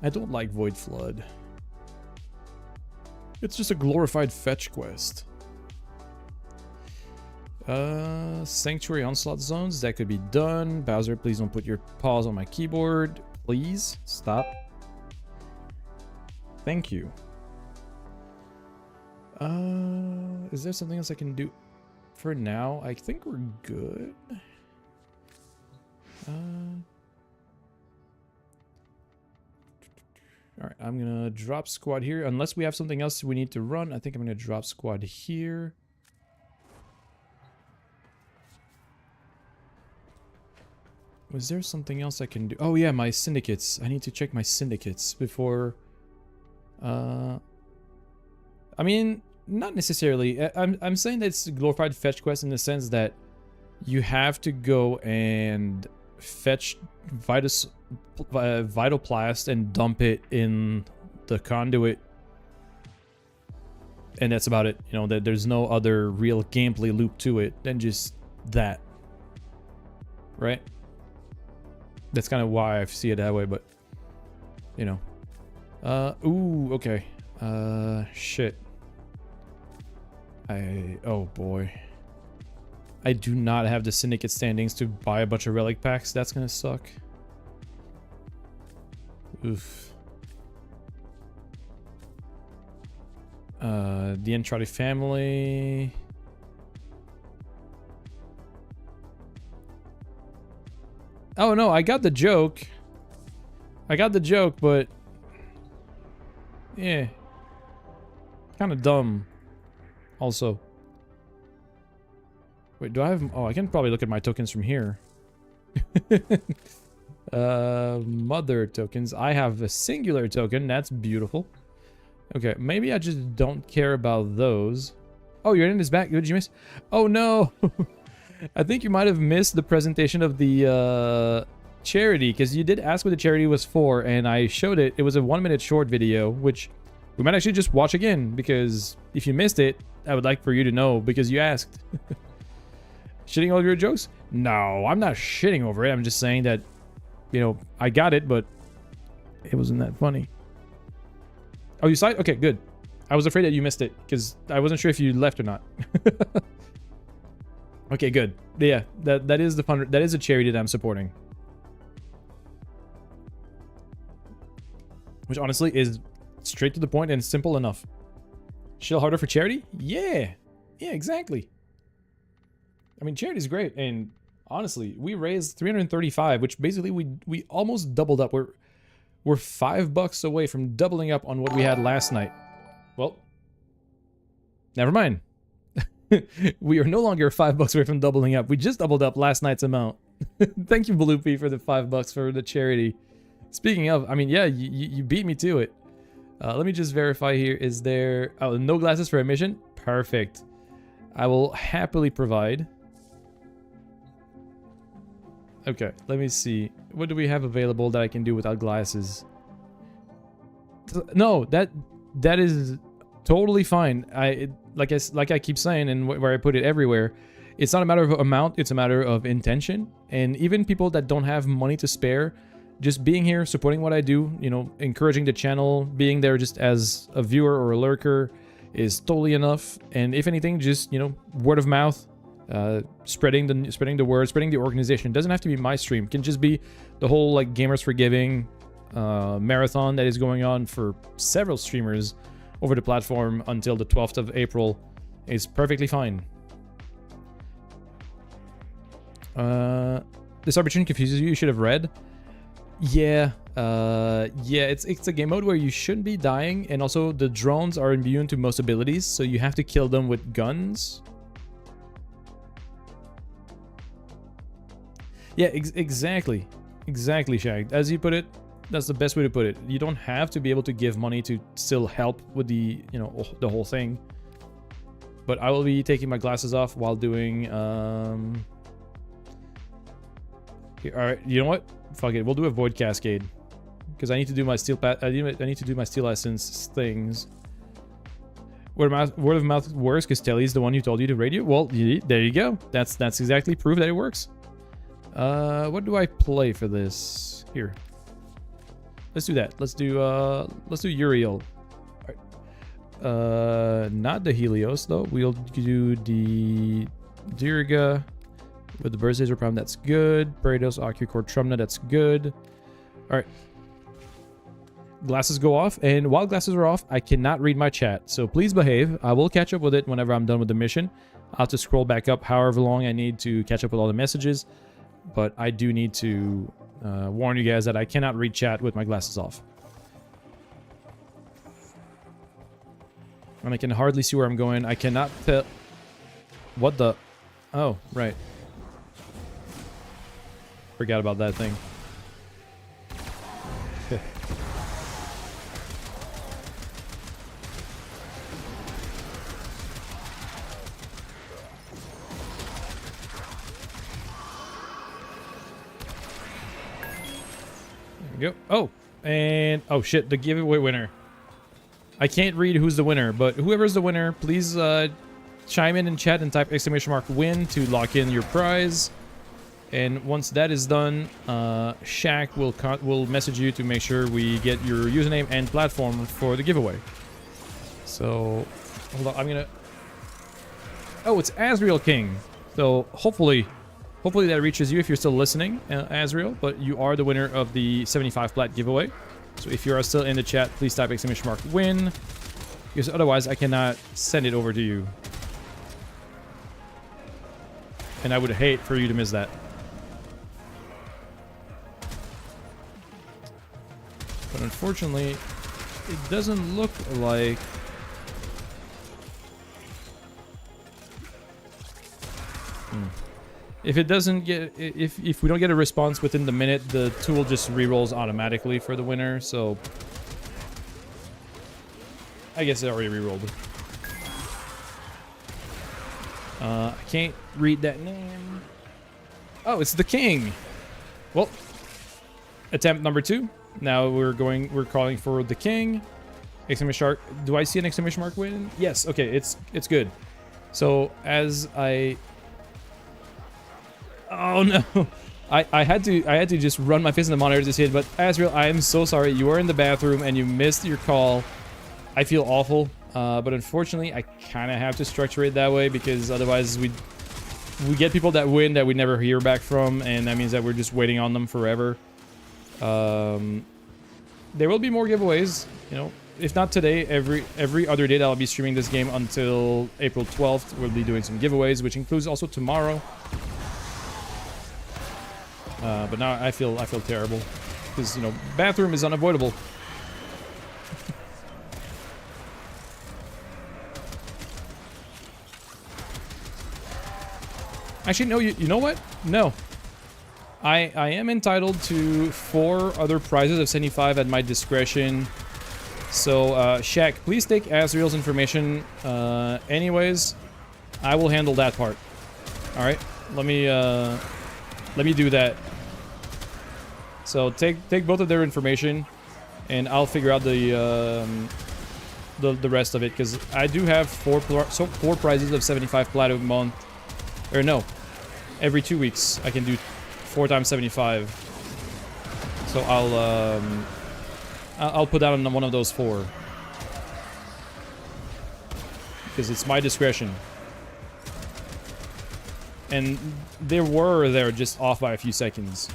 I don't like Void Flood. It's just a glorified fetch quest. Sanctuary Onslaught Zones, that could be done. Bowser, please don't put your paws on my keyboard. Please, stop. Thank you. Is there something else I can do? For now, I think we're good. Alright, I'm gonna drop squad here. Unless we have something else we need to run, I think I'm gonna drop squad here. Was there something else I can do? Oh yeah, my syndicates. I need to check my syndicates before... I mean, not necessarily. I'm saying that it's a glorified fetch quest in the sense that you have to go and fetch Vitoplast and dump it in the conduit, and that's about it. You know, that there's no other real gameplay loop to it than just that, right? That's kind of why I see it that way, but you know. Ooh, okay. Shit. Oh boy. I do not have the syndicate standings to buy a bunch of relic packs. That's gonna suck. Oof. The Entrati family. Oh no, I got the joke. I got the joke, but yeah, kind of dumb. Also, wait, do I have? Oh, I can probably look at my tokens from here. Mother tokens. I have a singular token. That's beautiful. Okay, maybe I just don't care about those. Oh, your end is back. What did you miss? Oh no. I think you might have missed the presentation of the charity, because you did ask what the charity was for, and I showed it. It was a 1-minute short video, which we might actually just watch again, because if you missed it, I would like for you to know, because you asked. Shitting all your jokes? No, I'm not shitting over it. I'm just saying that, you know, I got it, but it wasn't that funny. Oh, you saw it? Okay, good. I was afraid that you missed it, because I wasn't sure if you left or not. Okay, good. Yeah, that is that is a charity that I'm supporting. Which honestly is straight to the point and simple enough. Shill harder for charity? Yeah. Yeah, exactly. I mean, charity's great, and honestly, we raised 335, which basically we almost doubled up. We're $5 away from doubling up on what we had last night. Well, never mind. We are no longer $5 away from doubling up. We just doubled up last night's amount. Thank you, Bloopy, for the $5 for the charity. Speaking of, I mean, yeah, you beat me to it. Let me just verify here. Is there... Oh, no glasses for admission? Perfect. I will happily provide. Okay, let me see. What do we have available that I can do without glasses? No, that is totally fine. Like I keep saying, and where I put it everywhere, it's not a matter of amount, it's a matter of intention. And even people that don't have money to spare, just being here, supporting what I do, you know, encouraging the channel, being there just as a viewer or a lurker is totally enough. And if anything, just, you know, word of mouth, spreading the word, spreading the organization. It doesn't have to be my stream. It can just be the whole like Gamers for Giving marathon that is going on for several streamers over the platform until the 12th of April is perfectly fine. This opportunity confuses you. You should have read. Yeah, it's a game mode where you shouldn't be dying, and also the drones are immune to most abilities, so you have to kill them with guns. Yeah, exactly, Shag. As you put it, That's the best way to put it. You don't have to be able to give money to still help with the, you know, the whole thing. But I will be taking my glasses off while doing, here, all right, you know what? Fuck it, we'll do a void cascade. Because I need to do my steel I need to do my steel essence things. Word of mouth works because Telly's the one who told you to radio. Well, there you go. That's exactly proof that it works. What do I play for this? Here. Let's do that. Let's do Uriel. Not the Helios though. We'll do the Dirga with the Burst Laser Prime. That's good. Parados Ocucore Trumna. That's good. All right. Glasses go off, and while glasses are off, I cannot read my chat. So please behave. I will catch up with it whenever I'm done with the mission. I'll have to scroll back up however long I need to catch up with all the messages. But I do need to warn you guys that I cannot read chat with my glasses off. And I can hardly see where I'm going. I cannot tell... What the... Oh, right. Forgot about that thing. Go. Oh, and oh shit, the giveaway winner. I can't read who's the winner, but whoever's the winner, please chime in chat and type !win to lock in your prize. And once that is done, Shaq will message you to make sure we get your username and platform for the giveaway. So, hold on, I'm gonna... Oh, it's Azrael King. So, hopefully that reaches you if you're still listening, Azrael, but you are the winner of the 75 plat giveaway. So if you are still in the chat, please type !win, because otherwise I cannot send it over to you. And I would hate for you to miss that. But unfortunately, it doesn't look like... If it doesn't get, if we don't get a response within the minute, the tool just re-rolls automatically for the winner. So I guess it already re-rolled. I can't read that name. Oh, it's the king. Well, attempt number 2. Now we're calling for the king. Exclamation mark. Do I see an exclamation mark win? Yes. Okay, it's good. So as I... Oh no! I had to just run my fist in the monitor to see it. But Azrael, I am so sorry. You were in the bathroom and you missed your call. I feel awful. But unfortunately, I kind of have to structure it that way because otherwise we get people that win that we never hear back from, and that means that we're just waiting on them forever. There will be more giveaways. You know, if not today, every other day that I'll be streaming this game until April 12th. We'll be doing some giveaways, which includes also tomorrow. But now I feel terrible because, you know, bathroom is unavoidable. Actually, no, you know what? No. I am entitled to 4 other prizes of 75 at my discretion. So, Shaq, please take Azrael's information. Anyways, I will handle that part. All right, let me do that. So take both of their information, and I'll figure out the rest of it, because I do have 4 prizes of 75 platinum a month. Or no, every 2 weeks I can do 4 times 75. So I'll put that on one of those 4, because it's my discretion. And they're just off by a few seconds.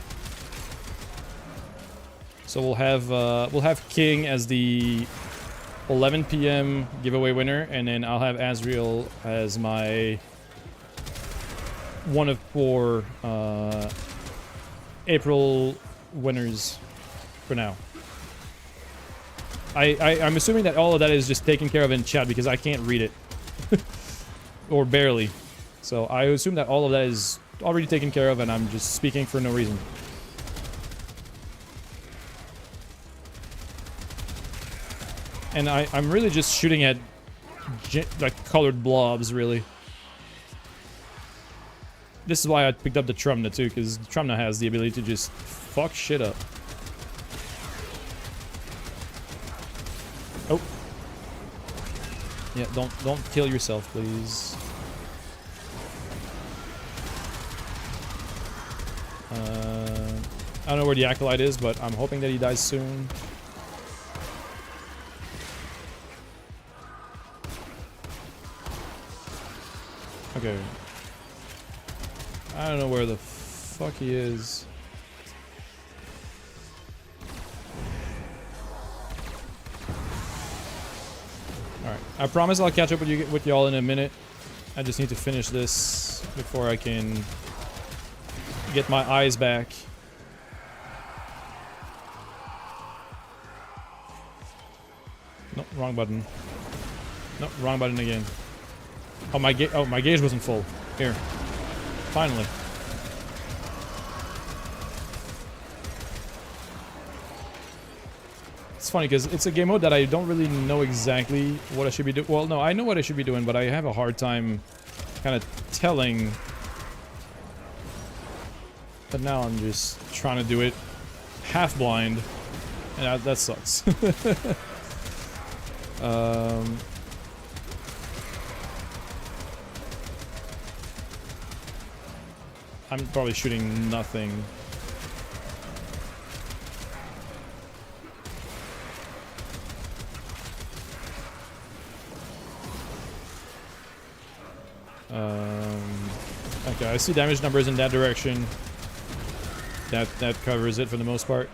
So we'll have King as the 11 p.m. giveaway winner, and then I'll have Azrael as my one of 4 April winners for now. I'm assuming that all of that is just taken care of in chat because I can't read it. Or barely. So I assume that all of that is already taken care of and I'm just speaking for no reason. And I'm really just shooting at like colored blobs, really. This is why I picked up the Trumna too, because Trumna has the ability to just fuck shit up. Oh. Yeah, don't kill yourself, please. I don't know where the Acolyte is, but I'm hoping that he dies soon. Okay. I don't know where the fuck he is. Alright. I promise I'll catch up with y'all in a minute. I just need to finish this before I can get my eyes back. Nope, wrong button. Nope, wrong button again. Oh, my gauge wasn't full. Here. Finally. It's funny because it's a game mode that I don't really know exactly what I should be doing. Well, no, I know what I should be doing, but I have a hard time kind of telling. But now I'm just trying to do it half blind, and that sucks. I'm probably shooting nothing. Okay, I see damage numbers in that direction. That covers it for the most part.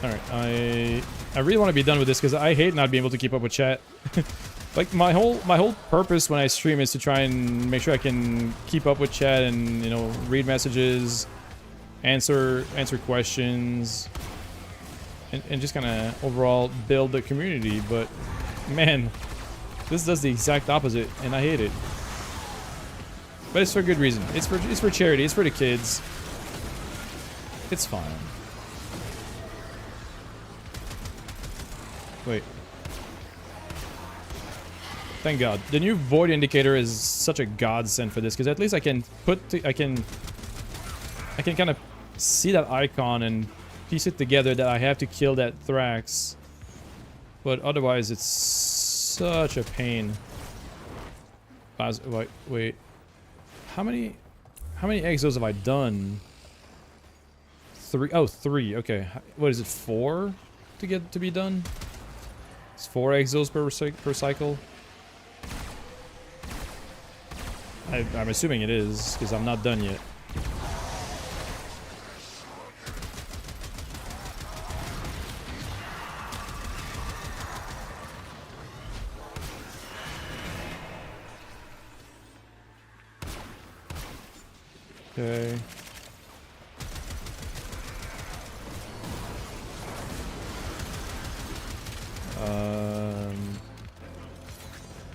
Alright, I really want to be done with this because I hate not being able to keep up with chat. Like my whole purpose when I stream is to try and make sure I can keep up with chat and, you know, read messages, answer questions, and just kind of overall build the community. But man, this does the exact opposite, and I hate it. But it's for good reason. It's for charity. It's for the kids. It's fine. Wait. Thank God. The new void indicator is such a godsend for this, because at least I can I can kind of see that icon and piece it together that I have to kill that Thrax. But otherwise, it's such a pain. Wait. How many exos have I done? 3. Oh, 3. Okay. What is it? 4 to be done? It's 4 exos per cycle. I'm assuming it is, because I'm not done yet. Okay.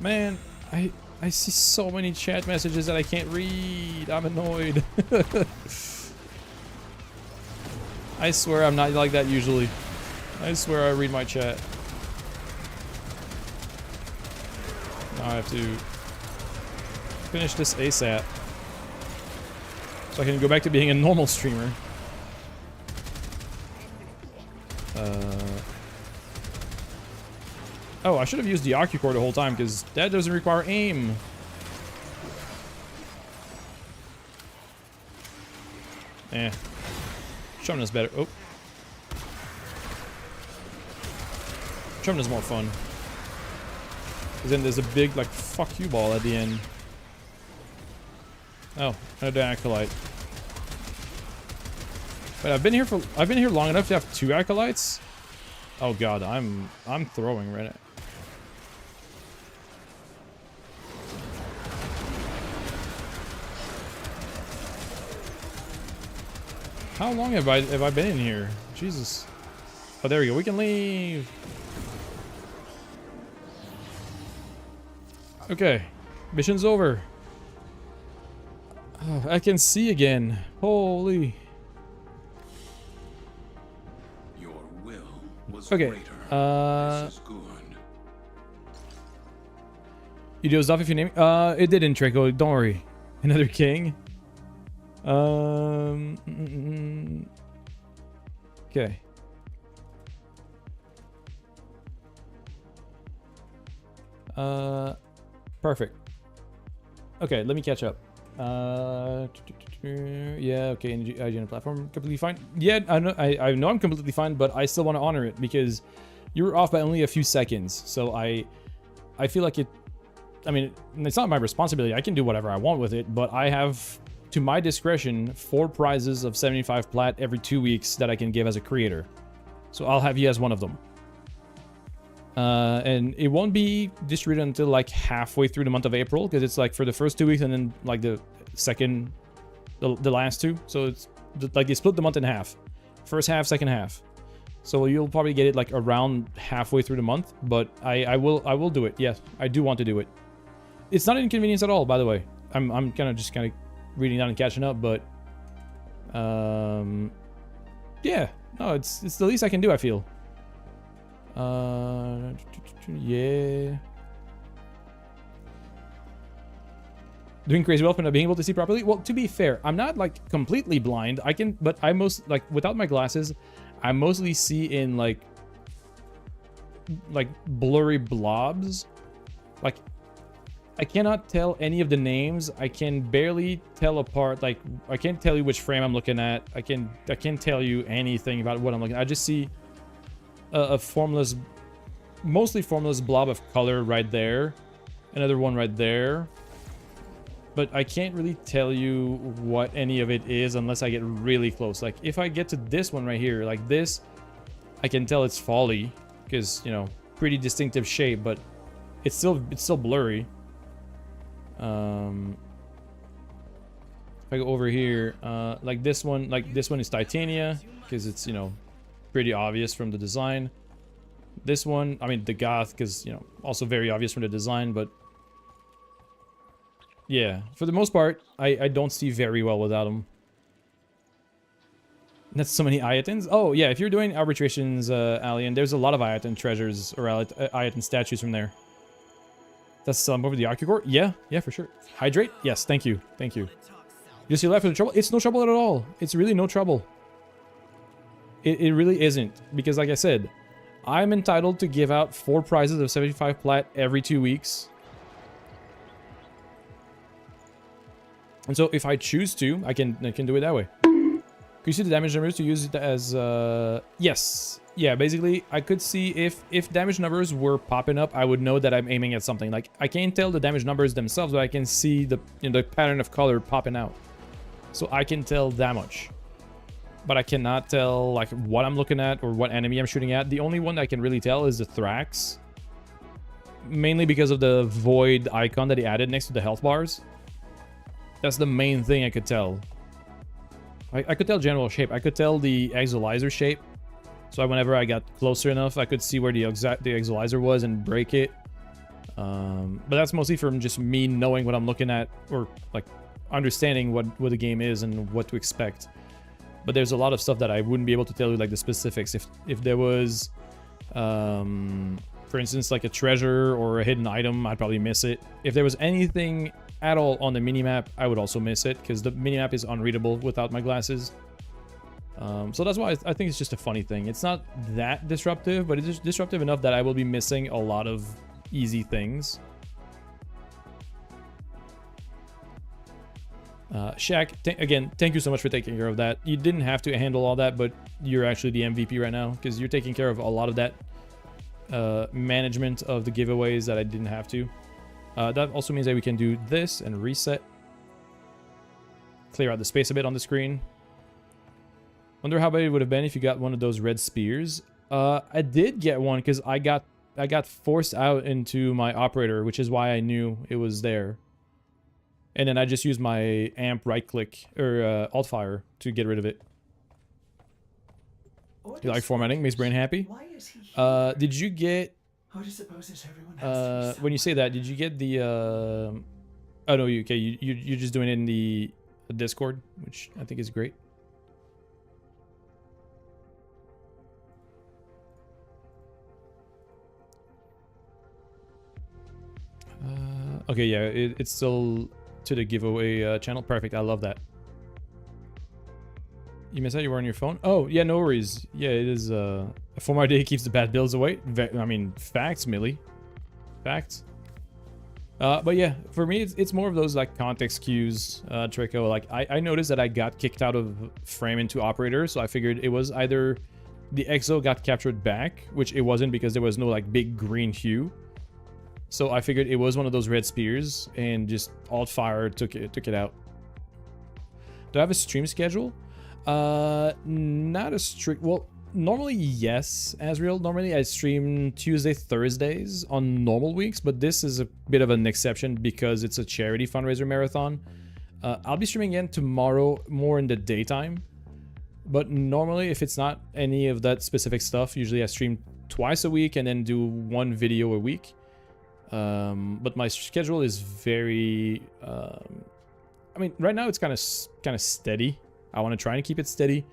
Man, I see so many chat messages that I can't read. I'm annoyed. I swear I'm not like that usually. I swear I read my chat. Now I have to finish this ASAP, so I can go back to being a normal streamer. Oh, I should have used the Occucore the whole time, because that doesn't require aim. Eh. Shumna's better. Oh. Shumna's more fun. Because then there's a big, like, fuck you ball at the end. Oh, another Acolyte. Wait, I've been here long enough to have 2 Acolytes? Oh god, I'm throwing right now. How long have I been in here? Jesus. Oh, there we go. We can leave. Okay. Mission's over. Oh, I can see again. Holy. Okay. You dozed off if you name it? It didn't, Draco. Don't worry. Another king. Okay. Perfect. Okay, let me catch up. Yeah, okay, IGN platform completely fine. Yeah, I know I'm completely fine, but I still want to honor it because you were off by only a few seconds. So I feel like I mean, it's not my responsibility. I can do whatever I want with it, but I have, to my discretion, 4 prizes of 75 plat every 2 weeks that I can give as a creator. So I'll have you as one of them. And it won't be distributed until like halfway through the month of April, because it's like for the first 2 weeks and then like the last 2. So it's like they split the month in half. First half, second half. So you'll probably get it like around halfway through the month, but I will do it. Yes, I do want to do it. It's not an inconvenience at all, by the way. I'm kind of reading down and catching up, but yeah, no, it's the least I can do, I feel. Yeah. Doing crazy well for not being able to see properly. Well, to be fair, I'm not like completely blind. I can, but I most like without my glasses, I mostly see in like blurry blobs. Like I cannot tell any of the names. I can barely tell apart. Like I can't tell you which frame I'm looking at. I can't tell you anything about what I'm looking at. I just see a formless, mostly formless blob of color right there. Another one right there. But I can't really tell you what any of it is unless I get really close. Like if I get to this one right here, like this, I can tell it's folly because, you know, pretty distinctive shape, but it's still blurry. If I go over here, like this one is Titania because it's, you know, pretty obvious from the design. This one, I mean the Goth, because, you know, also very obvious from the design, but yeah, for the most part, I don't see very well without them. That's so many Ayatons. Oh yeah, if you're doing arbitrations, Alien, there's a lot of Ayaton treasures or Ayaton statues from there. That's over the Archicor? Yeah, for sure. Hydrate? Yes, thank you. You see left for the trouble? It's no trouble at all. It's really no trouble. It really isn't, because like I said, I'm entitled to give out 4 prizes of 75 plat every 2 weeks. And so if I choose to, I can do it that way. Can you see the damage numbers to use it as yes. Yeah, basically I could see if damage numbers were popping up, I would know that I'm aiming at something. Like I can't tell the damage numbers themselves, but I can see the, you know, the pattern of color popping out. So I can tell that much. But I cannot tell like what I'm looking at or what enemy I'm shooting at. The only one I can really tell is the Thrax. Mainly because of the void icon that he added next to the health bars. That's the main thing I could tell. I could tell general shape. I could tell the Exolizer shape. So whenever I got closer enough, I could see where the Exolizer was and break it. But that's mostly from just me knowing what I'm looking at, or like understanding what the game is and what to expect. But there's a lot of stuff that I wouldn't be able to tell you, like the specifics. If there was, for instance, like a treasure or a hidden item, I'd probably miss it. If there was anything at all on the minimap, I would also miss it, because the minimap is unreadable without my glasses. So that's why I think it's just a funny thing. It's not that disruptive, but it's disruptive enough that I will be missing a lot of easy things. Shaq, again, thank you so much for taking care of that. You didn't have to handle all that, but you're actually the MVP right now, because you're taking care of a lot of that management of the giveaways that I didn't have to. That also means that we can do this and reset. Clear out the space a bit on the screen. Wonder how bad it would have been if you got one of those red spears. I did get one because I got forced out into my operator, which is why I knew it was there. And then I just used my amp right click or alt fire to get rid of it. You like formatting? Makes brain happy. Did you get? When you say that, did you get the? Oh no, okay. You're just doing it in the Discord, which I think is great. Okay, yeah, it's still to the giveaway channel. Perfect. I love that. You missed out you were on your phone? Oh, yeah, no worries. Yeah, it is, a 4-hour day keeps the bad bills away. I mean, facts, Millie. Facts. But yeah, for me, it's more of those, like, context cues, Trico. Like, I noticed that I got kicked out of frame into operator, so I figured it was either the exo got captured back, which it wasn't because there was no, like, big green hue. So I figured it was one of those red spears, and just alt-fire took it out. Do I have a stream schedule? Not a strict... Well, normally, yes, Asriel. Normally, I stream Tuesday, Thursdays on normal weeks, but this is a bit of an exception because it's a charity fundraiser marathon. I'll be streaming again tomorrow, more in the daytime. But normally, if it's not any of that specific stuff, usually I stream twice a week and then do one video a week. But my schedule is very... I mean, right now it's kind of steady. I want to try and keep it steady.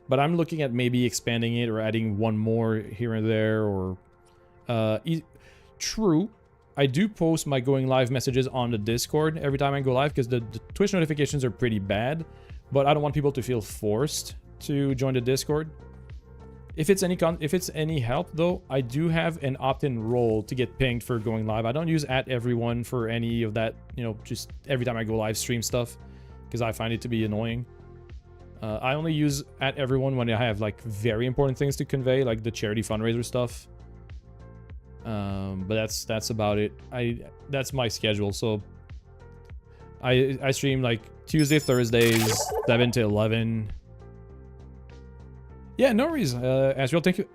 But I'm looking at maybe expanding it or adding one more here and there, or... True, I do post my going live messages on the Discord every time I go live, because the Twitch notifications are pretty bad, but I don't want people to feel forced to join the Discord. If it's any help, though, I do have an opt-in role to get pinged for going live. I don't use @everyone for any of that, you know, just every time I go live stream stuff, because I find it to be annoying. I only use @everyone when I have, like, very important things to convey, like the charity fundraiser stuff. But that's about it. That's my schedule. So I stream, like, Tuesday, Thursdays, 7 to 11. Yeah, no worries. Asriel, thank you.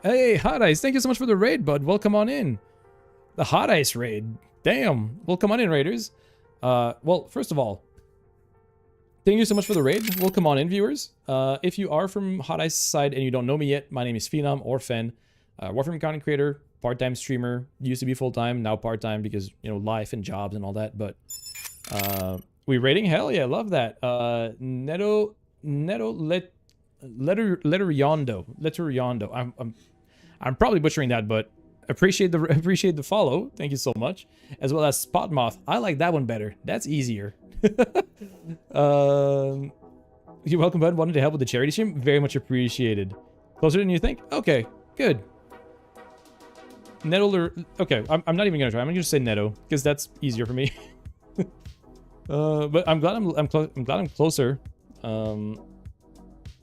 Hey, Hot Ice, thank you so much for the raid, bud. Welcome on in. The Hot Ice raid. Damn. Welcome on in, raiders. Well, first of all, thank you so much for the raid. Welcome on in, viewers. If you are from Hot Ice side and you don't know me yet, my name is Phenom or Fen. Warframe content creator, part-time streamer. Used to be full-time, now part-time because, you know, life and jobs and all that. But we raiding? Hell yeah, love that. Neto Letteryondo. I'm probably butchering that, but appreciate the follow. Thank you so much. As well as Spot Moth. I like that one better. That's easier. You're welcome, bud. Wanted to help with the charity stream? Very much appreciated. Closer than you think? Okay, good. Neto, okay, I'm not even gonna try. I'm gonna just say Neto because that's easier for me. But I'm glad I'm closer.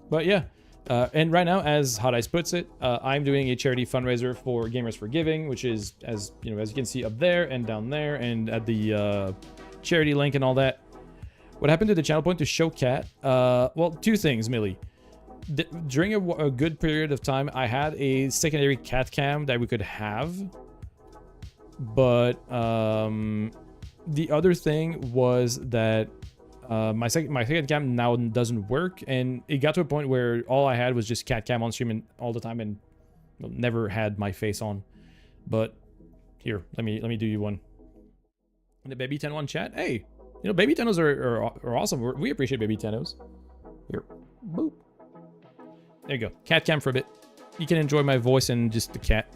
But yeah, and right now, as Hot Ice puts it, I'm doing a charity fundraiser for Gamers for Giving, which is, as you can see up there and down there and at the charity link and all that. What happened to the channel point to show cat? Well, two things, Millie. During a good period of time, I had a secondary cat cam that we could have, but the other thing was that my second cam now doesn't work, and it got to a point where all I had was just cat cam on stream all the time, and never had my face on. But here, let me do you one. And the Baby 10-1 chat. Hey, you know, Baby Tenos are awesome. We appreciate Baby Tenos. Here, boop. There you go. Cat cam for a bit. You can enjoy my voice and just the cat.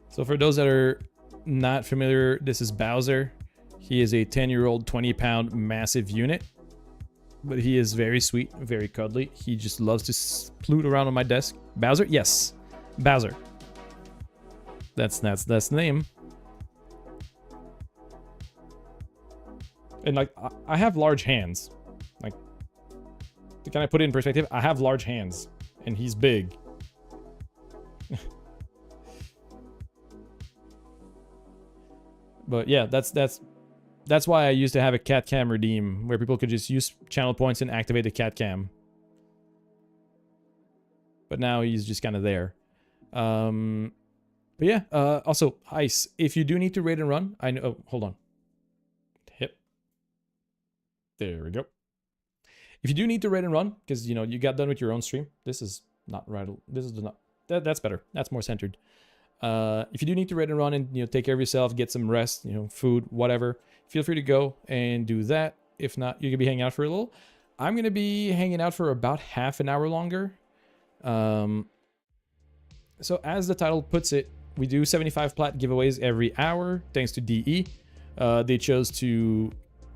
So for those that are not familiar, this is Bowser. He is a 10-year-old, 20-pound massive unit. But he is very sweet, very cuddly. He just loves to sploot around on my desk. Bowser? Yes. Bowser. That's the name. And, like, I have large hands. Like, to kind of put it in perspective, I have large hands. And he's big. But yeah, that's why I used to have a cat cam redeem, where people could just use channel points and activate the cat cam. But now he's just kind of there. But yeah, also, Ice, if you do need to raid and run, I know... Oh, hold on. Hip. There we go. If you do need to raid and run, because, you know, you got done with your own stream, this is not right. This is not... That's better. That's more centered. If you do need to raid and run and, you know, take care of yourself, get some rest, you know, food, whatever, feel free to go and do that. If not, you could be hanging out for a little. I'm going to be hanging out for about half an hour longer. So as the title puts it, we do 75 plat giveaways every hour, thanks to DE. They chose to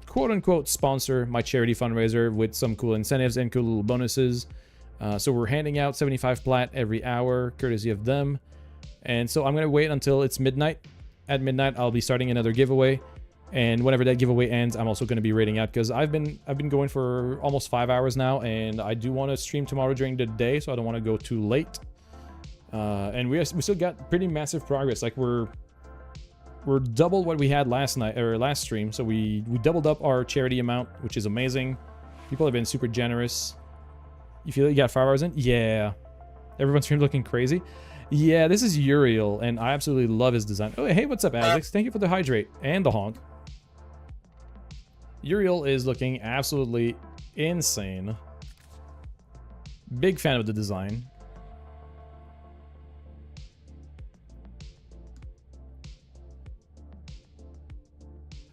quote-unquote sponsor my charity fundraiser with some cool incentives and cool little bonuses. So we're handing out 75 plat every hour, courtesy of them. And so I'm going to wait until it's midnight. At midnight, I'll be starting another giveaway. And whenever that giveaway ends, I'm also going to be rating out, because I've been going for almost 5 hours now, and I do want to stream tomorrow during the day, so I don't want to go too late. And we still got pretty massive progress. Like we're double what we had last night or last stream, so we doubled up our charity amount, which is amazing. People have been super generous. You feel like you got 5 hours in? Yeah. Everyone's stream looking crazy. Yeah, this is Uriel, and I absolutely love his design. Oh, hey, what's up, Alex? Thank you for the hydrate and the honk. Uriel is looking absolutely insane. Big fan of the design.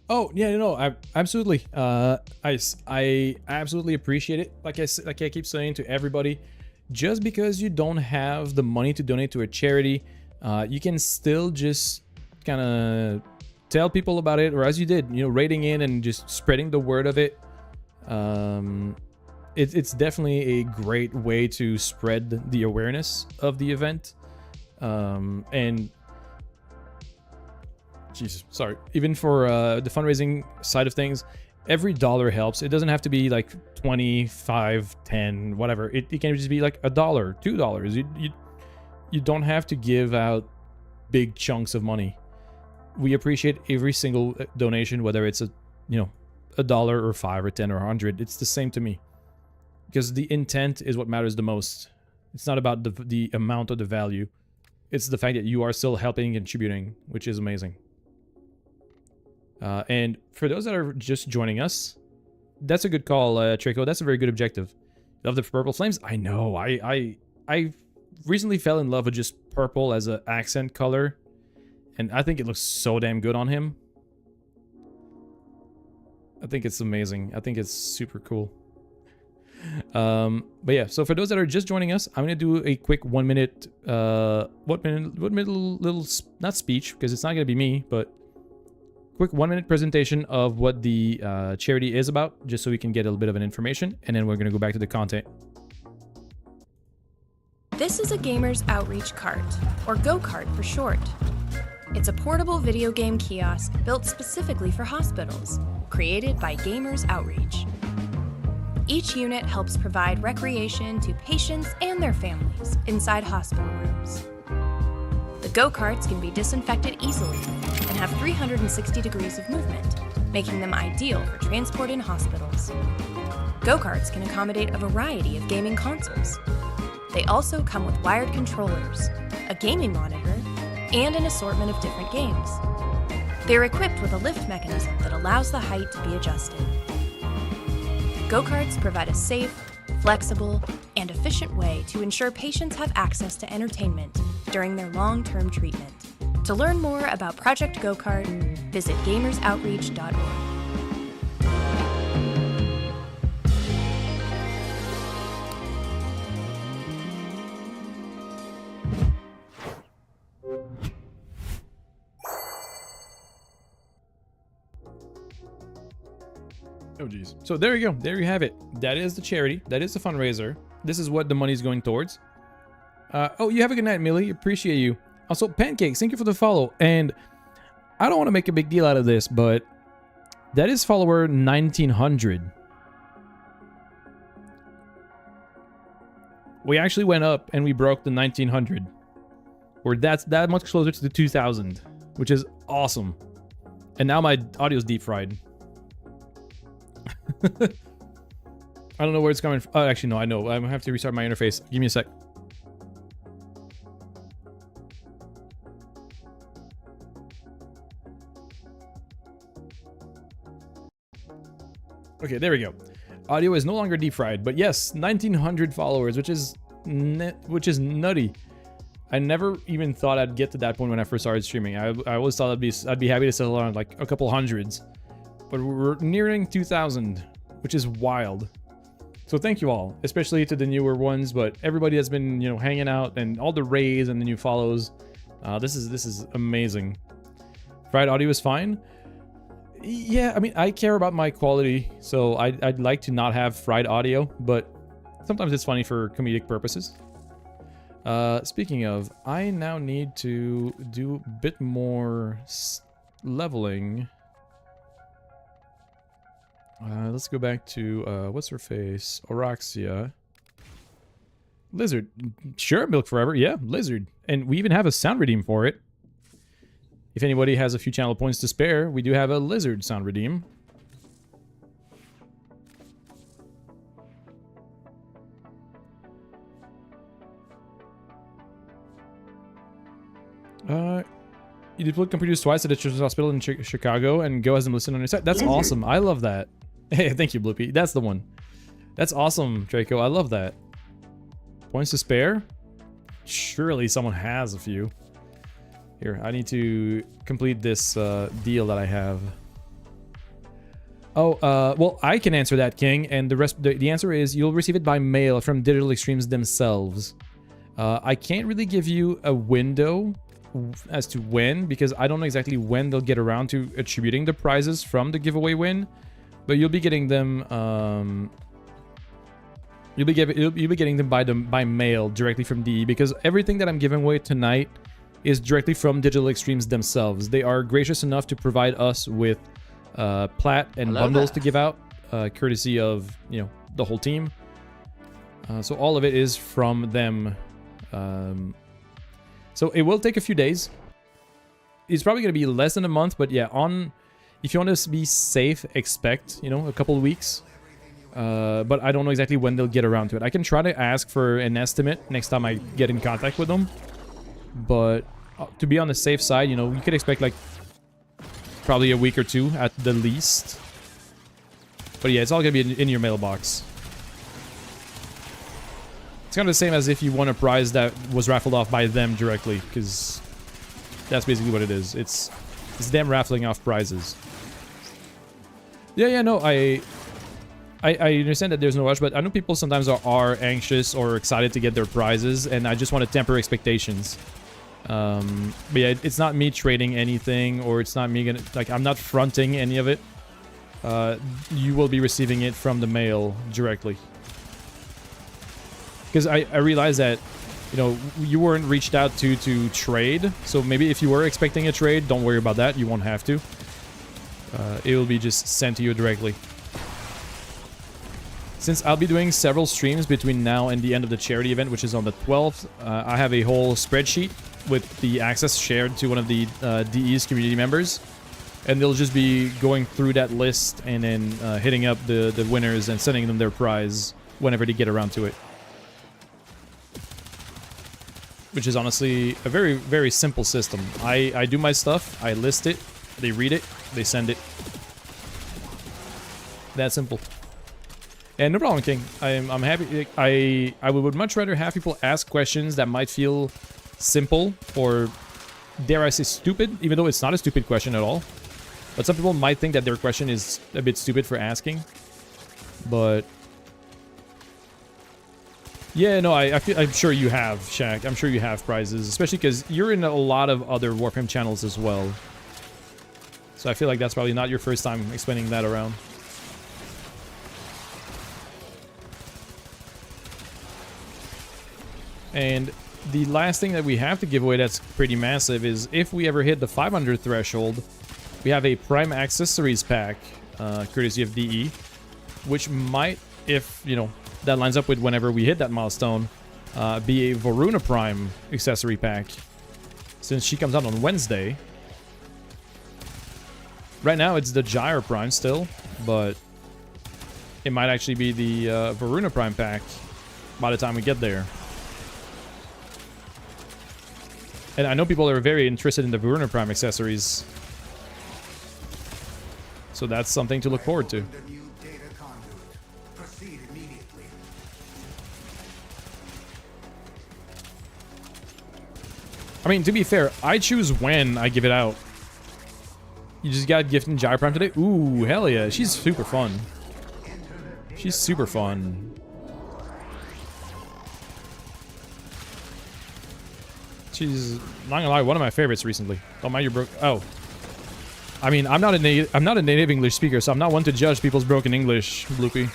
Oh yeah, no, I absolutely. I absolutely appreciate it. Like I keep saying to everybody, just because you don't have the money to donate to a charity, you can still just kind of tell people about it, or as you did, rating in and just spreading the word of it. It's definitely a great way to spread the awareness of the event. And Jesus, sorry. Even for the fundraising side of things, every dollar helps. It doesn't have to be like 25, 10, whatever. It can just be like $1, $2. You don't have to give out big chunks of money. We appreciate every single donation, whether it's $1 or $5 or 10 or 100. It's the same to me, because the intent is what matters the most. It's not about the amount or the value. It's the fact that you are still helping and contributing, which is amazing. And for those that are just joining us, that's a good call, Trico. That's a very good objective. Love the purple flames? I know. I recently fell in love with just purple as an accent color, and I think it looks so damn good on him. I think it's amazing. I think it's super cool. But yeah, so for those that are just joining us, I'm gonna do a quick 1 minute, what minute little not speech, because it's not gonna be me, but quick 1 minute presentation of what the charity is about, just so we can get a little bit of an information, and then we're gonna go back to the content. This is a Gamers Outreach Cart, or go-kart for short. It's a portable video game kiosk built specifically for hospitals, created by Gamers Outreach. Each unit helps provide recreation to patients and their families inside hospital rooms. The go-karts can be disinfected easily and have 360 degrees of movement, making them ideal for transport in hospitals. Go-karts can accommodate a variety of gaming consoles. They also come with wired controllers, a gaming monitor, and an assortment of different games. They're equipped with a lift mechanism that allows the height to be adjusted. Go-karts provide a safe, flexible, and efficient way to ensure patients have access to entertainment during their long-term treatment. To learn more about Project Go-Kart, visit gamersoutreach.org. Oh geez. So there you go. There you have it. That is the charity. That is the fundraiser. This is what the money's going towards. Oh, you have a good night, Millie. Appreciate you. Also, Pancakes, thank you for the follow. And I don't want to make a big deal out of this, but that is follower 1900. We actually went up and we broke the 1900. That's that much closer to the 2000, which is awesome. And now my audio's deep fried. I don't know where it's coming from. Oh, actually, no, I know. I'm gonna have to restart my interface. Give me a sec. Okay, there we go. Audio is no longer deep fried, but yes, 1900 followers, which is nutty. I never even thought I'd get to that point when I first started streaming. I always thought I'd be happy to settle on like a couple hundreds, but we're nearing 2000, which is wild. So thank you all, especially to the newer ones, but everybody that's been hanging out and all the raids and the new follows. This is amazing. Fried audio is fine. Yeah, I mean, I care about my quality, so I'd like to not have fried audio, but sometimes it's funny for comedic purposes. Speaking of, I now need to do a bit more leveling. Let's go back to, what's her face? Oraxia. Lizard. Sure, Milk Forever. Yeah, Lizard. And we even have a sound redeem for it. If anybody has a few channel points to spare, we do have a Lizard sound redeem. You deployed computers twice at the Children's Hospital in Chicago and Go has them listed on your site. That's awesome. I love that. Hey, thank you, Bloopy. That's the one. That's awesome, Draco. I love that. Points to spare? Surely someone has a few. Here, I need to complete this deal that I have. Oh, well, I can answer that, King, and the answer is you'll receive it by mail from Digital Extremes themselves. I can't really give you a window as to when, because I don't know exactly when they'll get around to attributing the prizes from the giveaway win, but you'll be getting them. You'll be getting them by mail directly from DE, because everything that I'm giving away tonight is directly from Digital Extremes themselves. They are gracious enough to provide us with plat and bundles to give out, courtesy of, you know, the whole team. So all of it is from them. So it will take a few days. It's probably going to be less than a month, but yeah, if you want to be safe, expect, you know, a couple of weeks. But I don't know exactly when they'll get around to it. I can try to ask for an estimate next time I get in contact with them. But to be on the safe side, you know, you could expect like probably a week or two at the least. But yeah, it's all going to be in your mailbox. It's kind of the same as if you won a prize that was raffled off by them directly, because that's basically what it is. It's them raffling off prizes. Yeah, no, I understand that there's no rush, but I know people sometimes are anxious or excited to get their prizes, and I just want to temper expectations. But yeah, it's not me trading anything, or it's not me I'm not fronting any of it. You will be receiving it from the mail directly. Because I realize that, you know, you weren't reached out to trade, so maybe if you were expecting a trade, don't worry about that. You won't have to. It will be just sent to you directly. Since I'll be doing several streams between now and the end of the charity event, which is on the 12th, I have a whole spreadsheet with the access shared to one of the DE's community members. And they'll just be going through that list and then hitting up the winners and sending them their prize whenever they get around to it. Which is honestly a very, very simple system. I do my stuff, I list it, they read it, they send it. That simple. And no problem, King. I'm happy. I would much rather have people ask questions that might feel simple or, dare I say, stupid, even though it's not a stupid question at all. But some people might think that their question is a bit stupid for asking. But yeah, no, I'm sure you have, Shaq. I'm sure you have prizes, especially because you're in a lot of other Warframe channels as well. So I feel like that's probably not your first time explaining that around. And the last thing that we have to give away that's pretty massive is if we ever hit the 500 threshold, we have a Prime Accessories pack, courtesy of DE, which might, if, you know, that lines up with whenever we hit that milestone, be a Varuna Prime accessory pack, since she comes out on Wednesday. Right now it's the Gyre Prime still, but it might actually be the Varuna Prime pack by the time we get there. And I know people are very interested in the Varuna Prime accessories, so that's something to look forward to. I mean, to be fair, I choose when I give it out. You just got gifted Gyre Prime today? Ooh, hell yeah. She's super fun. She's super fun. She's not gonna lie, one of my favorites recently. Don't mind your broke. Oh, I mean, I'm not a native English speaker, so I'm not one to judge people's broken English. Bloopy.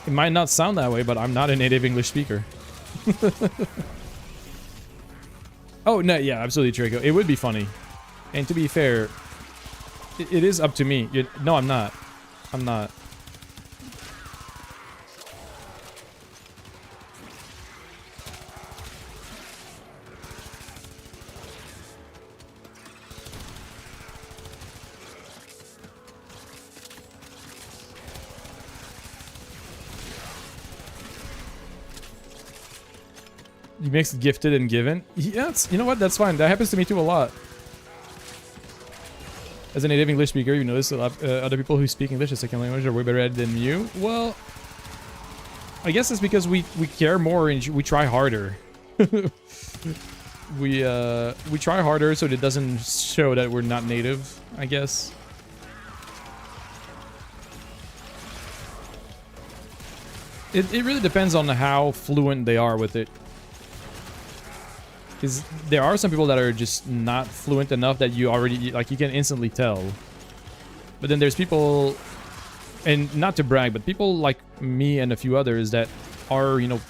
It might not sound that way, but I'm not a native English speaker. Oh no, yeah, absolutely, Trico. It would be funny, and to be fair, it is up to me. No, I'm not. I'm not. You mix gifted and given. Yeah, you know what? That's fine. That happens to me too a lot. As a native English speaker, you notice a lot other people who speak English as second language are way better at it than you. Well, I guess it's because we care more and we try harder. we try harder so that it doesn't show that we're not native, I guess. It really depends on how fluent they are with it. Because there are some people that are just not fluent enough that you already, like, you can instantly tell. But then there's people, and not to brag, but people like me and a few others that are, you know,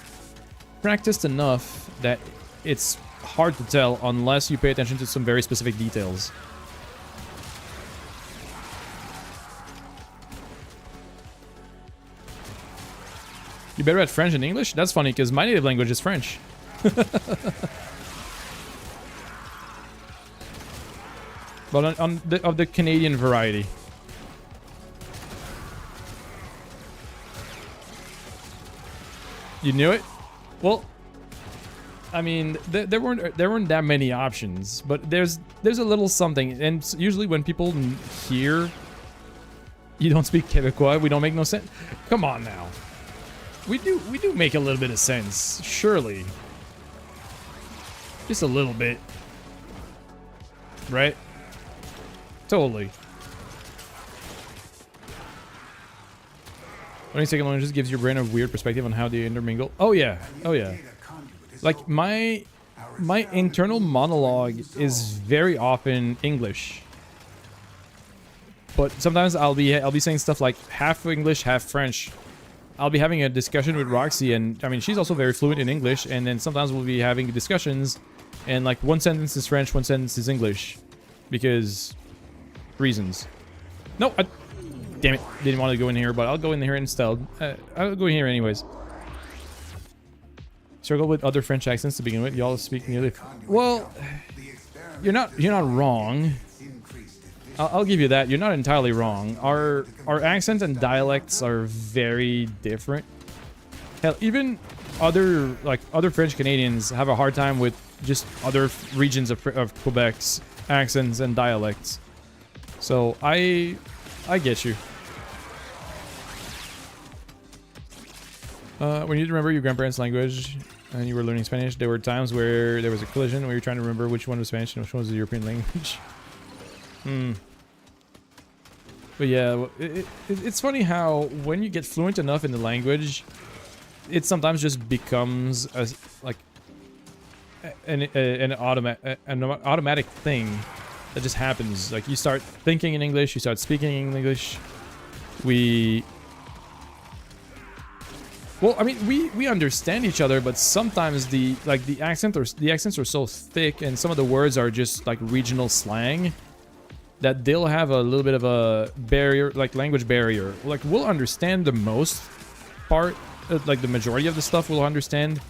practiced enough that it's hard to tell unless you pay attention to some very specific details. You better at French and English? That's funny, because my native language is French. But of the Canadian variety. You knew it? Well, I mean, there weren't that many options, but there's a little something, and usually when people hear you don't speak Quebecois, we don't make no sense. Come on now, we do make a little bit of sense, surely, just a little bit, right? Totally. Learning second language just gives your brain a weird perspective on how they intermingle. Oh yeah, oh yeah. Like my internal monologue is very often English, but sometimes I'll be saying stuff like half English, half French. I'll be having a discussion with Roxy, and I mean she's also very fluent in English, and then sometimes we'll be having discussions, and like one sentence is French, one sentence is English, because reasons. No, damn it, didn't want to go in here, but I'll go in here instead. I'll go in here anyways. Struggle with other French accents to begin with. Y'all speak nearly. Well, you're not wrong. I'll give you that. You're not entirely wrong. Our accents and dialects are very different. Hell, even other French Canadians have a hard time with just other regions of Quebec's accents and dialects. So I get you. When you remember your grandparents' language and you were learning Spanish, there were times where there was a collision where you're trying to remember which one was Spanish and which one was the European language. But yeah, it's funny how when you get fluent enough in the language, it sometimes just becomes an automatic thing that just happens. Like you start thinking in English, you start speaking in English. Well, I mean, we understand each other, but sometimes the accents are so thick, and some of the words are just like regional slang, that they'll have a little bit of a barrier, like language barrier. Like we'll understand the most part, like the majority of the stuff we'll understand,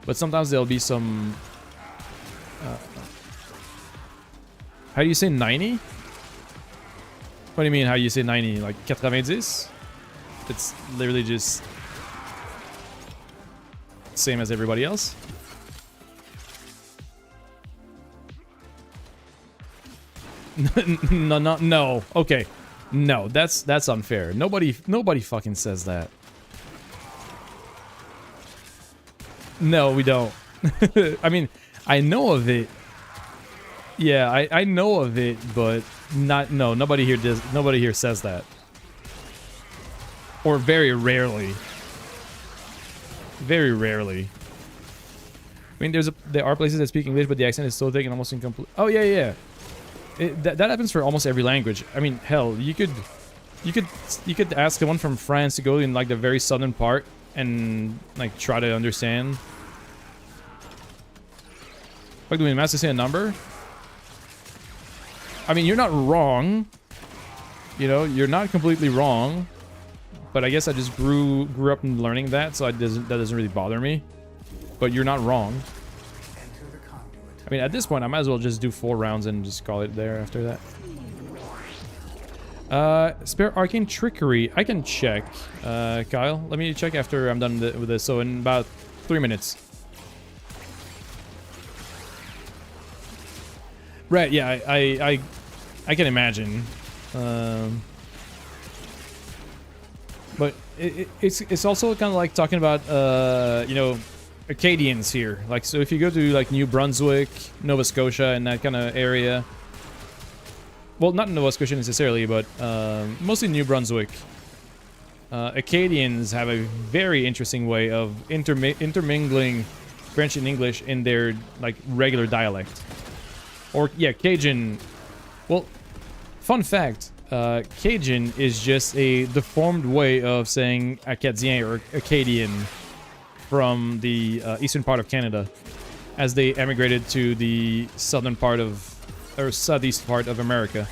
but sometimes there'll be some. How do you say 90? What do you mean? How do you say 90? Like 90? It's literally just same as everybody else. No. Okay, no, that's unfair. Nobody fucking says that. No, we don't. I mean, I know of it. Yeah, I know of it, but nobody here says that. Or very rarely. Very rarely. mean, there are places that speak English, but the accent is so thick and almost incomplete. Oh yeah. That happens for almost every language. I mean, hell, you could ask someone from France to go in like the very southern part and like try to understand. Like, do we have to say a number? I mean, you're not wrong. You know, you're not completely wrong. But I guess I just grew up learning that, so that doesn't really bother me. But you're not wrong. I mean, at this point, I might as well just do 4 rounds and just call it there after that. Spare arcane trickery. I can check. Kyle, let me check after I'm done with this. So in about 3 minutes. Right, yeah, I can imagine. But it's also kind of like talking about, you know, Acadians here. Like, so if you go to, like, New Brunswick, Nova Scotia, and that kind of area... Well, not Nova Scotia necessarily, but mostly New Brunswick. Acadians have a very interesting way of intermingling French and English in their, like, regular dialect. Or, yeah, Cajun... Well, fun fact, Cajun is just a deformed way of saying Acadien or Acadian from the eastern part of Canada as they emigrated to the southern part of... or southeast part of America.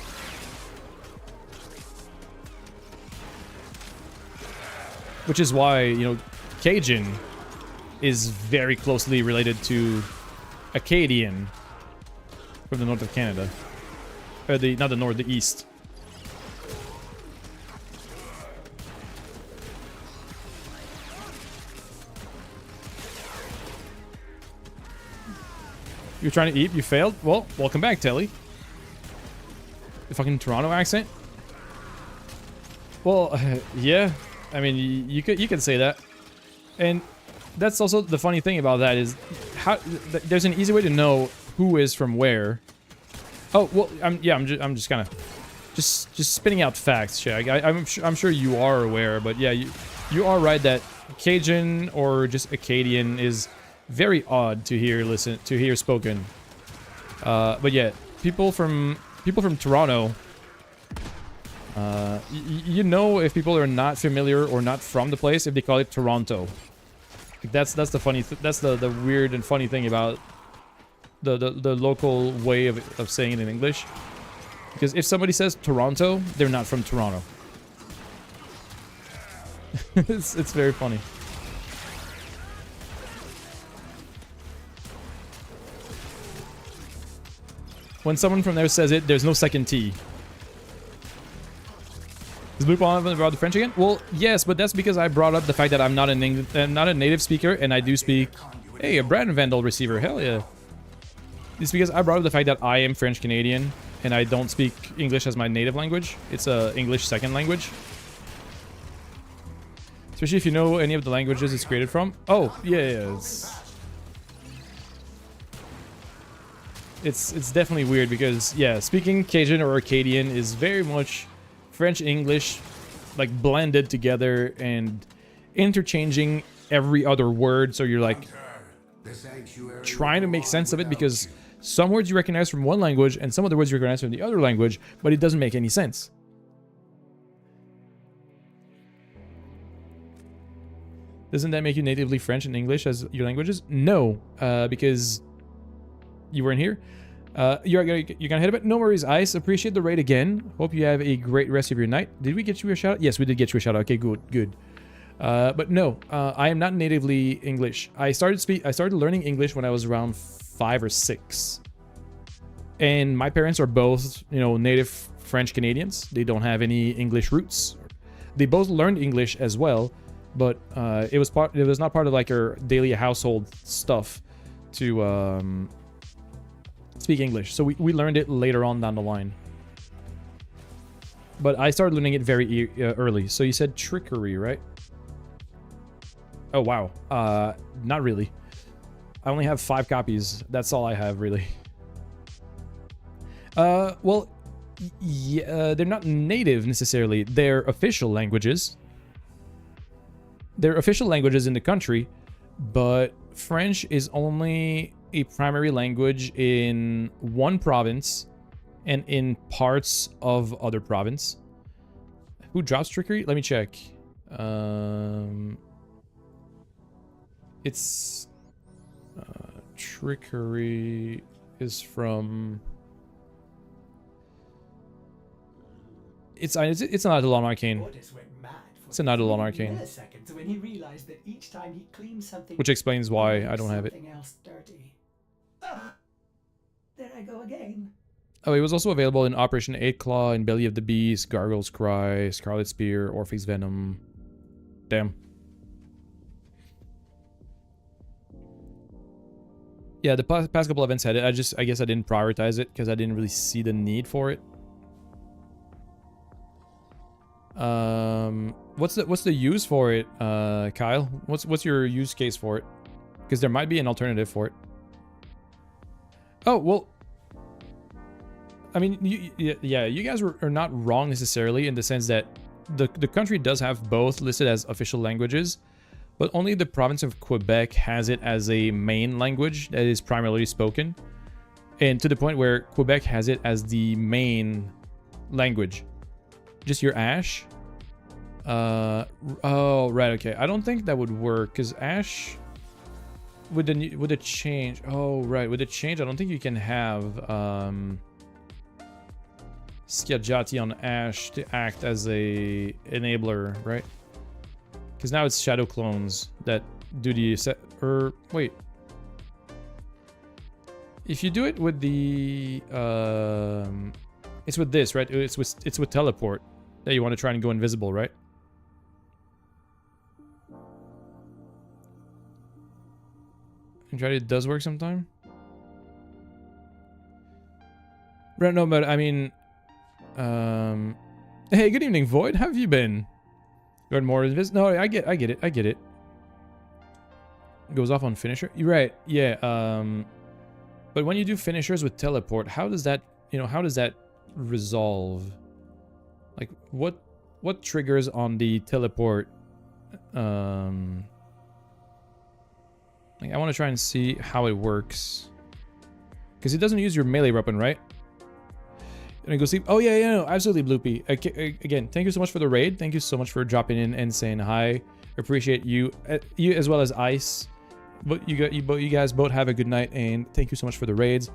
Which is why, you know, Cajun is very closely related to Acadian from the north of Canada. Or not the north, the east. You're trying to eat, you failed? Well, welcome back, Telly. The fucking Toronto accent? Well, yeah. I mean, you can say that. And that's also the funny thing about that is how there's an easy way to know who is from where. Oh, well, I'm just kind of just spitting out facts, Shag. I'm sure you are aware, but yeah, you are right that Cajun or just Acadian is very odd to hear spoken. But yeah, people from Toronto, you know if people are not familiar or not from the place if they call it Toronto. That's the funny that's the weird and funny thing about the local way of saying it in English. Because if somebody says Toronto, they're not from Toronto. it's very funny. When someone from there says it, there's no second T. Is Blue Paul about the French again? Well, yes, but that's because I brought up the fact that I'm not not a native speaker, and I do speak... Hey, a Brad Vandal receiver, hell yeah. It's because I brought up the fact that I am French Canadian, and I don't speak English as my native language. It's a English second language. Especially if you know any of the languages it's created from. Oh, yeah. It's definitely weird because, yeah, speaking Cajun or Acadian is very much French English, like, blended together and interchanging every other word, so you're, like, trying to make sense of it because some words you recognize from one language and some other words you recognize from the other language, but it doesn't make any sense. Doesn't that make you natively French and English as your languages? No, because you weren't here. You're gonna hit a bit. No worries, Ice. Appreciate the raid again. Hope you have a great rest of your night. Did we get you a shout out? Yes, we did get you a shout out. Okay, good. But no, I am not natively English. I started learning English when I was around 5 or 6. And my parents are both, you know, native French Canadians. They don't have any English roots. They both learned English as well, but it was not part of like our daily household stuff to speak English. So we learned it later on down the line. But I started learning it very early. So you said trickery, right? Oh, wow. Not really. I only have 5 copies. That's all I have, really. Well, yeah, they're not native necessarily. They're official languages. They're official languages in the country, but French is only a primary language in one province and in parts of other province. Who drops trickery? Let me check. It's trickery is from. It's an Eidolon Arcane. It's an Eidolon Arcane. When he realized that each time he cleaned something, Which explains why I don't have it. something else dirty. There I go again. Oh, it was also available in Operation 8 Claw, in Belly of the Beast, Gargoyle's Cry, Scarlet Spear, Orpheus Venom. Damn. Yeah, the past couple events had it. I guess I didn't prioritize it because I didn't really see the need for it. What's the use for it, Kyle? What's your use case for it? Because there might be an alternative for it. Oh, well, I mean, you guys are not wrong necessarily in the sense that the country does have both listed as official languages, but only the province of Quebec has it as a main language that is primarily spoken, and to the point where Quebec has it as the main language. Just your Ash? Oh, right, okay. I don't think that would work, because Ash, with the change, oh, right, with the change, I don't think you can have, Schiaggiati on Ash to act as a enabler, right? Because now it's Shadow Clones that do the set, or, wait. If you do it with the, it's with this, right? It's with Teleport that you want to try and go invisible, right? It does work sometime. Right, no, but I mean, hey, good evening, Void. How have you been? Got more invis? No, I get it. Goes off on finisher. You're right. Yeah. But when you do finishers with teleport, how does that, how does that resolve? Like, what triggers on the teleport? Like, I want to try and see how it works. Because it doesn't use your melee weapon, right? And I go sleep. Oh, yeah, no, absolutely, Bloopy. Again, thank you so much for the raid. Thank you so much for dropping in and saying hi. Appreciate you. You as well as Ice. But you guys both have a good night, and thank you so much for the raids.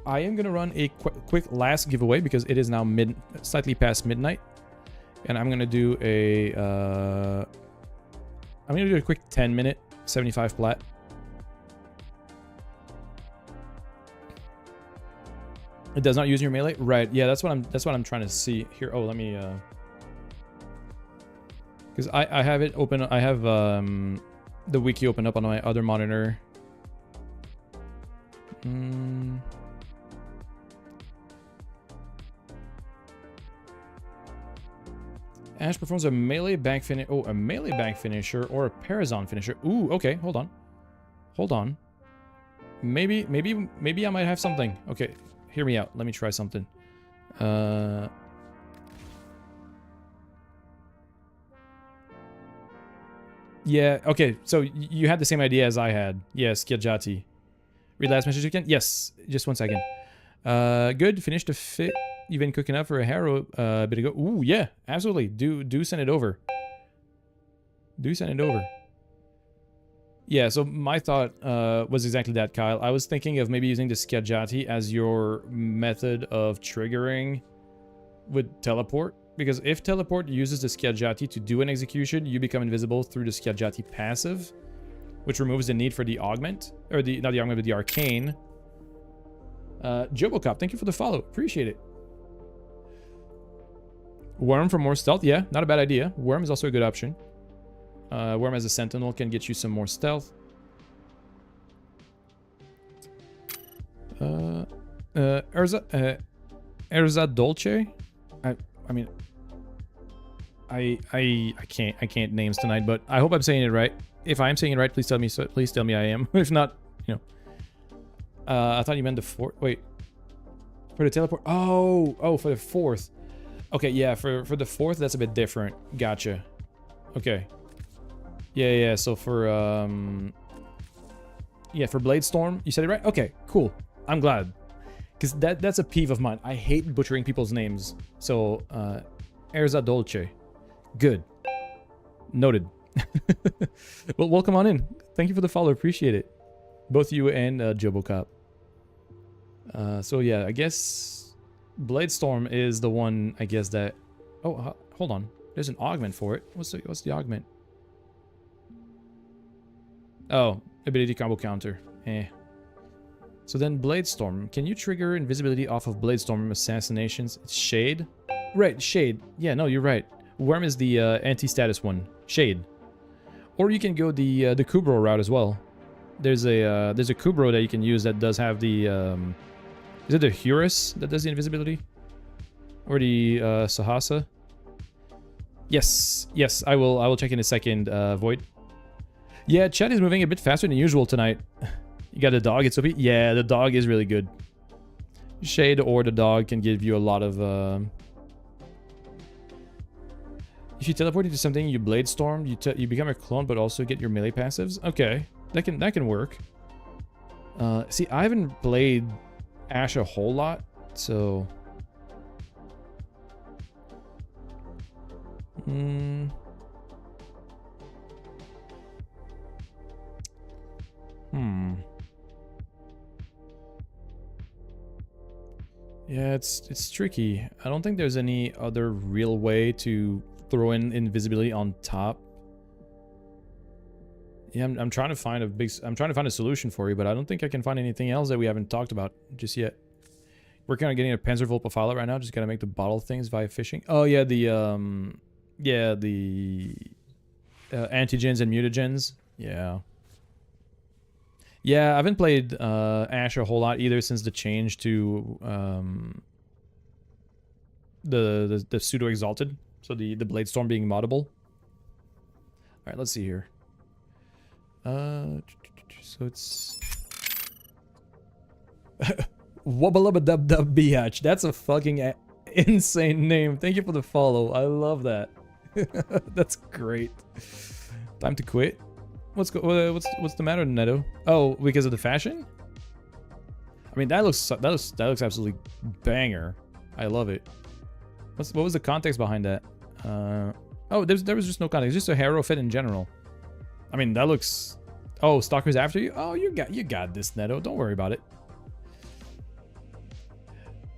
I am going to run a quick last giveaway because it is now slightly past midnight. And I'm going to do a quick 10-minute 75 plat. It does not use your melee, right? Yeah, that's what I'm trying to see here. Oh, let me because I have it open. I have the wiki open up on my other monitor. Ash performs a melee bank finish. Oh, a melee bank finisher or a Parazon finisher. Ooh, okay, hold on. Maybe I might have something. Okay. Hear me out. Let me try something. Yeah, okay. So you had the same idea as I had. Yes, Schiaggiati. Read last message again? Yes. Just 1 second. Good. Finished the fit. You've been cooking up for a Harrow a bit ago. Ooh, yeah. Absolutely. Do send it over. Do send it over. Yeah, so my thought was exactly that, Kyle. I was thinking of maybe using the Schiaggiati as your method of triggering with teleport. Because if teleport uses the Schiaggiati to do an execution, you become invisible through the Schiaggiati passive, which removes the need for the augment. Or not the augment, but the arcane. Jobocop, thank you for the follow. Appreciate it. Worm for more stealth. Yeah, not a bad idea. Worm is also a good option. Worm as a sentinel can get you some more stealth. Erza Dolce. I can't names tonight, but I hope I'm saying it right. If I'm saying it right, please tell me I am. If not, I thought you meant the fourth. Wait, for the teleport. Oh, for the fourth. Okay, yeah, for the fourth, that's a bit different. Gotcha. Okay. Yeah. So for Yeah, for Blade Storm, you said it right? Okay, cool. I'm glad. Because that's a peeve of mine. I hate butchering people's names. So, Erza Dolce. Good. Noted. Well, welcome on in. Thank you for the follow. Appreciate it. Both you and Jobocop. So yeah, I guess Blade Storm is the one, I guess that... Oh, hold on. There's an augment for it. What's the augment? Oh, ability combo counter. Eh. So then Blade Storm. Can you trigger invisibility off of Blade Storm assassinations? It's Shade? Right, Shade. Yeah, no, you're right. Worm is the anti-status one. Shade. Or you can go the Kubro route as well. There's a Kubro that you can use that does have the is it the Hurus that does the invisibility? Or the Sahasa? Yes, yes, I will check in a second, Void. Yeah, chat is moving a bit faster than usual tonight. You got the dog, it's OP? Yeah, the dog is really good. Shade or the dog can give you a lot of if you teleport into something, you Blade Storm, you become a clone, but also get your melee passives. Okay, that can work. See, I haven't played Ash a whole lot, so. Yeah, it's tricky. I don't think there's any other real way to throw in invisibility on top. Yeah, I'm trying to find a solution for you, but I don't think I can find anything else that we haven't talked about just yet. Working on getting a Panzervolp pilot right now. Just gotta make the bottle things via fishing. Oh yeah, the antigens and mutagens. Yeah. Yeah, I haven't played Ash a whole lot either since the change to the pseudo exalted. So the Blade Storm being moddable. Alright, let's see here. So it's Wubbalubba Biatch. That's a fucking insane name. Thank you for the follow. I love that. That's great. Time to quit. What's the matter, Neto? Oh, because of the fashion? I mean, that looks absolutely banger. I love it. What was the context behind that? Oh, there was just no context. Just a hero fit in general. I mean, that looks... Oh, Stalker's after you? Oh, you got this, Neto. Don't worry about it.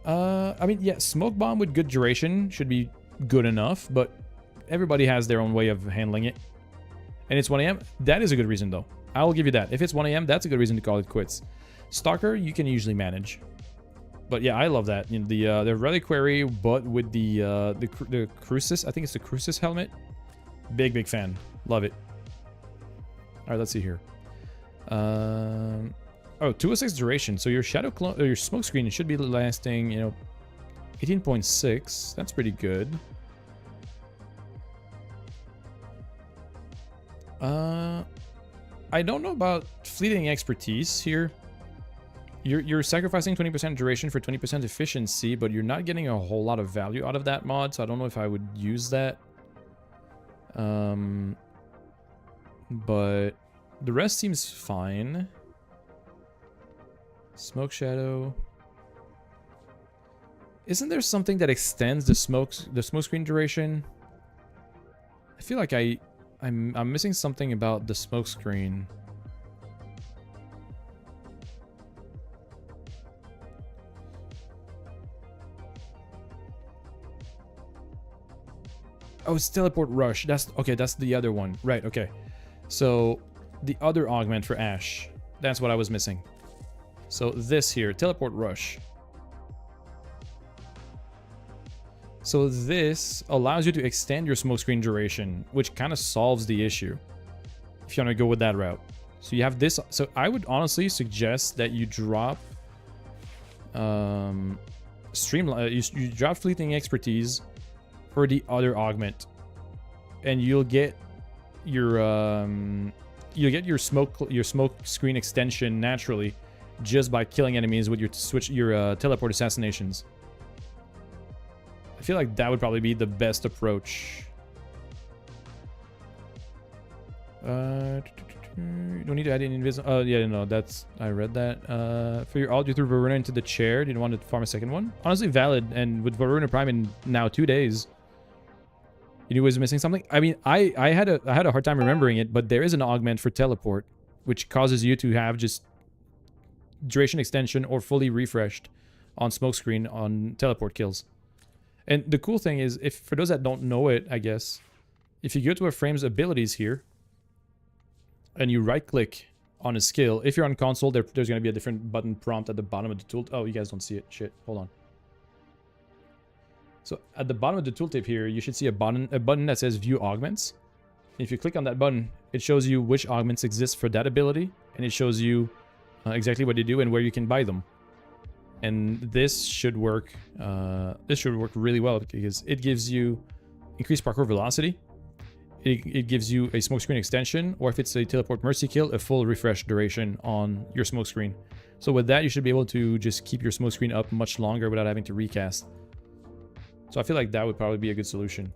I mean, yeah, Smoke Bomb with good duration should be good enough, but everybody has their own way of handling it. And it's 1 AM. That is a good reason, though. I will give you that. If it's 1 AM, that's a good reason to call it quits. Stalker, you can usually manage. But yeah, I love that. You know, the Reliquary, but with the Crucis. I think it's the Crucis helmet. Big fan. Love it. All right, let's see here. Oh, 206 duration. So your shadow clone, or your smoke screen should be lasting, you know, 18.6. That's pretty good. I don't know about fleeting expertise here. You're sacrificing 20% duration for 20% efficiency, but you're not getting a whole lot of value out of that mod, so I don't know if I would use that. But the rest seems fine. Smoke Shadow. Isn't there something that extends the smoke screen duration? I feel like I'm missing something about the smoke screen. Oh, it's Teleport Rush. That's the other one. Right, okay. So, the other augment for Ash. That's what I was missing. So, this here, Teleport Rush. So this allows you to extend your smoke screen duration, which kind of solves the issue, if you want to go with that route. So you have this. So I would honestly suggest that you drop you drop Fleeting Expertise for the other augment, and you'll get your smoke screen extension naturally just by killing enemies with your teleport assassinations. I feel like that would probably be the best approach. You don't need to add any invisible. Oh, yeah, no, that's... I read that. For your alt, you threw Varuna into the chair. Didn't want to farm a second one. Honestly, valid. And with Varuna Prime in now 2 days, you knew he was missing something? I mean, I had a hard time remembering it, but there is an augment for teleport, which causes you to have just duration extension or fully refreshed on smokescreen on teleport kills. And the cool thing is, if for those that don't know it, I guess, if you go to a frame's abilities here, and you right-click on a skill, if you're on console, there's going to be a different button prompt at the bottom of the tool. Oh, you guys don't see it. Shit. Hold on. So at the bottom of the tooltip here, you should see a button that says View Augments. If you click on that button, it shows you which augments exist for that ability, and it shows you exactly what they do and where you can buy them. And this should work. This should work really well because it gives you increased parkour velocity. It gives you a smokescreen extension, or if it's a teleport mercy kill, a full refresh duration on your smokescreen. So with that, you should be able to just keep your smokescreen up much longer without having to recast. So I feel like that would probably be a good solution.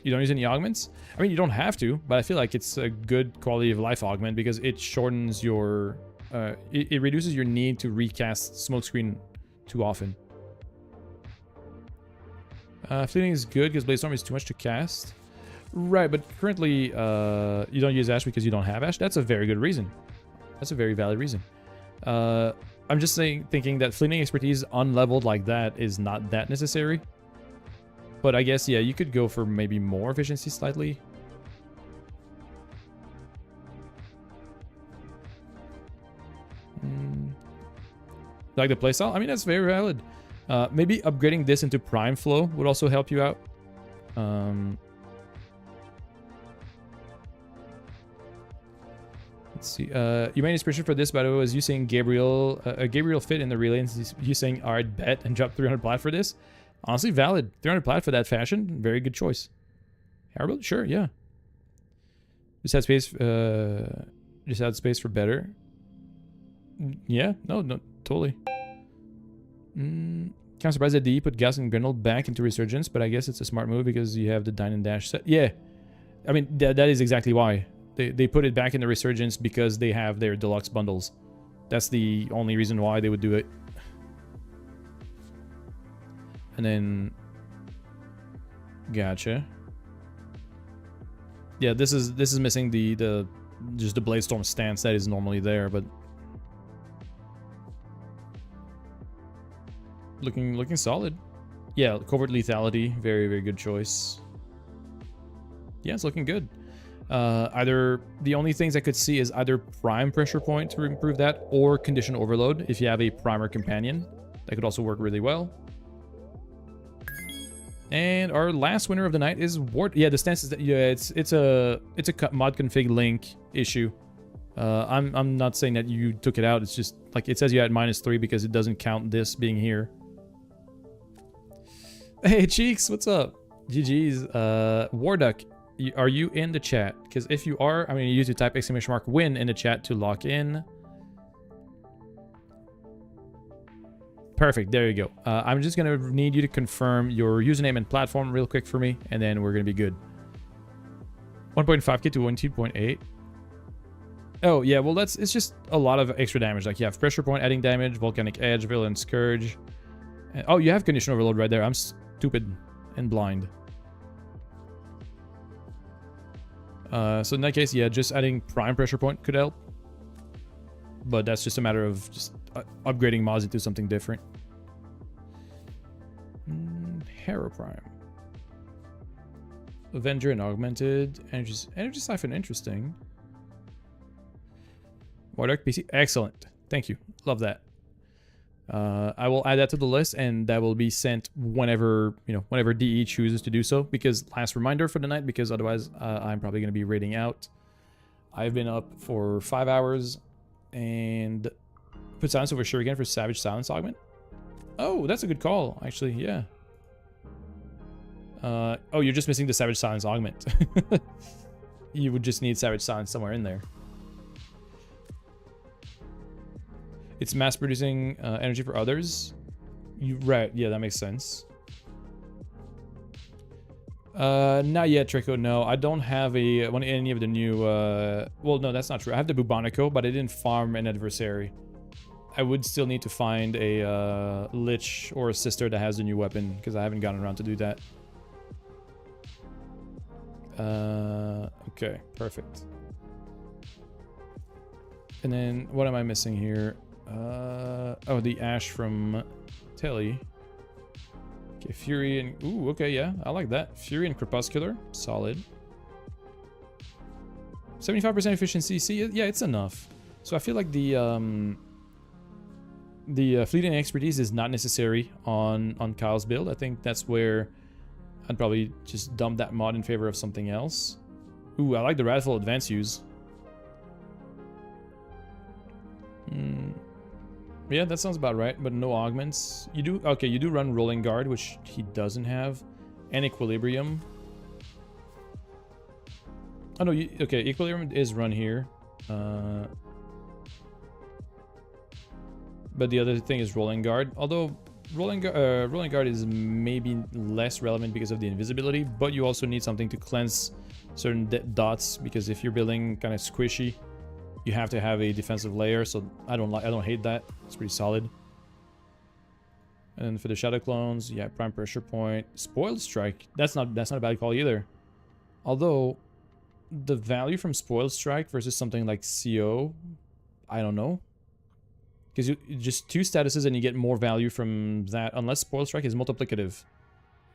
You don't use any augments? I mean, you don't have to, but I feel like it's a good quality of life augment because it shortens your... it reduces your need to recast smokescreen too often. Fleeting is good because Bladestorm is too much to cast. Right, but currently you don't use Ash because you don't have Ash. That's a very good reason. That's a very valid reason. I'm just thinking that Fleeting Expertise unleveled like that is not that necessary. But I guess, yeah, you could go for maybe more efficiency slightly. Like the playstyle? I mean, that's very valid. Maybe upgrading this into Prime Flow would also help you out. Let's see. Your main inspiration for this, by the way, was you saying Gabriel fit in the relay, and you saying, all right, bet, and drop 300 plat for this. Honestly, valid. 300 plat for that fashion. Very good choice. Harold? Sure, yeah. Just had space. Just had space for better. Yeah, no, totally. Kind of surprised that DE put Gus and Grendel back into Resurgence, but I guess it's a smart move because you have the Dine and Dash set. Yeah, I mean, that is exactly why. They put it back in the Resurgence because they have their deluxe bundles. That's the only reason why they would do it. And then... Gotcha. Yeah, this is missing the just the Bladestorm stance that is normally there, but... Looking solid. Yeah, Covert Lethality, very, very good choice. Yeah, it's looking good. Either the only things I could see is either Prime Pressure Point to improve that, or Condition Overload if you have a Primer Companion. That could also work really well. And our last winner of the night is Ward. Yeah, the stance is that, yeah, it's a mod config link issue. I'm not saying that you took it out. It's just like it says you had -3 because it doesn't count this being here. Hey Cheeks, what's up? GG's. Warduck, are you in the chat? Because if you are, I'm going to use you to type !win in the chat to lock in. Perfect, there you go. I'm just going to need you to confirm your username and platform real quick for me, and then we're going to be good. 1.5k to 1.8. Oh, yeah, well, it's just a lot of extra damage. Like, you have Pressure Point adding damage, Volcanic Edge, Villain Scourge. And, oh, you have Condition Overload right there. I'm stupid and blind. So in that case, yeah, just adding Prime Pressure Point could help. But that's just a matter of just upgrading Mozzie to something different. Hero Prime. Avenger and Augmented. Energy Siphon, interesting. Wardark PC, excellent. Thank you. Love that. I will add that to the list, and that will be sent whenever, whenever DE chooses to do so. Because last reminder for the night, because otherwise I'm probably going to be raiding out. I've been up for 5 hours and put silence over Shuriken for Savage Silence Augment. Oh, that's a good call, actually. Yeah. Oh, you're just missing the Savage Silence Augment. You would just need Savage Silence somewhere in there. It's mass producing energy for others. Right, yeah, that makes sense. Not yet, Trico. No, I don't have any of the new. Well, no, that's not true. I have the Bubonico, but I didn't farm an adversary. I would still need to find a Lich or a Sister that has a new weapon because I haven't gotten around to do that. Okay, perfect. And then what am I missing here? Oh, the Ash from Telly. Okay, Fury and... Ooh, okay, yeah, I like that. Fury and Crepuscular, solid. 75% efficiency, see, yeah, it's enough. So I feel like the fleeting expertise is not necessary on Kyle's build. I think that's where I'd probably just dump that mod in favor of something else. Ooh, I like the Radical Advance use. Yeah, that sounds about right, but no augments. You do, okay, you do run Rolling Guard, which he doesn't have, and Equilibrium. Oh no, okay, Equilibrium is run here. But the other thing is Rolling Guard, although Rolling Guard is maybe less relevant because of the invisibility, but you also need something to cleanse certain dots, because if you're building kind of squishy, you have to have a defensive layer, so I don't hate that. It's pretty solid. And for the Shadow Clones, yeah, Prime Pressure Point, Spoiled Strike. That's not a bad call either. Although the value from Spoiled Strike versus something like CO, I don't know. Because you just 2 statuses and you get more value from that, unless Spoiled Strike is multiplicative.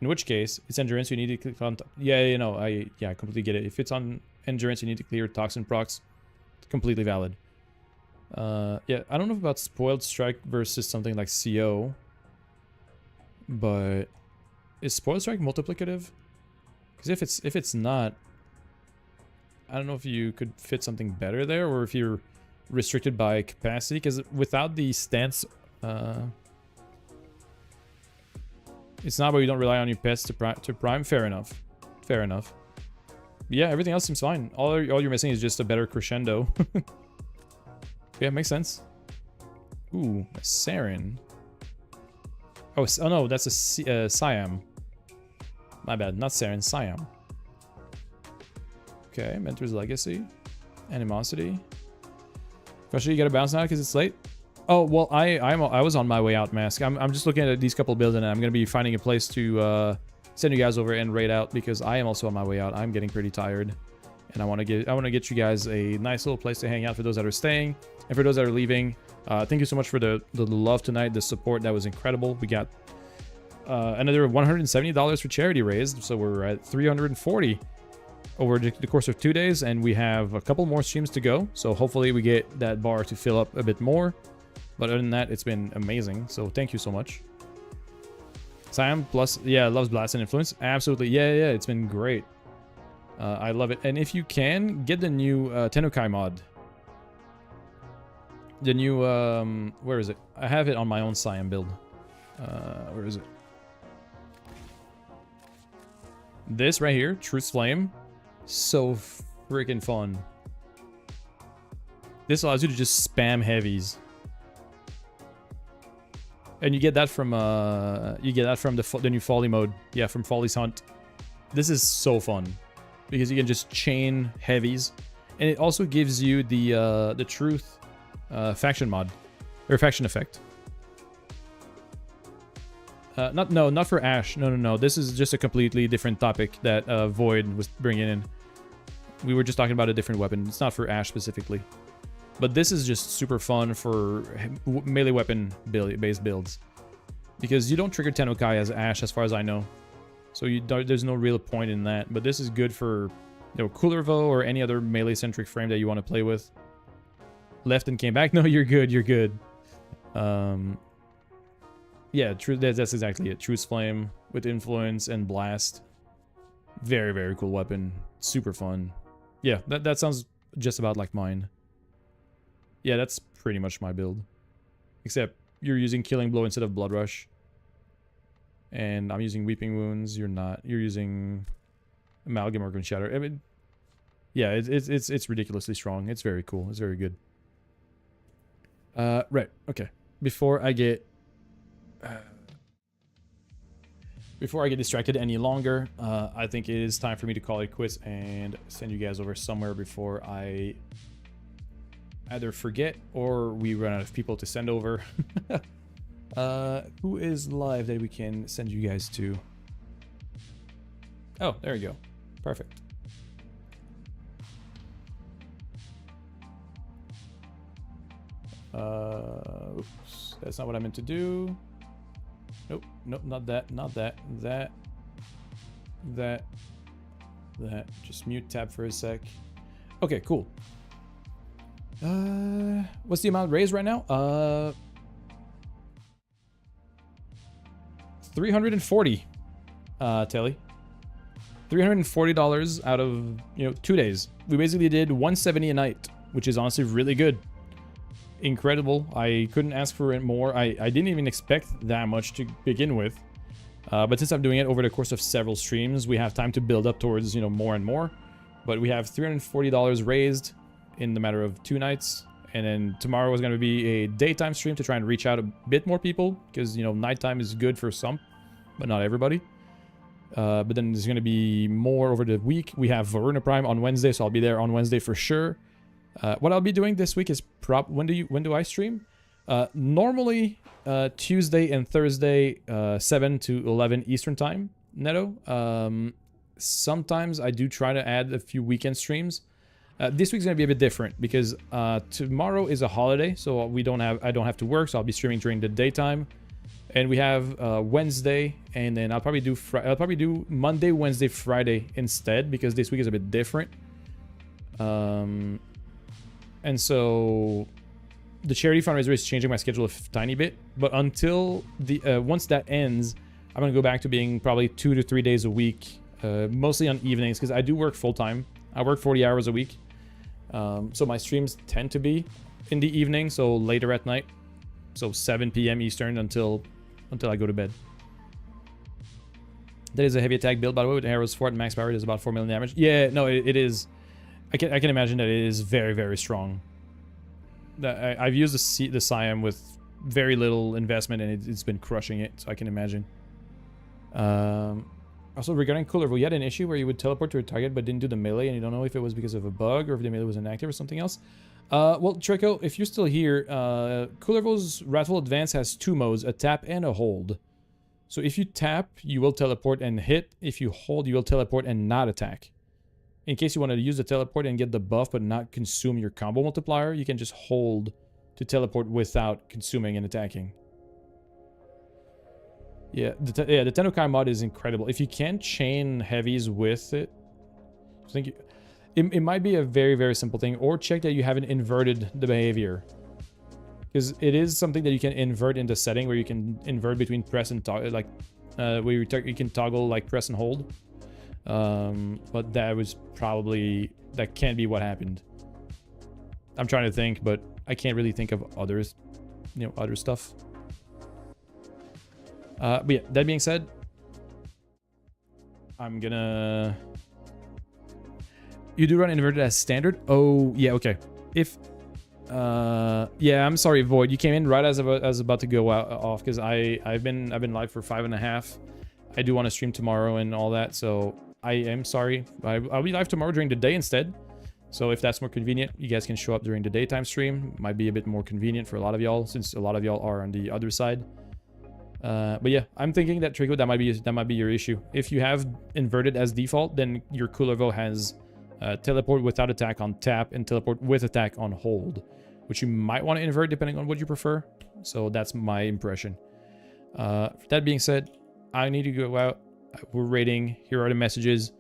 In which case, it's Endurance, you need to click on... Yeah, you know, I completely get it. If it's on Endurance, you need to clear Toxin procs. Completely valid. Yeah, I don't know about Spoiled Strike versus something like CO, but is Spoiled Strike multiplicative? Because if it's not, I don't know if you could fit something better there, or if you're restricted by capacity. Because without the stance, it's not where you don't rely on your pets to prime. Fair enough. Fair enough. Yeah, everything else seems fine. All you're missing is just a better crescendo. Yeah, makes sense. Ooh, a Saren. Oh no, that's a Siam. My bad, not Saren, Siam. Okay, Mentor's Legacy. Animosity. Question, you gotta bounce now because it's late? Oh, well, I was on my way out, Mask. I'm just looking at these couple of builds and I'm gonna be finding a place to send you guys over and raid out, because I am also on my way out. I'm getting pretty tired, and I want to get you guys a nice little place to hang out for those that are staying, and for those that are leaving. Thank you so much for the love tonight, the support. That was incredible. We got another $170 for charity raised, so we're at $340 over the course of 2 days, and we have a couple more streams to go. So hopefully we get that bar to fill up a bit more. But other than that, it's been amazing. So thank you so much. Sam plus, yeah, loves Blast and Influence. Absolutely, yeah, it's been great. I love it. And if you can, get the new Tenukai mod. The new, where is it? I have it on my own Siam build. Where is it? This right here, Truth's Flame. So freaking fun. This allows you to just spam heavies. And you get that from the new Folly mode. Yeah, from Folly's Hunt. This is so fun because you can just chain heavies, and it also gives you the Truth faction mod or faction effect. Not for Ash. No. This is just a completely different topic that Void was bringing in. We were just talking about a different weapon. It's not for Ash specifically. But this is just super fun for melee weapon based builds. Because you don't trigger Tenukai as Ash as far as I know. So there's no real point in that. But this is good for, you know, Coolervo or any other melee centric frame that you want to play with. Left and came back. No, you're good. You're good. Yeah, that's exactly it. Truce Flame with Influence and Blast. Very, very cool weapon. Super fun. Yeah, that sounds just about like mine. Yeah, that's pretty much my build. Except you're using Killing Blow instead of Blood Rush. And I'm using Weeping Wounds. You're not. You're using Amalgam or Gun Shatter. I mean, yeah, it's ridiculously strong. It's very cool. It's very good. Right. Okay. Before I get before I get distracted any longer, I think it is time for me to call it quits and send you guys over somewhere before I either forget or we run out of people to send over. Who is live that we can send you guys to? Oh, there you go. Perfect. Oops, that's not what I meant to do. Nope, nope, not that, not that, that. Just mute tab for a sec. Okay, cool. What's the amount raised right now? 340, Telly. $340 out of, 2 days. We basically did 170 a night, which is honestly really good. Incredible. I couldn't ask for it more. I didn't even expect that much to begin with. But since I'm doing it over the course of several streams, we have time to build up towards, more and more. But we have $340 raised in the matter of 2 nights. And then tomorrow is going to be a daytime stream to try and reach out a bit more people. Because, nighttime is good for some, but not everybody. But then there's going to be more over the week. We have Varuna Prime on Wednesday, so I'll be there on Wednesday for sure. What I'll be doing this week is when do I stream? Normally Tuesday and Thursday 7 to 11 Eastern time, Neto. Sometimes I do try to add a few weekend streams. This week's gonna be a bit different because tomorrow is a holiday, so I don't have to work, so I'll be streaming during the daytime. And we have Wednesday, and then I'll probably do Monday, Wednesday, Friday instead because this week is a bit different. And so the charity fundraiser is changing my schedule a tiny bit, but until the once that ends, I'm gonna go back to being probably 2 to 3 days a week, mostly on evenings because I do work full time. I work 40 hours a week, so my streams tend to be in the evening, so later at night, so 7 p.m. Eastern until I go to bed. That is a heavy attack build, by the way, with arrows fort and max power. It is about 4 million damage. Yeah, no, it is. I can imagine that it is very, very strong. I've used the Siam with very little investment, and it's been crushing it, so I can imagine. Also, regarding Cooler, you had an issue where you would teleport to a target but didn't do the melee, and you don't know if it was because of a bug or if the melee was inactive or something else. Well, Trico, if you're still here, Coolervo's Wrathful Advance has 2 modes, a tap and a hold. So if you tap, you will teleport and hit. If you hold, you will teleport and not attack. In case you want to use the teleport and get the buff but not consume your combo multiplier, you can just hold to teleport without consuming and attacking. Yeah, the Tennokai mod is incredible. If you can chain heavies with it, I think it might be a very, very simple thing. Or check that you haven't inverted the behavior. Because it is something that you can invert in the setting where you can invert between press and toggle, like where you can toggle like press and hold. But that can't be what happened. I'm trying to think, but I can't really think of others, other stuff. But yeah, that being said, I'm gonna... You do run inverted as standard? Oh, yeah, okay. Yeah, I'm sorry, Void. You came in right as I was about to go off because I've been live for 5.5. I do want to stream tomorrow and all that, so I am sorry. I'll be live tomorrow during the day instead. So if that's more convenient, you guys can show up during the daytime stream. Might be a bit more convenient for a lot of y'all since a lot of y'all are on the other side. But yeah, I'm thinking that Trico, that might be your issue. If you have inverted as default, then your Coolervo has teleport without attack on tap and teleport with attack on hold, which you might want to invert depending on what you prefer. So that's my impression. That being said, I need to go out. We're raiding. Here are the messages.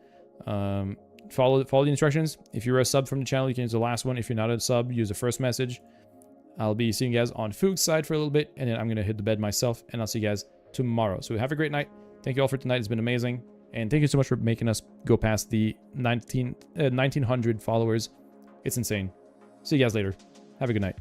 Follow the instructions. If you're a sub from the channel, you can use the last one. If you're not a sub, use the first message. I'll be seeing you guys on Foog's side for a little bit, and then I'm gonna hit the bed myself, and I'll see you guys tomorrow. So have a great night. Thank you all for tonight. It's been amazing, and thank you so much for making us go past the 1900 followers. It's insane. See you guys later. Have a good night.